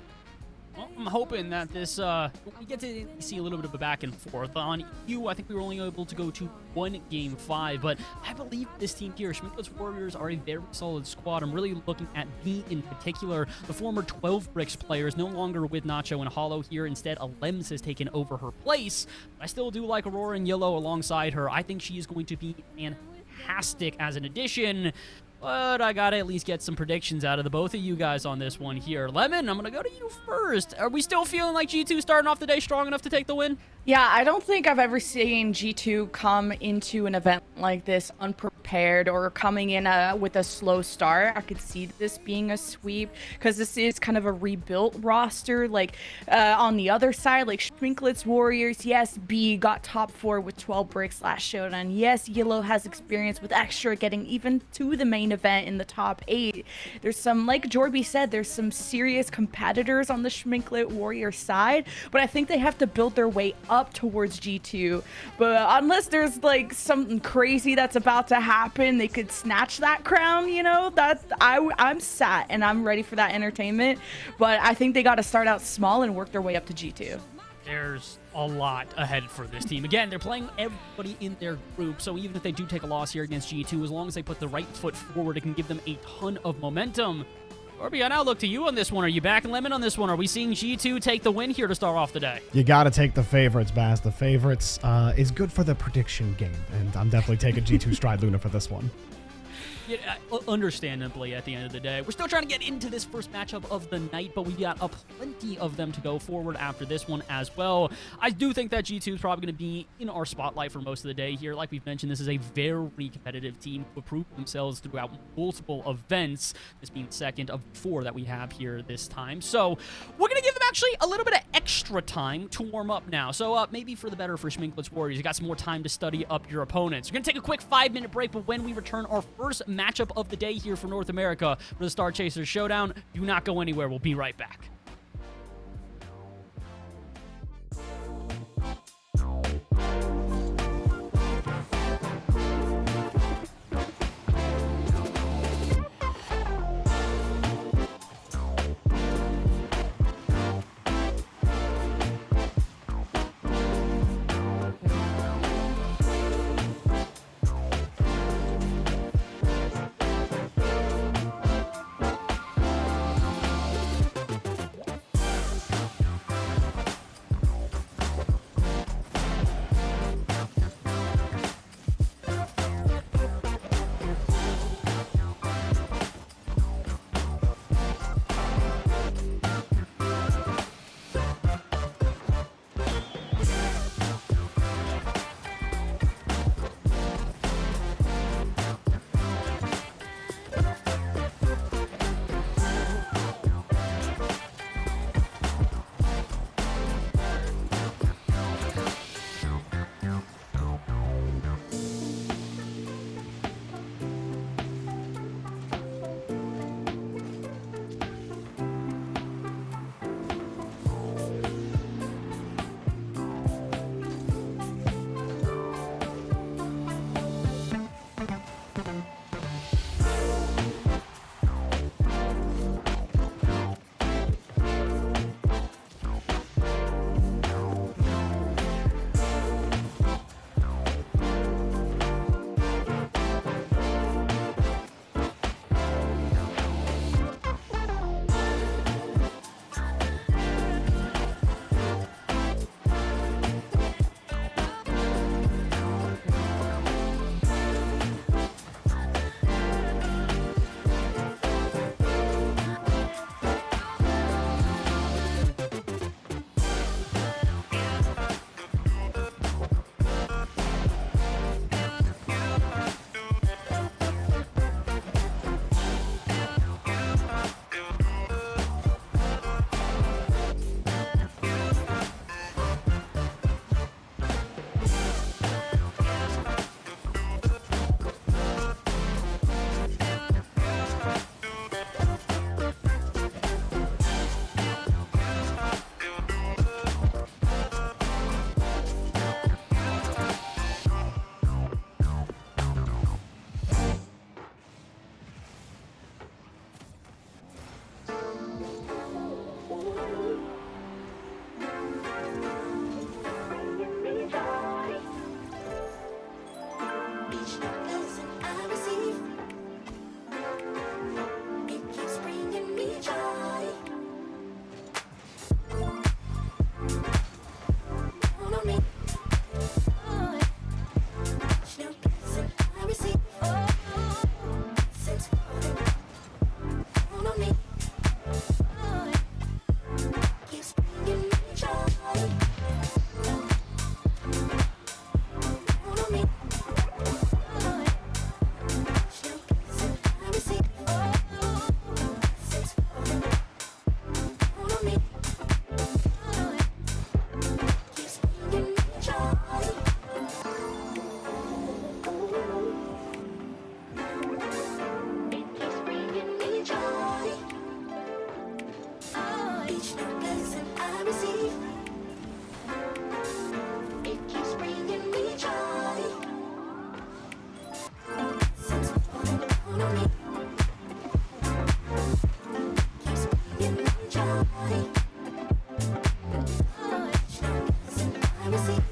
Well, I'm hoping that this, we get to see a little bit of a back and forth. On EU, I think we were only able to go to one Game 5, but I believe this team here, Schminklet's Warriors, are a very solid squad. I'm really looking at B in particular. The former 12 Bricks player is no longer with Nacho and Hollow here. Instead, Alems has taken over her place. I still do like Aurora and Yellow alongside her. I think she is going to be fantastic as an addition. But I gotta at least get some predictions out of the both of you guys on this one here. Lemon, I'm gonna go to you first. Are we still feeling like G2 starting off the day strong enough to take the win? Yeah, I don't think I've ever seen G2 come into an event like this unprepared or coming in with a slow start. I could see this being a sweep because this is kind of a rebuilt roster. Like on the other side, like Schminklet's Warriors, yes, B got top 4 with 12 bricks last Showdown. Yes, Yellow has experience with Extra getting even to the main event in the top 8. There's some, like Jorby said, there's some serious competitors on the Schminklet Warrior side, but I think they have to build their way up towards G2. But unless there's like something crazy that's about to happen, they could snatch that crown, you know. That I'm sat and I'm ready for that entertainment, but I think they got to start out small and work their way up to G2. There's a lot ahead for this team. Again, they're playing everybody in their group, so even if they do take a loss here against G2, as long as they put the right foot forward, it can give them a ton of momentum. Orby, I now look to you on this one. Are you back in Lemon on this one? Are we seeing G2 take the win here to start off the day? You got to take the favorites, Baz. The favorites is good for the prediction game, and I'm definitely taking G2 Stride Luna for this one. Yeah, understandably, at the end of the day, we're still trying to get into this first matchup of the night, but we got plenty of them to go forward after this one as well. I do think that G2 is probably going to be in our spotlight for most of the day here. Like we've mentioned, this is a very competitive team who have proved themselves throughout multiple events, this being the second of 4 that we have here this time. So we're going to give them actually a little bit of extra time to warm up now. So maybe for the better for Schminklet's Warriors, you got some more time to study up your opponents. We're going to take a quick 5-minute break, but when we return, our first matchup of the day here for North America for the Star Chasers Showdown. Do not go anywhere. We'll be right back. Think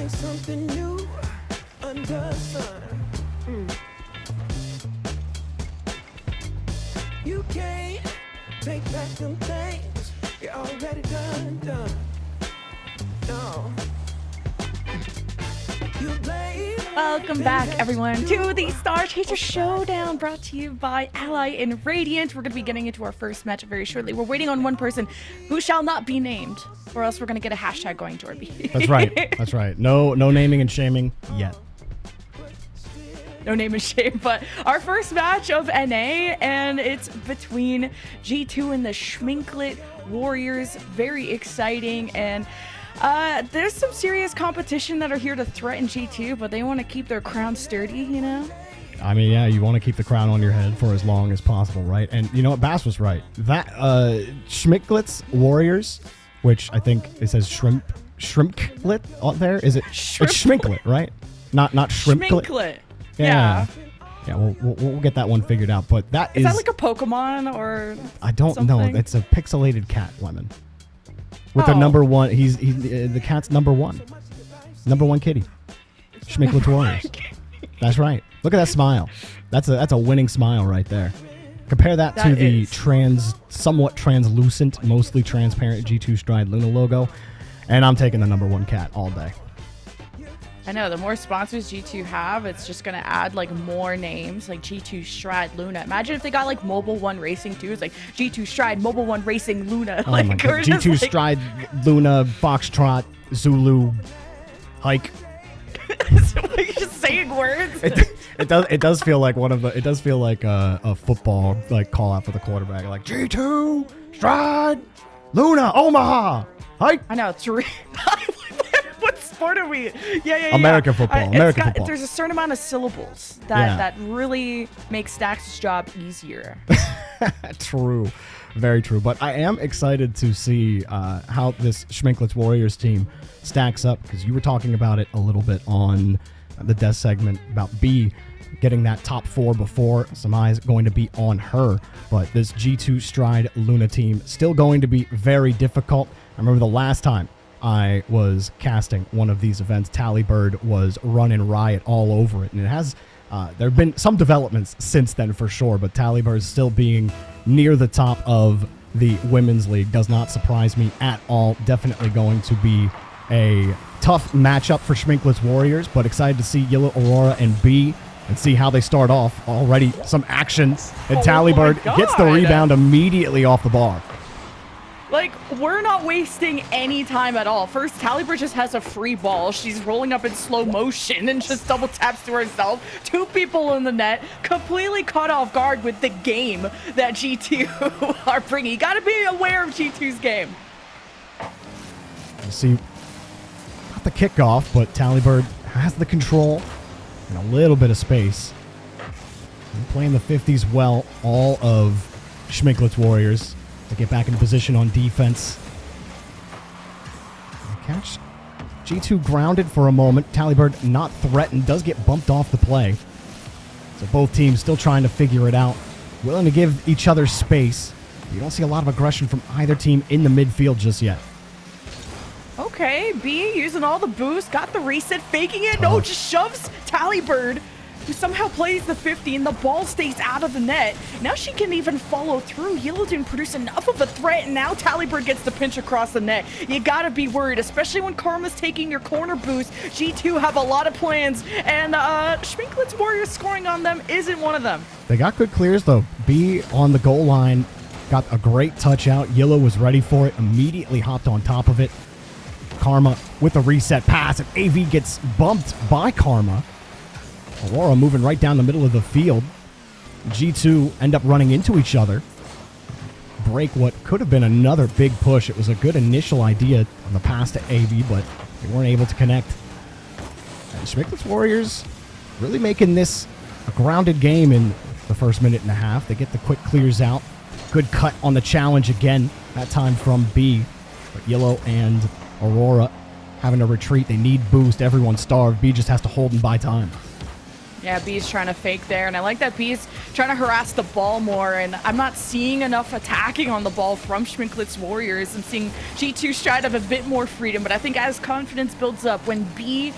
something new under the sun. You can't take back them things you already done. No. Welcome back, everyone, to the Star Chaser Showdown, brought to you by Ally and Radiant. We're going to be getting into our first match very shortly. We're waiting on one person who shall not be named, or else we're going to get a hashtag going, Dorby. That's right. That's right. No naming and shaming yet. No name and shame, but our first match of NA, and it's between G2 and the Schminklet Warriors. Very exciting, and there's some serious competition that are here to threaten G2, but they want to keep their crown sturdy, you know? I mean, yeah, you want to keep the crown on your head for as long as possible, right? And you know what? Bass was right. That Schminklet's Warriors, which I think it says Shrimplet out there. Is it? It's Schminklet, right? Not Shrimplet. Schminklet. Yeah. Yeah, we'll get that one figured out. But that is that like a Pokemon or I don't know. It's a pixelated cat, Lemon. With the number one, he's the cat's number one kitty. Schminklet's Warriors. That's right. Look at that smile. That's a winning smile right there. Compare that to the somewhat translucent, mostly transparent G2 Stride Luna logo, and I'm taking the number one cat all day. I know, the more sponsors G2 have, it's just going to add like more names, like G2 Stride Luna. Imagine if they got like Mobile One Racing too. It's like G2 Stride Mobile One Racing Luna. Oh like, my God. G2 Stride Luna Foxtrot Zulu Hike. You're just saying words. It does feel like a football like call out for the quarterback, like G2 Stride Luna Omaha Hike. I know, it's real. What sport are we? Yeah. American football. There's a certain amount of syllables that really make Stax' job easier. True. Very true. But I am excited to see how this Schminklet's Warriors team stacks up, because you were talking about it a little bit on the death segment about B getting that top 4 before. Some eyes going to be on her. But this G2 Stride Luna team still going to be very difficult. I remember the last time I was casting one of these events, Tallybird was running riot all over it, and it has there have been some developments since then for sure, but Tallybird still being near the top of the women's league does not surprise me at all. Definitely going to be a tough matchup for Schminklet's Warriors, but excited to see Yellow Aurora and B and see how they start off. Already some action, and Tallybird gets the rebound immediately off the bar. Like, we're not wasting any time at all. First, Tallybird just has a free ball. She's rolling up in slow motion and just double taps to herself. 2 people in the net, completely caught off guard with the game that G2 are bringing. You gotta be aware of G2's game. You see, not the kickoff, but Tallybird has the control and a little bit of space. And playing the 50s well, all of Schminklet's Warriors to get back in position on defense. Catch G2 grounded for a moment. Tallybird not threatened, does get bumped off the play. So both teams still trying to figure it out. Willing to give each other space. You don't see a lot of aggression from either team in the midfield just yet. Okay, B using all the boost, got the reset, faking it. No, just shoves Tallybird who somehow plays the 50 and the ball stays out of the net. Now she can even follow through. Yellow didn't produce enough of a threat, and now Talibird gets the pinch across the net. You gotta be worried, especially when Karma's taking your corner boost. G2 have a lot of plans, and Schminklet's Warriors scoring on them isn't one of them. They got good clears, though. B on the goal line got a great touch out. Yellow was ready for it, immediately hopped on top of it. Karma with a reset pass, and AV gets bumped by Karma. Aurora moving right down the middle of the field. G2 end up running into each other. Break what could have been another big push. It was a good initial idea on the pass to AV, but they weren't able to connect. And Schmicklet's Warriors really making this a grounded game in the first minute and a half. They get the quick clears out. Good cut on the challenge again, that time from B. But Yellow and Aurora having to retreat. They need boost. Everyone's starved. B just has to hold and buy time. Yeah, B's trying to fake there, and I like that B's trying to harass the ball more, and I'm not seeing enough attacking on the ball from Schminklet's Warriors. I'm seeing G2 try to have a bit more freedom, but I think as confidence builds up, when B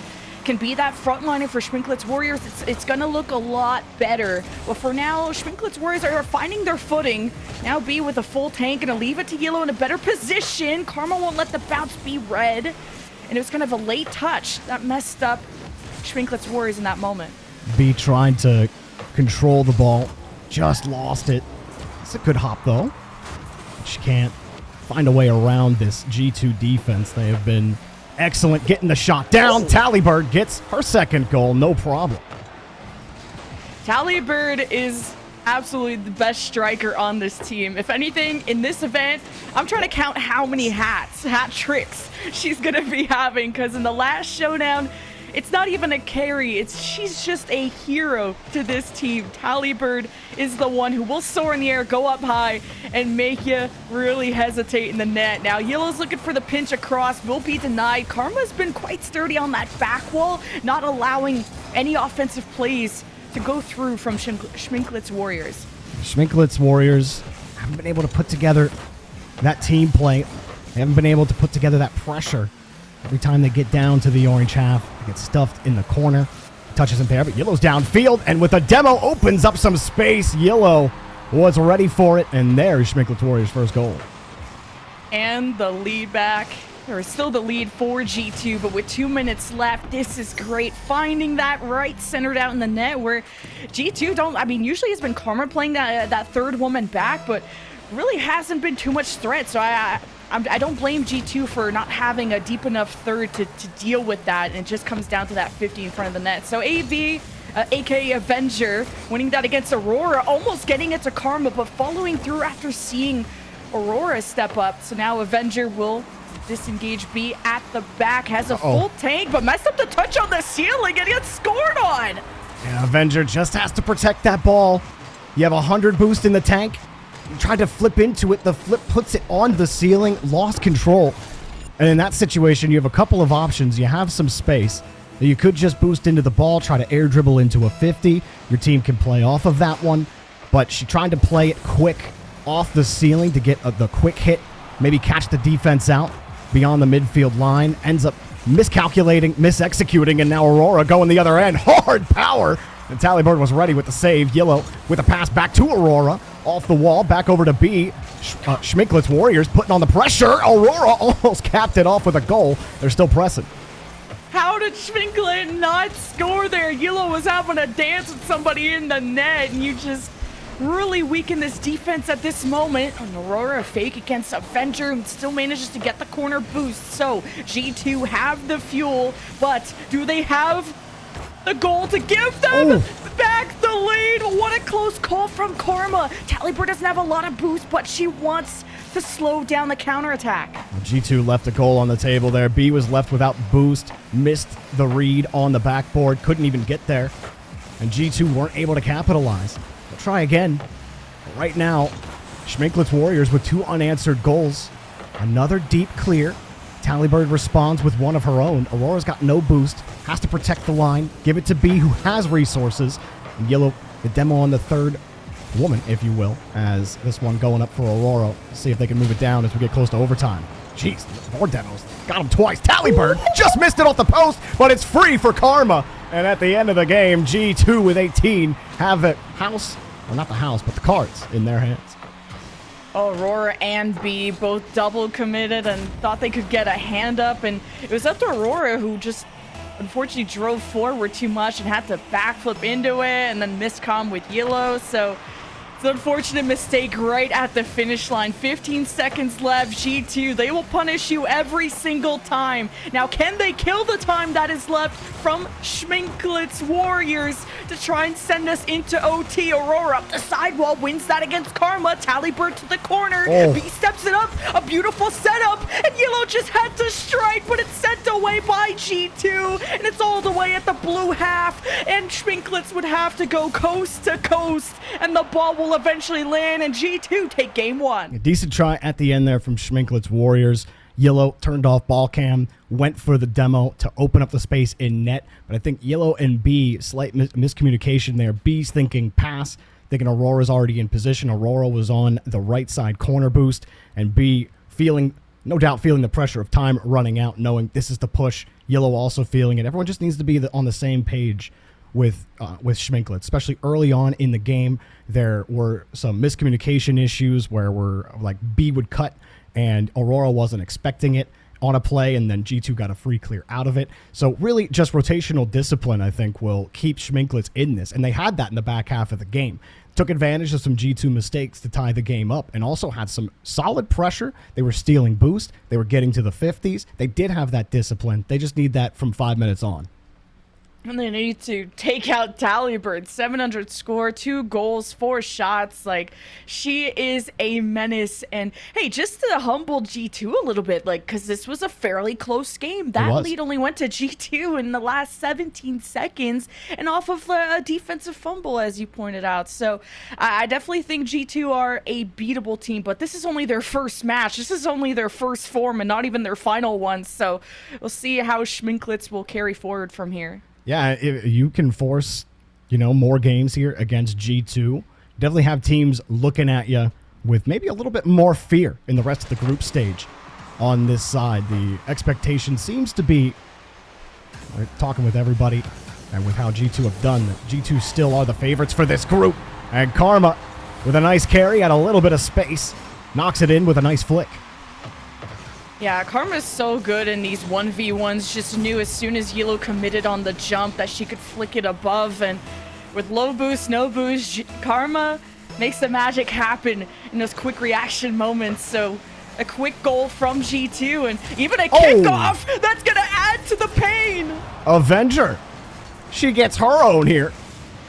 can be that frontliner for Schminklet's Warriors, it's going to look a lot better. But for now, Schminklet's Warriors are finding their footing. Now B with a full tank, going to leave it to Yellow in a better position. Karma won't let the bounce be red, and it was kind of a late touch that messed up Schminklet's Warriors in that moment. B trying to control the ball, just lost it. It's a good hop though. She can't find a way around this G2 defense. They have been excellent getting the shot down. Talibird gets her second goal, no problem. Talibird is absolutely the best striker on this team. If anything, in this event, I'm trying to count how many hat tricks she's going to be having, because in the last showdown, it's not even a carry. She's just a hero to this team. Talibird is the one who will soar in the air, go up high, and make you really hesitate in the net. Now, Yellow's looking for the pinch across, will be denied. Karma's been quite sturdy on that back wall, not allowing any offensive plays to go through from Schminklet's Warriors. Schminklet's Warriors haven't been able to put together that team play. They haven't been able to put together that pressure. Every time they get down to the orange half, they get stuffed in the corner. Touch isn't there, but Yellow's downfield, and with a demo, opens up some space. Yellow was ready for it, and there's Schminklet's Warriors' first goal. And the lead back. There is still the lead for G2, but with 2 minutes left, this is great. Finding that right centered out in the net where G2 don't, I mean, usually it's been Karma playing that third woman back, but really hasn't been too much threat. So I don't blame G2 for not having a deep enough third to deal with that, and it just comes down to that 50 in front of the net. So AV, aka Avenger, winning that against Aurora, almost getting it to Karma, but following through after seeing Aurora step up. So now Avenger will disengage B at the back, has a full tank, but messed up the touch on the ceiling and gets scored on. Yeah, Avenger just has to protect that ball. You have 100 boost in the tank. You tried to flip into it. The flip puts it on the ceiling, lost control. And in that situation, you have a couple of options. You have some space. You could just boost into the ball, try to air dribble into a 50. Your team can play off of that one. But she tried to play it quick off the ceiling to get the quick hit, maybe catch the defense out beyond the midfield line. Ends up miscalculating, misexecuting, and now Aurora going the other end. Hard power. And Talibird was ready with the save. Yellow with a pass back to Aurora. Off the wall, back over to B. Schminklet's Warriors putting on the pressure. Aurora almost capped it off with a goal. They're still pressing. How did Schminklet not score there? Yellow was having a dance with somebody in the net, and you just really weaken this defense at this moment. And Aurora fake against Avenger, and still manages to get the corner boost. So G2 have the fuel, but do they have the goal to give them back the lead? What a close call from Karma. Talibird doesn't have a lot of boost, but she wants to slow down the counterattack. G2 left a goal on the table there. B was left without boost, missed the read on the backboard, couldn't even get there. And G2 weren't able to capitalize. They'll try again. But right now, Schminklet's Warriors with 2 unanswered goals. Another deep clear. Talibird responds with one of her own. Aurora's got no boost, has to protect the line, give it to B, who has resources. And Yellow, the demo on the third woman, if you will, as this one going up for Aurora. See if they can move it down as we get close to overtime. Jeez, more demos. Got him twice. Tallybird just missed it off the post, but it's free for Karma. And at the end of the game, G2 with 18 have the house, or not the house, but the cards in their hands. Aurora and B both double committed and thought they could get a hand up, and it was up to Aurora, who just unfortunately drove forward too much and had to backflip into it and then miscomm with Yellow. So it's an unfortunate mistake right at the finish line. 15 seconds left. G2, they will punish you every single time. Now, can they kill the time that is left from Schminklet's Warriors to try and send us into OT? Aurora up the sidewall, wins that against Karma. Tallybird to the corner. B steps it up. A beautiful setup. And Yellow just had to strike, but it's sent away by G2. And it's all the way at the blue half. And Schminklets would have to go coast to coast. And the ball will eventually land, and G2 take game one. A decent try at the end there from Schminklet's Warriors. Yellow turned off ball cam, went for the demo to open up the space in net. But I think Yellow and B, slight miscommunication there. B's thinking pass, thinking Aurora's already in position. Aurora was on the right side corner boost, and B feeling, no doubt feeling the pressure of time running out, knowing this is the push. Yellow also feeling it. Everyone just needs to be on the same page with Schminklet, especially early on in the game. There were some miscommunication issues where B would cut and Aurora wasn't expecting it on a play, and then G2 got a free clear out of it. So really just rotational discipline, I think, will keep Schminklets in this, and they had that in the back half of the game. Took advantage of some G2 mistakes to tie the game up, and also had some solid pressure. They were stealing boost. They were getting to the 50s. They did have that discipline. They just need that from 5 minutes on. And they need to take out Tallybird. 700 score, 2 goals, 4 shots. Like, she is a menace. And hey, just to humble G2 a little bit, because this was a fairly close game. That lead only went to G2 in the last 17 seconds, and off of a defensive fumble, as you pointed out. So I definitely think G2 are a beatable team, but this is only their first match. This is only their first form and not even their final one. So we'll see how Schminklets will carry forward from here. Yeah, if you can force, more games here against G2. Definitely have teams looking at you with maybe a little bit more fear in the rest of the group stage on this side. The expectation seems to be, talking with everybody and with how G2 have done, that G2 still are the favorites for this group. And Karma, with a nice carry at a little bit of space, knocks it in with a nice flick. Yeah, Karma's so good in these 1v1s. Just knew as soon as Yellow committed on the jump that she could flick it above. And with low boost, no boost, Karma makes the magic happen in those quick reaction moments. So a quick goal from G2 and even a kickoff that's going to add to the pain. Avenger. She gets her own here,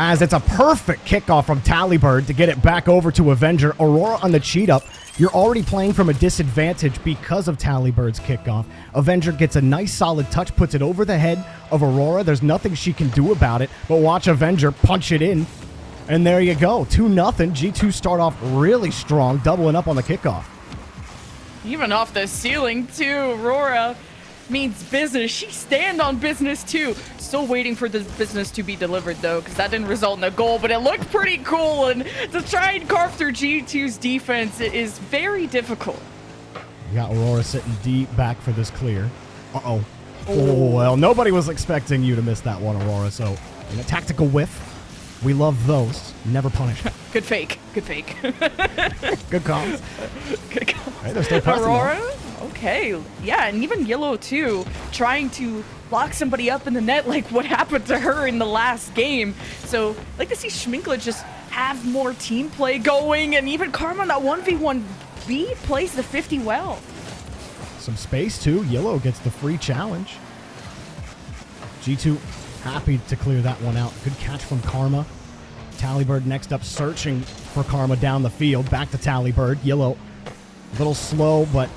as it's a perfect kickoff from Tallybird to get it back over to Avenger. Aurora on the cheat up. You're already playing from a disadvantage because of Tallybird's kickoff. Avenger gets a nice solid touch, puts it over the head of Aurora. There's nothing she can do about it, but watch Avenger punch it in. And there you go, 2-0. G2 start off really strong, doubling up on the kickoff. Even off the ceiling, too. Aurora means business. She stand on business, too. Still waiting for the business to be delivered, though, because that didn't result in a goal, but it looked pretty cool. And to try and carve through G2's defense, it is very difficult. You got Aurora sitting deep back for this clear. Uh-oh. Oh, well, nobody was expecting you to miss that one, Aurora. So, in a tactical whiff, we love those. Never punished. Good fake. Good fake. Good comms. Good comms. Hey, they're still pressing. Aurora? Okay. Yeah, and even Yellow, too, trying to lock somebody up in the net like what happened to her in the last game. So, I'd like to see Schminklet just have more team play going, and even Karma on that 1v1B plays the 50 well. Some space, too. Yellow gets the free challenge. G2 happy to clear that one out. Good catch from Karma. Tallybird next up, searching for Karma down the field. Back to Tallybird. Yellow, a little slow, but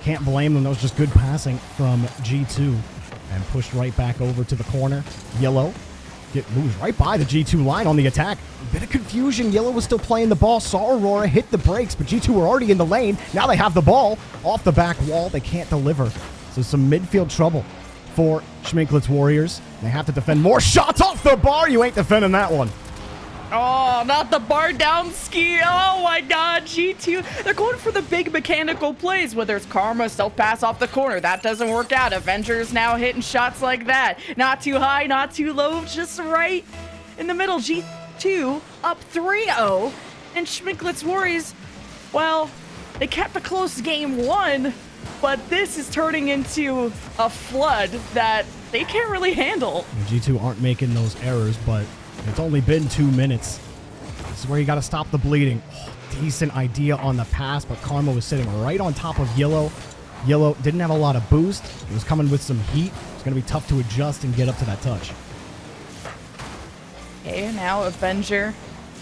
can't blame them. That was just good passing from G2. And pushed right back over to the corner. Yellow moves right by the G2 line on the attack. A bit of confusion. Yellow was still playing the ball. Saw Aurora hit the brakes, but G2 were already in the lane. Now they have the ball off the back wall. They can't deliver. So some midfield trouble for Schminklet's Warriors. They have to defend more shots off the bar. You ain't defending that one. Oh, not the bar down ski. Oh my god, G2. They're going for the big mechanical plays, whether it's Karma, self-pass off the corner. That doesn't work out. Avengers now hitting shots like that. Not too high, not too low, just right in the middle. G2 up 3-0. And Schminklet's Warriors, well, they kept a close game 1, but this is turning into a flood that they can't really handle. G2 aren't making those errors, but it's only been 2 minutes. This is where you got to stop the bleeding. Oh, decent idea on the pass, but Karma was sitting right on top of Yellow. Yellow didn't have a lot of boost. He was coming with some heat. It's going to be tough to adjust and get up to that touch. Okay, now Avenger.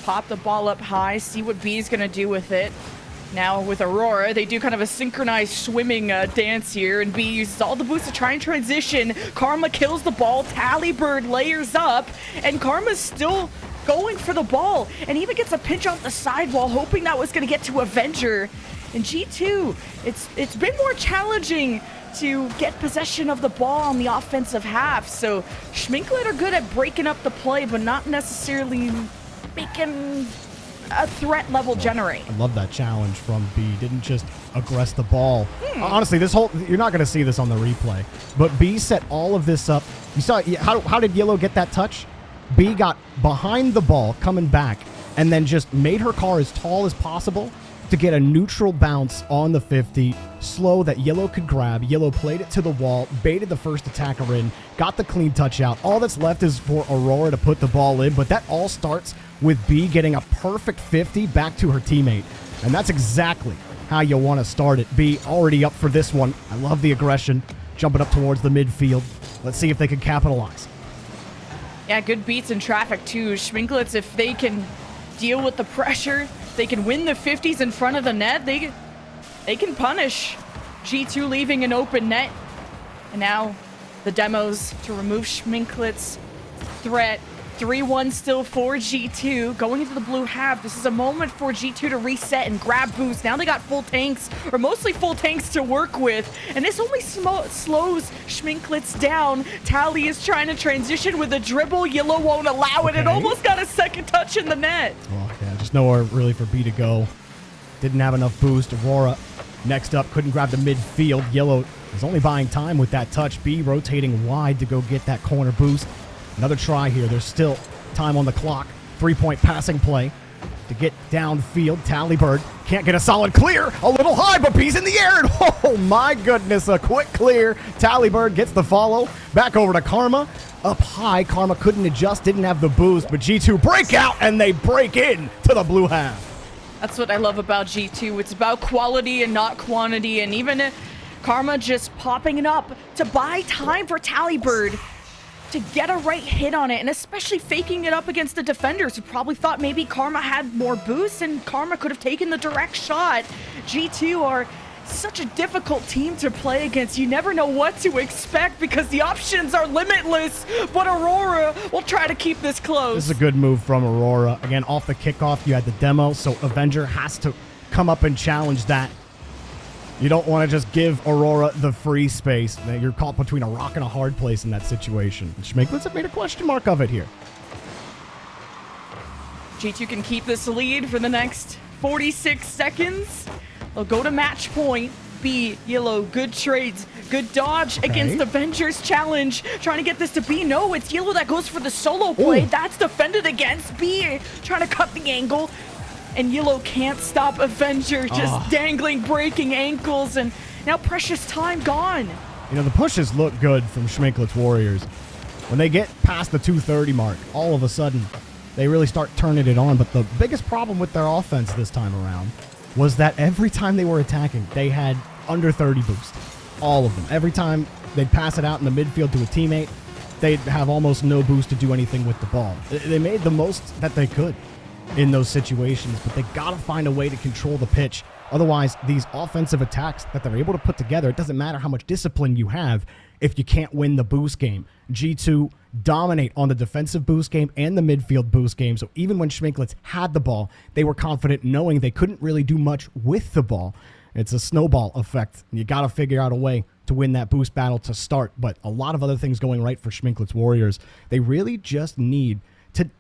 Pop the ball up high, see what B's going to do with it. Now with Aurora, they do kind of a synchronized swimming dance here, and B uses all the boost to try and transition. Karma kills the ball, Talibird layers up, and Karma's still going for the ball, and even gets a pinch off the sidewall, hoping that was going to get to Avenger. And G2, it's been more challenging to get possession of the ball on the offensive half, so Schminklet are good at breaking up the play, but not necessarily making a threat level generate. I love that challenge from B. Didn't just aggress the ball. Honestly, you're not going to see this on the replay, but B set all of this up. You saw how did Yellow get that touch? B got behind the ball coming back and then just made her car as tall as possible to get a neutral bounce on the 50, slow that Yellow could grab. Yellow played it to the wall, baited the first attacker in, got the clean touch out. All that's left is for Aurora to put the ball in, but that all starts with B getting a perfect 50 back to her teammate. And that's exactly how you want to start it. B already up for this one. I love the aggression, jumping up towards the midfield. Let's see if they can capitalize. Yeah, good beats in traffic too. Schminklets, if they can deal with the pressure, they can win the 50s in front of the net, they can punish G2 leaving an open net. And now the demos to remove Schminklet's threat. 3-1 still for G2. Going into the blue half, this is a moment for G2 to reset and grab boost. Now they got full tanks, or mostly full tanks to work with. And this only slows Schminklets down. Tally is trying to transition with a dribble. Yellow won't allow it. It almost got a second touch in the net. Oh, yeah, just nowhere really for B to go. Didn't have enough boost. Aurora next up couldn't grab the midfield. Yellow is only buying time with that touch. B rotating wide to go get that corner boost. Another try here. There's still time on the clock. 3-point passing play to get downfield. Talibird can't get a solid clear. A little high, but B's in the air. And oh my goodness, a quick clear. Talibird gets the follow. Back over to Karma. Up high. Karma couldn't adjust, didn't have the boost, but G2 break out and they break in to the blue half. That's what I love about G2. It's about quality and not quantity. And even Karma just popping it up to buy time for Talibird to get a right hit on it, and especially faking it up against the defenders who probably thought maybe Karma had more boost and Karma could have taken the direct shot. G2 are such a difficult team to play against. You never know what to expect because the options are limitless, but Aurora will try to keep this close. This is a good move from Aurora. Again, off the kickoff, you had the demo, so Avenger has to come up and challenge that. You don't want to just give Aurora the free space. You're caught between a rock and a hard place in that situation. Schminklets have made a question mark of it here. G2 can keep this lead for the next 46 seconds. They'll go to match point. B, Yellow, good trades, good dodge against Avengers challenge. Trying to get this to B. No, it's Yellow that goes for the solo play. Ooh. That's defended against B. Trying to cut the angle. And Yellow can't stop Avenger, just dangling, breaking ankles, and now precious time gone. You know, the pushes look good from Schminklet's Warriors. When they get past the 230 mark, all of a sudden, they really start turning it on. But the biggest problem with their offense this time around was that every time they were attacking, they had under 30 boost. All of them. Every time they'd pass it out in the midfield to a teammate, they'd have almost no boost to do anything with the ball. They made the most that they could in those situations, but they gotta find a way to control the pitch. Otherwise, these offensive attacks that they're able to put together, it doesn't matter how much discipline you have if you can't win the boost game. G2 dominate on the defensive boost game and the midfield boost game, so even when Schminklets had the ball, they were confident knowing they couldn't really do much with the ball. It's a snowball effect, and you gotta figure out a way to win that boost battle to start, but a lot of other things going right for Schminklets Warriors. They really just need to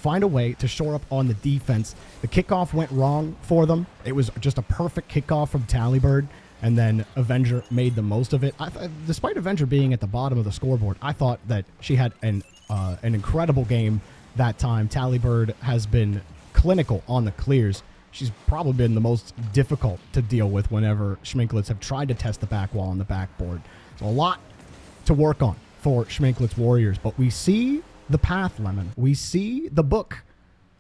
find a way to shore up on the defense. The kickoff went wrong for them. It was just a perfect kickoff from Talibird, and then Avenger made the most of it. Despite Avenger being at the bottom of the scoreboard, I thought that she had an incredible game that time. Talibird has been clinical on the clears. She's probably been the most difficult to deal with whenever Schminklets have tried to test the back wall on the backboard. So a lot to work on for Schminklets Warriors, but we see the path, Lemon. We see the book.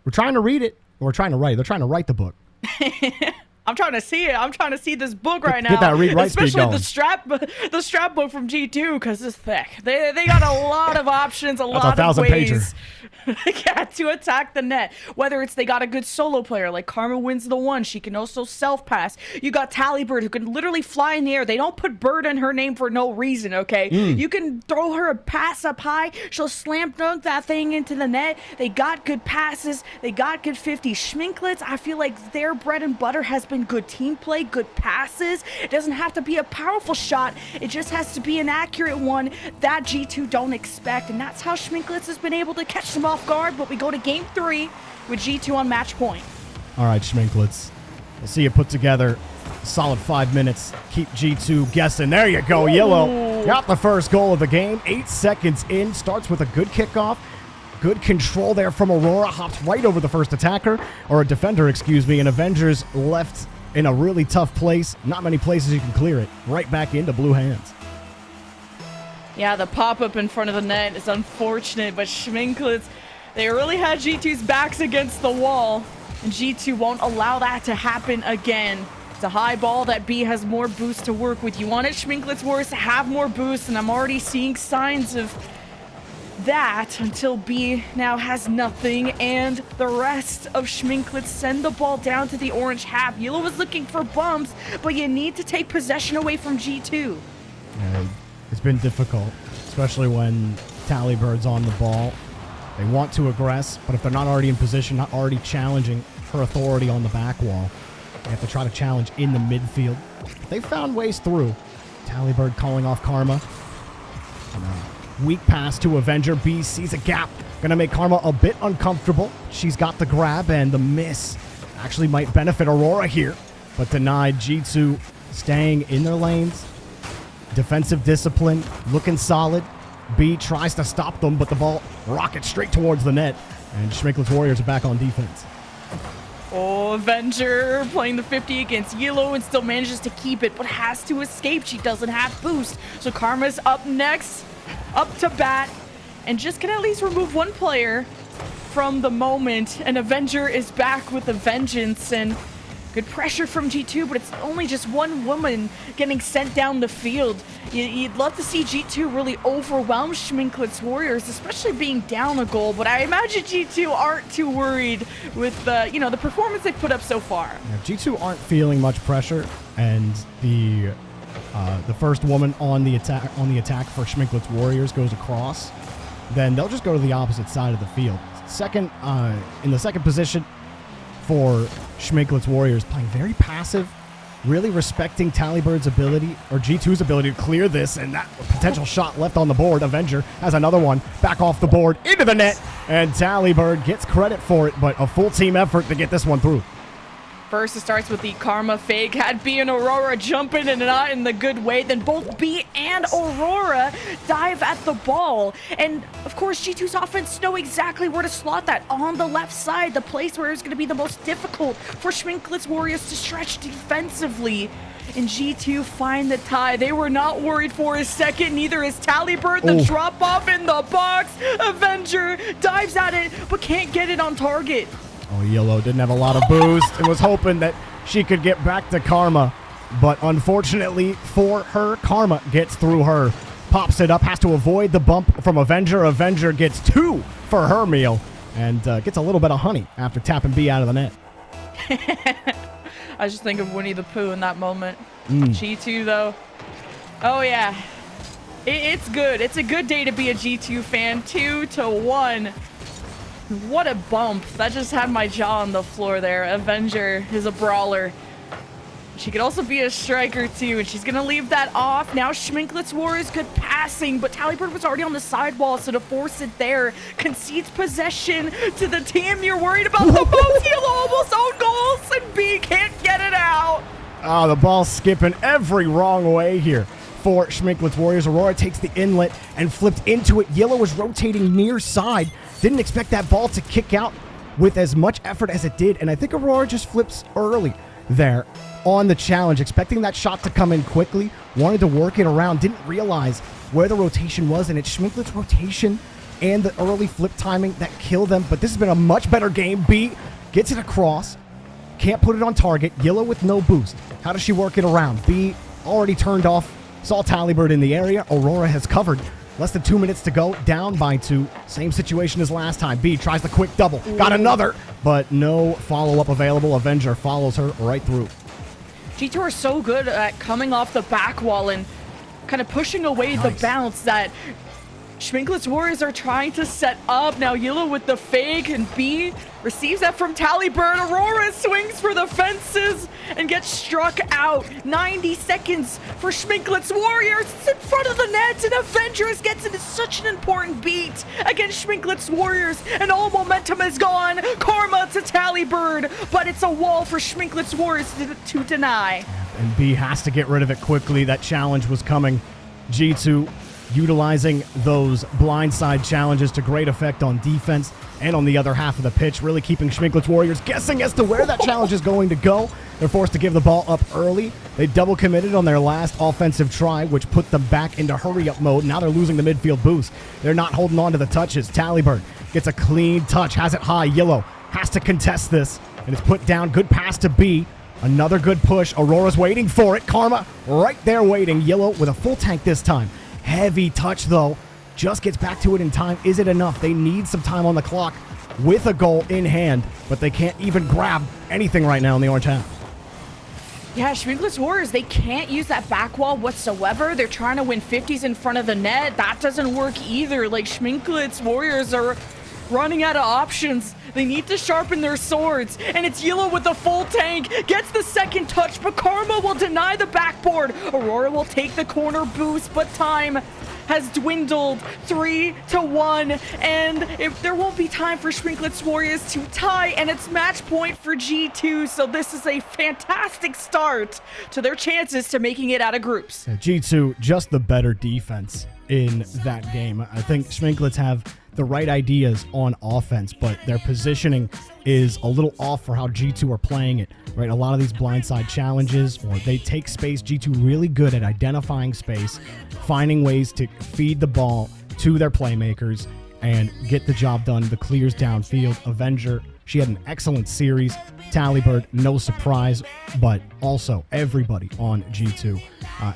We're trying to read it. We're trying to write. They're trying to write the book. I'm trying to see it. I'm trying to see this book right now. Get that read-write speed Especially going. the strap book from G2, because it's thick. They got a lot of options, a That's lot a of 1,000-pager. ways to attack the net. Whether it's they got a good solo player, like Karma wins the one. She can also self-pass. You got Talibird, who can literally fly in the air. They don't put Bird in her name for no reason, okay? You can throw her a pass up high. She'll slam dunk that thing into the net. They got good passes. They got good 50. Schminklets, I feel like their bread and butter has been good team play, good passes. It doesn't have to be a powerful shot. It just has to be an accurate one that G2 don't expect, and that's how Schminklets has been able to catch them off guard. But we go to game 3 with G2 on match point. All right, Schminklets. We'll see you put together a solid 5 minutes. Keep G2 guessing. There you go, Yellow. Got the first goal of the game. 8 seconds in. Starts with a good kickoff. Good control there from Aurora. Hops right over the first attacker, or a defender, excuse me, and Avengers left in a really tough place. Not many places you can clear it. Right back into blue hands. Yeah, the pop-up in front of the net is unfortunate, but Schminklets, they really had G2's backs against the wall, and G2 won't allow that to happen again. It's a high ball that B has more boost to work with. You wanted Schminklets Warriors to have more boost, and I'm already seeing signs of that until B now has nothing, and the rest of Schminklets send the ball down to the orange half. Yellow was looking for bumps, but you need to take possession away from G2. And it's been difficult, especially when Talibird's on the ball. They want to aggress, but if they're not already in position, not already challenging her authority on the back wall, they have to try to challenge in the midfield. They found ways through. Talibird calling off Karma. Weak pass to Avenger. B sees a gap. Gonna make Karma a bit uncomfortable. She's got the grab, and the miss actually might benefit Aurora here, but denied. G2 staying in their lanes. Defensive discipline, looking solid. B tries to stop them, but the ball rockets straight towards the net, and Schminklets Warriors are back on defense. Oh, Avenger playing the 50 against Yellow and still manages to keep it, but has to escape. She doesn't have boost, so Karma's up next, up to bat, and just can at least remove one player from the moment, and Avenger is back with a vengeance, and good pressure from G2, but it's only just one woman getting sent down the field. You'd love to see G2 really overwhelm Schminklets Warriors, especially being down a goal, but I imagine G2 aren't too worried with the performance they've put up so far. Yeah, G2 aren't feeling much pressure, and the first woman on the attack for Schminklets Warriors goes across, then they'll just go to the opposite side of the field. Second, in the second position for Schminklets Warriors, playing very passive, really respecting Talibird's ability, or G2's ability to clear this, and that potential shot left on the board. Avenger has another one, back off the board, into the net, and Talibird gets credit for it, but a full team effort to get this one through. First, it starts with the Karma fake. Had B and Aurora jumping and not in the good way. Then both B and Aurora dive at the ball. And, of course, G2's offense know exactly where to slot that on the left side, the place where it's going to be the most difficult for Schminklets Warriors to stretch defensively. And G2 find the tie. They were not worried for a second. Neither is Talibird. The drop off in the box. Avenger dives at it, but can't get it on target. Oh, Yellow didn't have a lot of boost and was hoping that she could get back to Karma. But unfortunately for her, Karma gets through her. Pops it up, has to avoid the bump from Avenger. Avenger gets 2 for her meal and gets a little bit of honey after tapping B out of the net. I just think of Winnie the Pooh in that moment. G2, though. Oh, yeah. It's good. It's a good day to be a G2 fan. 2-1. What a bump. That just had my jaw on the floor there. Avenger is a brawler. She could also be a striker too, and she's gonna leave that off. Now Schminklet's War is good passing, but Talibird was already on the sidewall, so to force it there, concedes possession to the team you're worried about the most. Yellow almost own goals, and B can't get it out. Oh, the ball's skipping every wrong way here for Schminklet's Warriors. Aurora takes the inlet and flipped into it. Yellow was rotating near side. Didn't expect that ball to kick out with as much effort as it did, and I think Aurora just flips early there on the challenge, expecting that shot to come in quickly, wanted to work it around, didn't realize where the rotation was, and it's Schminklet's rotation and the early flip timing that killed them. But this has been a much better game. B gets it across, can't put it on target. Yellow with no boost. How does she work it around? B already turned off, saw Talibird in the area. Aurora has covered. Less than 2 minutes to go, down by 2. Same situation as last time. B tries the quick double. Got another, but no follow-up available. Avenger follows her right through. G2 are so good at coming off the back wall and kind of pushing away the bounce that Schminklet's Warriors are trying to set up. Now Yellow with the fake, and B receives that from Talibird. Aurora swings for the fences and gets struck out. 90 seconds for Schminklet's Warriors. It's in front of the net, and Avengers gets into such an important beat against Schminklet's Warriors, and all momentum is gone. Karma to Talibird, but it's a wall for Schminklet's Warriors to deny. And B has to get rid of it quickly. That challenge was coming. G2 utilizing those blindside challenges to great effect on defense and on the other half of the pitch, really keeping Schminklet's Warriors guessing as to where that challenge is going to go. They're forced to give the ball up early. They double committed on their last offensive try, which put them back into hurry-up mode. Now they're losing the midfield boost. They're not holding on to the touches. Talibird gets a clean touch, has it high. Yellow has to contest this, and it's put down. Good pass to B. Another good push. Aurora's waiting for it. Karma right there waiting. Yellow with a full tank this time. Heavy touch, though. Just gets back to it in time. Is it enough? They need some time on the clock with a goal in hand, but they can't even grab anything right now in the orange half. Yeah, Schminklet's Warriors, they can't use that back wall whatsoever. They're trying to win 50s in front of the net. That doesn't work either. Like, Schminklet's Warriors are running out of options. They need to sharpen their swords, and it's Yellow with the full tank, gets the second touch, but Karma will deny the backboard. Aurora will take the corner boost, but time has dwindled 3-1, and if there won't be time for Schminklet's Warriors to tie, and it's match point for G2, so this is a fantastic start to their chances to making it out of groups. G2, just the better defense in that game. I think Schminklets have the right ideas on offense, but their positioning is a little off for how G2 are playing it, right? A lot of these blindside challenges, or they take space. G2 really good at identifying space, finding ways to feed the ball to their playmakers and get the job done. The clears downfield. Avenger, she had an excellent series. Talibird, no surprise, but also everybody on G2,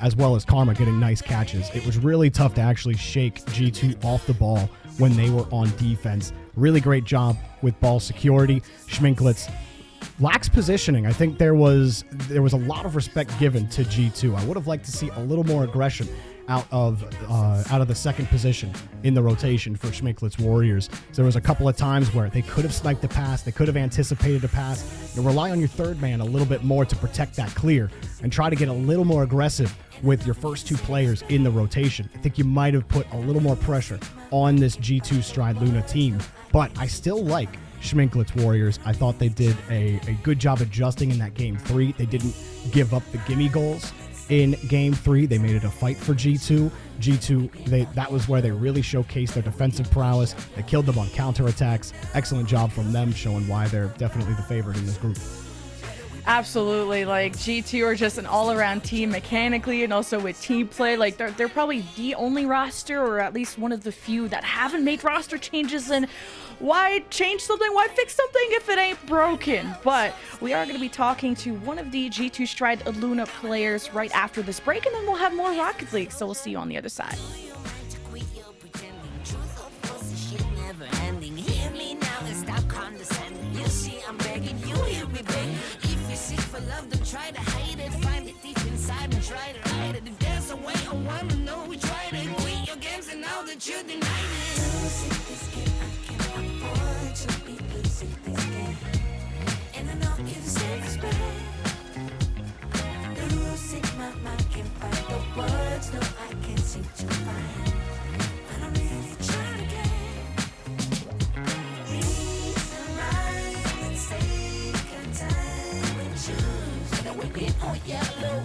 as well as Karma getting nice catches. It was really tough to actually shake G2 off the ball when they were on defense. Really great job with ball security. Schminklets lacks positioning. I think there was a lot of respect given to G2. I would have liked to see a little more aggression out of the second position in the rotation for Schminklet's Warriors. So there was a couple of times where they could have sniped a pass, they could have anticipated a pass. You rely on your third man a little bit more to protect that clear and try to get a little more aggressive with your first two players in the rotation. I think you might have put a little more pressure on this G2 Stride Luna team, but I still like Schminklet's Warriors. I thought they did a good job adjusting in that game 3. They didn't give up the gimme goals in game 3. They made it a fight for G2. That was where they really showcased their defensive prowess. They killed them on counterattacks. Excellent job from them, showing why they're definitely the favorite in this group. Absolutely. Like, G2 are just an all-around team mechanically and also with team play. Like, they're probably the only roster, or at least one of the few, that haven't made roster changes. And why change something? Why fix something if it ain't broken? But we are going to be talking to one of the G2 Stride Luna players right after this break, and then we'll have more Rocket League. So we'll see you on the other side. Try to hide it, find it deep inside and try to hide it. If there's a way, I wanna know we tried it. Quit your games and now that you denied it. Losing this game, I can't afford to be losing this game. And I know you're the safest bet. we been on yellow,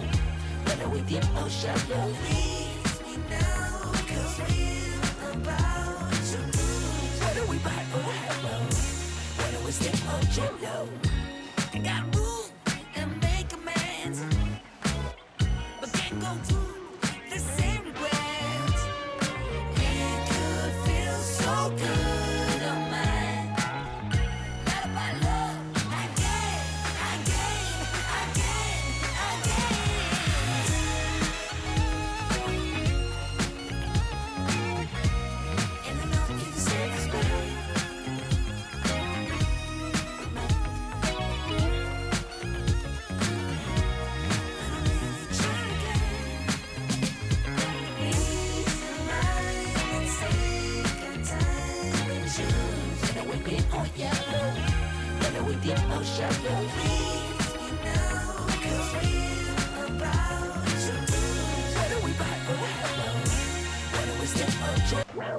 whether we deep or shallow. Please me now, 'cause we're about to lose. Whether we buy or hello, whether we stick or jello. I got room and make amends, but can't go through the same regrets. It could feel so good on mine. Not about love, I gain, I gain, I gain, I gain. And I know you say this better. On yellow, whether we deep or shallow. Please me now, 'cause we're about to lose. Whether we buy or hello, whether we step or jello.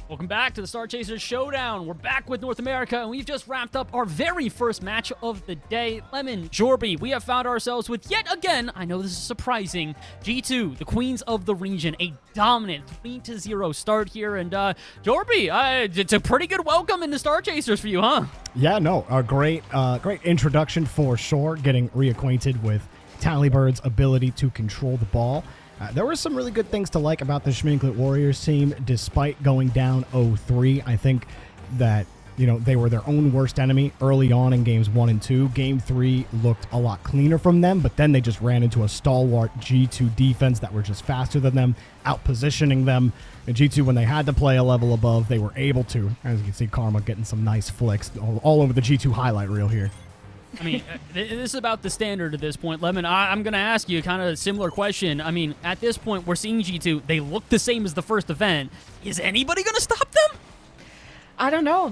Welcome back to the Star Chasers Showdown. We're back with North America, and we've just wrapped up our very first match of the day. Lemon, Jorby, we have found ourselves with yet again, I know this is surprising, G2, the queens of the region, a dominant 3-0 start here. And Jorby, it's a pretty good welcome into Star Chasers for you, huh? Yeah, no, a great introduction for sure, getting reacquainted with Tallybird's ability to control the ball. There were some really good things to like about the Schminklet Warriors team, despite going down 0-3. I think that, they were their own worst enemy early on in games 1 and 2. Game 3 looked a lot cleaner from them, but then they just ran into a stalwart G2 defense that were just faster than them, out-positioning them. And G2, when they had to play a level above, they were able to. As you can see, Karma getting some nice flicks all over the G2 highlight reel here. I mean, this is about the standard at this point. Lemon, I'm going to ask you kind of a similar question. I mean, at this point, we're seeing G2. They look the same as the first event. Is anybody going to stop them? I don't know.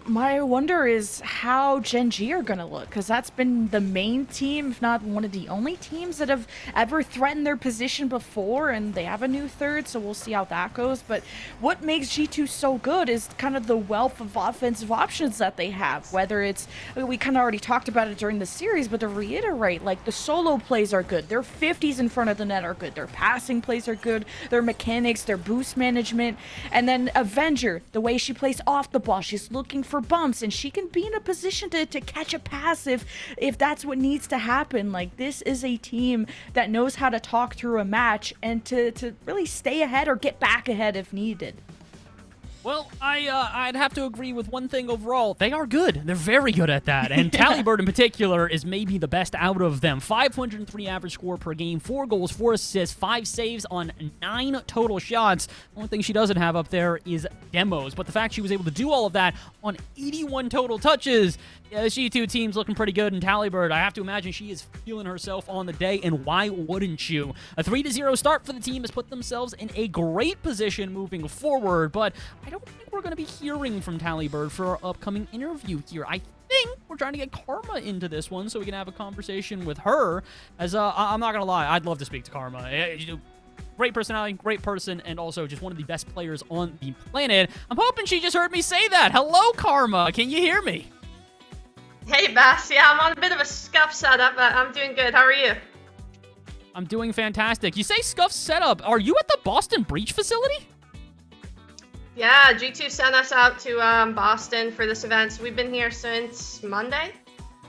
My wonder is how Gen G are going to look, because that's been the main team, if not one of the only teams that have ever threatened their position before, and they have a new third, so we'll see how that goes. But what makes G2 so good is kind of the wealth of offensive options that they have, whether it's, we kind of already talked about it during the series, but to reiterate, like, the solo plays are good, their 50s in front of the net are good, their passing plays are good, their mechanics, their boost management, and then Avenger, the way she plays off the ball, she's looking for bumps, and she can be in a position to catch a pass if that's what needs to happen. Like, this is a team that knows how to talk through a match and to really stay ahead or get back ahead if needed. Well, I'd have to agree with one thing overall. They are good. They're very good at that. And Talibird in particular is maybe the best out of them. 503 average score per game, 4 goals, 4 assists, 5 saves on 9 total shots. The only thing she doesn't have up there is demos. But the fact she was able to do all of that on 81 total touches, the G2 team's looking pretty good. And Talibird, I have to imagine she is feeling herself on the day, and why wouldn't you? A 3-0 start for the team has put themselves in a great position moving forward, but I don't think we're going to be hearing from Talibird for our upcoming interview here. I think we're trying to get Karma into this one so we can have a conversation with her, as I'm not going to lie, I'd love to speak to Karma. Great personality, great person, and also just one of the best players on the planet. I'm hoping she just heard me say that. Hello, Karma. Can you hear me? Hey, Bass. Yeah, I'm on a bit of a scuff setup, but I'm doing good. How are you? I'm doing fantastic. You say scuff setup. Are you at the Boston Breach facility? Yeah, G2 sent us out to Boston for this event. So we've been here since Monday.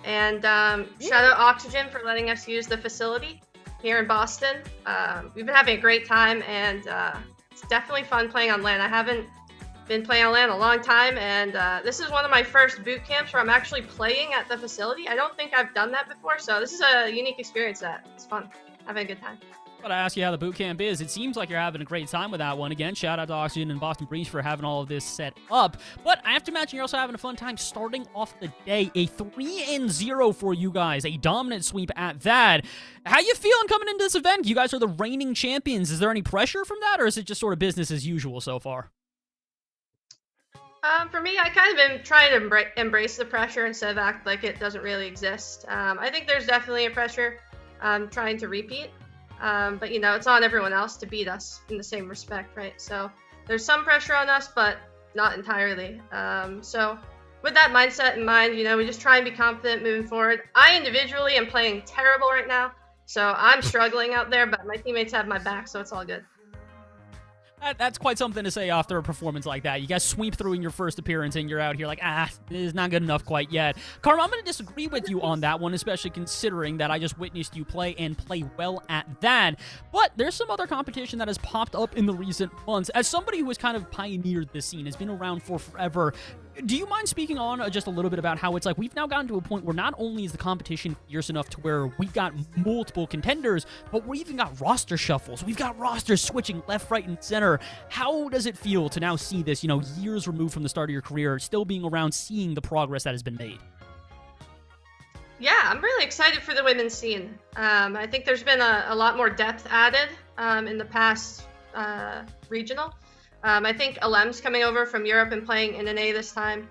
And shout out Oxygen for letting us use the facility here in Boston. We've been having a great time, and it's definitely fun playing on LAN. I haven't been playing on LAN a long time, and this is one of my first boot camps where I'm actually playing at the facility. I don't think I've done that before, so this is a unique experience. It's fun. Having a good time. But I ask you how the boot camp is. It seems like you're having a great time with that one. Again, shout out to Oxygen and Boston Breach for having all of this set up. But I have to imagine you're also having a fun time starting off the day. A 3-0 for you guys. A dominant sweep at that. How you feeling coming into this event? You guys are the reigning champions. Is there any pressure from that, or is it just sort of business as usual so far? For me, I kind of been trying to embrace the pressure instead of act like it doesn't really exist. I think there's definitely a pressure trying to repeat. But, it's on everyone else to beat us in the same respect, right? So there's some pressure on us, but not entirely. So with that mindset in mind, we just try and be confident moving forward. I individually am playing terrible right now, so I'm struggling out there, but my teammates have my back, so it's all good. That's quite something to say after a performance like that. You guys sweep through in your first appearance, and you're out here like, it is not good enough quite yet. Karma, I'm going to disagree with you on that one, especially considering that I just witnessed you play and play well at that. But there's some other competition that has popped up in the recent months. As somebody who has kind of pioneered this scene, has been around for forever, do you mind speaking on just a little bit about how it's like we've now gotten to a point where not only is the competition fierce enough to where we've got multiple contenders, but we even got roster shuffles. We've got rosters switching left, right, and center. How does it feel to now see this, years removed from the start of your career, still being around, seeing the progress that has been made? Yeah, I'm really excited for the women's scene. I think there's been a lot more depth added in the past regional. I think Alem's coming over from Europe and playing in NA this time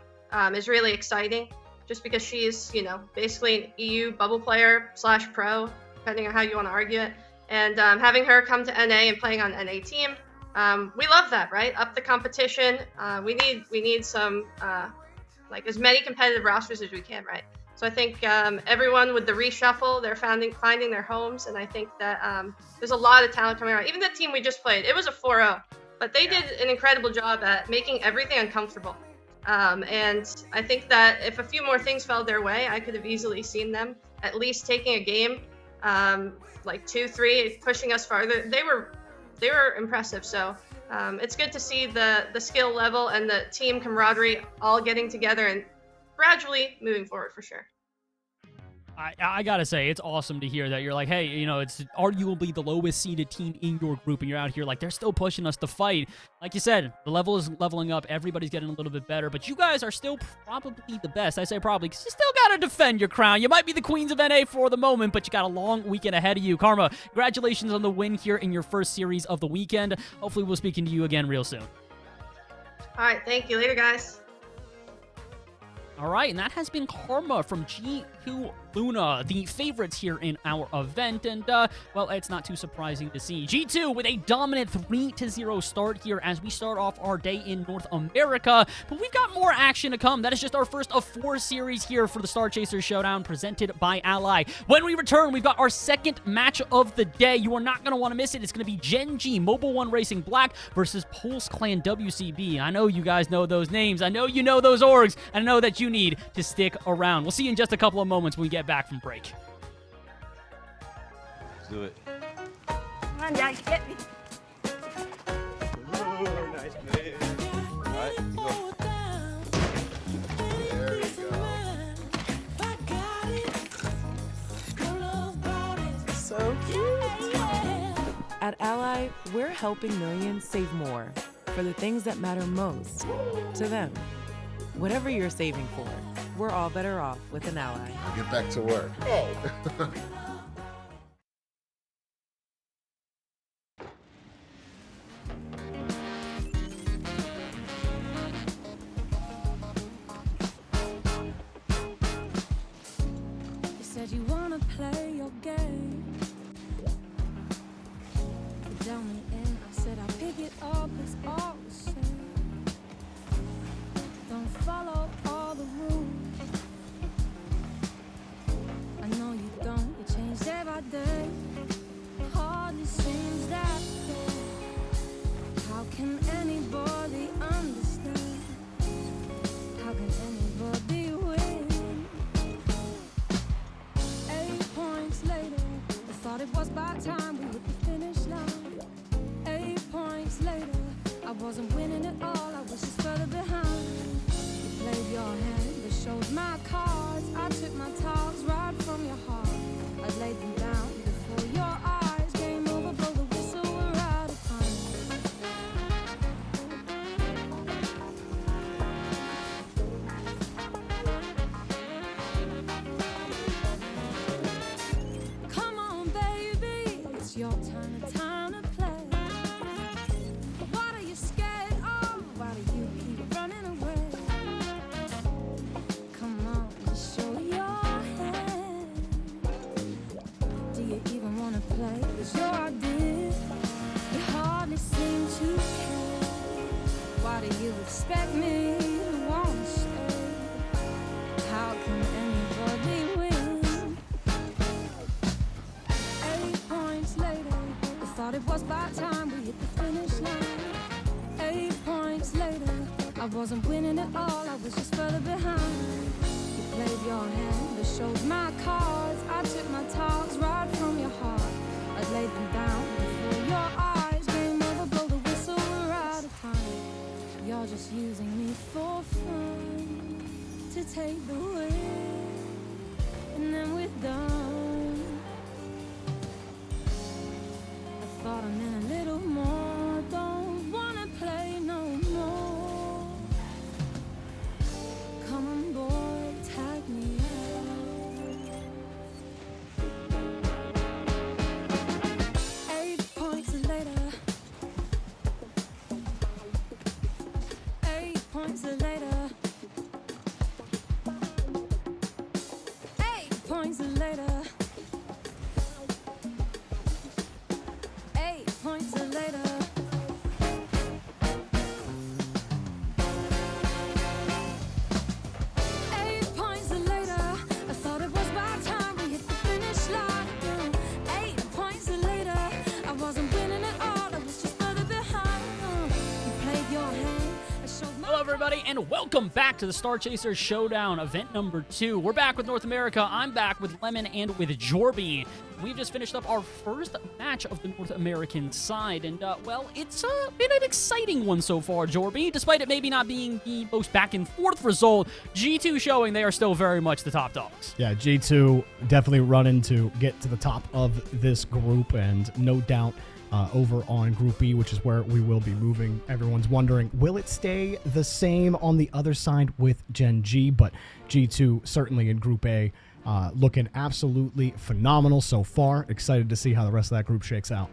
is really exciting, just because she's, basically an EU bubble player / pro, depending on how you want to argue it. And having her come to NA and playing on NA team, we love that, right? Up the competition. We need some as many competitive rosters as we can, right? So I think everyone with the reshuffle, they're finding their homes, and I think that there's a lot of talent coming around. Even the team we just played, it was a 4-0. But they did an incredible job at making everything uncomfortable. And I think that if a few more things fell their way, I could have easily seen them at least taking a game like 2-3, pushing us farther. They were impressive. So it's good to see the skill level and the team camaraderie all getting together and gradually moving forward for sure. I gotta say, it's awesome to hear that you're like, hey, you know, it's arguably the lowest seeded team in your group, and you're out here like, they're still pushing us to fight. Like you said, the level is leveling up, everybody's getting a little bit better, but you guys are still probably the best. I say probably, because you still gotta defend your crown. You might be the queens of NA for the moment, but you got a long weekend ahead of you. Karma, congratulations on the win here in your first series of the weekend. Hopefully we'll speaking to you again real soon. All right, thank you. Later, guys. All right, and that has been Karma from G2 Luna, the favorites here in our event, and, well, it's not too surprising to see. G2 with a dominant 3-0 start here as we start off our day in North America, but we've got more action to come. That is just our first of 4 series here for the Star Chasers Showdown presented by Ally. When we return, we've got our second match of the day. You are not going to want to miss it. It's going to be Gen G, Mobile One Racing Black versus Pulse Clan WCB. I know you guys know those names. I know you know those orgs, and I know that you need to stick around. We'll see you in just a couple of moments when we get back from break. Let's do it. Come on, Dad, get me. Ooh, nice play. All right, go. There we go. So cute. At Ally, we're helping millions save more for the things that matter most to them. Whatever you're saving for, we're all better off with an Ally. I'll get back to work. Oh. You said you wanna play your game. You tell me in, I said I'll pick it up, it's all the same. Don't follow all the rules. I know you don't, you change day by day. Hardly seems that fair. How can anybody understand? How can anybody win? 8 points later, I thought it was about time we hit the finish line. 8 points later, I wasn't winning at all, I was just further behind. You played your hand, they showed my cards. I took my talks right from your heart. I laid them down before your eyes. Game over, blow the whistle, we're out of time. Come on, baby, it's your time to play. What are you scared of? Why do you keep running away? Come on, just show your hand. Do you even want to play? It's your idea. You hardly seem to care. Why do you expect me to want to stay? How can anybody win? 8 points later, I thought it was about time we hit the finish line. 8 points later, I wasn't winning at all, I was just further behind. You played your hand, they showed my cards. I took my talks right from your heart. I laid them down before your eyes. Game over, blow the whistle, we're out of time. You're just using me for fun, to take the win, and then we're done. I thought I meant a little more, don't wanna play no more. Come on, boy, tag me out. 8 points later. 8 points later. 8 points later. 8 points later. 8 points later, I thought it was about time we hit the finish line. 8 points later, I wasn't winning at all, I was just further behind. You played your hand, I showed my everybody, and welcome back to the Star Chaser Showdown, event number 2. We're back with North America. I'm back with Lemon and with Jorby. We've just finished up our first match of the North American side, and, well, it's been an exciting one so far, Jorby. Despite it maybe not being the most back-and-forth result, G2 showing they are still very much the top dogs. Yeah, G2 definitely running to get to the top of this group, and no doubt over on Group B, which is where we will be moving. Everyone's wondering, will it stay the same on the other side with Gen G? But G2 certainly in Group A, looking absolutely phenomenal so far. Excited to see how the rest of that group shakes out.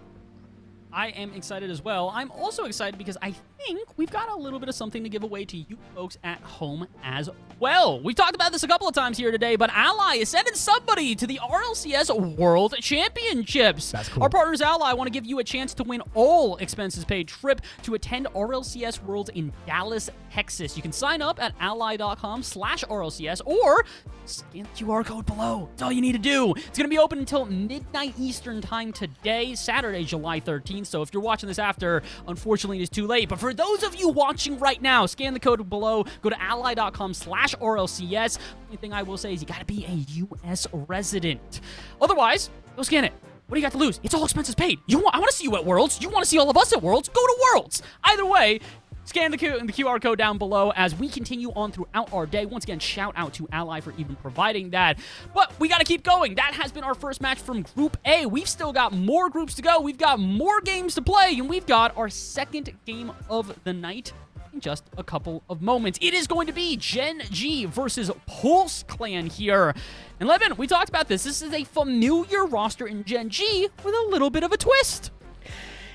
I am excited as well. I'm also excited because I think we've got a little bit of something to give away to you folks at home as well. We've talked about this a couple of times here today, but Ally is sending somebody to the RLCS World Championships. That's cool. Our partners Ally want to give you a chance to win all expenses paid trip to attend RLCS World in Dallas, Texas. You can sign up at ally.com/RLCS or scan the QR code below. That's all you need to do. It's going to be open until midnight Eastern time today, Saturday, July 13th. So if you're watching this after, unfortunately, it's too late. But for those of you watching right now, scan the code below. Go to ally.com/RLCS. Only thing I will say is you got to be a U.S. resident. Otherwise, go scan it. What do you got to lose? It's all expenses paid. I want to see you at Worlds. You want to see all of us at Worlds? Go to Worlds. Either way, scan the QR code down below as we continue on throughout our day. Once again, shout out to Ally for even providing that. But we got to keep going. That has been our first match from Group A. We've still got more groups to go. We've got more games to play, and we've got our second game of the night in just a couple of moments. It is going to be Gen G versus Pulse Clan here. And Levin, we talked about this. This is a familiar roster in Gen G with a little bit of a twist.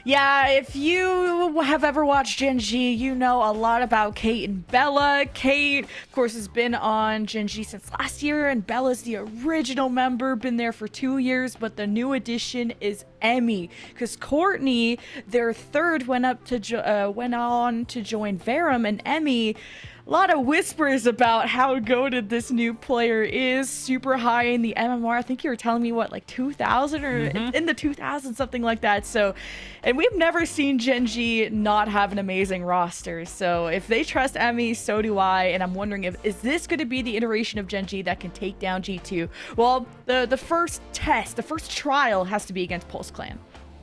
Yeah, if you have ever watched Gen G, you know a lot about Kate and Bella. Kate, of course, has been on Gen G since last year, and Bella's the original member, been there for 2 years, but the new addition is Emmy, because Courtney, their third, went on to join Verum, and Emmy, a lot of whispers about how goated this new player is. Super high in the MMR. I think you were telling me, what, like 2,000 or in the 2,000, something like that. So, and we've never seen Gen G not have an amazing roster. So if they trust Emmy, so do I. And I'm wondering, is this going to be the iteration of Gen G that can take down G2? Well, the first test, the first trial has to be against Pulse Clan.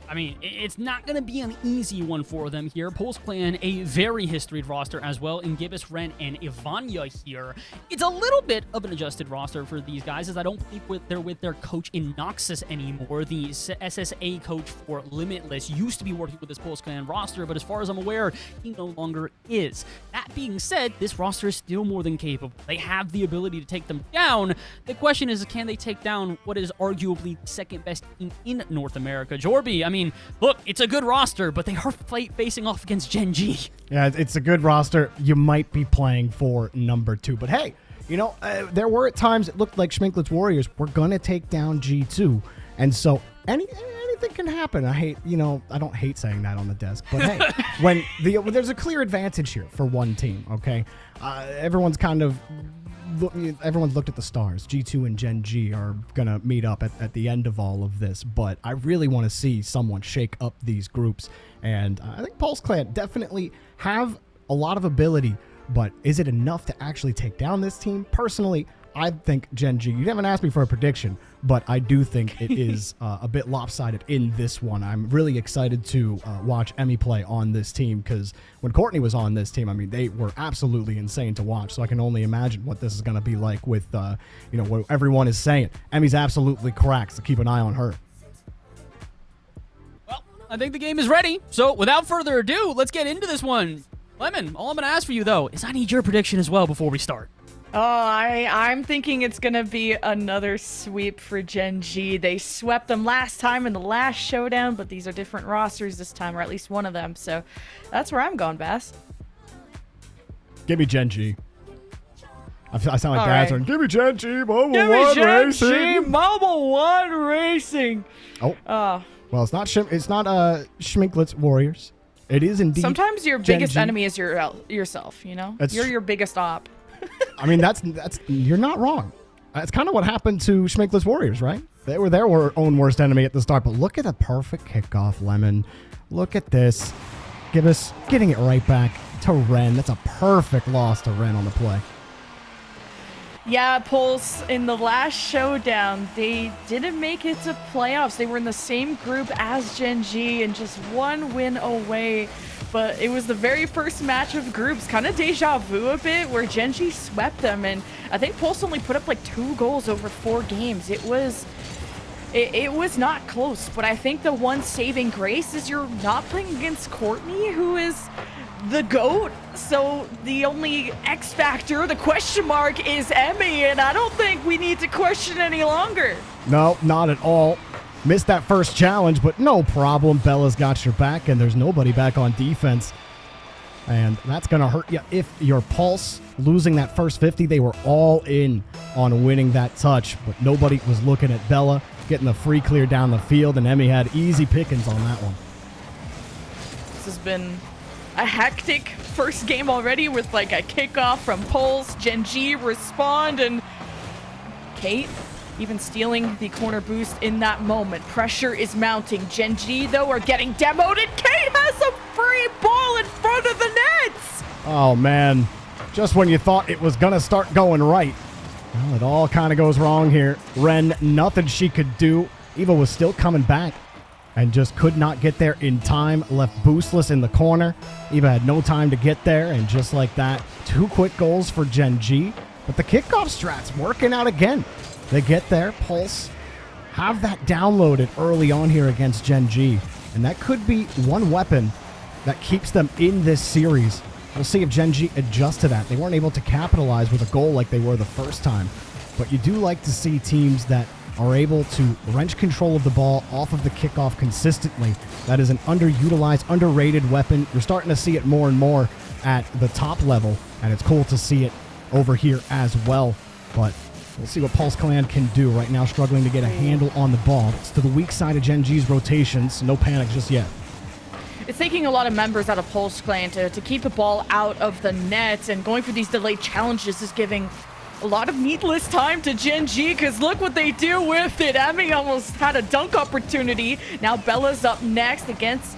I mean, it's not going to be an easy one for them here. Pulse Clan, a very historied roster as well, in Gibbous, Ren, and Ivania here. It's a little bit of an adjusted roster for these guys, as I don't believe they're with their coach in Noxus anymore. The SSA coach for Limitless used to be working with this Pulse Clan roster, but as far as I'm aware, he no longer is. That being said, this roster is still more than capable. They have the ability to take them down. The question is, can they take down what is arguably the second best team in North America? Jorby, I mean, look, it's a good roster, but they are facing off against Gen G. Yeah, it's a good roster. You might be playing for number 2. But hey, you know, there were at times it looked like Schminklet's Warriors were going to take down G2. And so anything can happen. I don't hate saying that on the desk. But hey, when there's a clear advantage here for one team, okay? Everyone's looked at the stars. G2 and Gen G are going to meet up at the end of all of this, but I really want to see someone shake up these groups, and I think Pulse Clan definitely have a lot of ability, but is it enough to actually take down this team? Personally, I think Gen G, you haven't asked me for a prediction, but I do think it is a bit lopsided in this one. I'm really excited to watch Emmy play on this team, because when Courtney was on this team, I mean, they were absolutely insane to watch. So I can only imagine what this is going to be like with, what everyone is saying. Emmy's absolutely cracked, so keep an eye on her. Well, I think the game is ready. So without further ado, let's get into this one. Lemon, all I'm going to ask for you, though, is I need your prediction as well before we start. Oh, I'm thinking it's going to be another sweep for Gen G. They swept them last time in the last showdown, but these are different rosters this time, or at least one of them. So that's where I'm going, Bass. Give me Gen G. I sound like All Daz. right. Give me Gen G, Mobile Give One me Gen Racing. G, Mobile One Racing. Oh. Oh. Well, it's not Schminklet's Warriors. It is indeed. Sometimes your Gen biggest G. enemy is yourself, you know? That's You're tr- your biggest op. I mean, that's you're not wrong. That's kind of what happened to Schminklet's Warriors, right? They were their own worst enemy at the start, but look at the perfect kickoff, Lemon. Look at this. Give us getting it right back. to Ren. That's a perfect loss to Ren on the play. Yeah, Pulse, in the last showdown, they didn't make it to playoffs. They were in the same group as Gen G and just one win away. But it was the very first match of groups, kind of deja vu a bit, where Gen G swept them. And I think Pulse only put up like 2 goals over 4 games. It was not close, but I think the one saving grace is you're not playing against Courtney, who is the GOAT. So the only X factor, the question mark, is Emmy, and I don't think we need to question any longer. No, not at all. Missed that first challenge, but no problem. Bella's got your back, and there's nobody back on defense. And that's going to hurt you if your Pulse losing that first 50. They were all in on winning that touch, but nobody was looking at Bella getting the free clear down the field, and Emmy had easy pickings on that one. This has been a hectic first game already with like a kickoff from Pulse. Gen G respond, and Kate even stealing the corner boost in that moment. Pressure is mounting. Gen G, though, are getting demoed, and Kate has a free ball in front of the nets! Oh, man. Just when you thought it was going to start going right. Well, it all kind of goes wrong here. Ren, nothing she could do. Eva was still coming back and just could not get there in time. Left boostless in the corner. Eva had no time to get there, and just like that, 2 quick goals for Gen G. But the kickoff strat's working out again. They get there. Pulse have that downloaded early on here against Gen G. And that could be one weapon that keeps them in this series. We'll see if Gen G adjusts to that. They weren't able to capitalize with a goal like they were the first time. But you do like to see teams that are able to wrench control of the ball off of the kickoff consistently. That is an underutilized, underrated weapon. You're starting to see it more and more at the top level, and it's cool to see it over here as well. But we'll see what Pulse Clan can do. Right now, struggling to get a handle on the ball. It's to the weak side of Gen G's rotations. No panic just yet. It's taking a lot of members out of Pulse Clan to keep the ball out of the net, and going for these delayed challenges is giving a lot of needless time to Gen G, because look what they do with it. Emmy almost had a dunk opportunity. Now Bella's up next against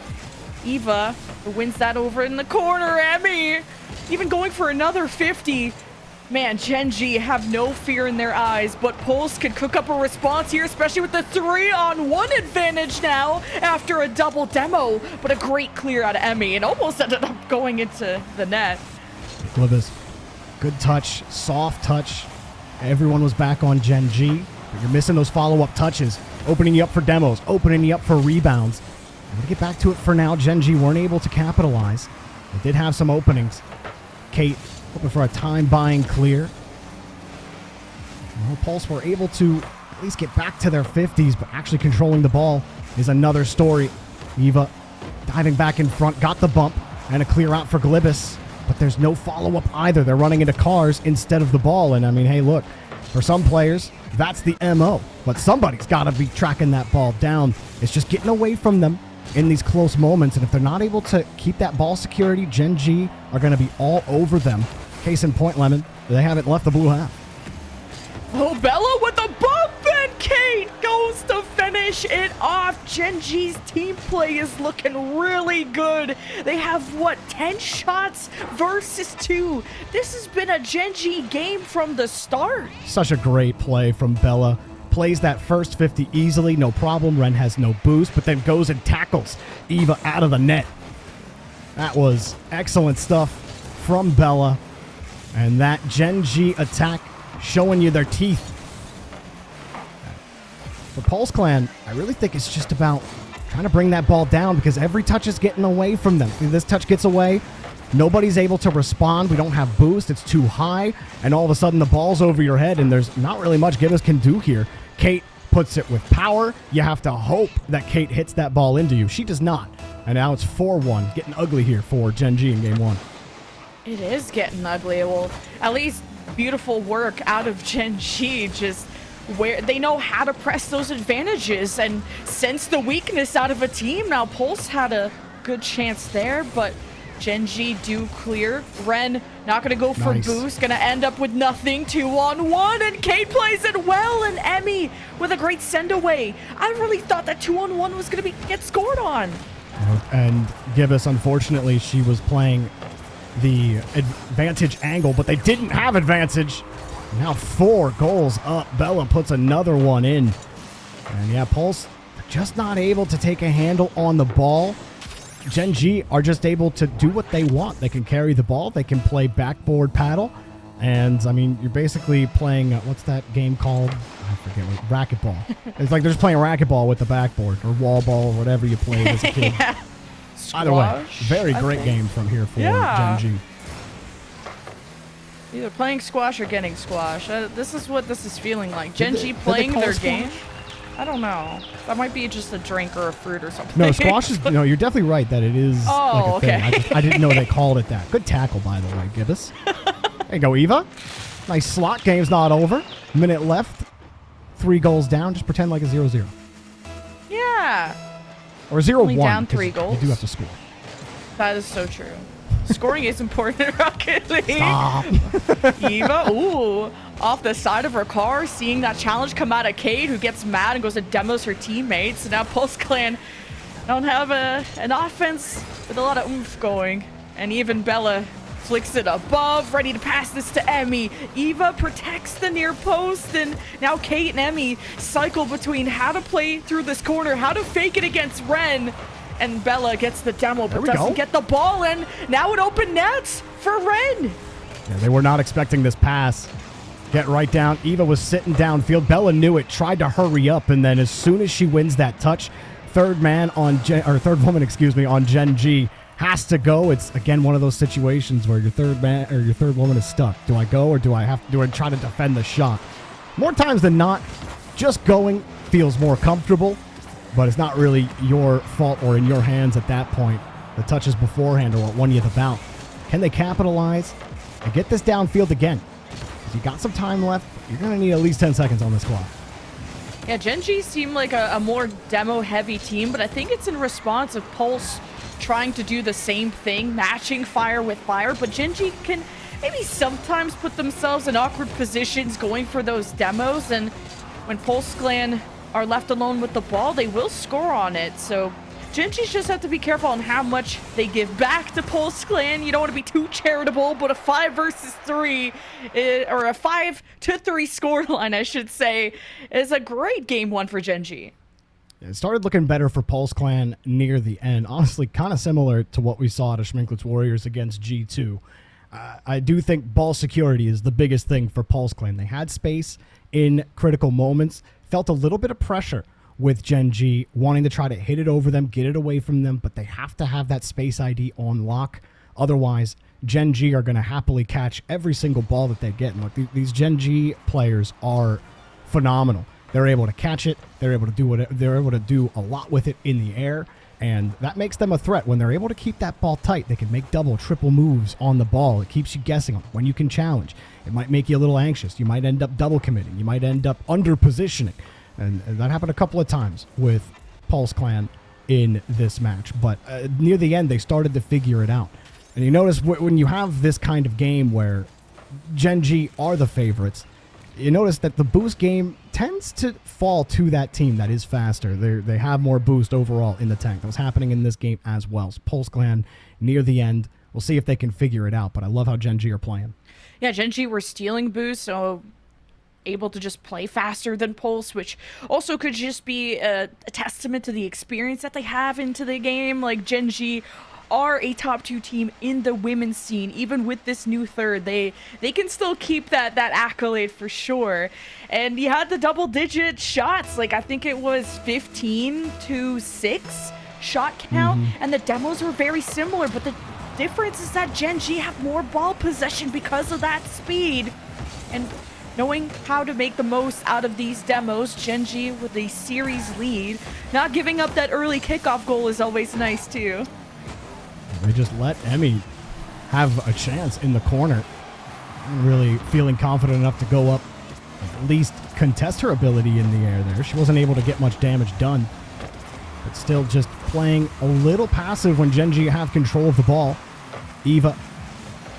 Eva, who wins that over in the corner. Emmy even going for another 50. Man, Gen G have no fear in their eyes, but Pulse could cook up a response here, especially with the 3-on-1 advantage now after a double demo. But a great clear out of Emmy, and almost ended up going into the net. Glibis, good touch, soft touch. Everyone was back on Gen G, but you're missing those follow-up touches, opening you up for demos, opening you up for rebounds. I'm going to get back to it for now. Gen G weren't able to capitalize. They did have some openings. Kate hoping for a time-buying clear. Well, Pulse were able to at least get back to their 50s, but actually controlling the ball is another story. Eva diving back in front, got the bump, and a clear out for Glibis, but there's no follow-up either. They're running into cars instead of the ball, and I mean, hey, look, for some players, that's the MO, but somebody's got to be tracking that ball down. It's just getting away from them in these close moments, and if they're not able to keep that ball security, Gen G are going to be all over them. Case in point, Lemon, they haven't left the blue half. Oh, Bella with the bump, and Kate goes to finish it off. Gen G's team play is looking really good. They have, what, 10 shots versus 2. This has been a Gen G game from the start. Such a great play from Bella. Plays that first 50 easily, no problem. Ren has no boost, but then goes and tackles Eva out of the net. That was excellent stuff from Bella. And that Gen G attack showing you their teeth. For Pulse Clan, I really think it's just about trying to bring that ball down, because every touch is getting away from them. If this touch gets away, nobody's able to respond. We don't have boost. It's too high. And all of a sudden, the ball's over your head, and there's not really much Gibbs can do here. Kate puts it with power. You have to hope that Kate hits that ball into you. She does not. And now it's 4-1. Getting ugly here for Gen G in game 1. It is getting ugly. Well, at least beautiful work out of Gen G, just where they know how to press those advantages and sense the weakness out of a team. Now, Pulse had a good chance there, but Gen G do clear. Ren not going to go for boost, going to end up with nothing. 2-on-1, and Kate plays it well, and Emmy with a great send away. I really thought that 2-on-1 was going to get scored on. And Gibbs, unfortunately, she was playing the advantage angle, but they didn't have advantage. Now 4 goals up. Bella puts another one in. And yeah, Pulse just not able to take a handle on the ball. Gen G are just able to do what they want. They can carry the ball. They can play backboard paddle. And, I mean, you're basically playing, what's that game called? I forget what, racquetball. It's like they're just playing racquetball with the backboard or wall ball or whatever you played as a kid. Yeah. Either way, Squash, very I great think. game from here for Yeah. Gen G. Either playing squash or getting squash. This is what this is feeling like. Gen Did G they playing call their it squash? game. I don't know. That might be just a drink or a fruit or something. No, squash is, no, you're definitely right that it is Oh, like a thing. okay. I didn't know they called it that. Good tackle, by the way, Gibbous. There you go, Eva. Nice slot. Game's not over. Minute left. 3 goals down. Just pretend like a 0-0. Yeah. Or 0-1. Only down 'cause 3 goals. You do have to score. That is so true. Scoring is important in Rocket League. Stop. Eva, ooh, off the side of her car, seeing that challenge come out of Cade, who gets mad and goes to demos her teammates. Now Pulse Clan don't have an offense with a lot of oomph going. And even Bella flicks it above, ready to pass this to Emmy. Eva protects the near post, and now Kate and Emmy cycle between how to play through this corner, how to fake it against Ren. And Bella gets the demo, but doesn't get the ball in. Now it open nets for Ren. Yeah, they were not expecting this pass. Get right down. Eva was sitting downfield. Bella knew it, tried to hurry up, and then as soon as she wins that touch, third woman, on Gen G has to go. It's again one of those situations where your third man or your third woman is stuck. Do I go or do I try to defend the shot? More times than not, just going feels more comfortable. But it's not really your fault or in your hands at that point. The touches beforehand are what won you the bout. Can they capitalize and get this downfield again? Because you got some time left. You're going to need at least 10 seconds on this clock. Yeah, Gen G seem like a more demo-heavy team, but I think it's in response of Pulse trying to do the same thing, matching fire with fire. But Gen G can maybe sometimes put themselves in awkward positions going for those demos, and when Pulse Clan are left alone with the ball, they will score on it. So Gen G's just have to be careful on how much they give back to Pulse Clan. You don't want to be too charitable, but a 5 versus 3, or a 5-3 scoreline, I should say, is a great game one for Gen G. It started looking better for Pulse Clan near the end. Honestly, kind of similar to what we saw at Schminklet's Warriors against G2. I do think ball security is the biggest thing for Pulse Clan. They had space in critical moments. Felt a little bit of pressure with Gen G wanting to try to hit it over them, get it away from them, but they have to have that space ID on lock. Otherwise, Gen G are going to happily catch every single ball that they get. And look, these Gen G players are phenomenal. They're able to catch it. They're able to do a lot with it in the air, and that makes them a threat. When they're able to keep that ball tight, they can make double, triple moves on the ball. It keeps you guessing on when you can challenge. It might make you a little anxious. You might end up double committing. You might end up under positioning. And that happened a couple of times with Pulse Clan in this match. But near the end, they started to figure it out. And you notice when you have this kind of game where Gen G are the favorites, you notice that the boost game tends to fall to that team that is faster. They have more boost overall in the tank. That was happening in this game as well. So Pulse Clan near the end. We'll see if they can figure it out, but I love how Gen G are playing. Yeah, Gen G were stealing boost, so able to just play faster than Pulse, which also could just be a testament to the experience that they have into the game. Like, Gen G are a top 2 team in the women's scene. Even with this new third, they can still keep that accolade for sure. And you had the double-digit shots. Like, I think it was 15-6 shot count, and the demos were very similar, but the difference is that Gen G have more ball possession because of that speed. And knowing how to make the most out of these demos, Gen G with a series lead. Not giving up that early kickoff goal is always nice too. They just let Emmy have a chance in the corner. Really feeling confident enough to go up, at least contest her ability in the air there. She wasn't able to get much damage done, but still just playing a little passive when Gen G have control of the ball. Eva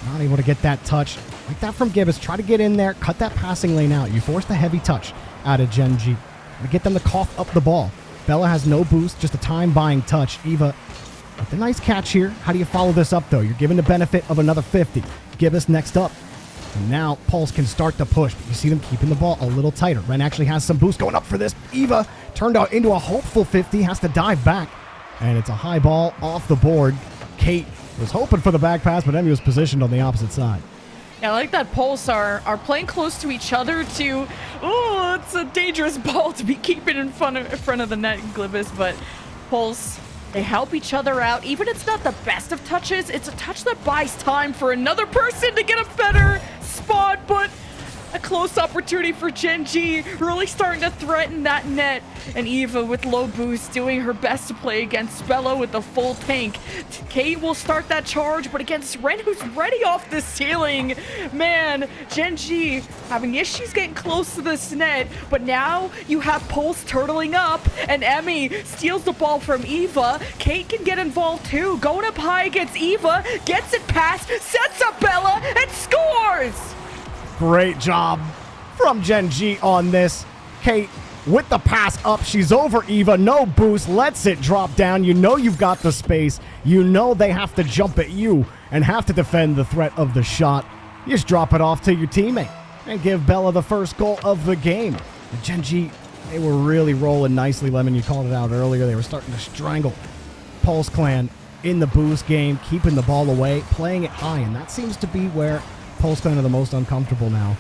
not able to get that touch. Like that from Gibbous. Try to get in there, cut that passing lane out. You force the heavy touch out of Gen G to get them to cough up the ball. Bella has no boost, just a time-buying touch. Eva But the nice catch here, how do you follow this up, though? You're given the benefit of another 50. Gibbous next up. And now Pulse can start to push, but you see them keeping the ball a little tighter. Ren actually has some boost going up for this. Eva turned out into a hopeful 50, has to dive back. And it's a high ball off the board. Kate was hoping for the back pass, but Emmy was positioned on the opposite side. Yeah, I like that Pulse are playing close to each other to, oh, it's a dangerous ball to be keeping in front of the net, Glibis, but Pulse, they help each other out. Even if it's not the best of touches, it's a touch that buys time for another person to get a better spot, but a close opportunity for Gen G, really starting to threaten that net. And Eva with low boost doing her best to play against Bella with the full tank. Kate will start that charge, but against Ren, who's ready off the ceiling. Man, Gen G having issues getting close to this net, but now you have Pulse turtling up, and Emmy steals the ball from Eva. Kate can get involved too, going up high against Eva, gets it past, sets up Bella, and scores! Great job from Gen G on this. Kate with the pass up. She's over Eva. No boost. Lets it drop down. You know you've got the space. You know they have to jump at you and have to defend the threat of the shot. You just drop it off to your teammate and give Bella the first goal of the game. And Gen G, they were really rolling nicely. Lemon, you called it out earlier. They were starting to strangle Pulse Clan in the boost game, keeping the ball away, playing it high. And that seems to be where Pulse Clan are the most uncomfortable now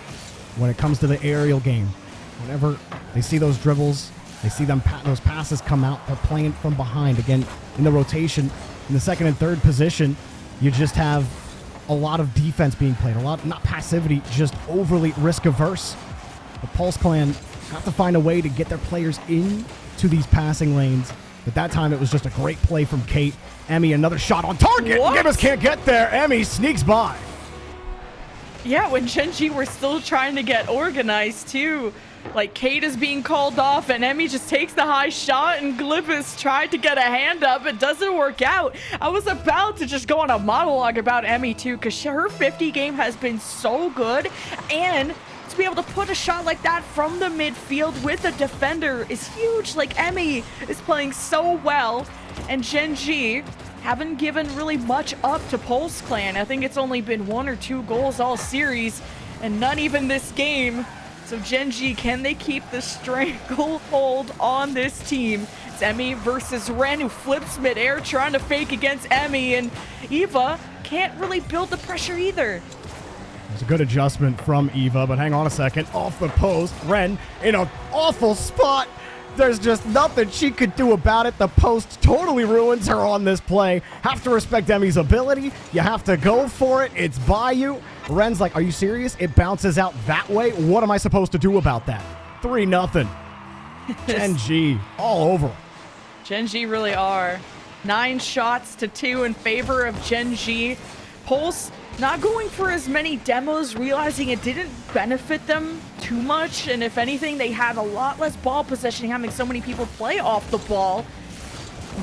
when it comes to the aerial game. Whenever they see those dribbles, they see them those passes come out, they're playing from behind. Again, in the rotation, in the second and third position, you just have a lot of defense being played. A lot, not passivity, just overly risk-averse. The Pulse Clan have to find a way to get their players into these passing lanes. But that time, it was just a great play from Kate. Emmy, another shot on target. Gibbous can't get there. Emmy sneaks by. Yeah, when Gen G were still trying to get organized too. Like, Kate is being called off and Emmy just takes the high shot and Glibis tried to get a hand up. It doesn't work out. I was about to just go on a monologue about Emmy too, because her 50 game has been so good, and to be able to put a shot like that from the midfield with a defender is huge. Like, Emmy is playing so well, and Gen G haven't given really much up to Pulse Clan. I think it's only been 1 or 2 goals all series, and none even this game. So Gen G, can they keep the stranglehold on this team? It's Emmy versus Ren, who flips midair, trying to fake against Emmy, and Eva can't really build the pressure either. It's a good adjustment from Eva, but hang on a second. Off the post, Ren in an awful spot. There's just nothing she could do about it. The post totally ruins her on this play. Have to respect Emmy's ability. You have to go for it. It's by you. Ren's like, are you serious? It bounces out that way? What am I supposed to do about that? 3-0. Gen G all over. Gen G really are. 9 shots to 2 in favor of Gen G. Pulse not going for as many demos, realizing it didn't benefit them too much, and if anything, they had a lot less ball possession, having so many people play off the ball.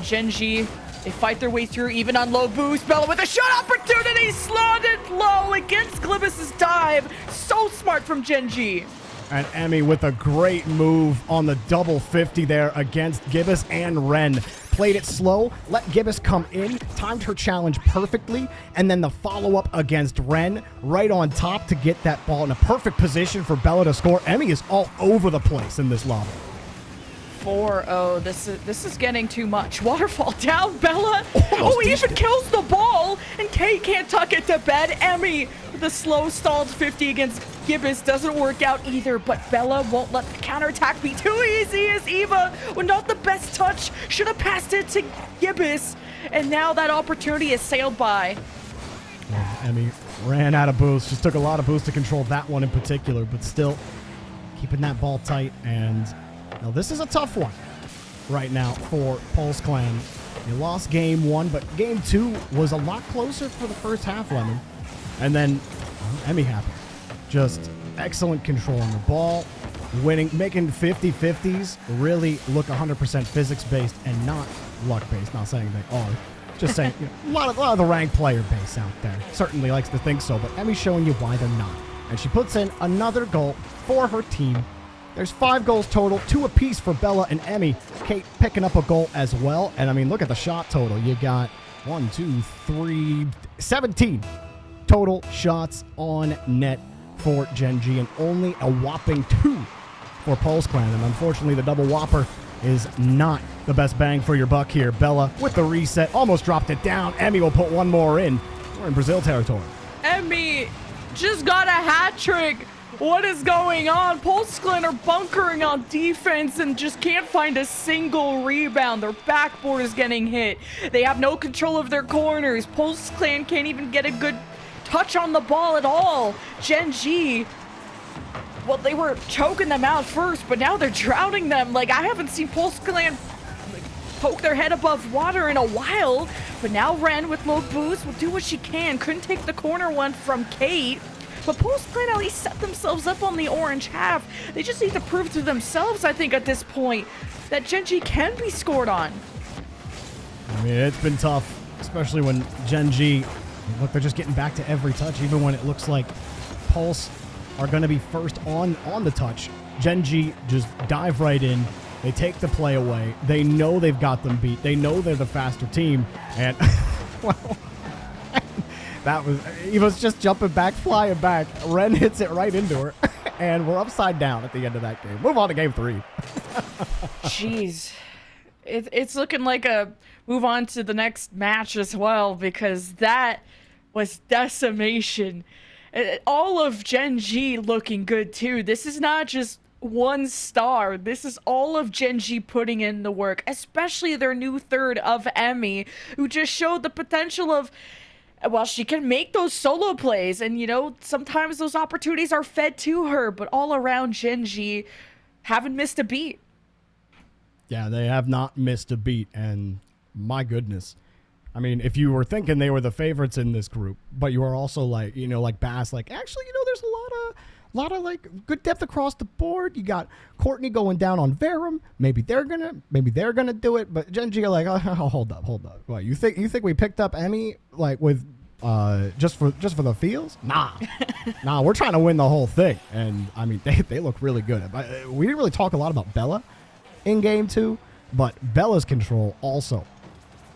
Gen G, they fight their way through, even on low boost. Bella with a shot opportunity, slotted low against Glibis' dive. So smart from Gen G. And Emmy with a great move on the double 50 there against Gibbous and Ren. Played it slow, let Gibbous come in, timed her challenge perfectly, and then the follow-up against Ren right on top to get that ball in a perfect position for Bella to score. Emmy is all over the place in this lobby. 4-0. This is getting too much. Waterfall down, Bella. Oh, he even kills the ball, and Kate can't tuck it to bed. Emmy, the slow stalled 50 against Gibbous doesn't work out either, but Bella won't let the counterattack be too easy as Eva, with not the best touch, should have passed it to Gibbous, and now that opportunity has sailed by. Well, Emmy ran out of boost. Just took a lot of boost to control that one in particular, but still keeping that ball tight. And now this is a tough one right now for Pulse Clan. They lost game 1, but game 2 was a lot closer for the first half, Lemon. And then Emmy happened. Just excellent control on the ball, winning, making 50-50s really look 100% physics-based and not luck-based. Not saying they are. Just saying, you know, a lot of the ranked player base out there certainly likes to think so, but Emmy's showing you why they're not. And she puts in another goal for her team. There's 5 goals total, 2 apiece for Bella and Emmy. Kate picking up a goal as well. And I mean, look at the shot total. You got 1, 2, 3, 17 total shots on net for Gen G, and only a whopping 2 for Pulse Clan. And unfortunately, the double whopper is not the best bang for your buck here. Bella with the reset, almost dropped it down. Emmy will put one more in. We're in Brazil territory. Emmy just got a hat trick. What is going on? Pulse Clan are bunkering on defense and just can't find a single rebound. Their backboard is getting hit. They have no control of their corners. Pulse Clan can't even get a good touch on the ball at all. Gen G, well, they were choking them out first, but now they're drowning them. Like, I haven't seen Pulse Clan poke their head above water in a while, but now Ren with low boost will do what she can. Couldn't take the corner one from Kate, but Pulse Clan at least set themselves up on the orange half. They just need to prove to themselves, I think, at this point, that Gen G can be scored on. I mean, it's been tough, especially when Gen G, look, they're just getting back to every touch, even when it looks like Pulse are going to be first on the touch. Gen G just dive right in. They take the play away. They know they've got them beat. They know they're the faster team. And, well, that was, Eva's just jumping back, flying back. Ren hits it right into her. And we're upside down at the end of that game. Move on to game 3. Jeez. It's looking like a move on to the next match as well, because that was decimation. All of Gen G looking good too. This is not just one star. This is all of Gen G putting in the work, especially their new third of Emmy, who just showed the potential of, well, she can make those solo plays, and you know, sometimes those opportunities are fed to her, but all around Gen G haven't missed a beat. Yeah, they have not missed a beat, and my goodness. I mean, if you were thinking they were the favorites in this group, but you are also like, you know, like Bass, like, actually, you know, there's a lot of like good depth across the board. You got Courtney going down on Verum. Maybe they're gonna do it, but Gen G are like, oh, hold up. What, you think we picked up Emmy like with just for the feels? Nah, we're trying to win the whole thing. And I mean, they look really good. We didn't really talk a lot about Bella in game 2, but Bella's control also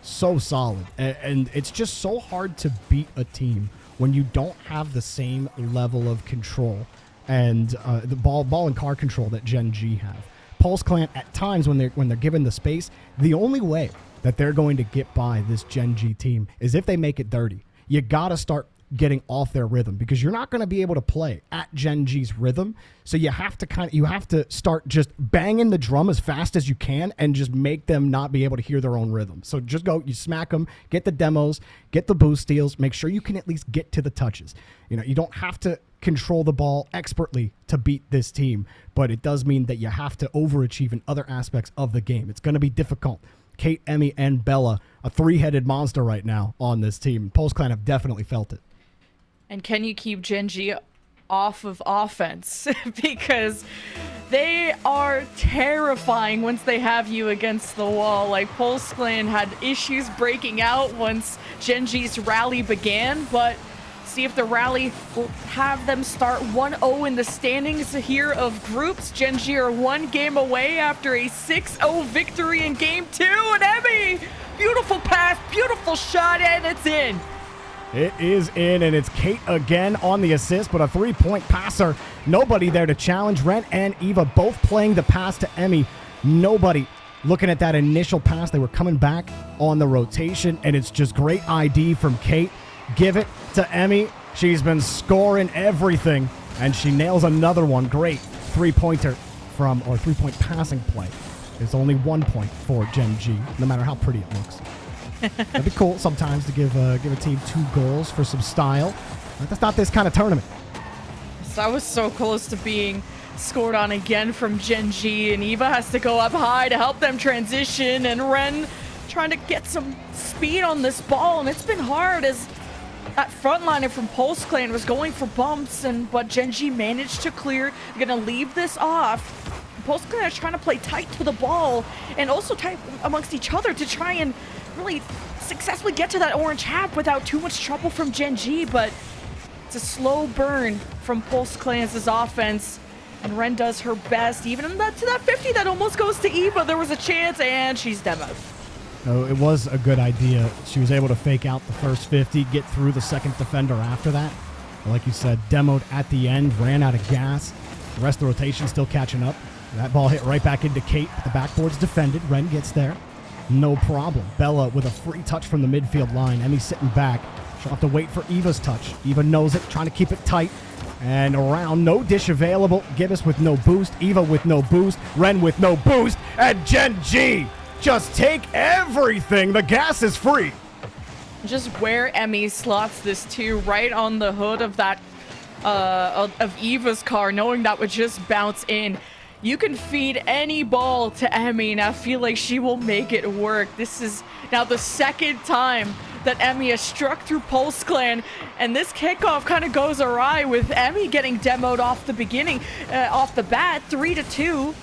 so solid, and it's just so hard to beat a team when you don't have the same level of control and the ball and car control that Gen G have. Pulse Clan at times when they're given the space, the only way that they're going to get by this Gen G team is if they make it dirty. You gotta start getting off their rhythm, because you're not going to be able to play at Gen G's rhythm. So you have to start just banging the drum as fast as you can and just make them not be able to hear their own rhythm. So just go, you smack them, get the demos, get the boost steals, make sure you can at least get to the touches. You know, you don't have to control the ball expertly to beat this team, but it does mean that you have to overachieve in other aspects of the game. It's going to be difficult. Kate, Emmy, and Bella, a 3-headed monster right now on this team. Pulse Clan have definitely felt it. And can you keep Gen G off of offense? Because they are terrifying once they have you against the wall. Like, Pulse Clan had issues breaking out once Gen G's rally began, but see if the rally will have them start 1-0 in the standings here of groups. Gen G are 1 game away after a 6-0 victory in game 2. And Emmy, beautiful pass, beautiful shot, and it's in. It is in, and it's Kate again on the assist, but a 3-point passer. Nobody there to challenge. Ren and Eva both playing the pass to Emmy. Nobody looking at that initial pass. They were coming back on the rotation, and it's just great ID from Kate. Give it to Emmy. She's been scoring everything, and she nails another one. Great three-point passing play. It's only 1 point for Gen G, no matter how pretty it looks. That'd be cool sometimes to give a team 2 goals for some style. But that's not this kind of tournament. So I was so close to being scored on again from Gen G, and Eva has to go up high to help them transition, and Ren trying to get some speed on this ball, and it's been hard as that frontliner from Pulse Clan was going for bumps, but Gen G managed to clear. They're gonna leave this off. Pulse Clan is trying to play tight to the ball and also tight amongst each other to try and really successfully get to that orange half without too much trouble from Gen G, but it's a slow burn from Pulse Clan's offense, and Ren does her best, even to that 50 that almost goes to Eva. There was a chance, and she's demoed. No, it was a good idea. She was able to fake out the first 50, get through the second defender after that. But like you said, demoed at the end, ran out of gas. The rest of the rotation still catching up. That ball hit right back into Kate. The backboard's defended. Ren gets there. No problem. Bella with a free touch from the midfield line. Emmy sitting back. She'll have to wait for Eva's touch. Eva knows it, trying to keep it tight. And around, no dish available. Gibbous with no boost. Eva with no boost. Ren with no boost. And Gen G just take everything. The gas is free. Just where Emmy slots this to, right on the hood of that, of Eva's car, knowing that would just bounce in. You can feed any ball to Emmy, and I feel like she will make it work. This is now the second time that Emmy has struck through Pulse Clan, and this kickoff kind of goes awry with Emmy getting demoed off the beginning, off the bat, 3-2.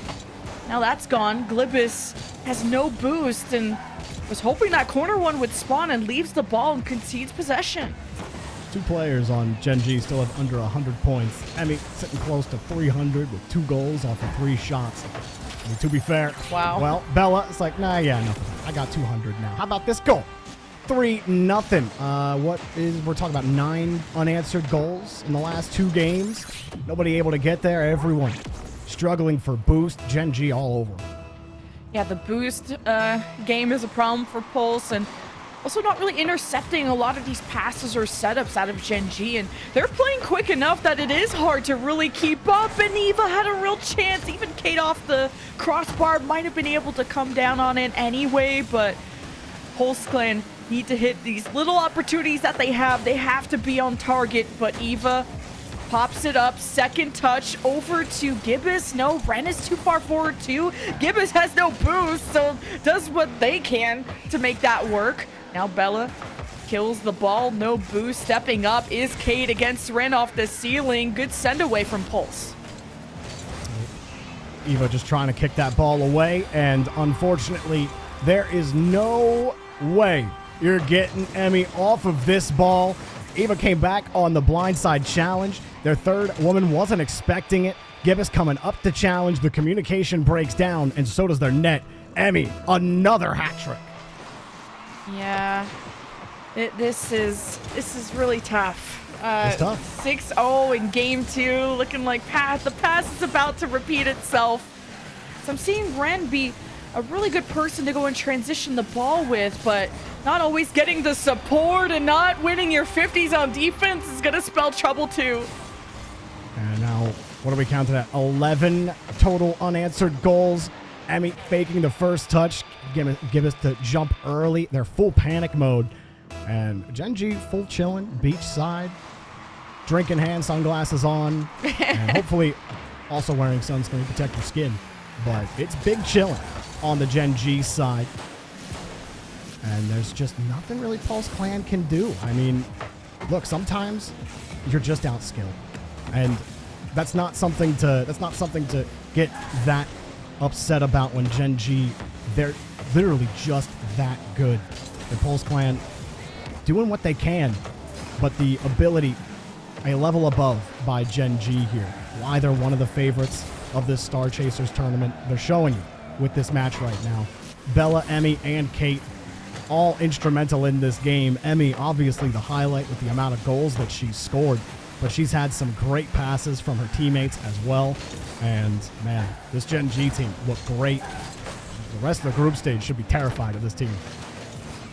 Now that's gone. Glibus has no boost and was hoping that corner one would spawn and leaves the ball and concedes possession. 2 players on Gen G still have under 100 points. Emmy sitting close to 300 with 2 goals off of 3 shots. I mean, to be fair, wow. Well, Bella, it's like, nah, yeah, no, I got 200 now. How about this goal? 3-0. We're talking about 9 unanswered goals in the last 2 games. Nobody able to get there. Everyone struggling for boost. Gen G all over. Yeah, the boost game is a problem for Pulse, and also not really intercepting a lot of these passes or setups out of Gen G, and they're playing quick enough that it is hard to really keep up, and Eva had a real chance. Even Kate off the crossbar might have been able to come down on it anyway, but Pulse Clan need to hit these little opportunities that they have. They have to be on target, but Eva pops it up, second touch over to Gibbous. No, Ren is too far forward too. Gibbous has no boost, so does what they can to make that work. Now Bella kills the ball, no boost. Stepping up is Kate against Ren off the ceiling. Good send away from Pulse. Eva just trying to kick that ball away, and unfortunately, there is no way you're getting Emmy off of this ball. Eva came back on the blindside challenge. Their third woman wasn't expecting it. Gibbous coming up to challenge. The communication breaks down, and so does their net. Emmy, another hat trick. Yeah, this is really tough. It's tough. 6-0 in game 2, looking like the pass is about to repeat itself. So I'm seeing Ren be a really good person to go and transition the ball with, but not always getting the support and not winning your 50s on defense is going to spell trouble too. And now, what do we count at? 11 total unanswered goals. Emmy faking the first touch. Gibbous to jump early. They're full panic mode. And Gen G full chilling, beachside, drinking hand sunglasses on, and hopefully also wearing sunscreen to protect your skin. But it's big chilling on the Gen G side. And there's just nothing really Pulse Clan can do. I mean, look, sometimes you're just outskilled. And that's not something to get that upset about when Gen G, they're literally just that good. The Pulse Clan doing what they can, but the ability a level above by Gen G here. Why they're one of the favorites of this Star Chasers tournament. They're showing you with this match right now. Bella, Emmy, and Kate all instrumental in this game. Emmy, obviously the highlight with the amount of goals that she's scored, but she's had some great passes from her teammates as well. And man, this Gen G team looked great. The rest of the group stage should be terrified of this team.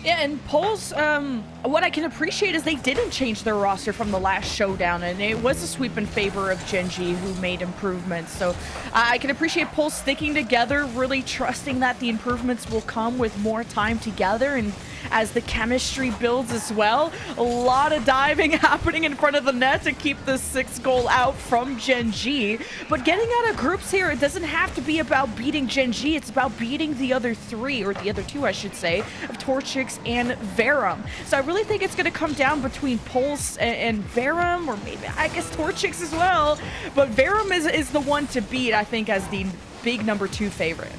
Yeah, and Pulse, what I can appreciate is they didn't change their roster from the last Showdown, and it was a sweep in favor of Gen G, who made improvements. So I can appreciate Pulse sticking together, really trusting that the improvements will come with more time together, and as the chemistry builds as well. A lot of diving happening in front of the net to keep the 6th goal out from Gen G. But getting out of groups here, it doesn't have to be about beating Gen G. It's about beating the other 3, or the other 2, I should say, of Torchic and Verum. So I really think it's going to come down between Pulse and Verum, or maybe, I guess, Torchic as well. But Verum is the one to beat, I think, as the big number 2 favorite.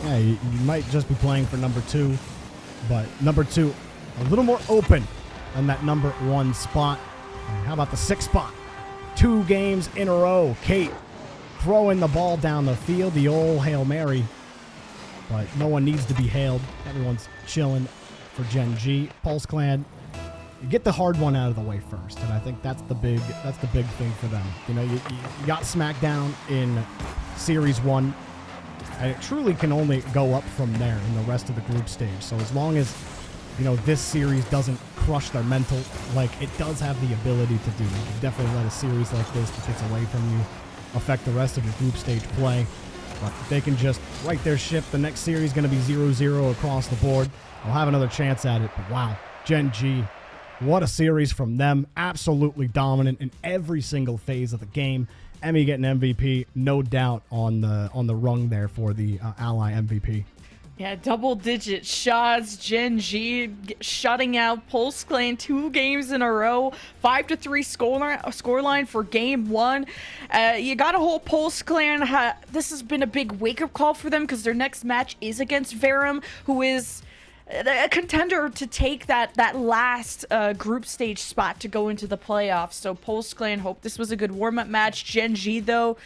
Yeah, you might just be playing for number 2. But number 2, a little more open on that number 1 spot. And how about the 6th spot? 2 games in a row. Kate throwing the ball down the field, the old Hail Mary. but no one needs to be hailed. Everyone's chilling for Gen G. Pulse Clan, you get the hard one out of the way first, and I think that's the big thing for them. You know, you got SmackDown in Series 1, and it truly can only go up from there in the rest of the group stage. So as long as, you know, this series doesn't crush their mental like it does have the ability to do, you can definitely let a series like this that gets away from you affect the rest of your group stage play. But if they can just right their ship, the next series is going to be 0-0 across the board. They'll have another chance at it. But wow, Gen G, what a series from them. Absolutely dominant in every single phase of the game. Emmy getting MVP, no doubt on the rung there for the Ally MVP. Yeah, double-digit shots. Gen G shutting out Pulse Clan 2 games in a row. 5-3 scoreline for game 1. You got to hold Pulse Clan. This has been a big wake-up call for them because their next match is against Verum, who is a contender to take that last group stage spot to go into the playoffs. So Pulse Clan hope this was a good warm-up match. Gen G, though,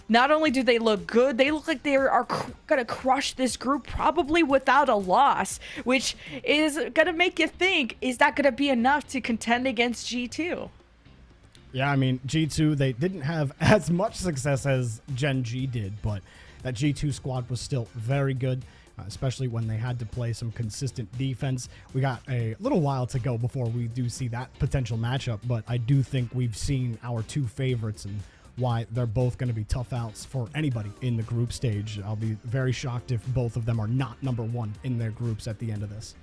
not only do they look good, they look like they are going to crush this group probably without a loss, which is going to make you think, is that going to be enough to contend against G2? Yeah, I mean, G2, they didn't have as much success as Gen G did, but that G2 squad was still very good. Especially when they had to play some consistent defense. We got a little while to go before we do see that potential matchup, but I do think we've seen our two favorites and why they're both going to be tough outs for anybody in the group stage. I'll be very shocked if both of them are not number 1 in their groups at the end of this.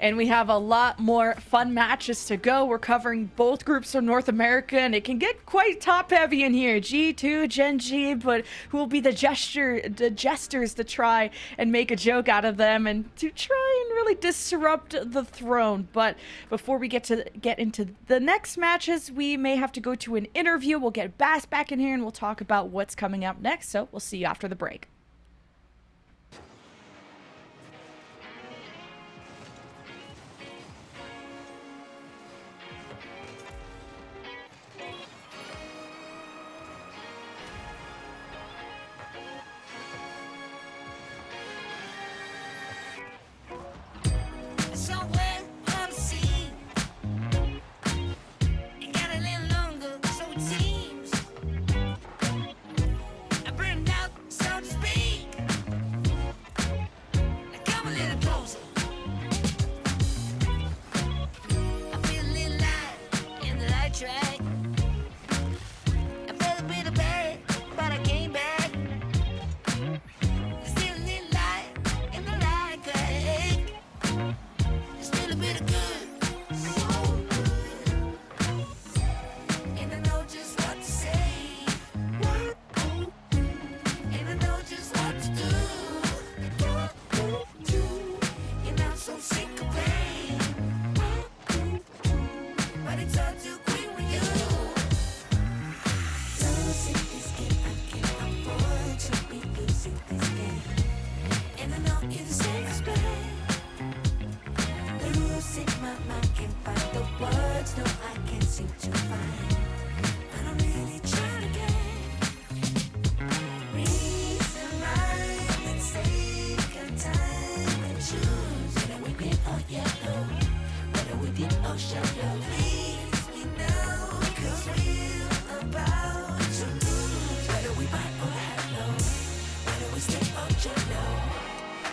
And we have a lot more fun matches to go. We're covering both groups of North America, and it can get quite top-heavy in here. G2, Gen G, but who will be the jesters to try and make a joke out of them and to try and really disrupt the throne. But before we get into the next matches, we may have to go to an interview. We'll get Bass back in here, and we'll talk about what's coming up next. So we'll see you after the break.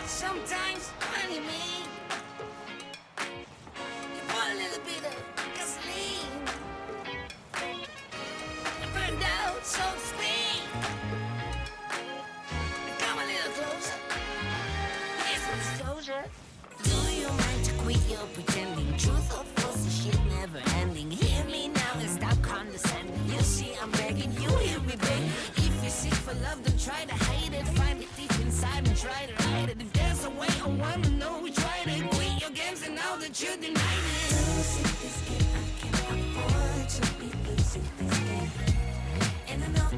Sometimes, honey, me, you put a little bit of gasoline. I burned out, so to speak. Come a little closer. Here's some disclosure. Do you mind to quit your pretending? Truth or false, the shit never ending. Hear me now and stop condescending. You see, I'm begging you, hear me beg. If you're sick for love, don't try to hide it. Find it deep inside and try to hide it. If there's a way, I wanna know. We tried it. Quit your games and now that you denied it. Losing this game, I can't afford to be losing this game. And I know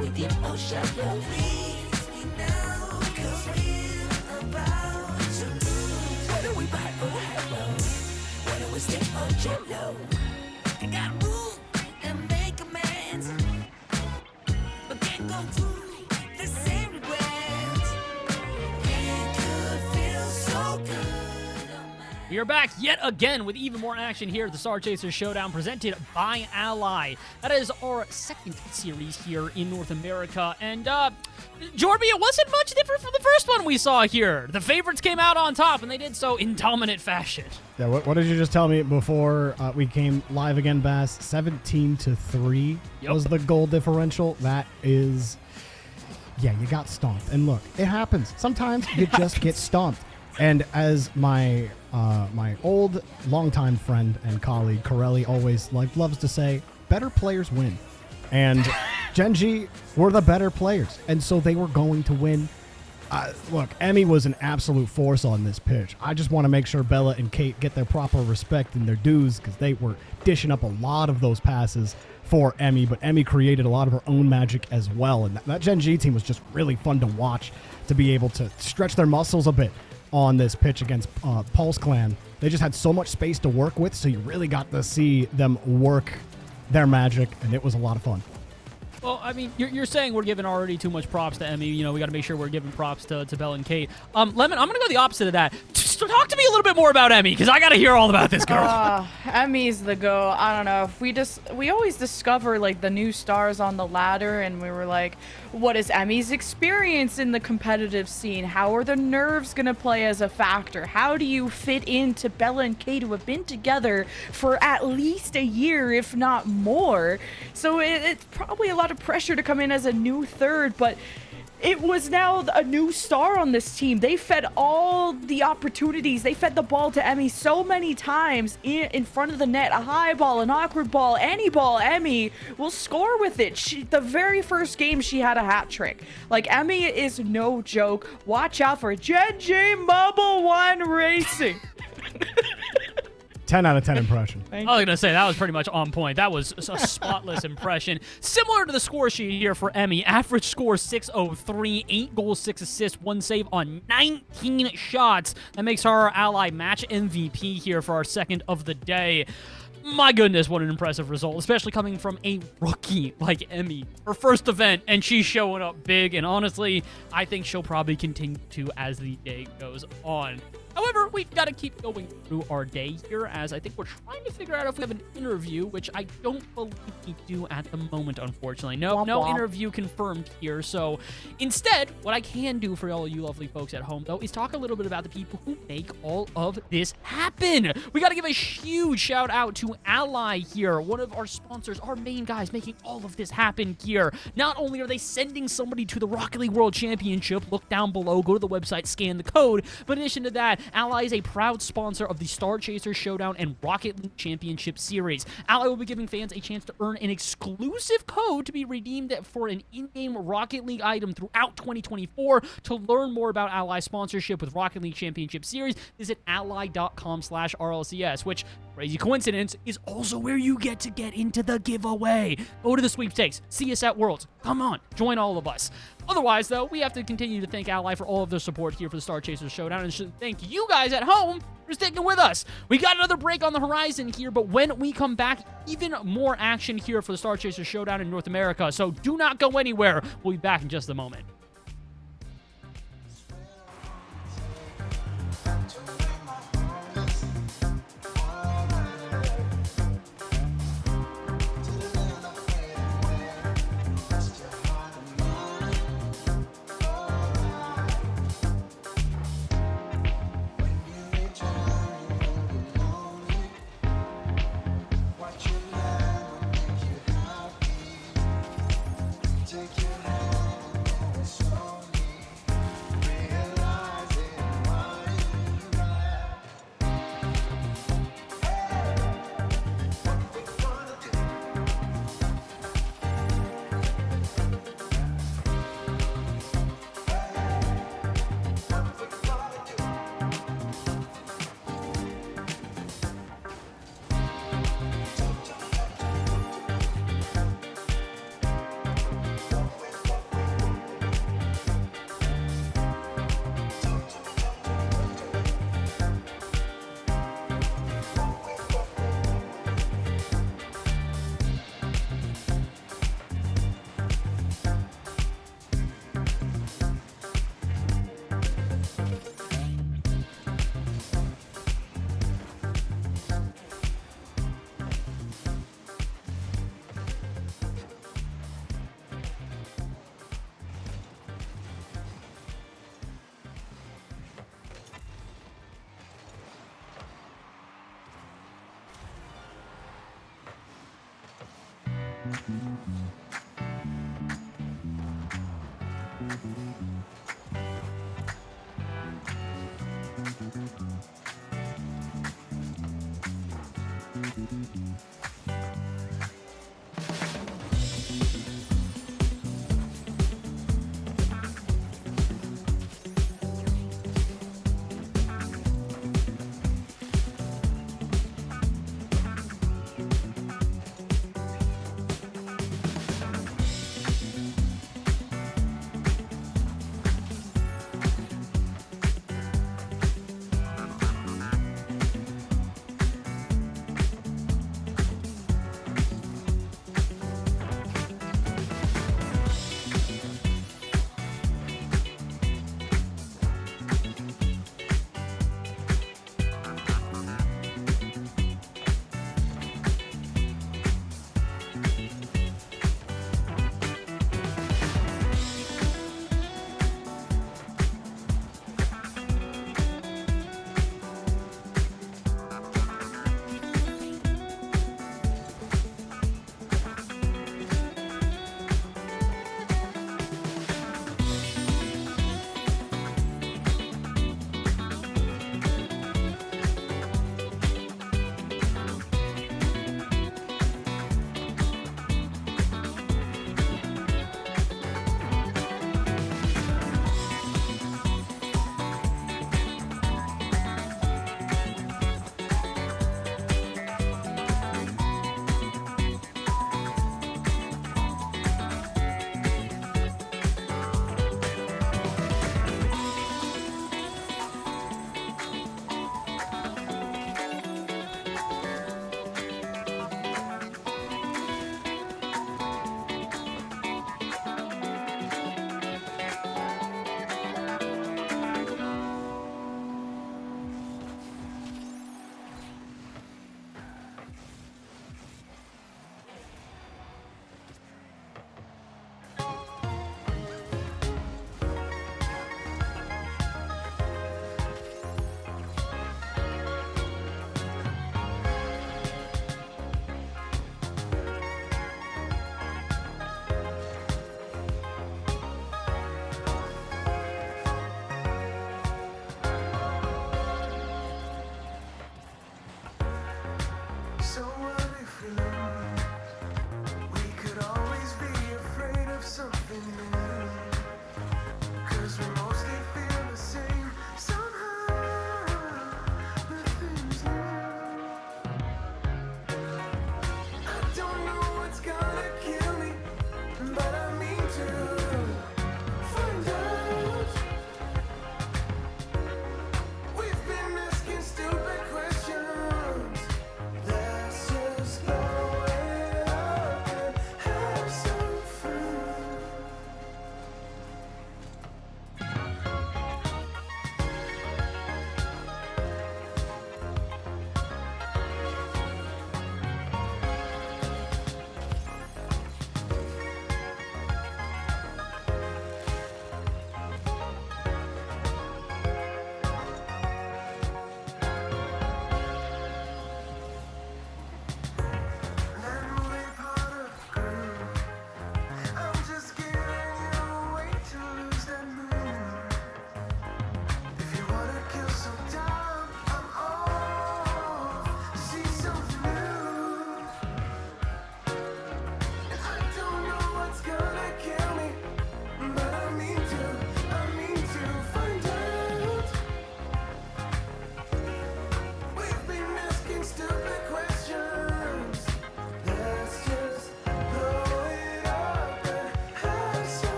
we did all shallow. Please me now, 'cause we're about to lose. Whether we buy or hello, whether we stick or jello. I gotta move and make amends, but can't go through the same regrets. It could feel so good. We are back yet again with even more action here at the Star Chasers Showdown presented by Ally. That is our second series here in North America. And, Jorby, it wasn't much different from the first one we saw here. The favorites came out on top, and they did so in dominant fashion. Yeah, what did you just tell me before we came live again, Bass? 17-3 was the goal differential. That is... Yeah, you got stomped. And look, it happens. Sometimes you just get stomped. And as my old longtime friend and colleague Corelli always loves to say, better players win. And Gen G were the better players, and so they were going to win. Look, Emmy was an absolute force on this pitch. I just want to make sure Bella and Kate get their proper respect and their dues, because they were dishing up a lot of those passes for Emmy, but Emmy created a lot of her own magic as well. And that Gen G team was just really fun to watch, to be able to stretch their muscles a bit on this pitch against Pulse Clan. They just had so much space to work with, so you really got to see them work their magic, and it was a lot of fun. Well, I mean, you're saying we're giving already too much props to Emmy. You know, we got to make sure we're giving props to Belle and Kate. Lemon, I'm going to go the opposite of that. Talk to me a little bit more about Emmy, because I got to hear all about this girl. Emmy's the go. I don't know. We always discover like the new stars on the ladder, and we were like, what is Emmy's experience in the competitive scene? How are the nerves going to play as a factor? How do you fit into Bella and Kate, who have been together for at least a year, if not more? So it's probably a lot of pressure to come in as a new third, but it was now a new star on this team. They fed all the opportunities. They fed the ball to Emmy so many times in front of the net. A high ball, an awkward ball, any ball, Emmy will score with it. The very first game, she had a hat trick. Like, Emmy is no joke. Watch out for Gen G Mobile One Racing. 10 out of 10 impression. I was going to say, that was pretty much on point. That was a spotless impression. Similar to the score sheet here for Emmy. Average score 603, 8 goals, 6 assists, 1 save on 19 shots. That makes her our Ally match MVP here for our second of the day. My goodness, what an impressive result, especially coming from a rookie like Emmy. Her first event, and she's showing up big, and honestly, I think she'll probably continue to as the day goes on. However, we've got to keep going through our day here, as I think we're trying to figure out if we have an interview, which I don't believe we do at the moment, unfortunately. No interview confirmed here. So instead, what I can do for all you lovely folks at home, though, is talk a little bit about the people who make all of this happen. We got to give a huge shout out to Ally here, one of our sponsors, our main guys making all of this happen here. Not only are they sending somebody to the Rocket League World Championship, look down below, go to the website, scan the code, but in addition to that, Ally is a proud sponsor of the Star Chasers Showdown and Rocket League Championship Series. Ally will be giving fans a chance to earn an exclusive code to be redeemed for an in-game Rocket League item throughout 2024. To learn more about Ally's sponsorship with Rocket League Championship Series, visit ally.com/RLCS, which, crazy coincidence, is also where you get to get into the giveaway. Go to the sweepstakes, see us at Worlds. Come on, join all of us. Otherwise, though, we have to continue to thank Ally for all of their support here for the Star Chasers Showdown, and should thank you guys at home for sticking with us. We got another break on the horizon here, but when we come back, even more action here for the Star Chasers Showdown in North America, so do not go anywhere. We'll be back in just a moment.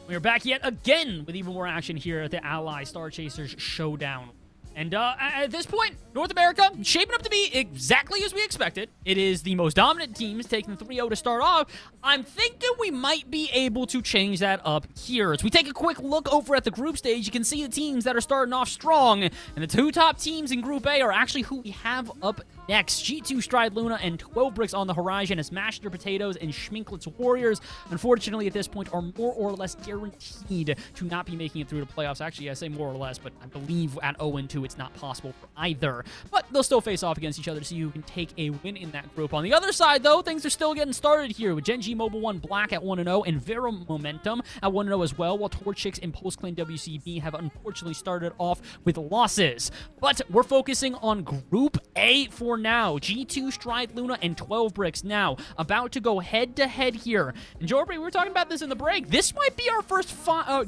We are back yet again with even more action here at the Ally Star Chasers Showdown. And at this point, North America shaping up to be exactly as we expected. It is the most dominant teams taking 3-0 to start off. I'm thinking we might be able to change that up here. As we take a quick look over at the group stage, you can see the teams that are starting off strong. And the two top teams in Group A are actually who we have up next. G2 Stride Luna and 12 Bricks on the horizon as Mashed Potatoes and Schminklet's Warriors, unfortunately at this point, are more or less guaranteed to not be making it through the playoffs. Actually, I say more or less, but I believe at 0-2 it's not possible for either. But they'll still face off against each other to see who can take a win in that group. On the other side, though, things are still getting started here with Gen G Mobile 1 Black at 1-0 and Vera Momentum at 1-0 as well, while Torchix and Post Clan WCB have unfortunately started off with losses. But we're focusing on Group A for now. G2 Stride Luna and 12 Bricks now about to go head-to-head here. And Jorby, we were talking about this in the break. This might be our first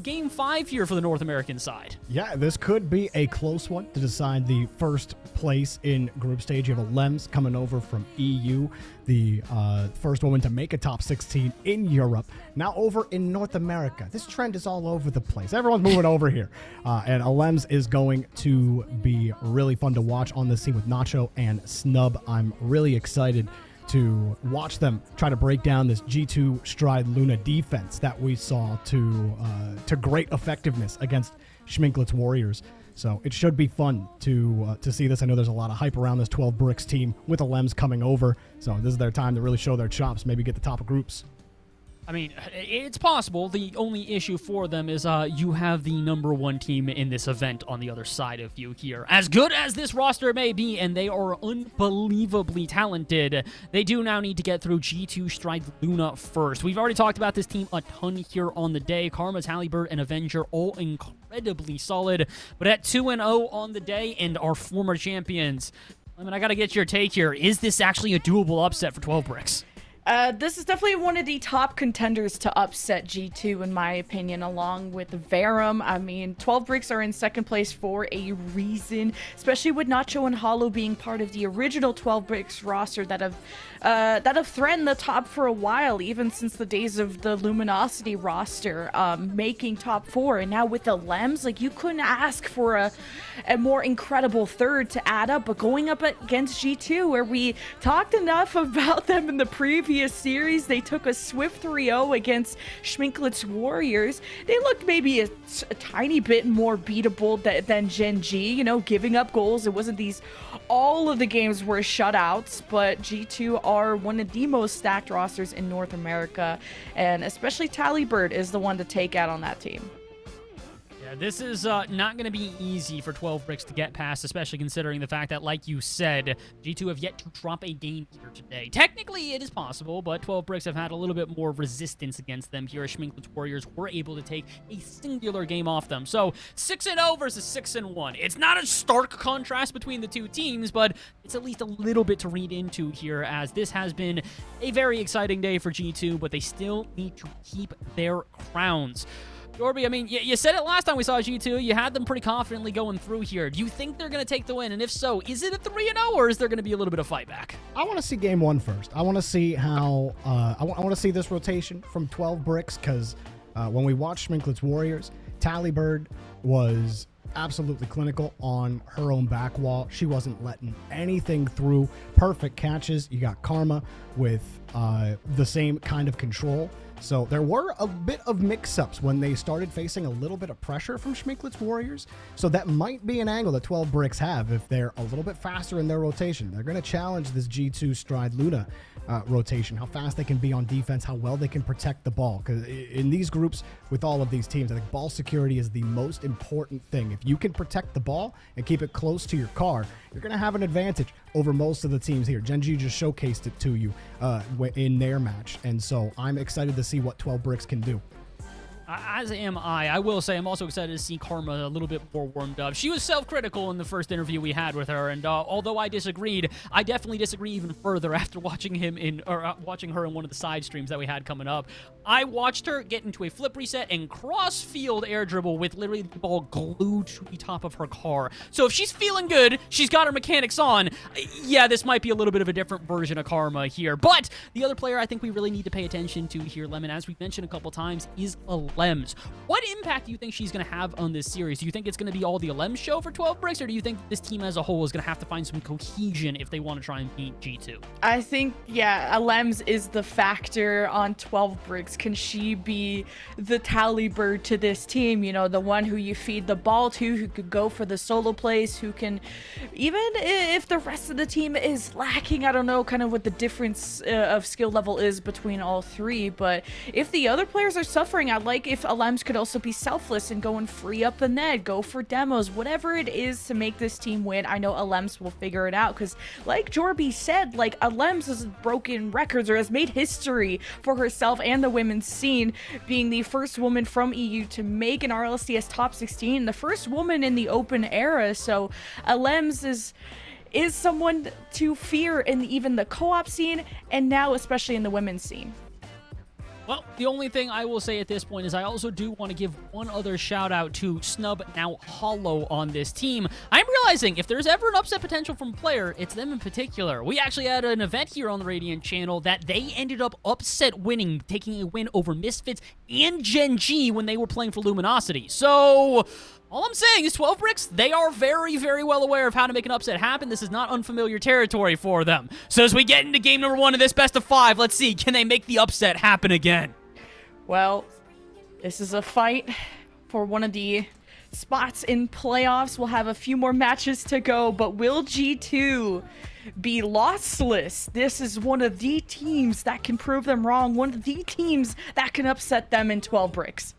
Game 5 here for the North American side. Yeah, this could be a close one to decide the first place in group stage. You have a Lems coming over from EU, the first woman to make a top 16 in Europe. Now over in North America. This trend is all over the place. Everyone's moving over here. And Lems is going to be really fun to watch on this team with Nacho and Snub. I'm really excited to watch them try to break down this G2 Stride Luna defense that we saw to great effectiveness against Schminklet's Warriors. So it should be fun to see this. I know there's a lot of hype around this 12 Bricks team with the Lems coming over. So this is their time to really show their chops, maybe get the top of groups. I mean, it's possible. The only issue for them is you have the #1 team in this event on the other side of you here. As good as this roster may be, and they are unbelievably talented, they do now need to get through G2 Stride Luna first. We've already talked about this team a ton here on the day. Karma, Talibird, and Avenger all incredibly solid. But at 2-0 on the day and our former champions, I mean, I got to get your take here. Is this actually a doable upset for 12 Bricks? This is definitely one of the top contenders to upset G2, in my opinion, along with Verum. I mean, 12 Bricks are in second place for a reason, especially with Nacho and Hollow being part of the original 12 Bricks roster that have threatened the top for a while, even since the days of the Luminosity roster, making top 4. And now with the Lems, like, you couldn't ask for a more incredible third to add up. But going up against G2, where we talked enough about them in the previous series, they took a swift 3-0 against Schminklet's Warriors. They looked maybe a tiny bit more beatable than Gen G, you know, giving up goals. It wasn't all of the games were shutouts, but G2 are one of the most stacked rosters in North America, and especially Talibird is the one to take out on that team. This is not going to be easy for 12 Bricks to get past, especially considering the fact that, like you said, G2 have yet to drop a game here today. Technically, it is possible, but 12 Bricks have had a little bit more resistance against them here as Schminklet's Warriors were able to take a singular game off them. So 6-0 versus 6-1. It's not a stark contrast between the two teams, but it's at least a little bit to read into here, as this has been a very exciting day for G2, but they still need to keep their crowns. Jorby, I mean, you said it last time we saw G2. You had them pretty confidently going through here. Do you think they're going to take the win? And if so, is it a 3-0, or is there going to be a little bit of fight back? I want to see game 1 first. I want to see how I want to see this rotation from 12 Bricks, because when we watched Schminklet's Warriors, Talibird was absolutely clinical on her own back wall. She wasn't letting anything through. Perfect catches. You got Karma with the same kind of control. So there were a bit of mix-ups when they started facing a little bit of pressure from Schminklet's Warriors. So that might be an angle that 12 Bricks have if they're a little bit faster in their rotation. They're going to challenge this G2 Stride Luna rotation, how fast they can be on defense, how well they can protect the ball. Because in these groups, with all of these teams, I think ball security is the most important thing. If you can protect the ball and keep it close to your car, you're going to have an advantage over most of the teams here. Gen G just showcased it to you in their match. And so I'm excited to see what 12 Bricks can do. As am I. I will say I'm also excited to see Karma a little bit more warmed up. She was self-critical in the first interview we had with her, and although I disagreed, I definitely disagree even further after watching watching her in one of the side streams that we had coming up. I watched her get into a flip reset and cross-field air dribble with literally the ball glued to the top of her car. So if she's feeling good, she's got her mechanics on, yeah, this might be a little bit of a different version of Karma here. But the other player I think we really need to pay attention to here, Lemon, as we mentioned a couple times, is Alem. Alems. What impact do you think she's going to have on this series? Do you think it's going to be all the Alems show for 12 bricks, or do you think this team as a whole is going to have to find some cohesion if they want to try and beat G2? I think, yeah, Alems is the factor on 12 bricks. Can she be the tally bird to this team? You know, the one who you feed the ball to, who could go for the solo plays, who can, even if the rest of the team is lacking, I don't know kind of what the difference of skill level is between all three, but if the other players are suffering, I'd like if Alems could also be selfless and go and free up the net, go for demos, whatever it is to make this team win. I know Alems will figure it out, because like Jorby said, like Alems has broken records or has made history for herself and the women's scene, being the first woman from EU to make an RLCS top 16, the first woman in the open era. So Alems is someone to fear in even the co-op scene, and now especially in the women's scene. Well, the only thing I will say at this point is I also do want to give one other shout out to Snub, now Hollow, on this team. I'm realizing if there's ever an upset potential from a player, it's them in particular. We actually had an event here on the Radiant channel that they ended up upset winning, taking a win over Misfits and Gen G when they were playing for Luminosity. So all I'm saying is 12 bricks, they are very, very well aware of how to make an upset happen. This is not unfamiliar territory for them. So as we get into game number 1 of this best of 5, let's see, can they make the upset happen again? Well, this is a fight for one of the spots in playoffs. We'll have a few more matches to go, but will G2 be lossless? This is one of the teams that can prove them wrong, one of the teams that can upset them in 12 bricks.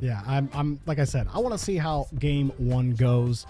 Yeah, I'm like I said, I want to see how game 1 goes,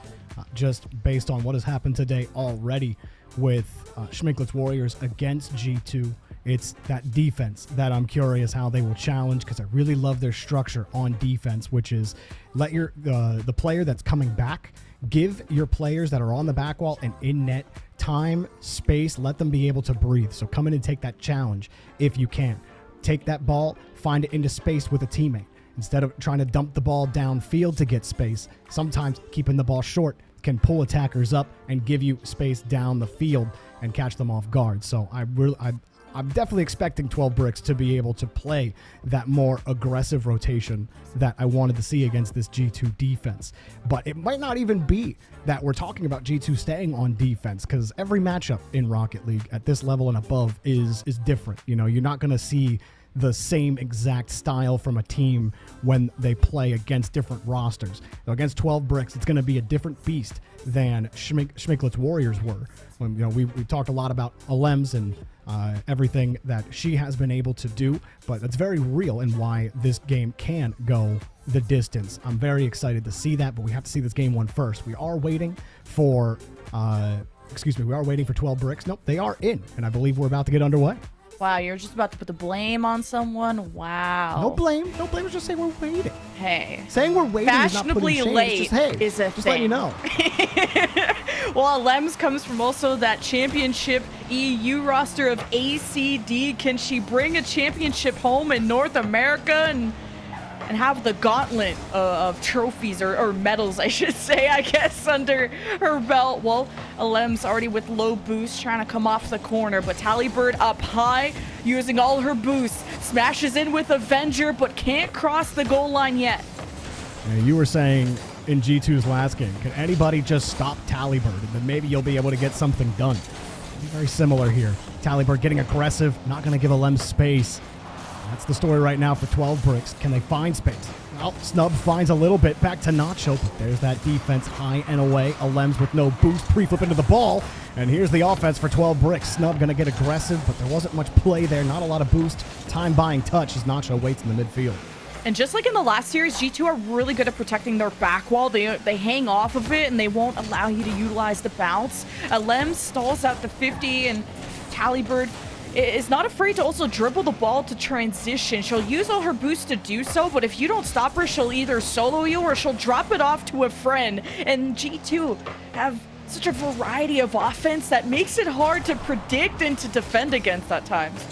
just based on what has happened today already with Schminklet's Warriors against G2. It's that defense that I'm curious how they will challenge, because I really love their structure on defense, which is let your the player that's coming back, give your players that are on the back wall and in net time, space, let them be able to breathe. So come in and take that challenge if you can. Take that ball, find it into space with a teammate. Instead of trying to dump the ball downfield to get space, sometimes keeping the ball short can pull attackers up and give you space down the field and catch them off guard. So I'm definitely expecting 12 bricks to be able to play that more aggressive rotation that I wanted to see against this G2 defense. But it might not even be that we're talking about G2 staying on defense, because every matchup in Rocket League at this level and above is different. You know, you're not going to see the same exact style from a team when they play against different rosters. So against 12 bricks, it's going to be a different beast than Schminklet's Warriors were. When, you know, we talked a lot about Alems and everything that she has been able to do, but that's very real and why this game can go the distance. I'm very excited to see that, but we have to see this game 1 first. We are waiting for, we are waiting for 12 bricks. Nope, they are in, and I believe we're about to get underway. Wow, you're just about to put the blame on someone? Wow. No blame. No blame. It's just saying we're waiting. Hey. Saying we're waiting is not putting shame. Late it's just, hey, is a just thing. let you know. Well, Alems comes from also that championship EU roster of ACD. Can she bring a championship home in North America and have the gauntlet of trophies or medals, I should say, I guess, under her belt? Well, Alems already with low boost, trying to come off the corner, but Talibird up high, using all her boost, smashes in with Avenger, but can't cross the goal line yet. Yeah, you were saying in G2's last game, can anybody just stop Talibird, and then maybe you'll be able to get something done? Very similar here. Talibird getting aggressive, not going to give Alems space. That's the story right now for 12 bricks. Can they find space? Well, Snub finds a little bit back to Nacho, but there's that defense high and away. Alems with no boost, pre-flip into the ball. And here's the offense for 12 bricks. Snub going to get aggressive, but there wasn't much play there. Not a lot of boost. Time-buying touch as Nacho waits in the midfield. And just like in the last series, G2 are really good at protecting their back wall. They hang off of it, and they won't allow you to utilize the bounce. Alems stalls out the 50, and Talibird is not afraid to also dribble the ball to transition. She'll use all her boost to do so, but if you don't stop her, she'll either solo you or she'll drop it off to a friend. And G2 have such a variety of offense that makes it hard to predict and to defend against at times.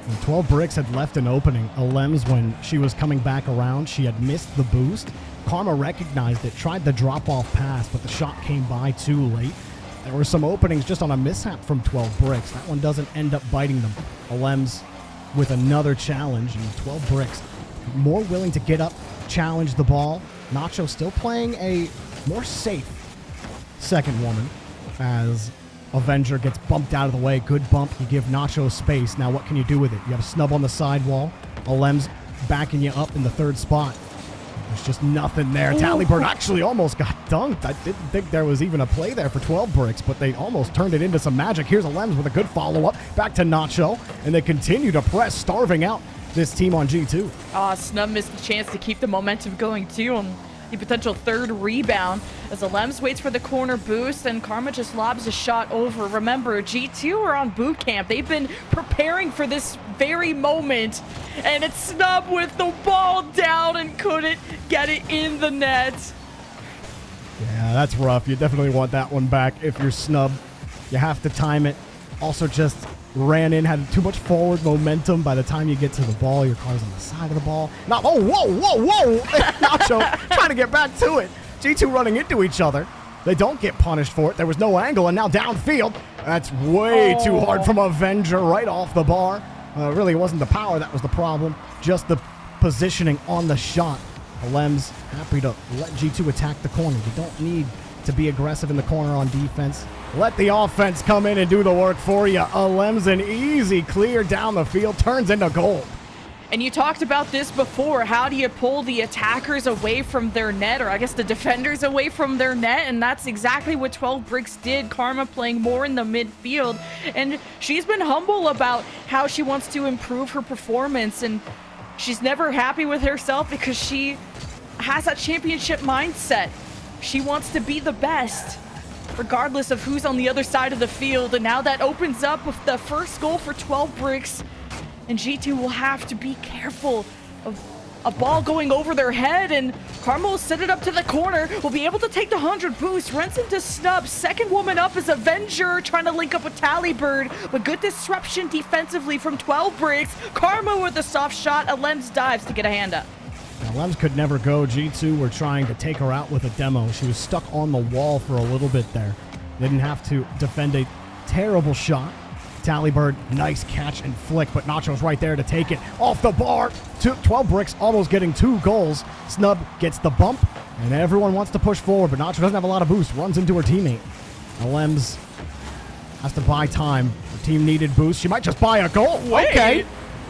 And 12 bricks had left an opening. Alems, when she was coming back around, she had missed the boost. Karma recognized it, tried the drop-off pass, but the shot came by too late. There were some openings just on a mishap from 12 bricks. That one doesn't end up biting them. Alems with another challenge, and 12 bricks more willing to get up, challenge the ball. Nacho still playing a more safe second woman as Avenger gets bumped out of the way. Good bump. You give Nacho space. Now what can you do with it? You have a snub on the sidewall. Alem's backing you up in the third spot. There's just nothing there. Talibird actually almost got dunked. I didn't think there was even a play there for 12 bricks, but they almost turned it into some magic. Here's Alems with a good follow-up. Back to Nacho, and they continue to press, starving out this team on G2. Snub missed the chance to keep the momentum going, too, on the potential third rebound as Alems waits for the corner boost and Karma just lobs a shot over. Remember, G2 are on boot camp. They've been preparing for this very moment, and it's Snub with the ball down and couldn't get it in the net. Yeah, that's rough. You definitely want that one back if you're Snub. You have to time it. Also just ran in, had too much forward momentum. By the time you get to the ball, your car's on the side of the ball. Not, oh, whoa. Nacho trying to get back to it. G2 running into each other. They don't get punished for it. There was no angle, and now downfield. That's way too hard from Avenger right off the bar. Really, it wasn't the power that was the problem, just the positioning on the shot. Alems happy to let G2 attack the corner. You don't need to be aggressive in the corner on defense. Let the offense come in and do the work for you. Alems an easy clear down the field, turns into gold. And you talked about this before. How do you pull the attackers away from their net, or I guess the defenders away from their net? And that's exactly what 12 Bricks did. Karma playing more in the midfield. And she's been humble about how she wants to improve her performance. And she's never happy with herself because she has that championship mindset. She wants to be the best, regardless of who's on the other side of the field. And now that opens up with the first goal for 12 Bricks. And G2 will have to be careful of a ball going over their head, and Karma will set it up to the corner. Will be able to take the 100 boost. Runs into Snub. Second woman up is Avenger trying to link up with Talibird, but good disruption defensively from 12 Bricks. Karma with a soft shot. Alems dives to get a hand up. Now, Alems could never go. G2 were trying to take her out with a demo. She was stuck on the wall for a little bit there. Didn't have to defend a terrible shot. Talibird, nice catch and flick, but Nacho's right there to take it off the bar. 12 Bricks almost getting 2 goals. Snub gets the bump, and everyone wants to push forward, but Nacho doesn't have a lot of boost. Runs into her teammate. Alems has to buy time. The team needed boost. She might just buy a goal. Wait. Okay.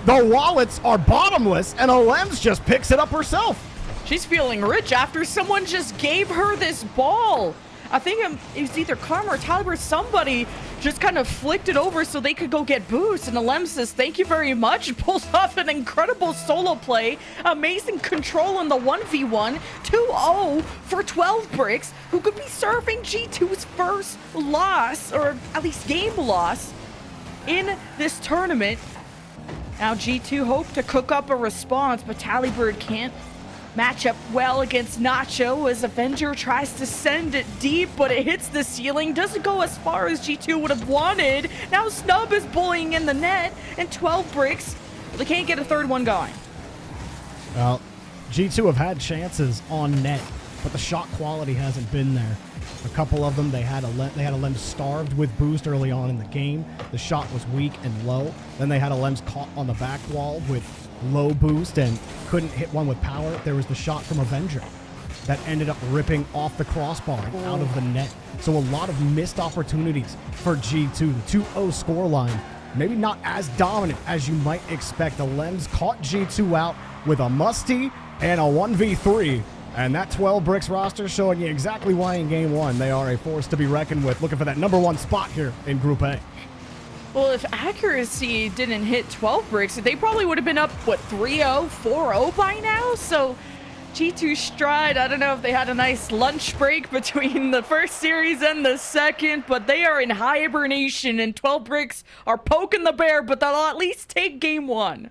The wallets are bottomless, and Alems just picks it up herself. She's feeling rich after someone just gave her this ball. I think it was either Karma or Talibird. Somebody just kind of flicked it over so they could go get boost. And Alems says, thank you very much. And pulls off an incredible solo play. Amazing control in the 1v1. 2-0 for 12 Bricks, who could be serving G2's first loss, or at least game loss, in this tournament. Now G2 hope to cook up a response, but Talibird can't match up well against Nacho as Avenger tries to send it deep, but it hits the ceiling. Doesn't go as far as G2 would have wanted. Now Snub is bullying in the net, and 12 Bricks, they can't get a third one going. Well, G2 have had chances on net, but the shot quality hasn't been there. A couple of them, they had Alems starved with boost early on in the game. The shot was weak and low. Then they had Alems caught on the back wall with low boost and couldn't hit one with power. There was the shot from Avenger that ended up ripping off the crossbar and out of the net. So a lot of missed opportunities for G2. The 2-0 scoreline, maybe not as dominant as you might expect. Alems caught G2 out with a musty and a 1v3. And that 12 Bricks roster showing you exactly why in Game 1 they are a force to be reckoned with, looking for that #1 spot here in Group A. Well, if accuracy didn't hit 12 Bricks, they probably would have been up, what, 3-0, 4-0 by now? So G2 stride, I don't know if they had a nice lunch break between the first series and the second, but they are in hibernation, and 12 Bricks are poking the bear, but they'll at least take Game 1.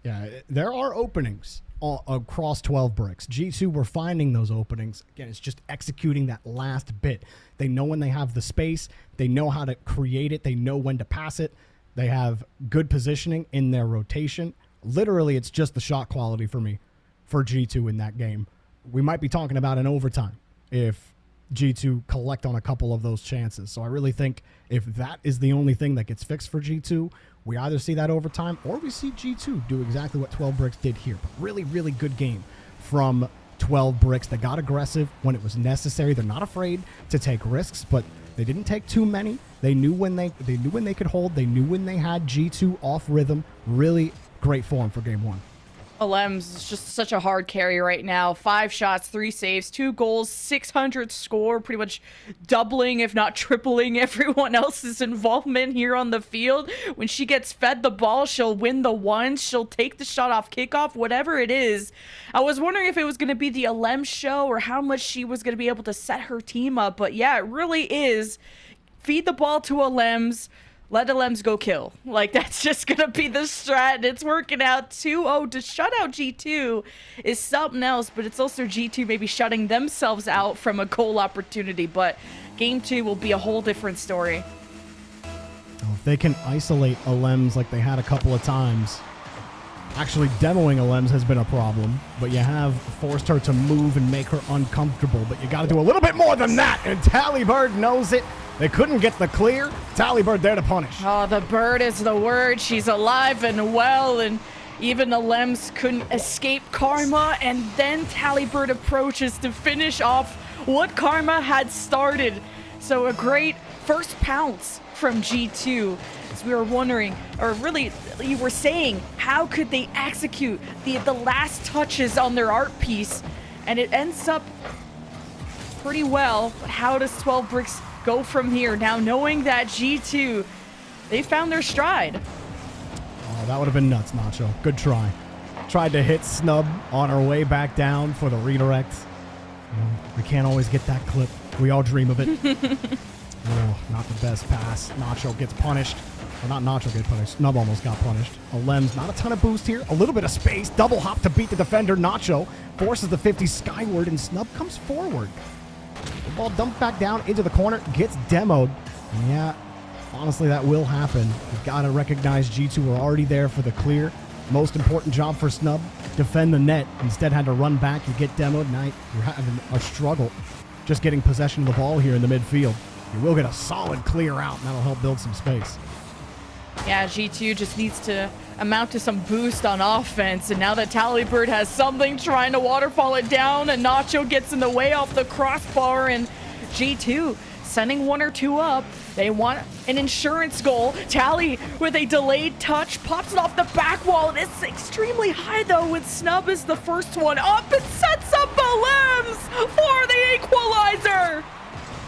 Yeah, there are openings across 12 Bricks. G2 were finding those openings. Again, it's just executing that last bit. They know when they have the space. They know how to create it. They know when to pass it. They have good positioning in their rotation. Literally, it's just the shot quality for me for G2 in that game. We might be talking about an overtime if G2 collect on a couple of those chances. So I really think if that is the only thing that gets fixed for G2, we either see that overtime or we see G2 do exactly what 12 Bricks did here. But really, really good game from 12 Bricks. They got aggressive when it was necessary. They're not afraid to take risks, but they didn't take too many. They knew when they could hold. They knew when they had G2 off rhythm. Really great form for game one. Lems is just such a hard carry right now. 5 shots, 3 saves, 2 goals, 600 score, pretty much doubling, if not tripling, everyone else's involvement here on the field. When she gets fed the ball, she'll win the one. She'll take the shot off kickoff, whatever it is. I was wondering if it was going to be the Alem show or how much she was going to be able to set her team up. But yeah, it really is. Feed the ball to Alems. Let Alems go kill. Like, that's just going to be the strat, and it's working out 2-0. To shut out G2 is something else, but it's also G2 maybe shutting themselves out from a goal opportunity. But game 2 will be a whole different story. Well, if they can isolate Alems like they had a couple of times, actually demoing Alems has been a problem, but you have forced her to move and make her uncomfortable. But you got to do a little bit more than that, and Tallybird knows it. They couldn't get the clear. Tallybird there to punish. Oh, the bird is the word. She's alive and well, and even the Lems couldn't escape Karma, and then Tallybird approaches to finish off what Karma had started. So a great first pounce from G2. As we were wondering, or really you were saying, how could they execute the last touches on their art piece? And it ends up pretty well. But how does 12 Bricks go from here now, knowing that G2, they found their stride? Oh, that would have been nuts, Nacho. Good try. Tried to hit Snub on her way back down for the redirect. We can't always get that clip. We all dream of it. Oh, not the best pass. Nacho gets punished. Well, not Nacho gets punished. Snub almost got punished. Alems, not a ton of boost here. A little bit of space. Double hop to beat the defender. Nacho forces the 50 skyward, and Snub comes forward. The ball dumped back down into the corner, gets demoed. And yeah, honestly, that will happen. You've got to recognize G2 are already there for the clear. Most important job for Snub, defend the net. Instead had to run back, you get demoed. Now you're having a struggle just getting possession of the ball here in the midfield. You will get a solid clear out, and that'll help build some space. Yeah, G2 just needs to amount to some boost on offense, and now that Tallybird has something trying to waterfall it down, and Nacho gets in the way off the crossbar, and G2 sending 1 or 2 up. They want an insurance goal. Tally with a delayed touch, pops it off the back wall, and it's extremely high though, with Snub is the first one up and sets up Alems for the equalizer.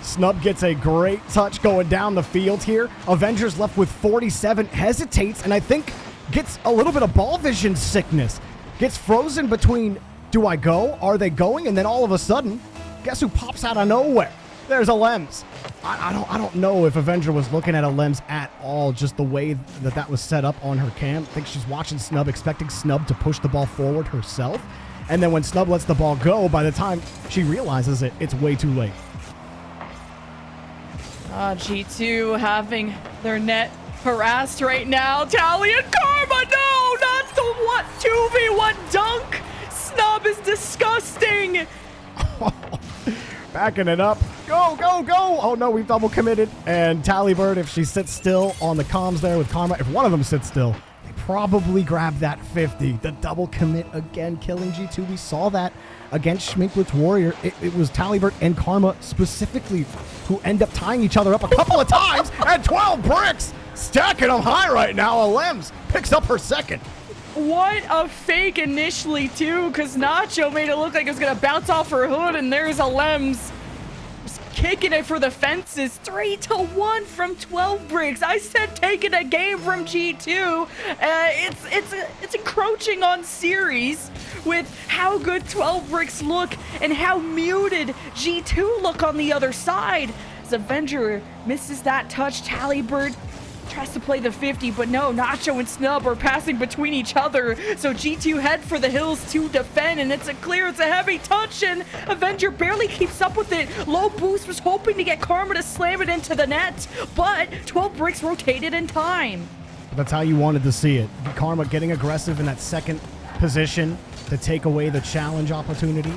Snub gets a great touch going down the field here. Avengers left with 47, hesitates, and I think gets a little bit of ball vision sickness. Gets frozen between, do I go? Are they going? And then all of a sudden, guess who pops out of nowhere? There's Alems. I don't know if Avenger was looking at Alems at all, just the way that was set up on her cam. I think she's watching Snub, expecting Snub to push the ball forward herself. And then when Snub lets the ball go, by the time she realizes it, it's way too late. G2 having their net harassed right now. Tally and Karma, no, not the 2v1 dunk. Snub is disgusting. Backing it up. Go, go, go. Oh no, we've double committed. And Tallybird, if she sits still on the comms there with Karma, if one of them sits still, they probably grab that 50. The double commit again, killing G2. We saw that against Schminklitz's Warrior. It was Tallybird and Karma specifically who end up tying each other up a couple of times, and 12 Bricks stacking them high right now. Alems picks up her second. What a fake initially too, because Nacho made it look like it was going to bounce off her hood, and there's Alems just kicking it for the fences. 3-1 from 12 Bricks. I said taking a game from G2. It's encroaching on series with how good 12 Bricks look and how muted G2 look on the other side. As Avenger misses that touch, Tallybird tries to play the 50, but no, Nacho and Snub are passing between each other, so G2 head for the hills to defend, and it's a clear, it's a heavy touch, and Avenger barely keeps up with it. Low boost was hoping to get Karma to slam it into the net, but 12 Bricks rotated in time. That's how you wanted to see it. Karma getting aggressive in that second position to take away the challenge opportunity.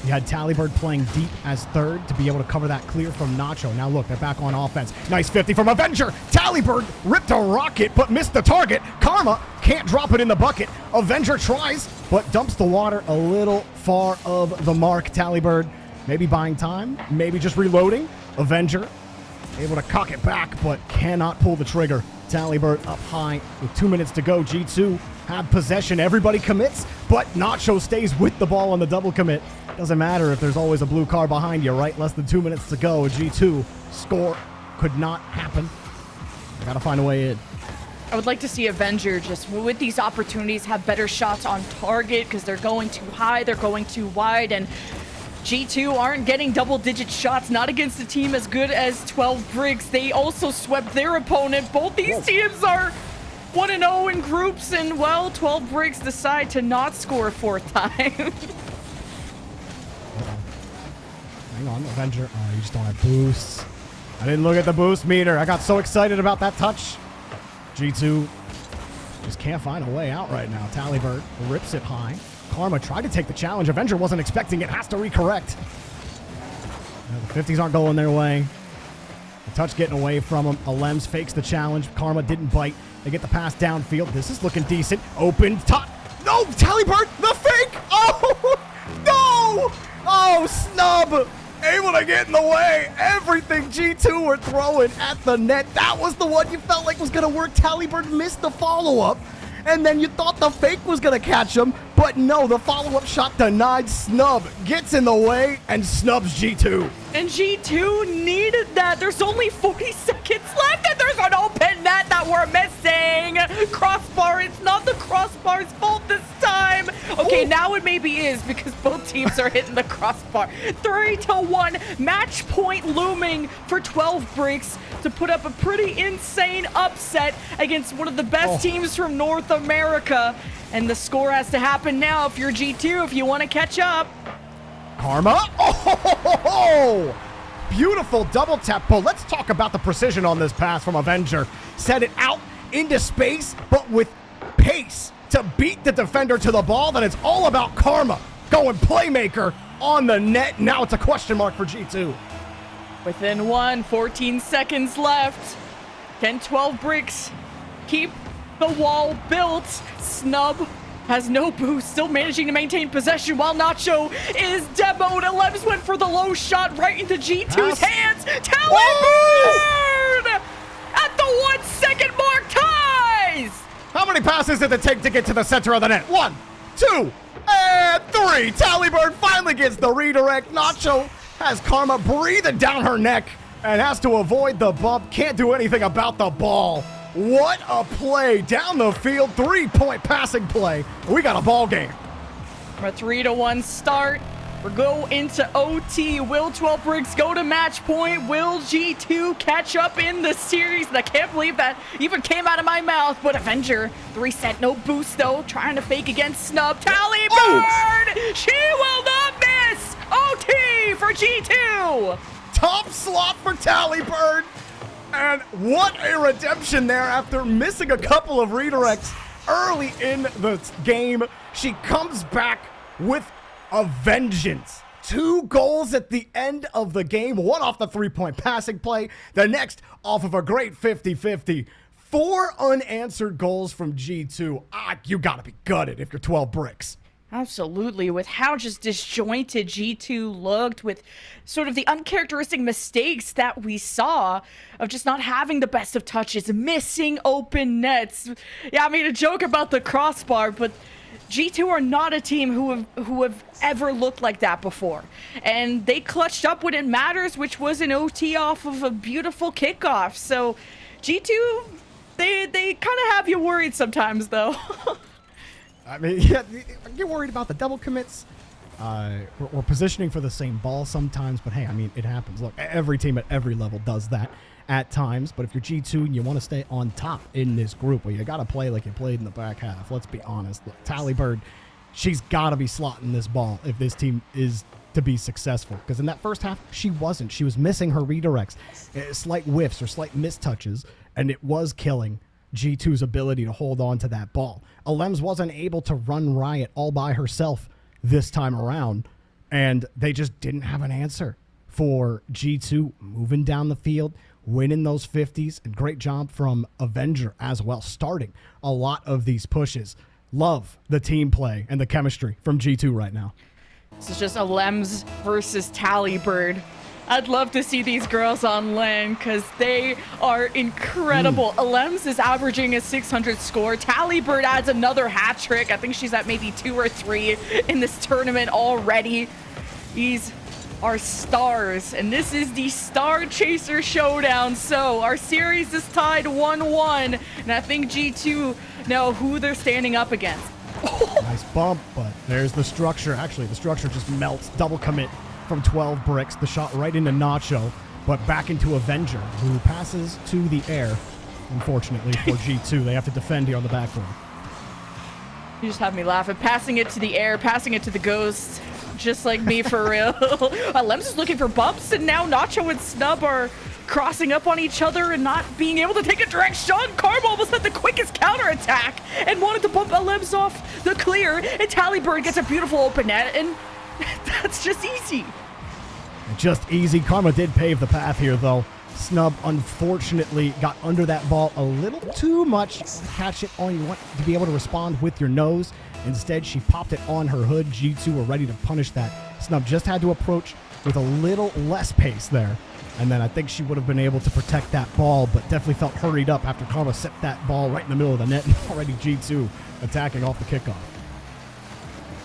You had Talibird playing deep as third to be able to cover that clear from Nacho. Now look, they're back on offense. Nice 50 from Avenger. Talibird ripped a rocket, but missed the target. Karma can't drop it in the bucket. Avenger tries, but dumps the water a little far of the mark. Talibird maybe buying time, maybe just reloading. Avenger able to cock it back, but cannot pull the trigger. Talibird up high with 2 minutes to go. G2 have possession. Everybody commits, but Nacho stays with the ball on the double commit. Doesn't matter if there's always a blue car behind you, right? Less than 2 minutes to go. G2 score could not happen. I gotta find a way in. I would like to see Avenger just, with these opportunities, have better shots on target because they're going too high, they're going too wide, and G2 aren't getting double-digit shots, not against a team as good as 12 Bricks. They also swept their opponent. Both these teams are 1-0 in groups, and, well, 12 Bricks decide to not score a fourth time. Hang on, Avenger. Oh, you just don't have boosts. I didn't look at the boost meter. I got so excited about that touch. G2 just can't find a way out right now. Talibird rips it high. Karma tried to take the challenge. Avenger wasn't expecting it. Has to recorrect. The 50s aren't going their way. The touch getting away from him. Alems fakes the challenge. Karma didn't bite. They get the pass downfield. This is looking decent. Open top. No! Talibird! The fake! Oh! No! Oh, snub! Able to get in the way. Everything G2 were throwing at the net. That was the one you felt like was going to work. Talibird missed the follow-up. And then you thought the fake was going to catch him. But no, the follow-up shot denied. Snub gets in the way and snubs G2. And G2 needed that. There's only 40 seconds left, and there's an open net that we're missing. Crossbar, it's not the crossbar's fault this time. Okay, now it maybe is because both teams are hitting the crossbar. 3-1, match point looming for 12 Bricks to put up a pretty insane upset against one of the best teams from North America. And the score has to happen now if you're G2, if you want to catch up. Karma. Oh, beautiful double tap pull. Let's talk about the precision on this pass from Avenger. Set it out into space, but with pace to beat the defender to the ball. Then it's all about Karma going playmaker on the net. Now it's a question mark for G2. Within 14 seconds left. Can 12 Bricks keep the wall built? Snub has no boost, still managing to maintain possession while Nacho is demoed. Alems went for the low shot right into G2's hands. Talibird at the 1 second mark ties. How many passes did it take to get to the center of the net? 1, 2, and 3. Talibird finally gets the redirect. Nacho has Karma breathing down her neck and has to avoid the bump. Can't do anything about the ball. What a play down the field. 3-point passing play. We got a ball game. From a 3-1 start, we go into OT. Will 12 Bricks go to match point? Will G2 catch up in the series? And I can't believe that even came out of my mouth. But Avenger, the reset, no boost though. Trying to fake against Snub. Talibird! She will not miss! OT for G2! Top slot for Talibird. And what a redemption there after missing a couple of redirects early in the game. She comes back with a vengeance. 2 goals at the end of the game. 1 off the 3-point passing play. The next off of a great 50-50. 4 unanswered goals from G2. You gotta be gutted if you're 12 Bricks. Absolutely, with how just disjointed G2 looked, with sort of the uncharacteristic mistakes that we saw of just not having the best of touches, missing open nets. Yeah, I mean, a joke about the crossbar, but G2 are not a team who have ever looked like that before. And they clutched up when it matters, which was an OT off of a beautiful kickoff. So G2, they kind of have you worried sometimes, though. I mean, yeah, I get worried about the double commits. We're positioning for the same ball sometimes, but hey, I mean, it happens. Look, every team at every level does that at times, but if you're G2 and you want to stay on top in this group, well, you got to play like you played in the back half. Let's be honest. Look, Talibird, she's got to be slotting this ball if this team is to be successful, because in that first half, she wasn't. She was missing her redirects, slight whiffs or slight mistouches, and it was killing G2's ability to hold on to that ball. Alems wasn't able to run riot all by herself this time around, And they just didn't have an answer for G2 moving down the field, winning those 50s, and great job from Avenger as well, starting a lot of these pushes. Love the team play and the chemistry from G2 right now. This is just Alems versus Talibird. I'd love to see these girls on LAN because they are incredible. Alems is averaging a 600 score. Talibird adds another hat trick. I think she's at maybe 2 or 3 in this tournament already. These are stars, and this is the Star Chaser Showdown. So our series is tied 1-1, and I think G2 know who they're standing up against. Nice bump, but there's the structure. Actually, the structure just melts. Double commit from 12 bricks. The shot right into Nacho, but back into Avenger, who passes to the air. Unfortunately for G2, they have to defend here on the backboard. You just have me laughing. Passing it to the air, passing it to the ghost. Just like me, for real. Lems is looking for bumps, and now Nacho and Snub are crossing up on each other and not being able to take a direct shot. Karma almost had the quickest counterattack and wanted to bump Lems off the clear, and Talibird gets a beautiful open net, and that's just easy. Just easy. Karma did pave the path here, though. Snub, unfortunately, got under that ball a little too much. Catch it on, you want to be able to respond with your nose. Instead, she popped it on her hood. G2 were ready to punish that. Snub just had to approach with a little less pace there. And then I think she would have been able to protect that ball, but definitely felt hurried up after Karma set that ball right in the middle of the net, and already G2 attacking off the kickoff.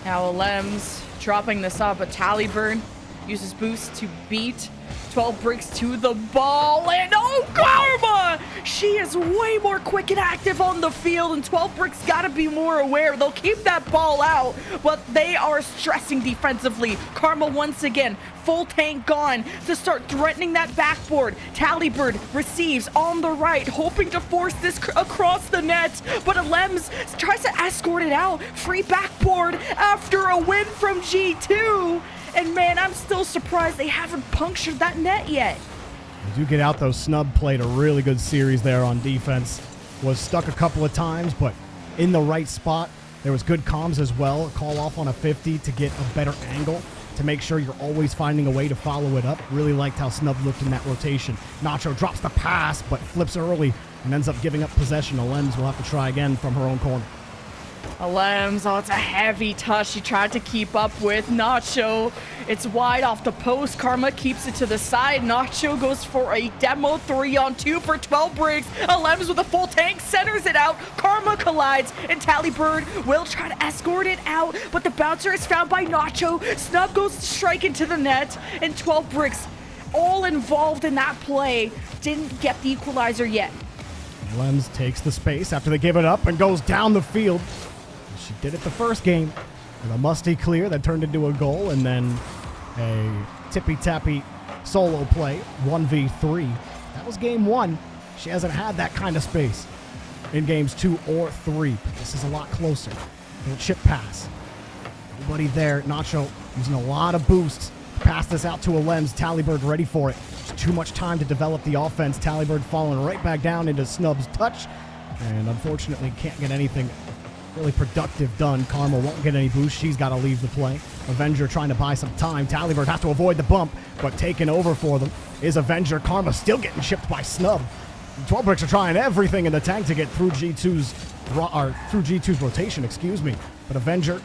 Now Lems dropping this up, but Talibird uses boost to beat 12 bricks to the ball, and oh, Karma! She is way more quick and active on the field, and 12 bricks gotta be more aware. They'll keep that ball out, but they are stressing defensively. Karma once again, full tank gone to start threatening that backboard. Talibird receives on the right, hoping to force this across the net, but Lems tries to escort it out. Free backboard after a win from G2. And man, I'm still surprised they haven't punctured that net yet. They do get out, though. Snub played a really good series there on defense. Was stuck a couple of times, but in the right spot. There was good comms as well. A call off on a 50 to get a better angle, to make sure you're always finding a way to follow it up. Really liked how Snub looked in that rotation. Nacho drops the pass, but flips early and ends up giving up possession. Lems will have to try again from her own corner. Lems, oh, it's a heavy touch. She tried to keep up with Nacho. It's wide off the post. Karma keeps it to the side. Nacho goes for a demo 3-on-2 for 12 bricks. Lems with a full tank centers it out. Karma collides, and Talibird will try to escort it out, but the bouncer is found by Nacho. Snub goes to strike into the net, and 12 bricks, all involved in that play, didn't get the equalizer yet. Lems takes the space after they give it up and goes down the field. She did it the first game with a musty clear that turned into a goal, and then a tippy-tappy solo play, 1v3. That was game 1. She hasn't had that kind of space in games 2 or 3, but this is a lot closer. Little chip pass. Nobody there. Nacho using a lot of boosts. Pass this out to Lems. Talibird ready for it. Just too much time to develop the offense. Talibird falling right back down into Snub's touch, and unfortunately can't get anything really productive done. Karma won't get any boost. She's got to leave the play. Avenger trying to buy some time. Talibird has to avoid the bump, but taking over for them is Avenger. Karma still getting chipped by Snub. 12 bricks are trying everything in the tank to get through G2's rotation, excuse me. But Avenger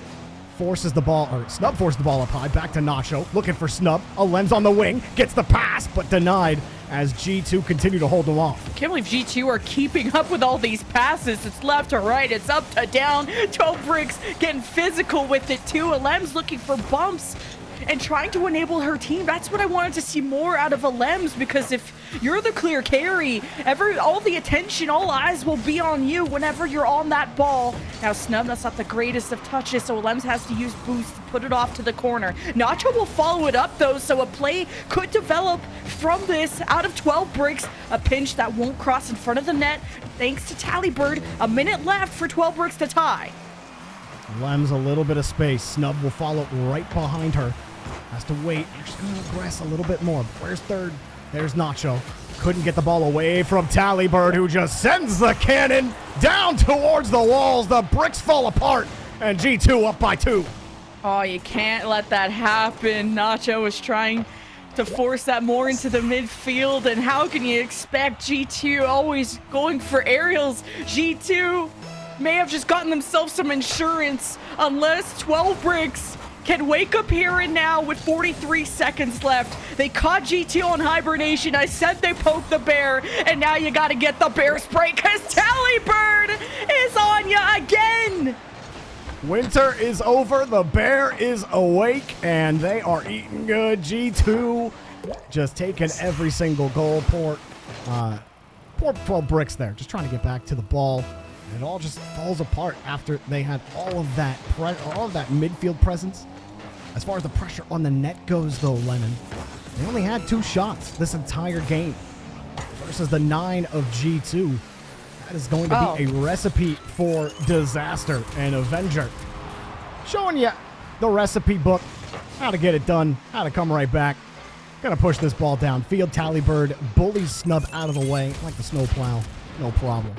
forces the ball, or Snub forces the ball up high, back to Nacho, looking for Snub. Lems on the wing, gets the pass, but denied as G2 continue to hold them off. Can't believe G2 are keeping up with all these passes. It's left to right, it's up to down. 12 bricks getting physical with it too. Lems looking for bumps and trying to enable her team. That's what I wanted to see more out of Lems, because if you're the clear carry, all the attention, all eyes will be on you whenever you're on that ball. Now Snub, that's not the greatest of touches, so Lems has to use boost to put it off to the corner. Nacho will follow it up though, so a play could develop from this out of 12 bricks. A pinch that won't cross in front of the net thanks to Talibird. A minute left for 12 bricks to tie. Lems a little bit of space. Snub will follow right behind her. Has to wait. She's going to aggress a little bit more. Where's third? There's Nacho. Couldn't get the ball away from Talibird, who just sends the cannon down towards the walls. The bricks fall apart, and G2 up by 2. Oh, you can't let that happen. Nacho was trying to force that more into the midfield, and how can you expect G2 always going for aerials? G2 may have just gotten themselves some insurance unless 12 Bricks can wake up here and now with 43 seconds left. They caught G2 on hibernation. I said they poked the bear, and now you gotta get the bear spray because Tallybird is on ya again. Winter is over, the bear is awake, and they are eating good. G2 just taking every single goal. Poor 12 Bricks there, just trying to get back to the ball. And it all just falls apart after they had all of that midfield presence. As far as the pressure on the net goes, though, Lemon, they only had 2 shots this entire game versus the 9 of G2. That is going to be a recipe for disaster. And Avenger showing you the recipe book, how to get it done, how to come right back. Gonna push this ball downfield. Tallybird bullies Snub out of the way like the snowplow. No problem.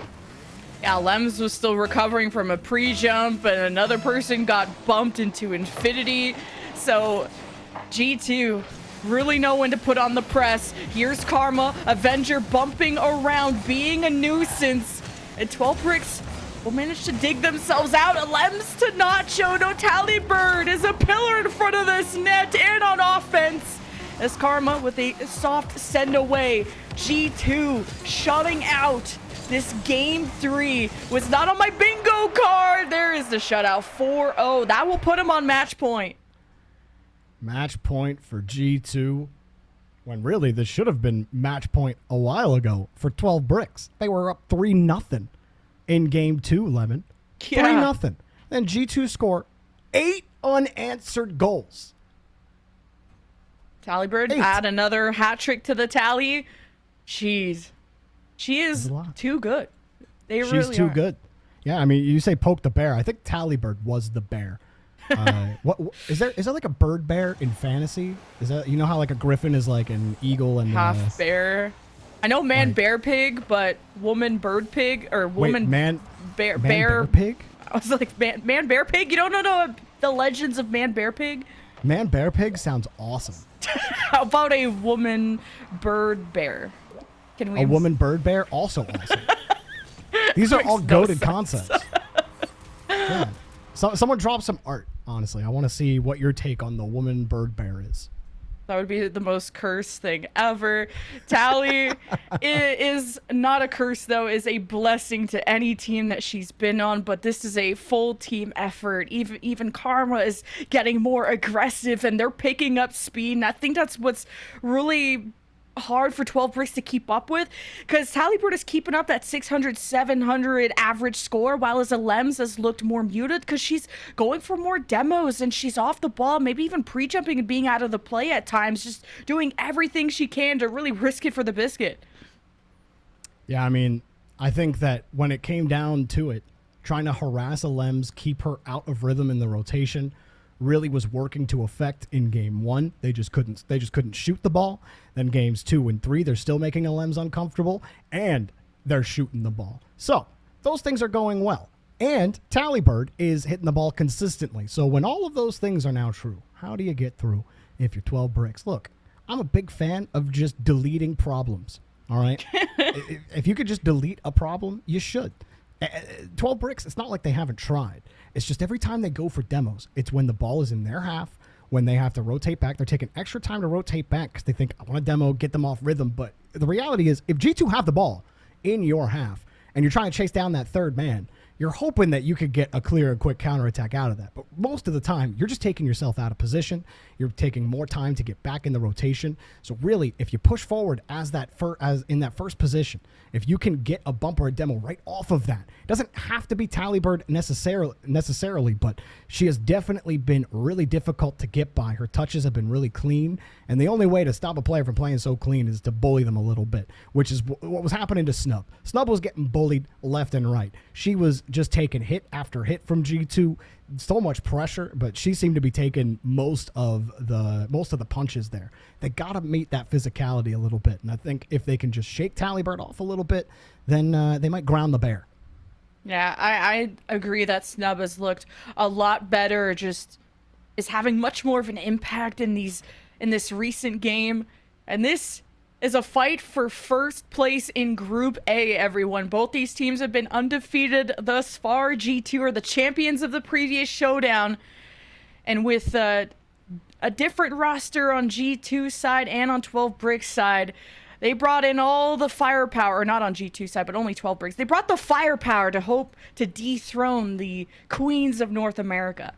Yeah, Lems was still recovering from a pre-jump, and another person got bumped into infinity. So G2 really know when to put on the press. Here's Karma, Avenger bumping around, being a nuisance. And 12 Bricks will manage to dig themselves out. Lems to Nacho. No, Tallybird is a pillar in front of this net and on offense. As Karma with a soft send away. G2 shutting out. This game 3 was not on my bingo card. There is the shutout 4-0. That will put him on match point. Match point for G2. When really this should have been match point a while ago for 12 Bricks. They were up 3-0 in game 2, Lemon. Yeah. 3-0. Then G2 scored 8 unanswered goals. Tallybird add another hat trick to the tally. Jeez. She is too good. She's too good. Yeah, I mean, you say poke the bear. I think Tallybird was the bear. What is there like a bird bear in fantasy? Is that, you know how like a griffin is like an eagle and half bear? I know man bear pig, but woman bird pig or woman bear pig? I was like man bear pig. You don't know the legends of man bear pig? Man bear pig sounds awesome. How about a woman bird bear? Can we a woman bird bear also awesome. These are all goated concepts. Yeah. So someone drop some art. Honestly, I want to see what your take on the woman bird bear is. That would be the most cursed thing ever. Tally is not a curse, though, is a blessing to any team that she's been on, but this is a full team effort. Even Karma is getting more aggressive, and they're picking up speed, and I think that's what's really hard for 12 Bricks to keep up with, because Tallybird is keeping up that 600, 700 average score, while as Lems has looked more muted because she's going for more demos and she's off the ball, maybe even pre-jumping and being out of the play at times, just doing everything she can to really risk it for the biscuit. Yeah, I mean, I think that when it came down to it, trying to harass a Lems, keep her out of rhythm in the rotation, really was working to effect in game 1. They just couldn't shoot the ball. Then games 2 and 3, they're still making a Lems uncomfortable, and they're shooting the ball. So those things are going well. And Tallybird is hitting the ball consistently. So when all of those things are now true, how do you get through if you're 12 Bricks? Look, I'm a big fan of just deleting problems. All right? If you could just delete a problem, you should. 12 Bricks, it's not like they haven't tried. It's just every time they go for demos, it's when the ball is in their half, when they have to rotate back. They're taking extra time to rotate back because they think, I want to demo, get them off rhythm. But the reality is, if G2 have the ball in your half and you're trying to chase down that third man, you're hoping that you could get a clear and quick counterattack out of that. But most of the time, you're just taking yourself out of position. You're taking more time to get back in the rotation. So really, if you push forward as in that first position, if you can get a bump or a demo right off of that, it doesn't have to be Tallybird necessarily, but she has definitely been really difficult to get by. Her touches have been really clean, and the only way to stop a player from playing so clean is to bully them a little bit, which is what was happening to Snub. Snub was getting bullied left and right. She was just taking hit after hit from G2, so much pressure, but she seemed to be taking most of the punches there. They got to meet that physicality a little bit, and I think if they can just shake Tallybird off a little bit, then they might ground the bear. Yeah, I agree that Snub has looked a lot better, just is having much more of an impact in this recent game. And this is a fight for first place in Group A, everyone. Both these teams have been undefeated thus far. G2 are the champions of the previous showdown. And with a different roster on G2 side and on 12 Bricks side, they brought in all the firepower, not on G2 side, but only 12 Bricks. They brought the firepower to hope to dethrone the queens of North America.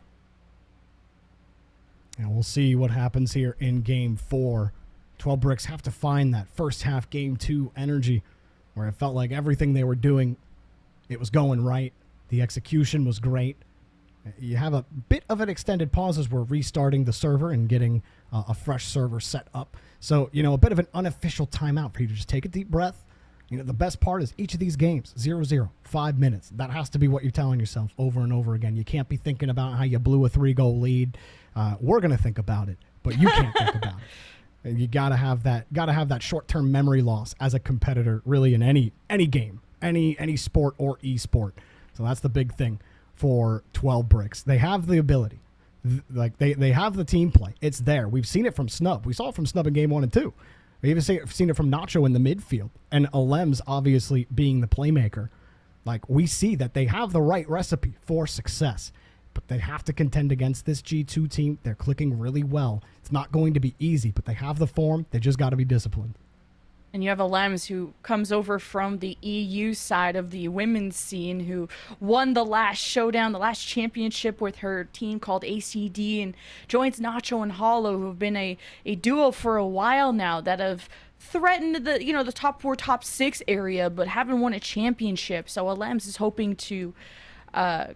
And we'll see what happens here in Game 4. 12 Bricks have to find that first half Game 2 energy where it felt like everything they were doing, it was going right. The execution was great. You have a bit of an extended pause as we're restarting the server and getting a fresh server set up. So, a bit of an unofficial timeout for you to just take a deep breath. The best part is each of these games, 0-0, 5 minutes. That has to be what you're telling yourself over and over again. You can't be thinking about how you blew a 3-goal lead. We're going to think about it, but you can't think about it. And you gotta have that short-term memory loss as a competitor, really, in any game, any sport or esport. So that's the big thing for 12 Bricks. They have the ability, they have the team play. It's there. We've seen it from Snub. We saw it from Snub in Game 1 and 2. We even seen it from Nacho in the midfield, and Alems obviously being the playmaker. We see that they have the right recipe for success. But they have to contend against this G2 team. They're clicking really well. It's not going to be easy, but they have the form. They just got to be disciplined. And you have Alems, who comes over from the EU side of the women's scene, who won the last showdown, the last championship with her team called ACD, and joins Nacho and Hollow, who have been a duo for a while now that have threatened the top 4, top 6 area, but haven't won a championship. So Alems is hoping to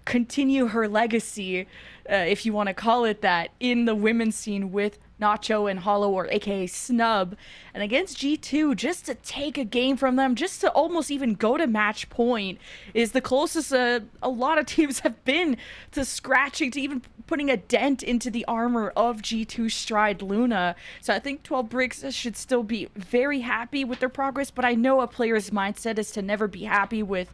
continue her legacy, if you want to call it that, in the women's scene with Nacho and Hollow, or aka Snub. And against G2, just to take a game from them, just to almost even go to match point, is the closest a lot of teams have been to scratching, to even putting a dent into the armor of G2 Stride Luna. So I think 12 Bricks should still be very happy with their progress, but I know a player's mindset is to never be happy with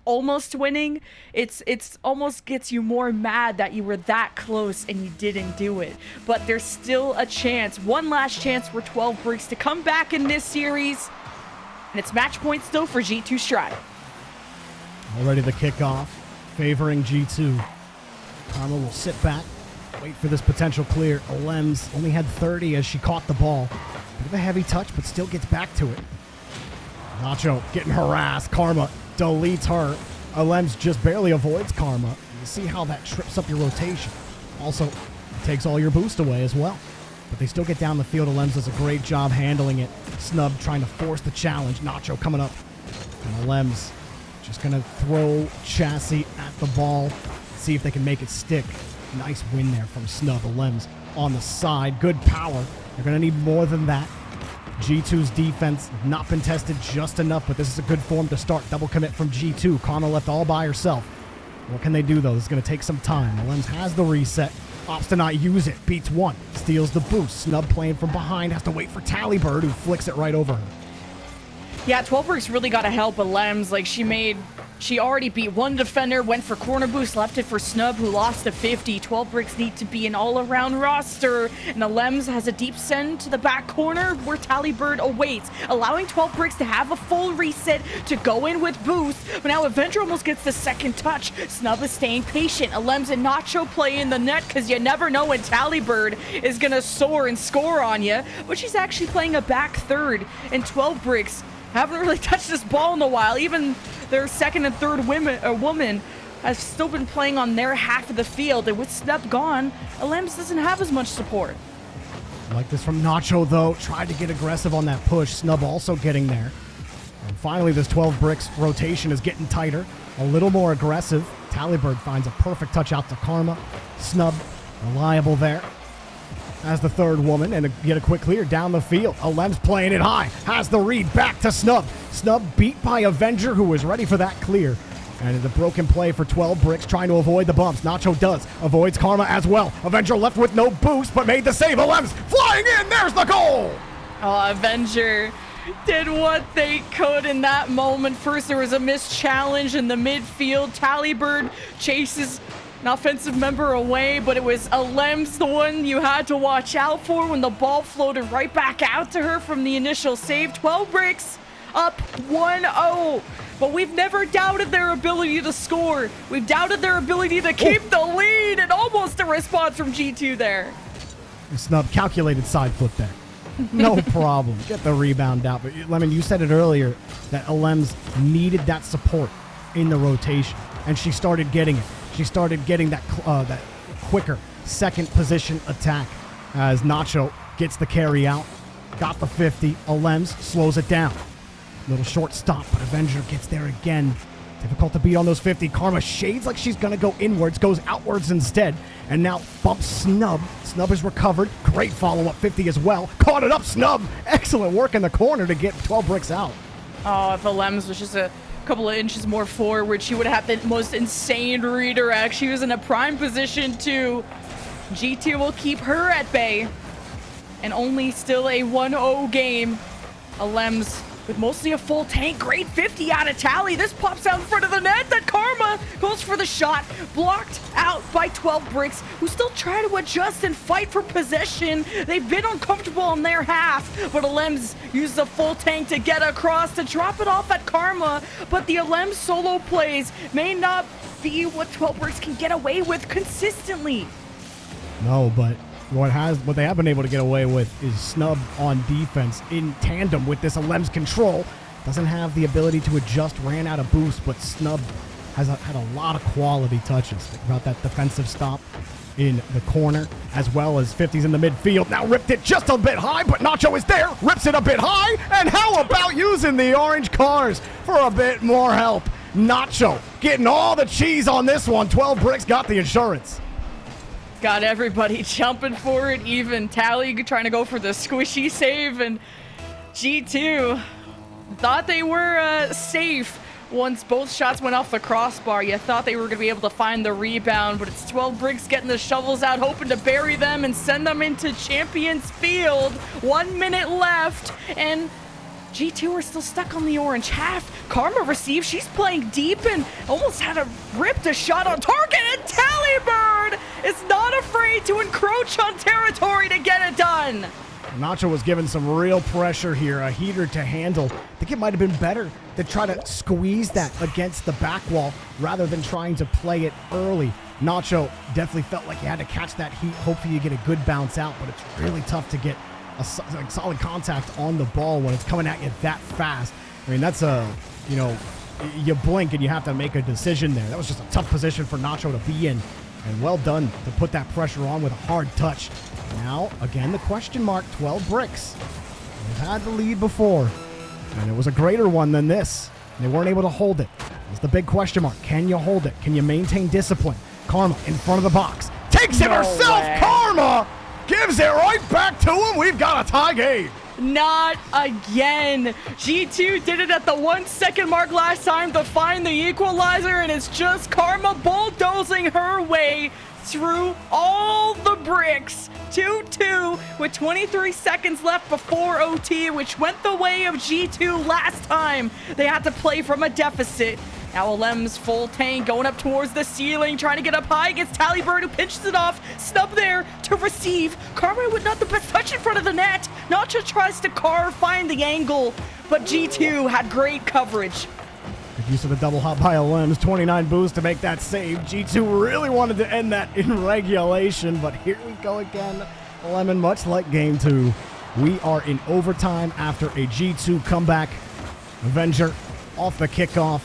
almost winning. It's almost gets you more mad that you were that close and you didn't do it. But there's still a chance, one last chance for 12 Bricks to come back in this series, and it's match point still for G2 Stride. Already the kickoff favoring G2. Karma will sit back, wait for this potential clear. Alems only had 30 as she caught the ball. Bit of a heavy touch, but still gets back to it. Nacho getting harassed. Karma deletes her. Alems just barely avoids Karma. You see how that trips up your rotation. Also, takes all your boost away as well. But they still get down the field. Alems does a great job handling it. Snub trying to force the challenge. Nacho coming up. And Alems just going to throw Chassis at the ball. See if they can make it stick. Nice win there from Snub. Alems on the side. Good power. They're going to need more than that. G2's defense not been tested just enough, but this is a good form to start. Double commit from G2. Karma left all by herself. What can they do, though? This is going to take some time. Alems has the reset. Opts to not use it. Beats one. Steals the boost. Snub playing from behind. Has to wait for Talibird, who flicks it right over her. Yeah, 12 Bricks really got to help Alems. She already beat one defender, went for corner boost, left it for Snub, who lost to 50. 12 Bricks need to be an all-around roster, and Alems has a deep send to the back corner where Talibird awaits, allowing 12 Bricks to have a full reset to go in with boost. But now Avenger almost gets the second touch. Snub is staying patient. Alems and Nacho play in the net because you never know when Talibird is going to soar and score on you. But she's actually playing a back third, and 12 Bricks haven't really touched this ball in a while. Even their second and third woman has still been playing on their half of the field. And with Snub gone, Alems doesn't have as much support. I like this from Nacho, though. Tried to get aggressive on that push. Snub also getting there. And finally, this 12 Bricks rotation is getting tighter. A little more aggressive. Talibird finds a perfect touch out to Karma. Snub reliable there. As the third woman, and get a quick clear down the field. Alems playing it high, has the read back to Snub. Snub beat by Avenger, who was ready for that clear. And the broken play for 12 Bricks, trying to avoid the bumps. Nacho does, avoids Karma as well. Avenger left with no boost, but made the save. Alems flying in, there's the goal! Oh, Avenger did what they could in that moment. First, there was a missed challenge in the midfield. Talibird chases an offensive member away, but it was Alems, the one you had to watch out for when the ball floated right back out to her from the initial save. 12 bricks up 1-0. But we've never doubted their ability to score. We've doubted their ability to keep the lead, and almost a response from G2 there. Snub calculated side flip there. No problem. Get the rebound out. But Lemon, you said it earlier that Alems needed that support in the rotation, and she started getting it. She started getting that quicker second position attack as Nacho gets the carry out. Got the 50. Alems slows it down. Little short stop, but Avenger gets there again. Difficult to beat on those 50. Karma shades like she's going to go inwards, goes outwards instead, and now bumps Snub. Snub is recovered. Great follow-up 50 as well. Caught it up, Snub. Excellent work in the corner to get 12 bricks out. Oh, if Alems was just a couple of inches more forward, she would have had the most insane redirect. She was in a prime position too. G2 will keep her at bay. And only still a 1-0 game. Alems with mostly a full tank. Great 50 out of Tally. This pops out in front of the net. That Karma goes for the shot. Blocked out by 12 bricks, who still try to adjust and fight for possession. They've been uncomfortable on their half, but Alems uses a full tank to get across to drop it off at Karma. But the Alems solo plays may not be what 12 bricks can get away with consistently. No, but what they have been able to get away with is Snub on defense in tandem with this Alems control. Doesn't have the ability to adjust, ran out of boost, but Snub has had a lot of quality touches. Think about that defensive stop in the corner, as well as 50s in the midfield. Now ripped it just a bit high, but Nacho is there, rips it a bit high, and how about using the orange cars for a bit more help? Nacho getting all the cheese on this one. 12 bricks got the insurance. Got everybody jumping for it, even Tally trying to go for the squishy save, and G2 thought they were safe once both shots went off the crossbar. You thought they were going to be able to find the rebound, but it's 12 bricks getting the shovels out, hoping to bury them and send them into Champions Field. 1 minute left, and G2 are still stuck on the orange half. Karma receives. She's playing deep and almost had ripped a shot on target. And Tallybird is not afraid to encroach on territory to get it done. Nacho was given some real pressure here, a heater to handle. I think it might have been better to try to squeeze that against the back wall rather than trying to play it early. Nacho definitely felt like you had to catch that heat. Hopefully you get a good bounce out, but it's really tough to get a solid contact on the ball when it's coming at you that fast. I mean, that's you blink and you have to make a decision there. That was just a tough position for Nacho to be in, and well done to put that pressure on with a hard touch. Now, again, the question mark, 12 bricks. They've had the lead before, and it was a greater one than this. They weren't able to hold it. It's the big question mark. Can you hold it? Can you maintain discipline? Karma in front of the box. Takes it herself, Karma! Gives it right back to him. We've got a tie game. Not again. G2 did it at the 1 second mark last time to find the equalizer, and it's just Karma bulldozing her way through all the bricks. 2-2 with 23 seconds left before OT, which went the way of G2 last time. They had to play from a deficit. Now Alems full tank going up towards the ceiling, trying to get up high against Tallybird, who pinches it off. Snub there to receive. Karma with not the best touch in front of the net. Nacho tries to find the angle, but G2 had great coverage. Good use of the double hop by Alems. 29 boost to make that save. G2 really wanted to end that in regulation, but here we go again. Lemon, much like game 2, we are in overtime after a G2 comeback. Avenger off the kickoff,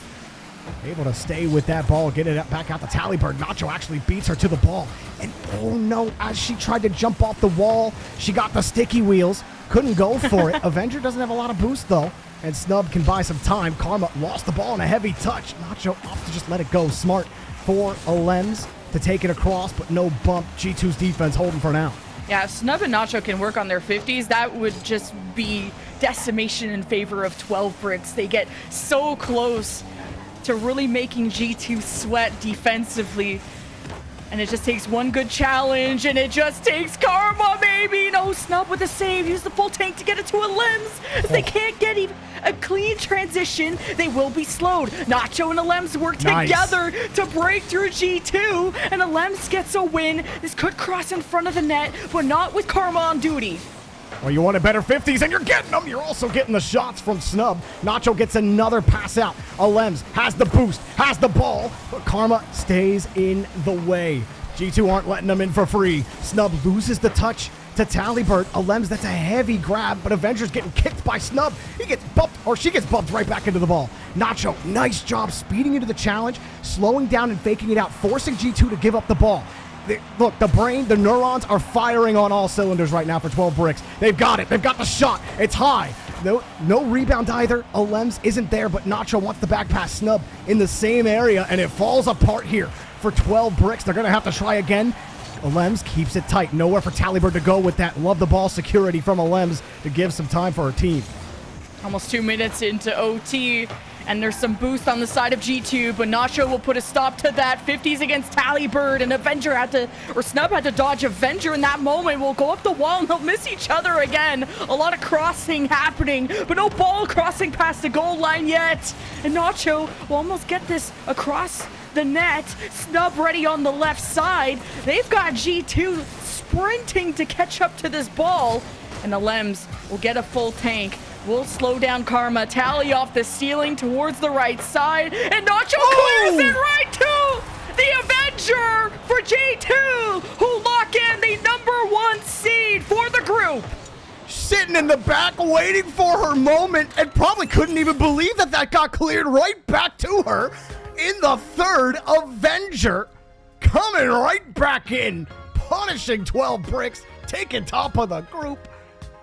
able to stay with that ball, get it back out to Tallybird. Nacho actually beats her to the ball. And oh no, as she tried to jump off the wall, she got the sticky wheels. Couldn't go for it. Avenger doesn't have a lot of boost though, and Snub can buy some time. Karma lost the ball in a heavy touch. Nacho opts to just let it go. Smart for Alems to take it across, but no bump. G2's defense holding for now. Yeah, if Snub and Nacho can work on their 50s, that would just be decimation in favor of 12 bricks. They get so close to really making G2 sweat defensively. And it just takes one good challenge, and it just takes Karma, baby! No, Snub with a save. Use the full tank to get it to a Lems. If they can't get even a clean transition, they will be slowed. Nacho and Lems work together to break through G2, and Lems gets a win. This could cross in front of the net, but not with Karma on duty. Well, you wanted better 50s, and you're getting them. You're also getting the shots from Snub. Nacho gets another pass out. Alems has the boost, has the ball, but Karma stays in the way. G2 aren't letting them in for free. Snub loses the touch to Talibird. Alems, that's a heavy grab, but Avenger's getting kicked by Snub. He gets bumped, or she gets bumped right back into the ball. Nacho, nice job speeding into the challenge, slowing down and faking it out, forcing G2 to give up the ball. Look, the brain, the neurons are firing on all cylinders right now for 12 Bricks. They've got it. They've got the shot. It's high. No rebound either. Alems isn't there, but Nacho wants the back pass. Snub in the same area, and it falls apart here for 12 Bricks. They're going to have to try again. Alems keeps it tight. Nowhere for Talibird to go with that. Love the ball security from Alems to give some time for her team. Almost 2 minutes into OT. And there's some boost on the side of G2, but Nacho will put a stop to that. 50s against Talibird, and Snub had to dodge Avenger in that moment. Will go up the wall, and they'll miss each other again. A lot of crossing happening, but no ball crossing past the goal line yet. And Nacho will almost get this across the net. Snub ready on the left side. They've got G2 sprinting to catch up to this ball, and the Lems will get a full tank. We'll slow down Karma. Tally off the ceiling towards the right side. And Nacho clears it right to the Avenger for J2, who lock in the #1 seed for the group. Sitting in the back waiting for her moment, and probably couldn't even believe that got cleared right back to her in the third. Avenger coming right back in, punishing 12 Bricks, taking top of the group.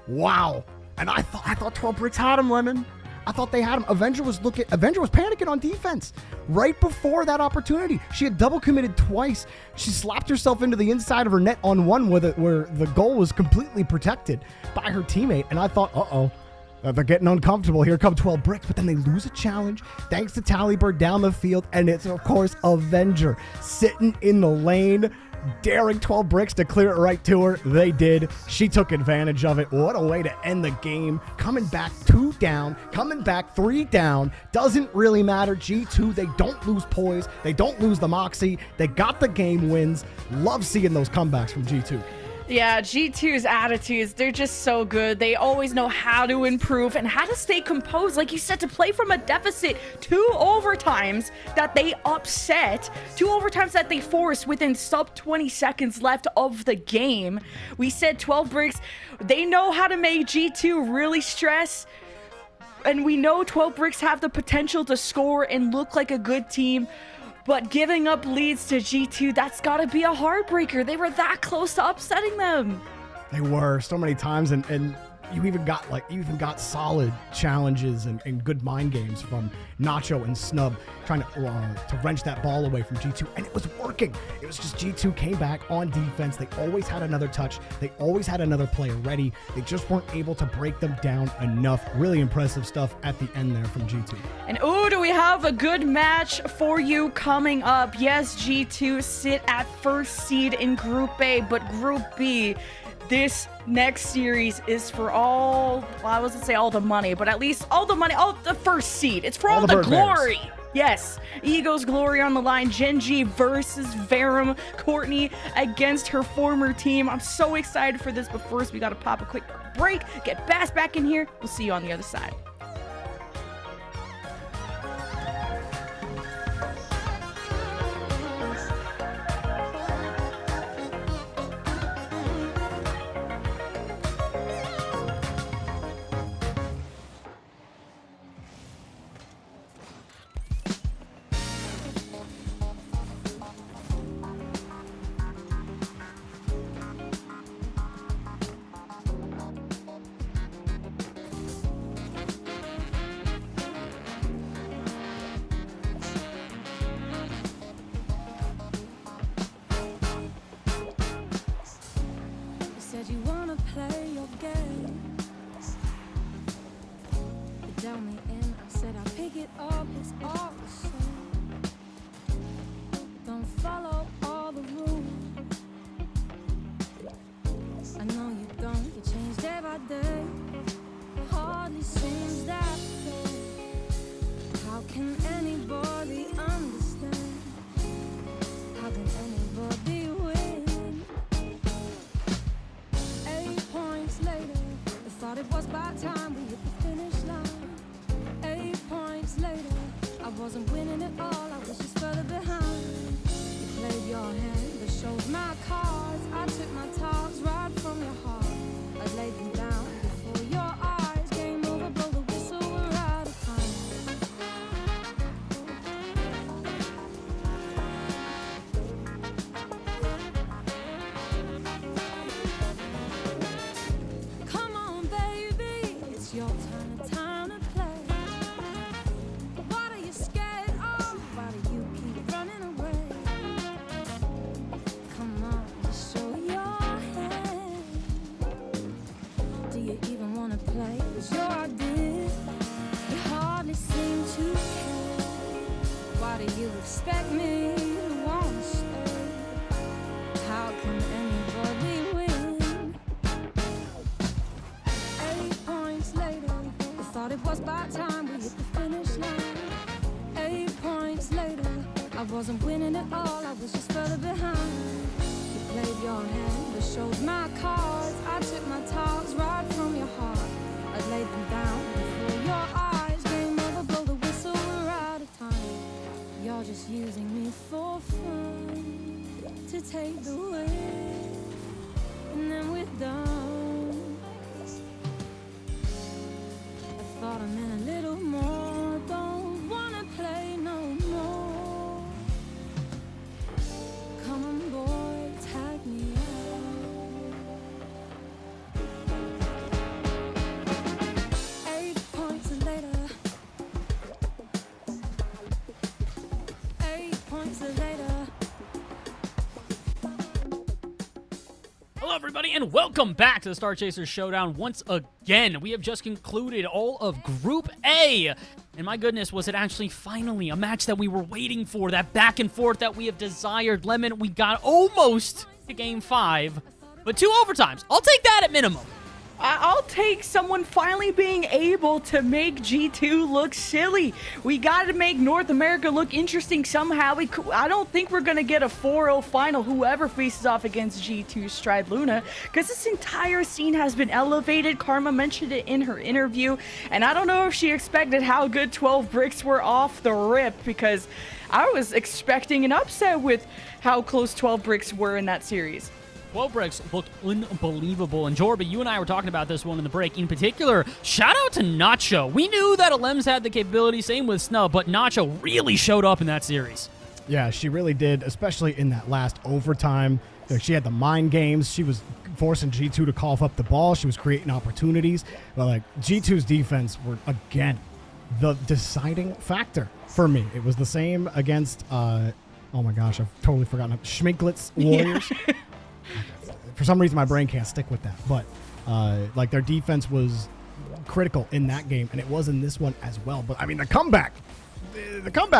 Wow. And I thought 12 Bricks had him, Lemon. I thought they had him. Avenger was panicking on defense right before that opportunity. She had double committed twice. She slapped herself into the inside of her net on one where the goal was completely protected by her teammate. And I thought, they're getting uncomfortable. Here come 12 Bricks, but then they lose a challenge thanks to Talibird down the field. And it's, of course, Avenger sitting in the lane, daring 12 Bricks to clear it right to her. They did. She took advantage of it. What a way to end the game. Coming back 2 down, coming back 3 down. Doesn't really matter. G2, they don't lose poise. They don't lose the moxie. They got the game wins. Love seeing those comebacks from G2. Yeah, G2's attitudes, they're just so good. They always know how to improve and how to stay composed. Like you said, to play from a deficit, 2 overtimes that they upset, 2 overtimes that they forced within sub 20 seconds left of the game. We said 12 Bricks, they know how to make G2 really stress. And we know 12 Bricks have the potential to score and look like a good team. But giving up leads to G2, that's got to be a heartbreaker. They were that close to upsetting them. They were so many times, and you even got solid challenges and good mind games from Nacho and Snub trying to wrench that ball away from G2, and it was working. It was just G2 came back on defense. They always had another touch. They always had another player ready. They just weren't able to break them down enough. Really impressive stuff at the end there from G2. And do we have a good match for you coming up? Yes, G2 sit at first seed in Group A, but Group B, this next series is for I wasn't say all the money, but at least all the money, all the first seed. It's for all the glory. Yes, Ego's glory on the line. Genji versus Verum. Courtney against her former team. I'm so excited for this, but first we got to pop a quick break, get Bass back in here. We'll see you on the other side. Said you wanna play your game. You tell me in, I said I'll pick it up, it's all the same. Don't follow all the rules. day by day. Hardly seems that fair. How can anybody understand? How can anybody win? 8 points later, I thought it was about time we hit the finish line. 8 points later, I wasn't winning at all, I was just further behind. You played your hand, but showed my cards. I took my talks right from your heart. I laid them down before your eyes. Game over, blow the whistle, we're out of time. Come on, baby, it's your time to play. What are you scared of? Why do you keep running away? Come on, just show your hand. Do you even want to play? It's your idea. You hardly seem to care. Why do you expect me to want to stay? How can anybody win? 8 points later, I thought it was about time we hit the finish line. 8 points later, I wasn't winning at all, I was just further behind. You played your hand, but showed my cards. I took my talks right from your heart. I laid them down before your eyes. Game over, blow the whistle, we're out of time. You're just using me for fun, to take the win, and then we're done. I thought I meant a little more. Don't wanna play no more. Come on, boy, tag me out. 8 points later. 8 points later. Hello, everybody, and welcome back to the Star Chasers Showdown once again. We have just concluded all of Group A. And my goodness, was it actually finally a match that we were waiting for, that back and forth that we have desired. Lemon, we got almost to Game 5, but 2 overtimes. I'll take that at minimum. I'll take someone finally being able to make G2 look silly. We got to make North America look interesting somehow. I don't think we're going to get a 4-0 final, whoever faces off against G2 Stride Luna, because this entire scene has been elevated. Karma mentioned it in her interview, and I don't know if she expected how good 12 bricks were off the rip, because I was expecting an upset with how close 12 bricks were in that series. 12 bricks looked unbelievable. And Jorby, you and I were talking about this one in the break. In particular, shout out to Nacho. We knew that Alems had the capability, same with Snub, but Nacho really showed up in that series. Yeah, she really did, especially in that last overtime. She had the mind games. She was forcing G2 to cough up the ball. She was creating opportunities. But like G2's defense were, again, the deciding factor for me. It was the same against, oh my gosh, I've totally forgotten. Schminklitz Warriors. Yeah. For some reason, my brain can't stick with that. But like their defense was critical in that game, and it was in this one as well. But I mean, the comeback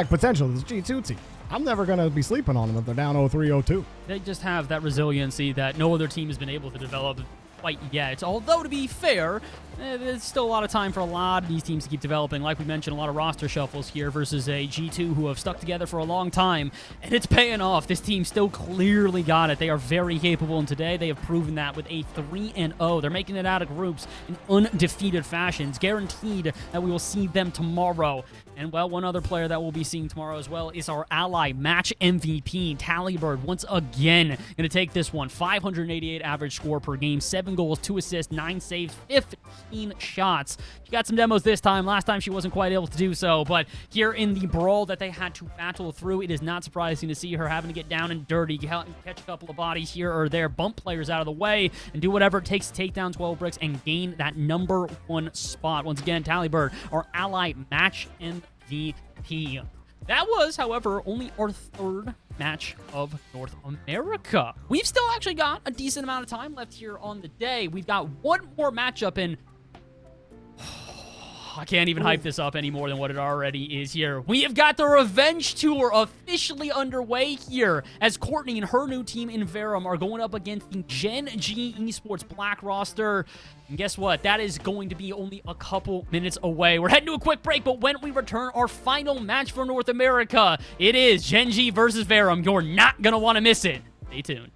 potential of this G2 team. I'm never going to be sleeping on them if they're down 0-3, 0-2. They just have that resiliency that no other team has been able to develop quite yet. Although, to be fair, there's still a lot of time for a lot of these teams to keep developing. Like we mentioned, a lot of roster shuffles here versus a G2 who have stuck together for a long time, and it's paying off. This team still clearly got it. They are very capable, and today they have proven that with a 3-0. They're making it out of groups in undefeated fashion. It's guaranteed that we will see them tomorrow. And, well, one other player that we'll be seeing tomorrow as well is our ally match MVP, Tallybird, once again going to take this one. 588 average score per game, 7 goals, 2 assists, 9 saves, 15 shots. She got some demos this time. Last time she wasn't quite able to do so, but here in the brawl that they had to battle through, it is not surprising to see her having to get down and dirty, catch a couple of bodies here or there, bump players out of the way, and do whatever it takes to take down 12 bricks and gain that #1 spot. Once again, Tallybird, our ally match MVP. That was, however, only our 3rd match of North America. We've still actually got a decent amount of time left here on the day. We've got one more matchup, and I can't even hype this up any more than what it already is here. We have got the Revenge Tour officially underway here as Courtney and her new team in Verum are going up against the Gen G Esports Black roster. And guess what? That is going to be only a couple minutes away. We're heading to a quick break, but when we return, our final match for North America, it is Gen G versus Verum. You're not going to want to miss it. Stay tuned.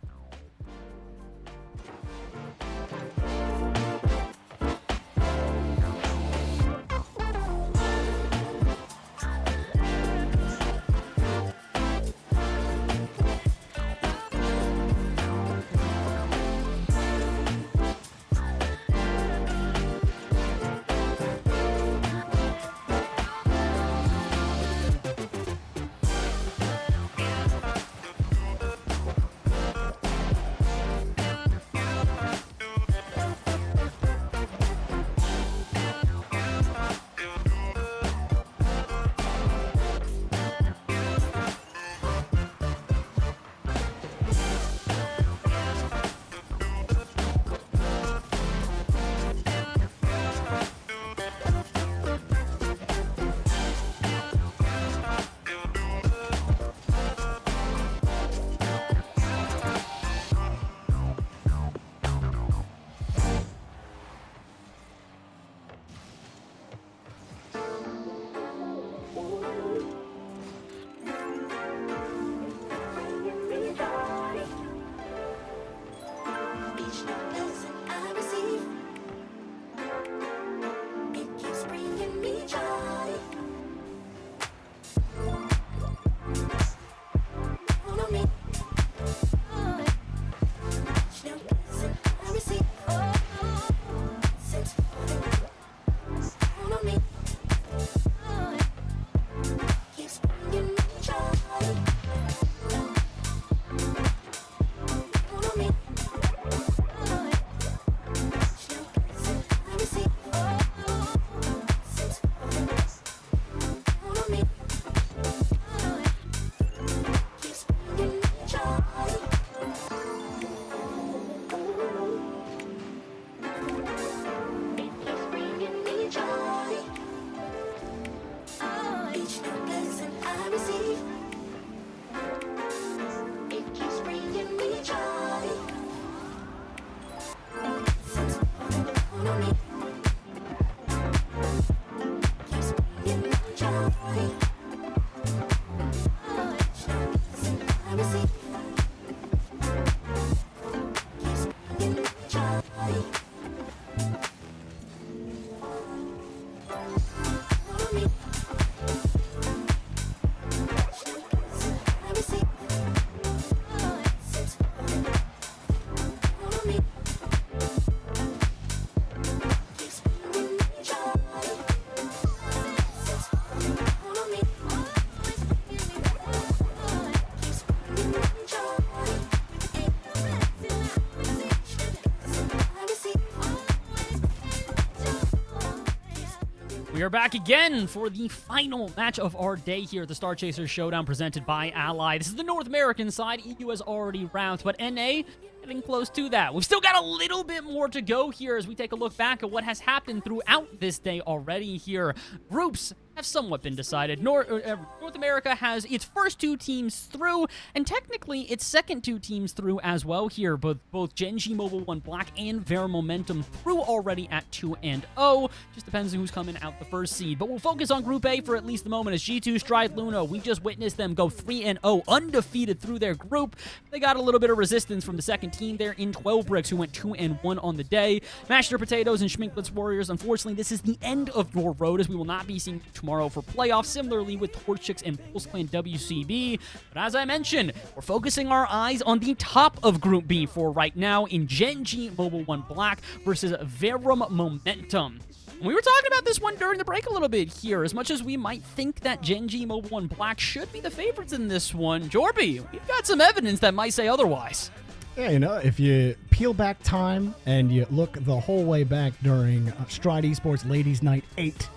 We are back again for the final match of our day here at the Star Chasers Showdown presented by Ally. This is the North American side. EU has already rounded, but NA getting close to that. We've still got a little bit more to go here as we take a look back at what has happened throughout this day already here. Groups have somewhat been decided. North America has its first two teams through, and technically its second two teams through as well here. Both Gen G Mobile 1 Black and Vera Momentum through already at 2-0. Just depends on who's coming out the first seed. But we'll focus on Group A for at least the moment as G2 Stride Luna, we just witnessed them go 3-0 undefeated through their group. They got a little bit of resistance from the second team there in 12 Bricks, who went 2-1 on the day. Master Potatoes and Schminklet's Warriors, unfortunately, this is the end of your road as we will not be seeing tomorrow for playoffs, similarly with Torchics and Pulse Clan WCB. But as I mentioned, we're focusing our eyes on the top of Group B for right now in Gen G Mobile 1 Black versus Verum Momentum. We were talking about this one during the break a little bit here. As much as we might think that Gen G Mobile 1 Black should be the favorites in this one, Jorby, we've got some evidence that might say otherwise. Yeah, you know, if you peel back time and you look the whole way back during Stride Esports Ladies Night 8,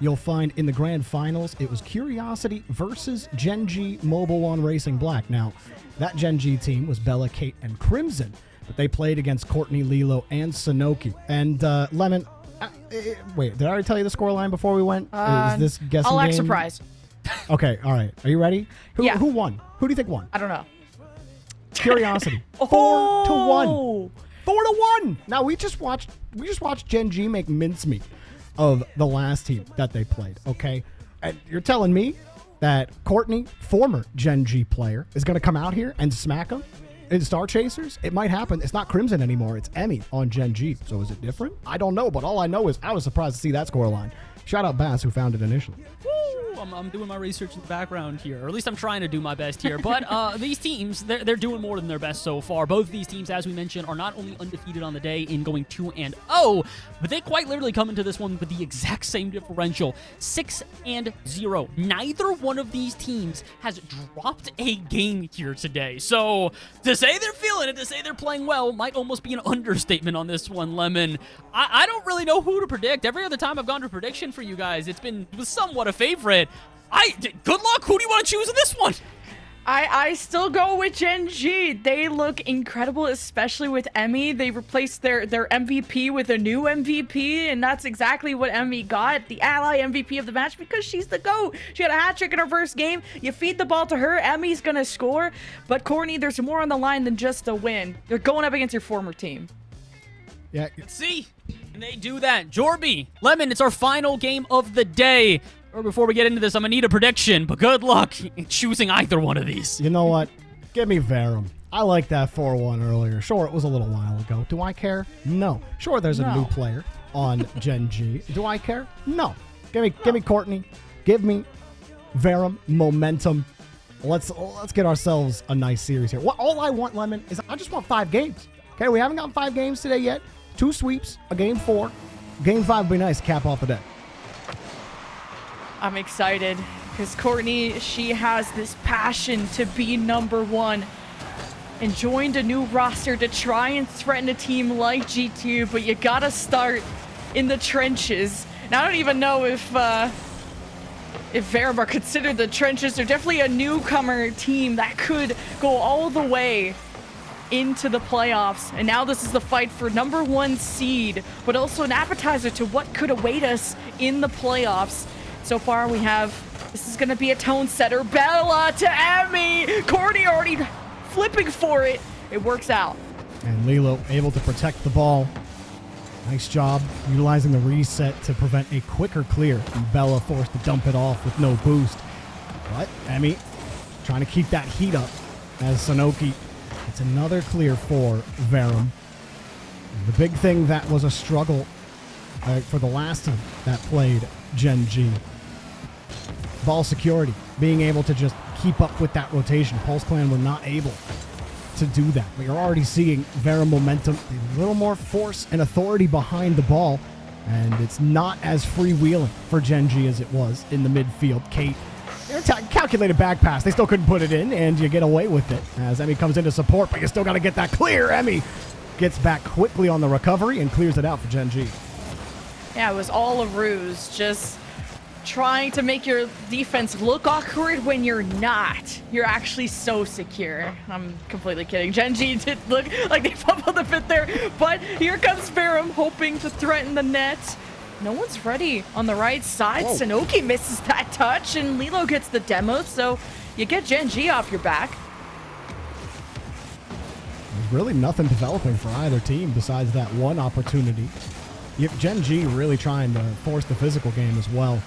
you'll find in the grand finals, it was Curiosity versus Gen G Mobile 1 Racing Black. Now, that Gen G team was Bella, Kate, and Crimson, but they played against Courtney, Lilo, and Sanoki. And, Lemon, Wait, did I already tell you the scoreline before we went? Is this guessing I'll act game? surprised. Okay, all right. Are you ready? Yeah. Who won? Who do you think won? I don't know. Curiosity. 4-1. 4-1. Now we just watched Gen G make mincemeat of the last team that they played. Okay, and you're telling me that Courtney, former Gen G player, is going to come out here and smack them in Star Chasers? It might happen. It's not Crimson anymore. It's Emmy on Gen G. So is it different? I don't know, but all I know is I was surprised to see that scoreline. Shout out Bass, who found it initially. I'm doing my research in the background here, or at least I'm trying to do my best here. But these teams, they're doing more than their best so far. Both of these teams, as we mentioned, are not only undefeated on the day in going 2-0, but they quite literally come into this one with the exact same differential, 6-0. Neither one of these teams has dropped a game here today. So to say they're feeling it, to say they're playing well, might almost be an understatement on this one, Lemon. I don't really know who to predict. Every other time I've gone to prediction for you guys, it's been somewhat a favorite. Good luck. Who do you want to choose in this one? I still go with Gen G. They look incredible, especially with Emmy. They replaced their MVP with a new MVP, and that's exactly what Emmy got, the ally MVP of the match, because she's the GOAT. She had a hat trick in her first game. You feed the ball to her, Emmy's gonna score. But Courtney, there's more on the line than just a win. You're going up against your former team. Yeah. Let's see. And they do that. Jorby, Lemon, it's our final game of the day. Or before we get into this, I'm going to need a prediction, but good luck in choosing either one of these. You know what? Give me Verum. I liked that 4-1 earlier. Sure, it was a little while ago. Do I care? No. Sure, there's a new player on Gen G. Do I care? No. Give me Courtney. Give me Verum momentum. Let's get ourselves a nice series here. All I want, Lemon, is I just want 5 games. Okay, we haven't gotten 5 games today yet. 2 sweeps, a game 4. Game 5 would be nice to cap off the day. I'm excited because Courtney, she has this passion to be number 1 and joined a new roster to try and threaten a team like G2, but you gotta start in the trenches. Now, I don't even know if Verum are considered the trenches. They're definitely a newcomer team that could go all the way into the playoffs, and now this is the fight for number 1 seed, but also an appetizer to what could await us in the playoffs. So far we have, this is going to be a tone setter. Bella to Emmy. Courtney already flipping for it. It works out. And Lilo able to protect the ball. Nice job utilizing the reset to prevent a quicker clear. And Bella forced to dump it off with no boost. But Emmy trying to keep that heat up as Sanoki. It's another clear for Verum. The big thing that was a struggle for the last team that played Gen G. Ball security, being able to just keep up with that rotation. Pulse Clan were not able to do that. We are already seeing Verum momentum, a little more force and authority behind the ball, and it's not as freewheeling for Gen G as it was in the midfield. Kate, calculated back pass. They still couldn't put it in, and you get away with it as Emmy comes into support, but you still got to get that clear. Emmy gets back quickly on the recovery and clears it out for Gen G. Yeah, it was all a ruse, just trying to make your defense look awkward when you're not. You're actually so secure. I'm completely kidding. Gen G did look like they fumbled a bit there, but here comes Verum hoping to threaten the net. No one's ready on the right side. Whoa. Sanoki misses that touch, and Lilo gets the demo, so you get Gen G off your back. There's really nothing developing for either team besides that one opportunity. Gen G really trying to force the physical game as well.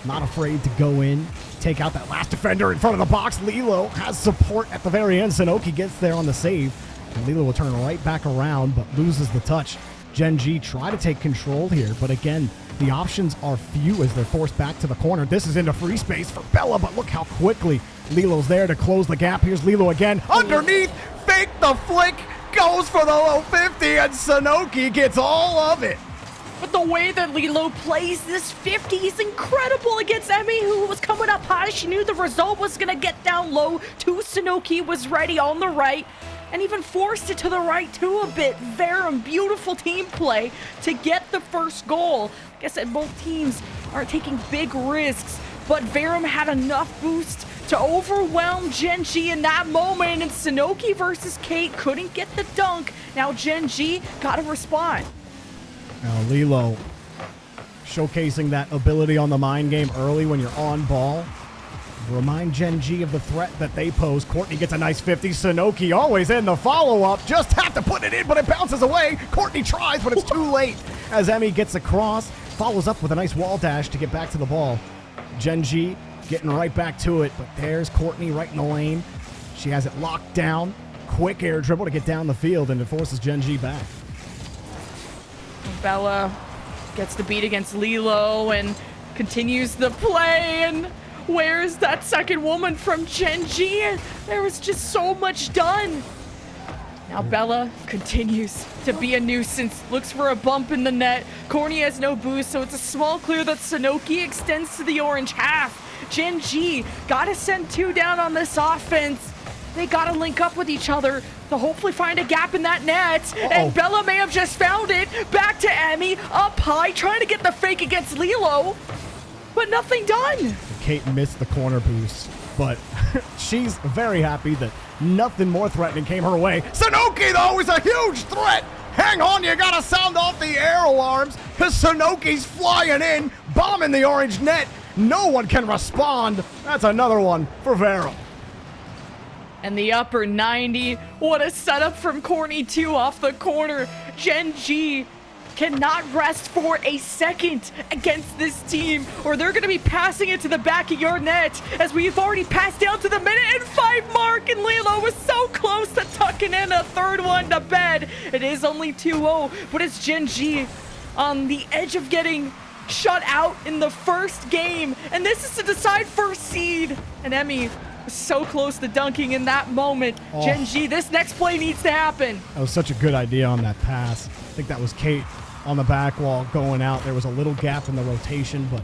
Not afraid to go in, take out that last defender in front of the box. Lilo has support at the very end. Sanoki gets there on the save, and Lilo will turn right back around, but loses the touch. Gen G try to take control here, but again, the options are few as they're forced back to the corner. This is into free space for Bella, but look how quickly Lilo's there to close the gap. Here's Lilo again. Underneath, fake the flick, goes for the low 50, and Sanoki gets all of it. But the way that Lilo plays this 50 is incredible against Emmy, who was coming up high. She knew the result was going to get down low. Sanoki was ready on the right, and even forced it to the right too a bit. Verum, beautiful team play to get the first goal. Like I said, both teams are taking big risks, but Verum had enough boost to overwhelm Gen G in that moment, and Sanoki versus Kate couldn't get the dunk. Now Gen G got to respond. Now, Lilo showcasing that ability on the mind game early when you're on ball. Remind Gen G of the threat that they pose. Courtney gets a nice 50. Sanoki always in the follow-up. Just have to put it in, but it bounces away. Courtney tries, but it's too late as Emmy gets across. Follows up with a nice wall dash to get back to the ball. Gen G getting right back to it, but there's Courtney right in the lane. She has it locked down. Quick air dribble to get down the field, and it forces Gen G back. Bella gets the beat against Lilo and continues the play. And where's that second woman from Gen G? There was just so much done. Now Bella continues to be a nuisance. Looks for a bump in the net. Courtney has no boost, so it's a small clear that Sanoki extends to the orange half. Gen G gotta send 2 down on this offense. They gotta link up with each other to hopefully find a gap in that net. And Bella may have just found it. Back to Emmy, up high, trying to get the fake against Lilo, but nothing done. Kate missed the corner boost, but she's very happy that nothing more threatening came her way. Sanoki, though, is a huge threat. Hang on, you gotta sound off the air alarms, because Sanoki's flying in, bombing the orange net. No one can respond. That's another one for Vera. And the upper 90. What a setup from Courtney 2 off the corner. Gen G cannot rest for a second against this team, or they're going to be passing it to the back of your net, as we've already passed down to the minute-and-5 mark, and Lilo was so close to tucking in a third one to bed. It is only 2-0, but it's Gen G on the edge of getting shut out in the first game, and this is to decide first seed. And Emmy was so close to dunking in that moment. Gen G, this next play needs to happen. That was such a good idea on that pass. I think that was Kate on the back wall going out. There was a little gap in the rotation, but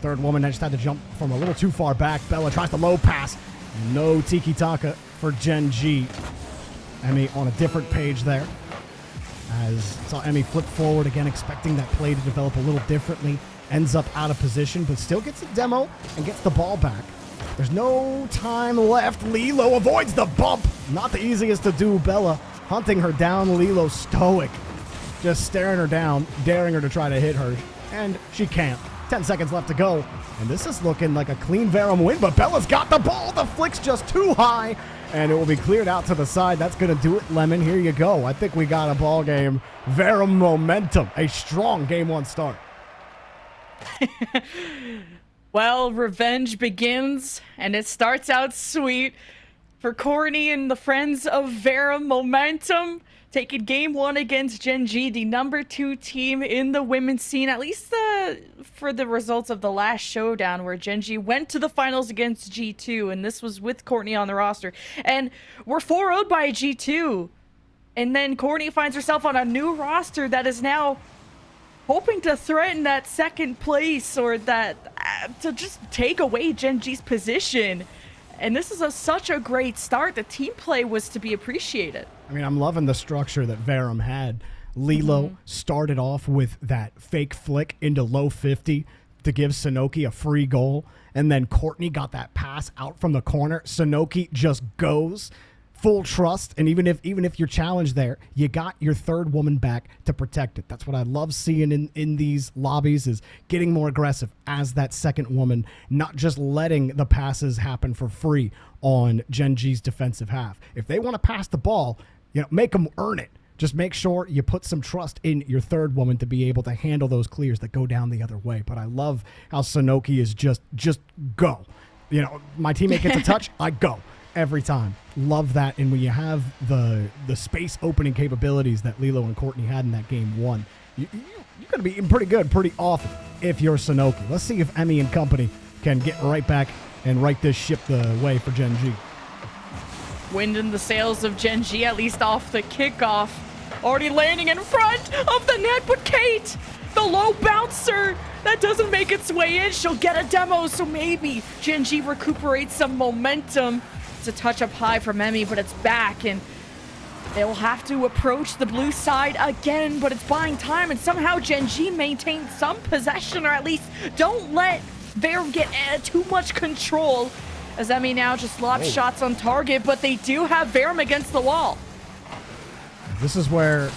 third woman just had to jump from a little too far back. Bella tries the low pass. No tiki-taka for Gen G. Emmy on a different page there. As saw Emmy flip forward again, expecting that play to develop a little differently. Ends up out of position, but still gets a demo and gets the ball back. There's no time left. Lilo avoids the bump. Not the easiest to do. Bella hunting her down. Lilo stoic. Just staring her down, daring her to try to hit her. And she can't. 10 seconds left to go. And this is looking like a clean Verum win, but Bella's got the ball. The flick's just too high. And it will be cleared out to the side. That's going to do it, Lemon. Here you go. I think we got a ball game. Verum momentum. A strong game 1 start. Well, revenge begins, and it starts out sweet for Courtney and the friends of Vera Momentum, taking game 1 against Gen G, the number 2 team in the women's scene, at least for the results of the last showdown, where Gen G went to the finals against G2, and this was with Courtney on the roster. And we're 4-0'd by G2, and then Courtney finds herself on a new roster that is now hoping to threaten that second place, or that to just take away Gen G's position. And this is such a great start. The team play was to be appreciated. I mean, I'm loving the structure that Verum had. Lilo started off with that fake flick into low 50 to give Sanoki a free goal. And then Courtney got that pass out from the corner. Sanoki just goes. Full trust, and even if you're challenged there, you got your third woman back to protect it. That's what I love seeing in these lobbies, is getting more aggressive as that second woman, not just letting the passes happen for free on Gen G's defensive half. If they want to pass the ball, make them earn it. Just make sure you put some trust in your third woman to be able to handle those clears that go down the other way. But I love how Sanoki is just go. My teammate gets a touch, I go. Every time. Love that. And when you have the space opening capabilities that Lilo and Courtney had in that game 1, you're going to be pretty good pretty often if you're Sanoki. Let's see if Emmy and company can get right back and right this ship the way for Gen G. Wind in the sails of Gen G, at least off the kickoff. Already landing in front of the net, but Kate, the low bouncer, that doesn't make its way in. She'll get a demo, so maybe Gen G recuperates some momentum. A touch up high from Emmy, but it's back, and they will have to approach the blue side again, but it's buying time, and somehow Gen G maintains some possession, or at least don't let Verum get too much control, as Emmy now just lobs shots on target, but they do have Verum against the wall. This is where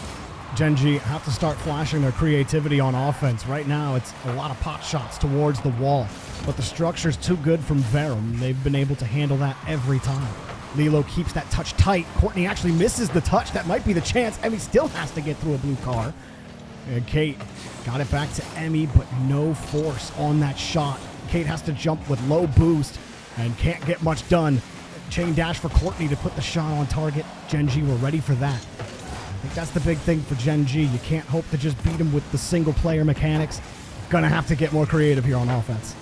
Gen.G have to start flashing their creativity on offense. Right now, it's a lot of pot shots towards the wall, but the structure's too good from Verum. They've been able to handle that every time. Lilo keeps that touch tight. Courtney actually misses the touch. That might be the chance. Emmy still has to get through a blue car. And Kate got it back to Emmy, but no force on that shot. Kate has to jump with low boost and can't get much done. Chain dash for Courtney to put the shot on target. Gen.G were ready for that. I think that's the big thing for Gen.G. You can't hope to just beat him with the single-player mechanics. Gonna have to get more creative here on offense.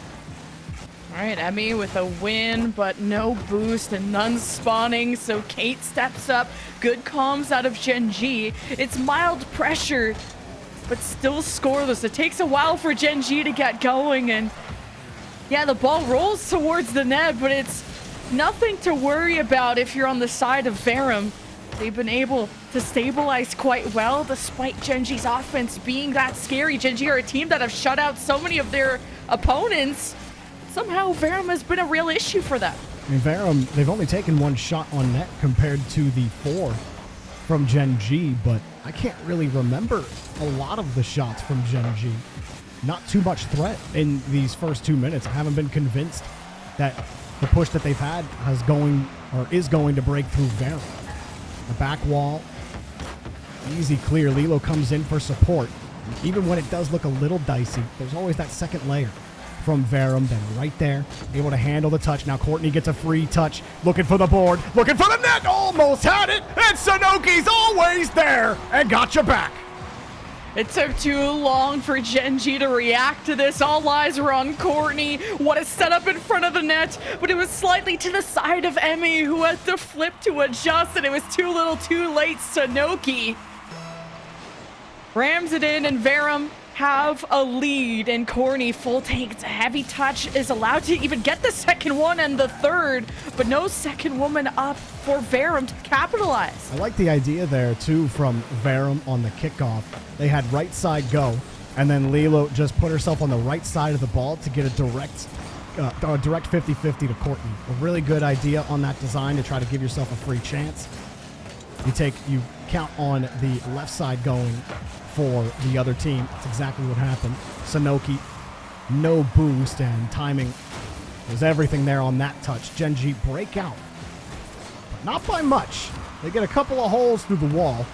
All right, Emmy with a win, but no boost and none spawning, so Kate steps up. Good comms out of Gen.G. It's mild pressure, but still scoreless. It takes a while for Gen.G to get going, and yeah, the ball rolls towards the net, but it's nothing to worry about if you're on the side of Verum. They've been able to stabilize quite well despite Gen.G's offense being that scary. Gen.G are a team that have shut out so many of their opponents. Somehow Verum has been a real issue for them. I mean, Verum, they've only taken one shot on net compared to the 4 from Gen.G, but I can't really remember a lot of the shots from Gen.G. Not too much threat in these first 2 minutes. I haven't been convinced that the push that they've had is going to break through Verum. The back wall, easy clear. Lilo comes in for support. Even when it does look a little dicey, there's always that second layer from Verum. Then right there, able to handle the touch. Now Courtney gets a free touch, looking for the board, looking for the net, almost had it, and Sanoki's always there and got you back. It took too long for Gen.G to react to this. All eyes were on Courtney. What a setup in front of the net, but it was slightly to the side of Emmy, who had to flip to adjust, and it was too little too late. Sanoki rams it in, and Verum have a lead, and Courtney full tank. It's a heavy touch, is allowed to even get the second one and the third, but no second woman up for Verum to capitalize. I like the idea there too from Verum on the kickoff. They had right side go, and then Lilo just put herself on the right side of the ball to get a direct 50-50 to Courtney. A really good idea on that design to try to give yourself a free chance. You count on the left side going for the other team. That's exactly what happened. Sanoki, no boost, and timing was everything there on that touch. Gen.G break out, but not by much. They get a couple of holes through the wall.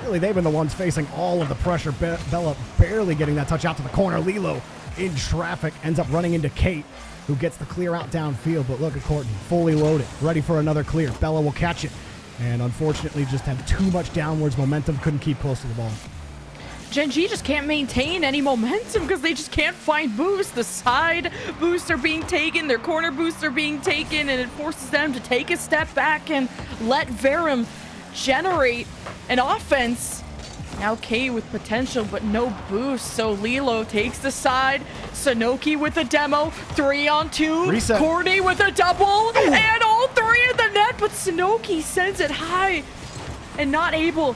Really, they've been the ones facing all of the pressure. Bella barely getting that touch out to the corner. Lilo in traffic, ends up running into Kate, who gets the clear out downfield. But look at Courtney, fully loaded, ready for another clear. Bella will catch it, and unfortunately just had too much downwards momentum, couldn't keep close to the ball. Gen.G just can't maintain any momentum because they just can't find boost. The side boosts are being taken, their corner boosts are being taken, and it forces them to take a step back and let Verum generate an offense. Now Kate with potential, but no boost, so Lilo takes the side. Sanoki with a demo, 3-on-2. Reset. Courtney with a double, and all three in the net, but Sanoki sends it high and not able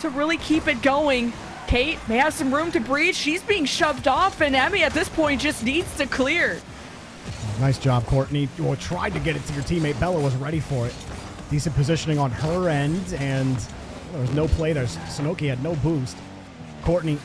to really keep it going. Kate may have some room to breathe. She's being shoved off, and Emmy at this point just needs to clear. Nice job, Courtney. Well, tried to get it to your teammate. Bella was ready for it. Decent positioning on her end, and there was no play there. Sanoki had no boost. Courtney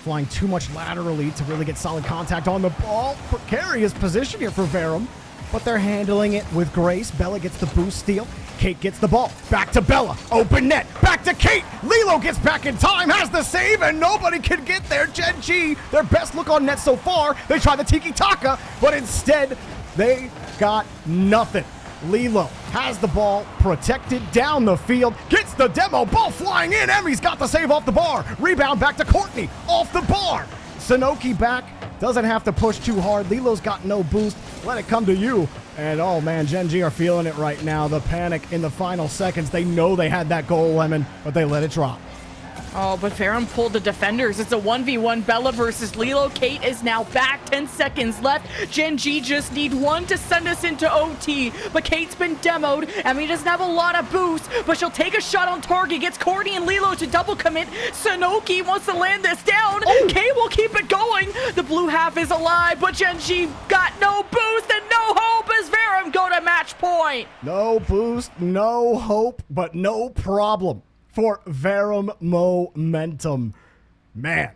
flying too much laterally to really get solid contact on the ball. Precarious position here for Verum, but they're handling it with grace. Bella gets the boost steal. Kate gets the ball. Back to Bella. Open net. Back to Kate. Lilo gets back in time, has the save, and nobody can get there. Gen.G, their best look on net so far. They try the tiki-taka, but instead, they got nothing. Lilo has the ball protected down the field, gets the demo, ball flying in. Emmy's got the save off the bar. Rebound back to Courtney, off the bar. Sanoki back, doesn't have to push too hard. Lilo's got no boost. Let it come to you. And oh man, Gen.G are feeling it right now. The panic in the final seconds. They know they had that goal, Lemon, but they let it drop. Oh, but Verum pulled the defenders. It's a 1v1 Bella versus Lilo. Kate is now back. 10 seconds left. Gen.G just need one to send us into OT. But Kate's been demoed. Emmy doesn't have a lot of boost, but she'll take a shot on target. Gets Courtney and Lilo to double commit. Sanoki wants to land this down. Kate will keep it going. The blue half is alive, but Gen.G got no boost and no hope as Verum go to match point. No boost, no hope, but no problem. for Verum Momentum. Man,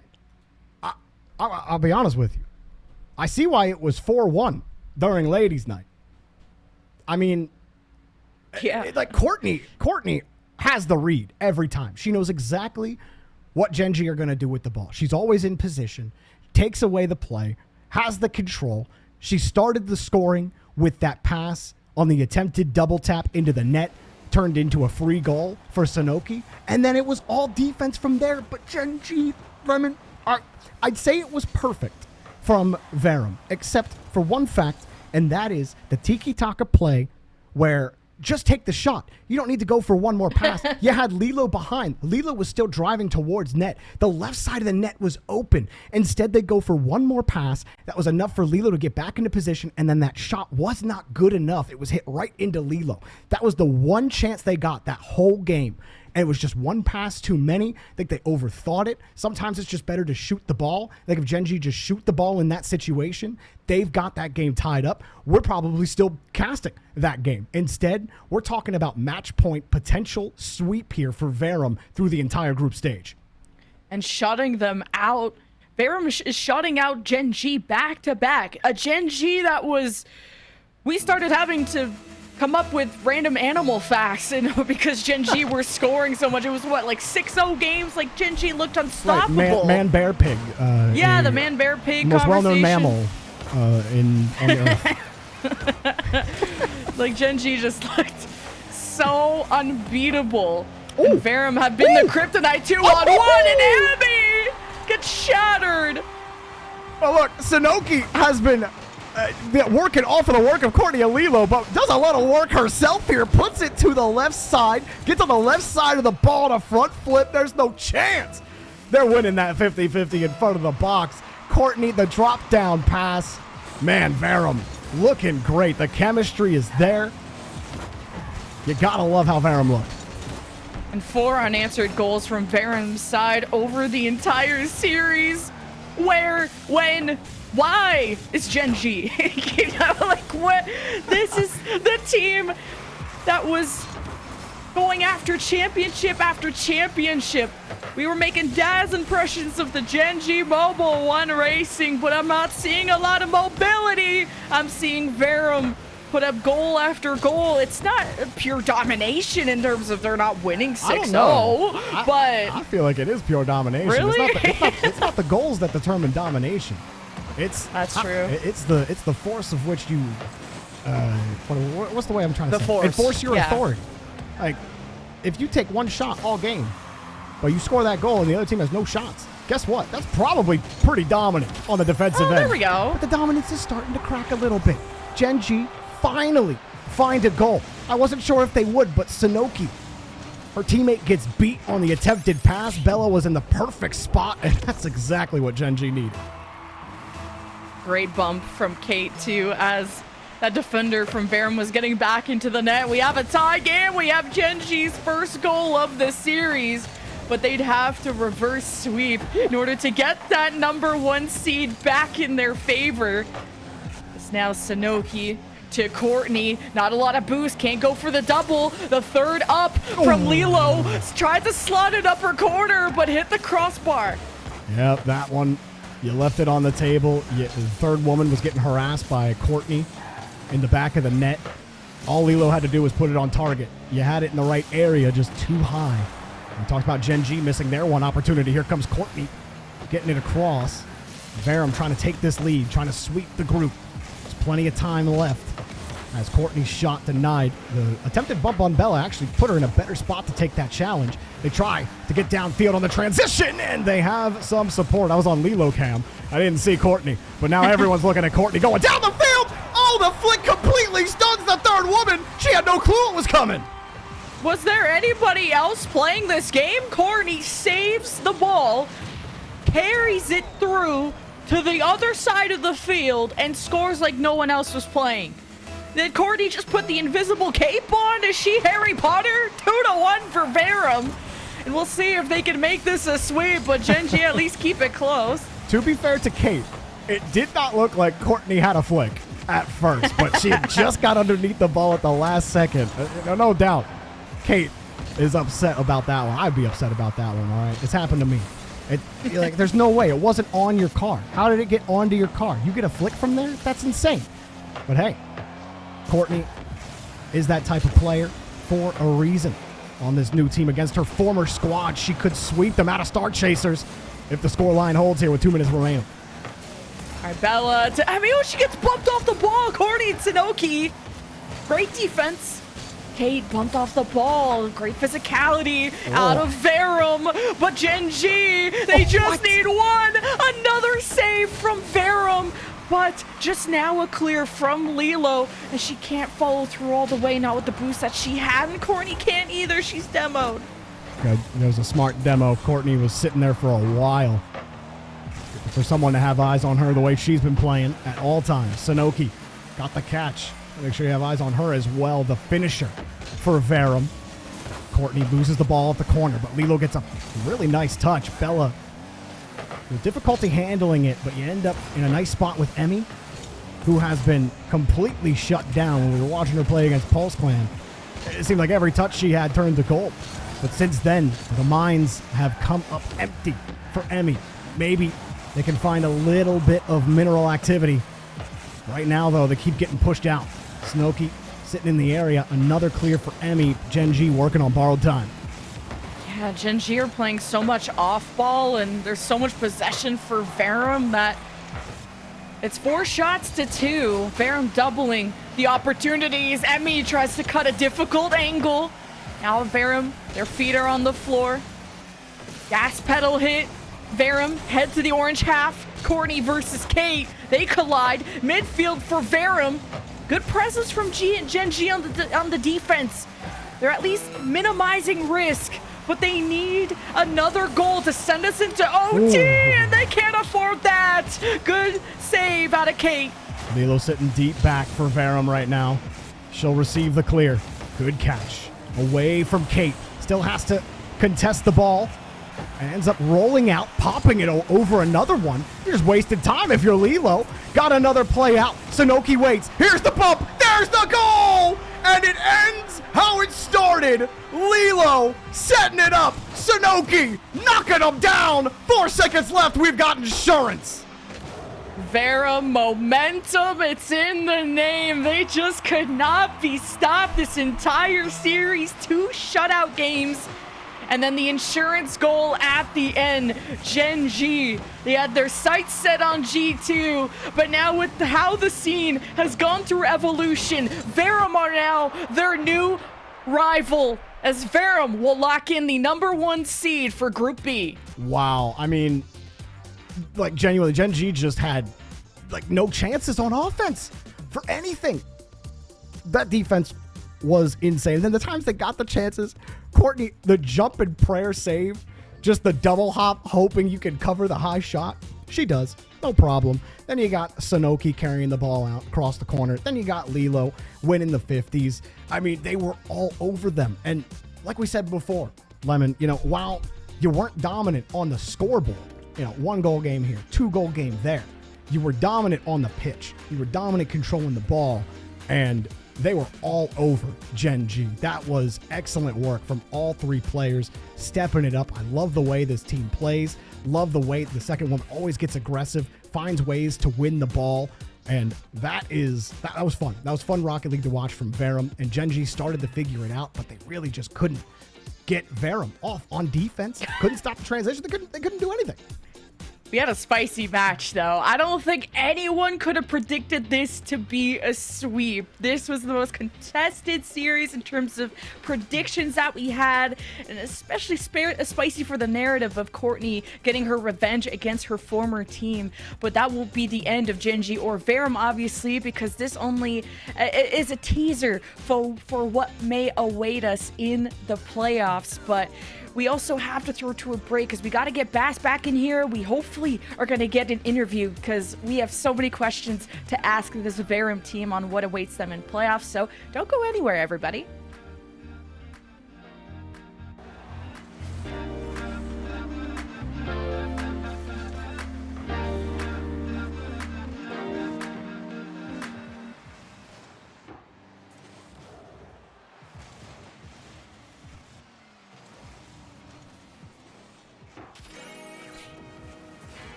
I'll be honest with you. I see why it was 4-1 during Ladies' Night. I mean, like Courtney has the read every time. She knows exactly what Gen G are going to do with the ball. She's always in position, takes away the play, has the control. She started the scoring with that pass on the attempted double tap into the net, turned into a free goal for Sanoki, and then it was all defense from there. But Gen G, Lemon, I'd say it was perfect from Verum, except for one fact, and that is the tiki-taka play where just take the shot. You don't need to go for one more pass. You had Lilo behind. Lilo was still driving towards net. The left side of the net was open. Instead, they go for one more pass. That was enough for Lilo to get back into position, and then that shot was not good enough. It was hit right into Lilo. That was the one chance they got that whole game. And it was just one pass too many. I think they overthought it. Sometimes it's just better to shoot the ball. Like if Gen G just shoot the ball in that situation, they've got that game tied up. We're probably still casting that game. Instead, we're talking about match point potential sweep here for Verum through the entire group stage. And shutting them out. Verum is shutting out Gen G back to back. A Gen G that was... We started having to come up with random animal facts, because Gen G were scoring so much. It was what, like 6-0 games? Like Gen G looked unstoppable. Right, man, bear, pig. Yeah, the man, bear, pig most conversation. well-known mammal on the earth. Like Gen G just looked so unbeatable. And Verum had been the kryptonite 2-on-1, and Abby gets shattered. Well, look, Sanoki has been working off of the work of Courtney and Lilo, but does a lot of work herself here. Puts it to the left side, gets on the left side of the ball on a front flip. There's no chance they're winning that 50-50 in front of the box. Courtney, the drop down pass. Man, Verum looking great. The chemistry is there. You gotta love how Verum looked. And 4 unanswered goals from Verum's side over the entire series. Where, when, why is Gen G? Like what? This is the team that was going after championship after championship. We were making Daz impressions of the Gen G Mobile 1 racing, but I'm not seeing a lot of mobility. I'm seeing Verum put up goal after goal. It's not pure domination in terms of they're not winning 6-0, but I feel like it is pure domination. Really? It's not the goals that determine domination. That's true. It's the force of which you what's the way I'm trying to say? Force. Enforce your authority. Like if you take one shot all game, but you score that goal and the other team has no shots, guess what? That's probably pretty dominant on the defensive end. There we go. But the dominance is starting to crack a little bit. Gen G finally find a goal. I wasn't sure if they would, but Sanoki, her teammate, gets beat on the attempted pass. Bella was in the perfect spot, and that's exactly what Gen G needed. Great bump from Kate, too, as that defender from Verum was getting back into the net. We have a tie game. We have Gen G's first goal of the series, but they'd have to reverse sweep in order to get that #1 seed back in their favor. It's now Sanoki to Courtney. Not a lot of boost. Can't go for the double. The third up from Lilo. Tried to slot it upper corner, but hit the crossbar. Yep, that one. You left it on the table. The third woman was getting harassed by Courtney in the back of the net. All Lilo had to do was put it on target. You had it in the right area, just too high. We talked about Gen G missing their one opportunity. Here comes Courtney getting it across. Verum trying to take this lead, trying to sweep the group. There's plenty of time left. As Courtney's shot denied, the attempted bump on Bella actually put her in a better spot to take that challenge. They try to get downfield on the transition, and they have some support. I was on Lilo cam. I didn't see Courtney, but now everyone's looking at Courtney going down the field. Oh, the flick completely stuns the third woman. She had no clue it was coming. Was there anybody else playing this game? Courtney saves the ball, carries it through to the other side of the field, and scores like no one else was playing. Did Courtney just put the invisible cape on? Is she Harry Potter? 2-1 for Verum. And we'll see if they can make this a sweep, but Gen G at least keep it close. To be fair to Kate, it did not look like Courtney had a flick at first, but she just got underneath the ball at the last second. No doubt. Kate, is upset about that one. I'd be upset about that one, all right? It's happened to me. Like, there's no way. It wasn't on your car. How did it get onto your car? You get a flick from there? That's insane. But hey, Courtney is that type of player for a reason. On this new team against her former squad, she could sweep them out of Star Chasers if the scoreline holds here with 2 minutes remaining. All right, Bella. She gets bumped off the ball. Courtney and Sanoki. Great defense. Kate bumped off the ball. Great physicality out of Verum. But Gen G, they just need one. Another save from Verum. But just now a clear from Lilo. And she can't follow through all the way, not with the boost that she had. And Courtney can't either. She's demoed. Good. There's a smart demo. Courtney was sitting there for a while. For someone to have eyes on her the way she's been playing at all times. Sanoki got the catch. Make sure you have eyes on her as well. The finisher for Verum. Courtney loses the ball at the corner, but Lilo gets a really nice touch. Bella with difficulty handling it, but you end up in a nice spot with Emmy, who has been completely shut down. When we were watching her play against Pulse Clan, it seemed like every touch she had turned to gold. But since then, the mines have come up empty for Emmy. Maybe they can find a little bit of mineral activity. Right now, though, they keep getting pushed out. Sanoki sitting in the area. Another clear for Emmy. Gen G working on borrowed time. Yeah, Gen G are playing so much off ball, and there's so much possession for Verum that it's 4 shots to 2. Verum doubling the opportunities. Emmy tries to cut a difficult angle. Now Verum, their feet are on the floor. Gas pedal hit. Verum head to the orange half. Courtney versus Kate. They collide. Midfield for Verum. Good presence from Gen G on the defense. They're at least minimizing risk, but they need another goal to send us into OT, and they can't afford that. Good save out of Kate. Lilo sitting deep back for Verum right now. She'll receive the clear. Good catch. Away from Kate. Still has to contest the ball. And ends up rolling out, popping it over another one. You just wasted time if you're Lilo. Got another play out. Sanoki waits. Here's the bump. There's the goal! And it ends how it started. Lilo setting it up. Sanoki knocking them down. 4 seconds left. We've got insurance. Verum momentum, it's in the name. They just could not be stopped this entire series. 2 shutout games. And then the insurance goal at the end. Gen G, they had their sights set on G2, but now with how the scene has gone through evolution, Verum are now their new rival, as Verum will lock in the #1 seed for Group B. Wow. I mean, like, genuinely, Gen G just had, like, no chances on offense for anything. That defense was insane. And then the times they got the chances, Courtney, the jump and prayer save, just the double hop, hoping you can cover the high shot. She does. No problem. Then you got Sanoki carrying the ball out across the corner. Then you got Lilo winning the 50s. I mean, they were all over them. And like we said before, Lemon, while you weren't dominant on the scoreboard, 1 goal game here, 2 goal game there, you were dominant on the pitch. You were dominant controlling the ball. And they were all over Gen G. That was excellent work from all 3 players, stepping it up. I love the way this team plays. Love the way the second one always gets aggressive, finds ways to win the ball. And that was fun. That was fun Rocket League to watch from Verum. And Gen G started to figure it out, but they really just couldn't get Verum off on defense. Couldn't stop the transition. They couldn't do anything. We had a spicy match, though. I don't think anyone could have predicted this to be a sweep. This was the most contested series in terms of predictions that we had, and especially spicy for the narrative of Courtney getting her revenge against her former team. But that won't be the end of Gen G or Verum, obviously, because this only is a teaser for what may await us in the playoffs. But we also have to throw to a break because we got to get Bass back in here. We hopefully are going to get an interview because we have so many questions to ask this Verum team on what awaits them in playoffs. So don't go anywhere, everybody.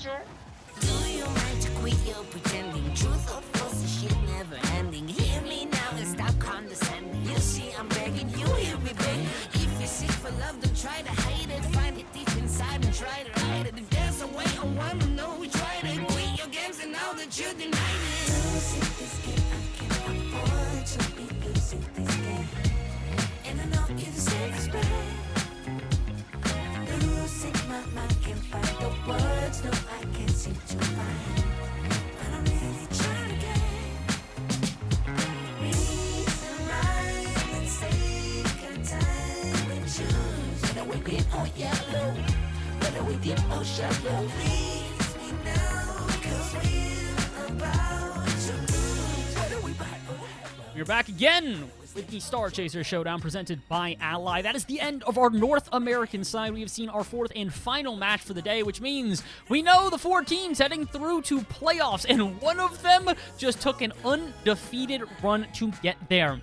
sure. Do you mind to quit your pretending? Truth or false, shit never ending. Hear me now and stop condescending. You see, I'm begging you, hear me begging. If you're sick for love, don't try to hide it. Find it deep inside and try to hide it. If there's a way, I wanna know we tried it. Quit your games and now that you denied it. Losing this game, I can't afford to be losing this game. And I know you deserve respect. Losing my mind, can't find the words, no, I can't seem to find. But I'm really trying to get reason right. Let's take our time and choose. Whether we deep or yellow, whether we deep or shallow. Please me now, 'cause we're about to lose. Whether we buy or We're back again with the Star Chaser Showdown presented by Ally. That is the end of our North American side. We have seen our fourth and final match for the day, which means we know the 4 teams heading through to playoffs, and one of them just took an undefeated run to get there.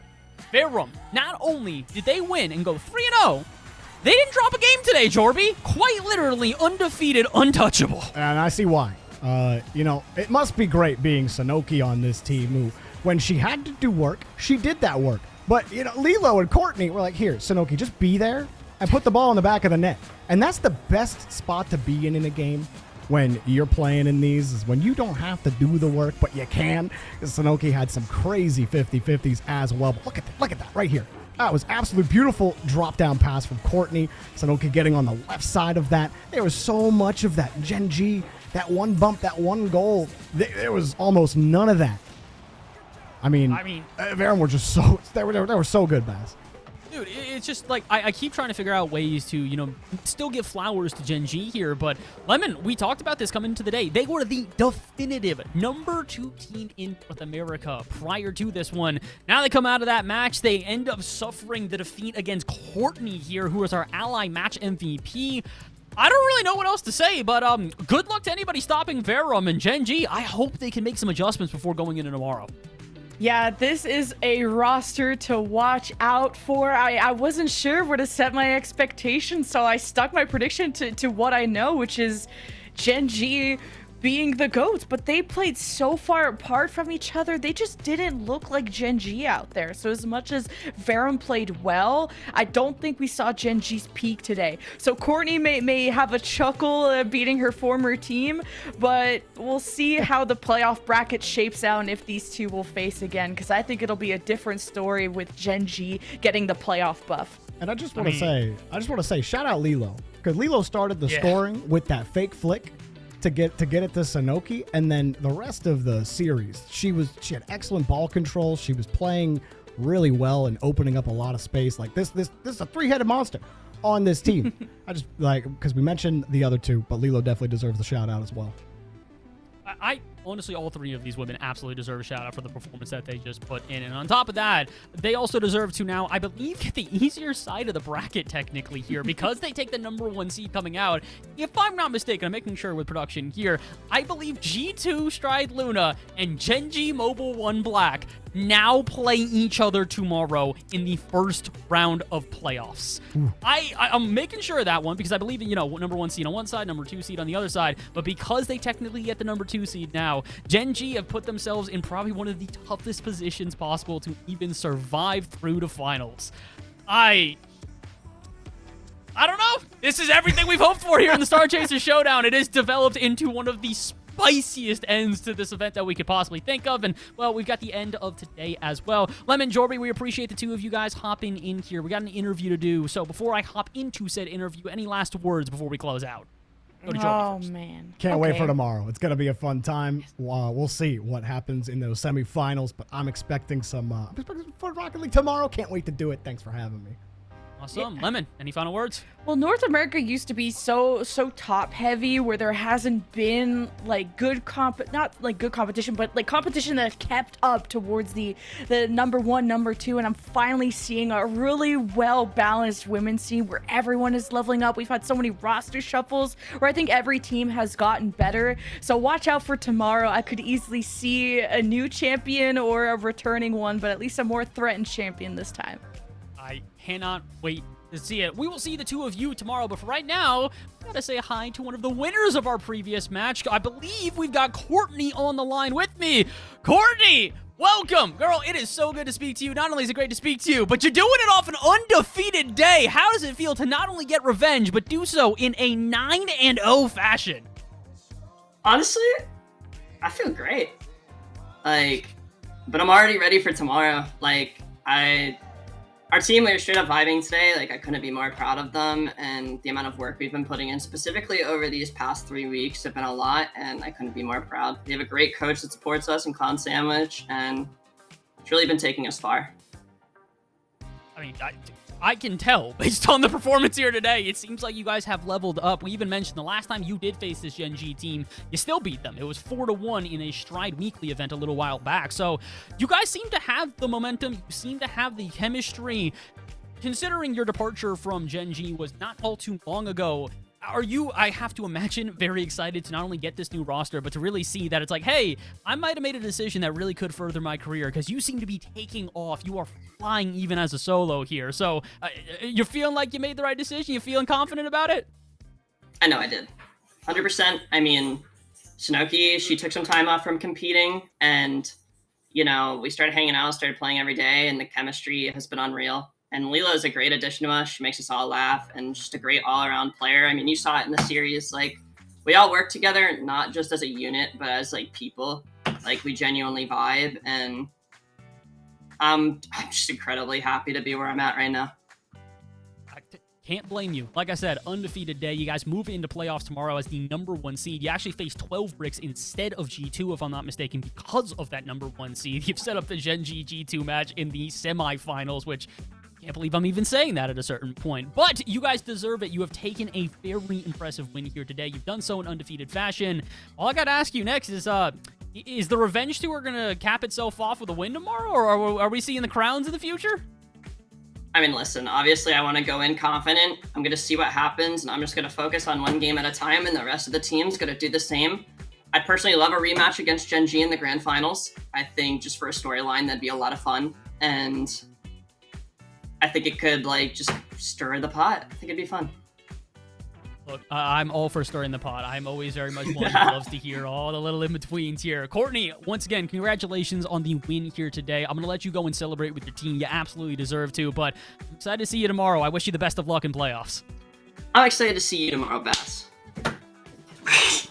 Verum, not only did they win and go 3-0, they didn't drop a game today, Jorby. Quite literally undefeated, untouchable. And I see why. You know, it must be great being Sanoki on this team who, when she had to do work, she did that work. But, you know, Lilo and Courtney were like, here, Sanoki, just be there and put the ball in the back of the net. And that's the best spot to be in a game when you're playing in these, is when you don't have to do the work, but you can. Sanoki had some crazy 50-50s as well. But look at that right here. That was absolutely beautiful drop-down pass from Courtney. Sanoki getting on the left side of that. There was so much of that. Gen G, that one bump, that one goal. There was almost none of that. I mean, Verum were just so, they were so good, Bass. Dude, it's just like, I keep trying to figure out ways to, you know, still give flowers to Gen G here, but Lemon, we talked about this coming into the day. They were the definitive number 2 team in North America prior to this one. Now they come out of that match, they end up suffering the defeat against Courtney here, who is our Ally match MVP. I don't really know what else to say, but good luck to anybody stopping Verum and Gen G. I hope they can make some adjustments before going into tomorrow. Yeah, this is a roster to watch out for. I wasn't sure where to set my expectations, so I stuck my prediction to what I know, which is Gen G being the GOATs, but they played so far apart from each other, they just didn't look like Gen G out there. So as much as Verum played well, I don't think we saw Gen G's peak today. So Courtney may have a chuckle beating her former team, but we'll see how the playoff bracket shapes out and if these two will face again, because I think it'll be a different story with Gen G getting the playoff buff. And I just want to say, shout out Lilo, because Lilo started the scoring with that fake flick to get it to Sanoki, and then the rest of the series, she had excellent ball control. She was playing really well and opening up a lot of space. Like this is a 3-headed monster on this team. I just like, because we mentioned the other two, but Lilo definitely deserves the shout out as well. I honestly, all 3 of these women absolutely deserve a shout out for the performance that they just put in. And on top of that, they also deserve to now, I believe, get the easier side of the bracket technically here, because they take the number 1 seed coming out. If I'm not mistaken, I'm making sure with production here, I believe G2 Stride Luna and Gen G Mobile 1 Black now play each other tomorrow in the first round of playoffs. I'm making sure of that one, because I believe in, you know, number 1 seed on one side, number 2 seed on the other side, but because they technically get the number 2 seed now, Gen G have put themselves in probably one of the toughest positions possible to even survive through to finals. I don't know. This is everything we've hoped for here in the Star Chaser Showdown. It is developed into one of the spiciest ends to this event that we could possibly think of, and, well, we've got the end of today as well. Lemon, Jorby, we appreciate the 2 of you guys hopping in here. We got an interview to do, so before I hop into said interview, any last words before we close out? Oh, man. Can't wait for tomorrow. It's going to be a fun time. We'll see what happens in those semifinals, but I'm expecting some for Rocket League tomorrow. Can't wait to do it. Thanks for having me. Awesome. Yeah. Lemon, any final words? Well, North America used to be so top heavy, where there hasn't been like not like good competition, but like competition that kept up towards the number 1, number 2, and I'm finally seeing a really well balanced women's team where everyone is leveling up. We've had so many roster shuffles where I think every team has gotten better. So watch out for tomorrow. I could easily see a new champion or a returning one, but at least a more threatened champion this time. I cannot wait to see it. We will see the two of you tomorrow, but for right now, I gotta say hi to one of the winners of our previous match. I believe we've got Courtney on the line with me. Courtney, welcome! Girl, it is so good to speak to you. Not only is it great to speak to you, but you're doing it off an undefeated day. How does it feel to not only get revenge, but do so in a 9-0 fashion? Honestly, I feel great. But I'm already ready for tomorrow. Our team, we were straight up vibing today. I couldn't be more proud of them, and the amount of work we've been putting in specifically over these past 3 weeks have been a lot, and I couldn't be more proud. We have a great coach that supports us in Clown Sandwich, and it's really been taking us far. I mean, I can tell based on the performance here today. It seems like you guys have leveled up. We even mentioned the last time you did face this Gen G team, you still beat them. It was 4-1 in a Stride Weekly event a little while back. So you guys seem to have the momentum. You seem to have the chemistry. Considering your departure from Gen G was not all too long ago, are you, I have to imagine, very excited to not only get this new roster, but to really see that it's like, hey, I might have made a decision that really could further my career, because you seem to be taking off. You are flying even as a solo here. So you're feeling like you made the right decision? You feeling confident about it? I know I did. 100%. I mean, Shinoki, she took some time off from competing, and, we started hanging out, started playing every day, and the chemistry has been unreal. And Leela is a great addition to us. She makes us all laugh, and just a great all-around player. I mean, you saw it in the series. We all work together, not just as a unit, but as, people. We genuinely vibe, and I'm just incredibly happy to be where I'm at right now. I can't blame you. Like I said, undefeated day. You guys move into playoffs tomorrow as the #1 seed. You actually face 12 bricks instead of G2, if I'm not mistaken, because of that #1 seed. You've set up the Gen G G2 match in the semifinals, which... can't believe I'm even saying that at a certain point. But you guys deserve it. You have taken a very impressive win here today. You've done so in undefeated fashion. All I got to ask you next is the Revenge Tour going to cap itself off with a win tomorrow, or are we seeing the crowns in the future? I mean, listen, obviously I want to go in confident. I'm going to see what happens, and I'm just going to focus on one game at a time, and the rest of the team's going to do the same. I'd personally love a rematch against Gen G in the grand finals. I think just for a storyline, that'd be a lot of fun. And I think it could, just stir the pot. I think it'd be fun. Look, I'm all for stirring the pot. I'm always very much one who loves to hear all the little in-betweens here. Courtney, once again, congratulations on the win here today. I'm going to let you go and celebrate with your team. You absolutely deserve to, but I'm excited to see you tomorrow. I wish you the best of luck in playoffs. I'm excited to see you tomorrow, Bass.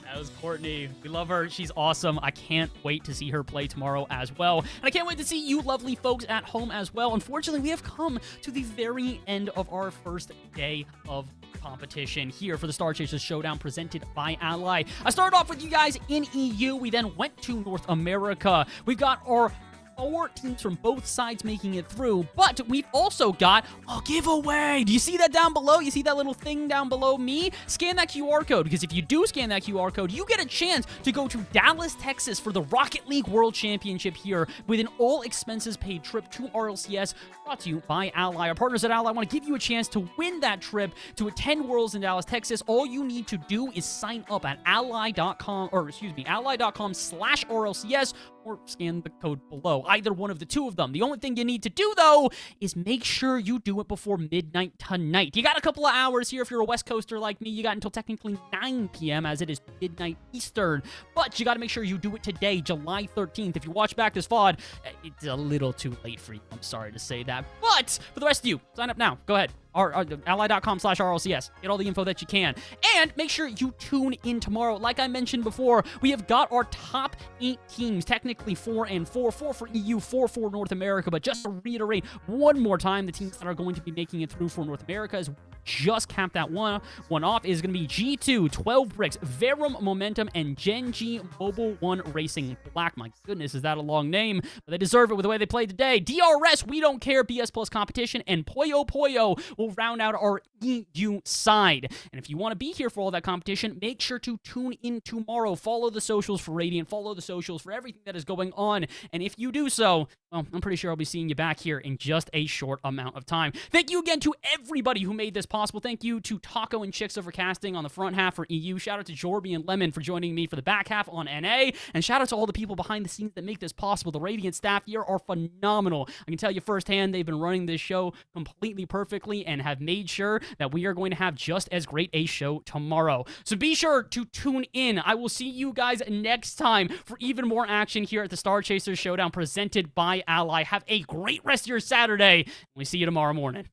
That was Courtney. We love her. She's awesome. I can't wait to see her play tomorrow as well. And I can't wait to see you lovely folks at home as well. Unfortunately, we have come to the very end of our first day of competition here for the Star Chasers Showdown presented by Ally. I started off with you guys in EU. We then went to North America. We've got our 4 teams from both sides making it through, but we've also got a giveaway. Do you see that down below? You see that little thing down below me? Scan that QR code, because if you do scan that QR code, you get a chance to go to Dallas, Texas for the Rocket League World Championship here with an all-expenses-paid trip to RLCS brought to you by Ally. Our partners at Ally want to give you a chance to win that trip to attend Worlds in Dallas, Texas. All you need to do is sign up at ally.com/RLCS or scan the code below. Either one of the two of them. The only thing you need to do, though, is make sure you do it before midnight tonight. You got a couple of hours here if you're a West Coaster like me. You got until technically 9 p.m. as it is midnight Eastern. But you got to make sure you do it today, July 13th. If you watch back this VOD, it's a little too late for you. I'm sorry to say that. But for the rest of you, sign up now. Go ahead. Ally.com/RLCS. Get all the info that you can. And make sure you tune in tomorrow. Like I mentioned before, we have got our top 8 teams, technically 4 and 4. 4 for EU, 4 for North America. But just to reiterate one more time, the teams that are going to be making it through for North America is just capped that one off is going to be G2, 12 Bricks, Verum Momentum, and Gen G Mobile 1 Racing Black. My goodness, is that a long name? But they deserve it with the way they played today. DRS, We Don't Care, BS Plus Competition, and Poyo Poyo will round out our EU side. And if you want to be here for all that competition, make sure to tune in tomorrow. Follow the socials for Radiant. Follow the socials for everything that is going on. And if you do so, well, I'm pretty sure I'll be seeing you back here in just a short amount of time. Thank you again to everybody who made this possible. Thank you to Taco and Chicks over casting on the front half for EU. Shout out to Jorby and Lemon for joining me for the back half on NA. And shout out to all the people behind the scenes that make this possible. The Radiant staff here are phenomenal. I can tell you firsthand, they've been running this show completely perfectly, and and have made sure that we are going to have just as great a show tomorrow. So be sure to tune in. I will see you guys next time for even more action here at the Star Chasers Showdown presented by Ally. Have a great rest of your Saturday. We see you tomorrow morning.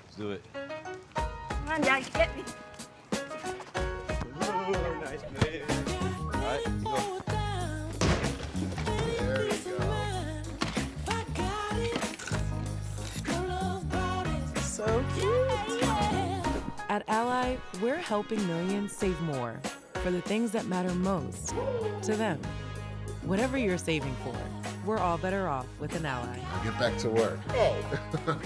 Let's do it. Come on, Jack, get me. Ooh, nice play. All right, you go. There we go. So cute. At Ally, we're helping millions save more for the things that matter most to them. Whatever you're saving for, we're all better off with an Ally. Get back to work. Oh.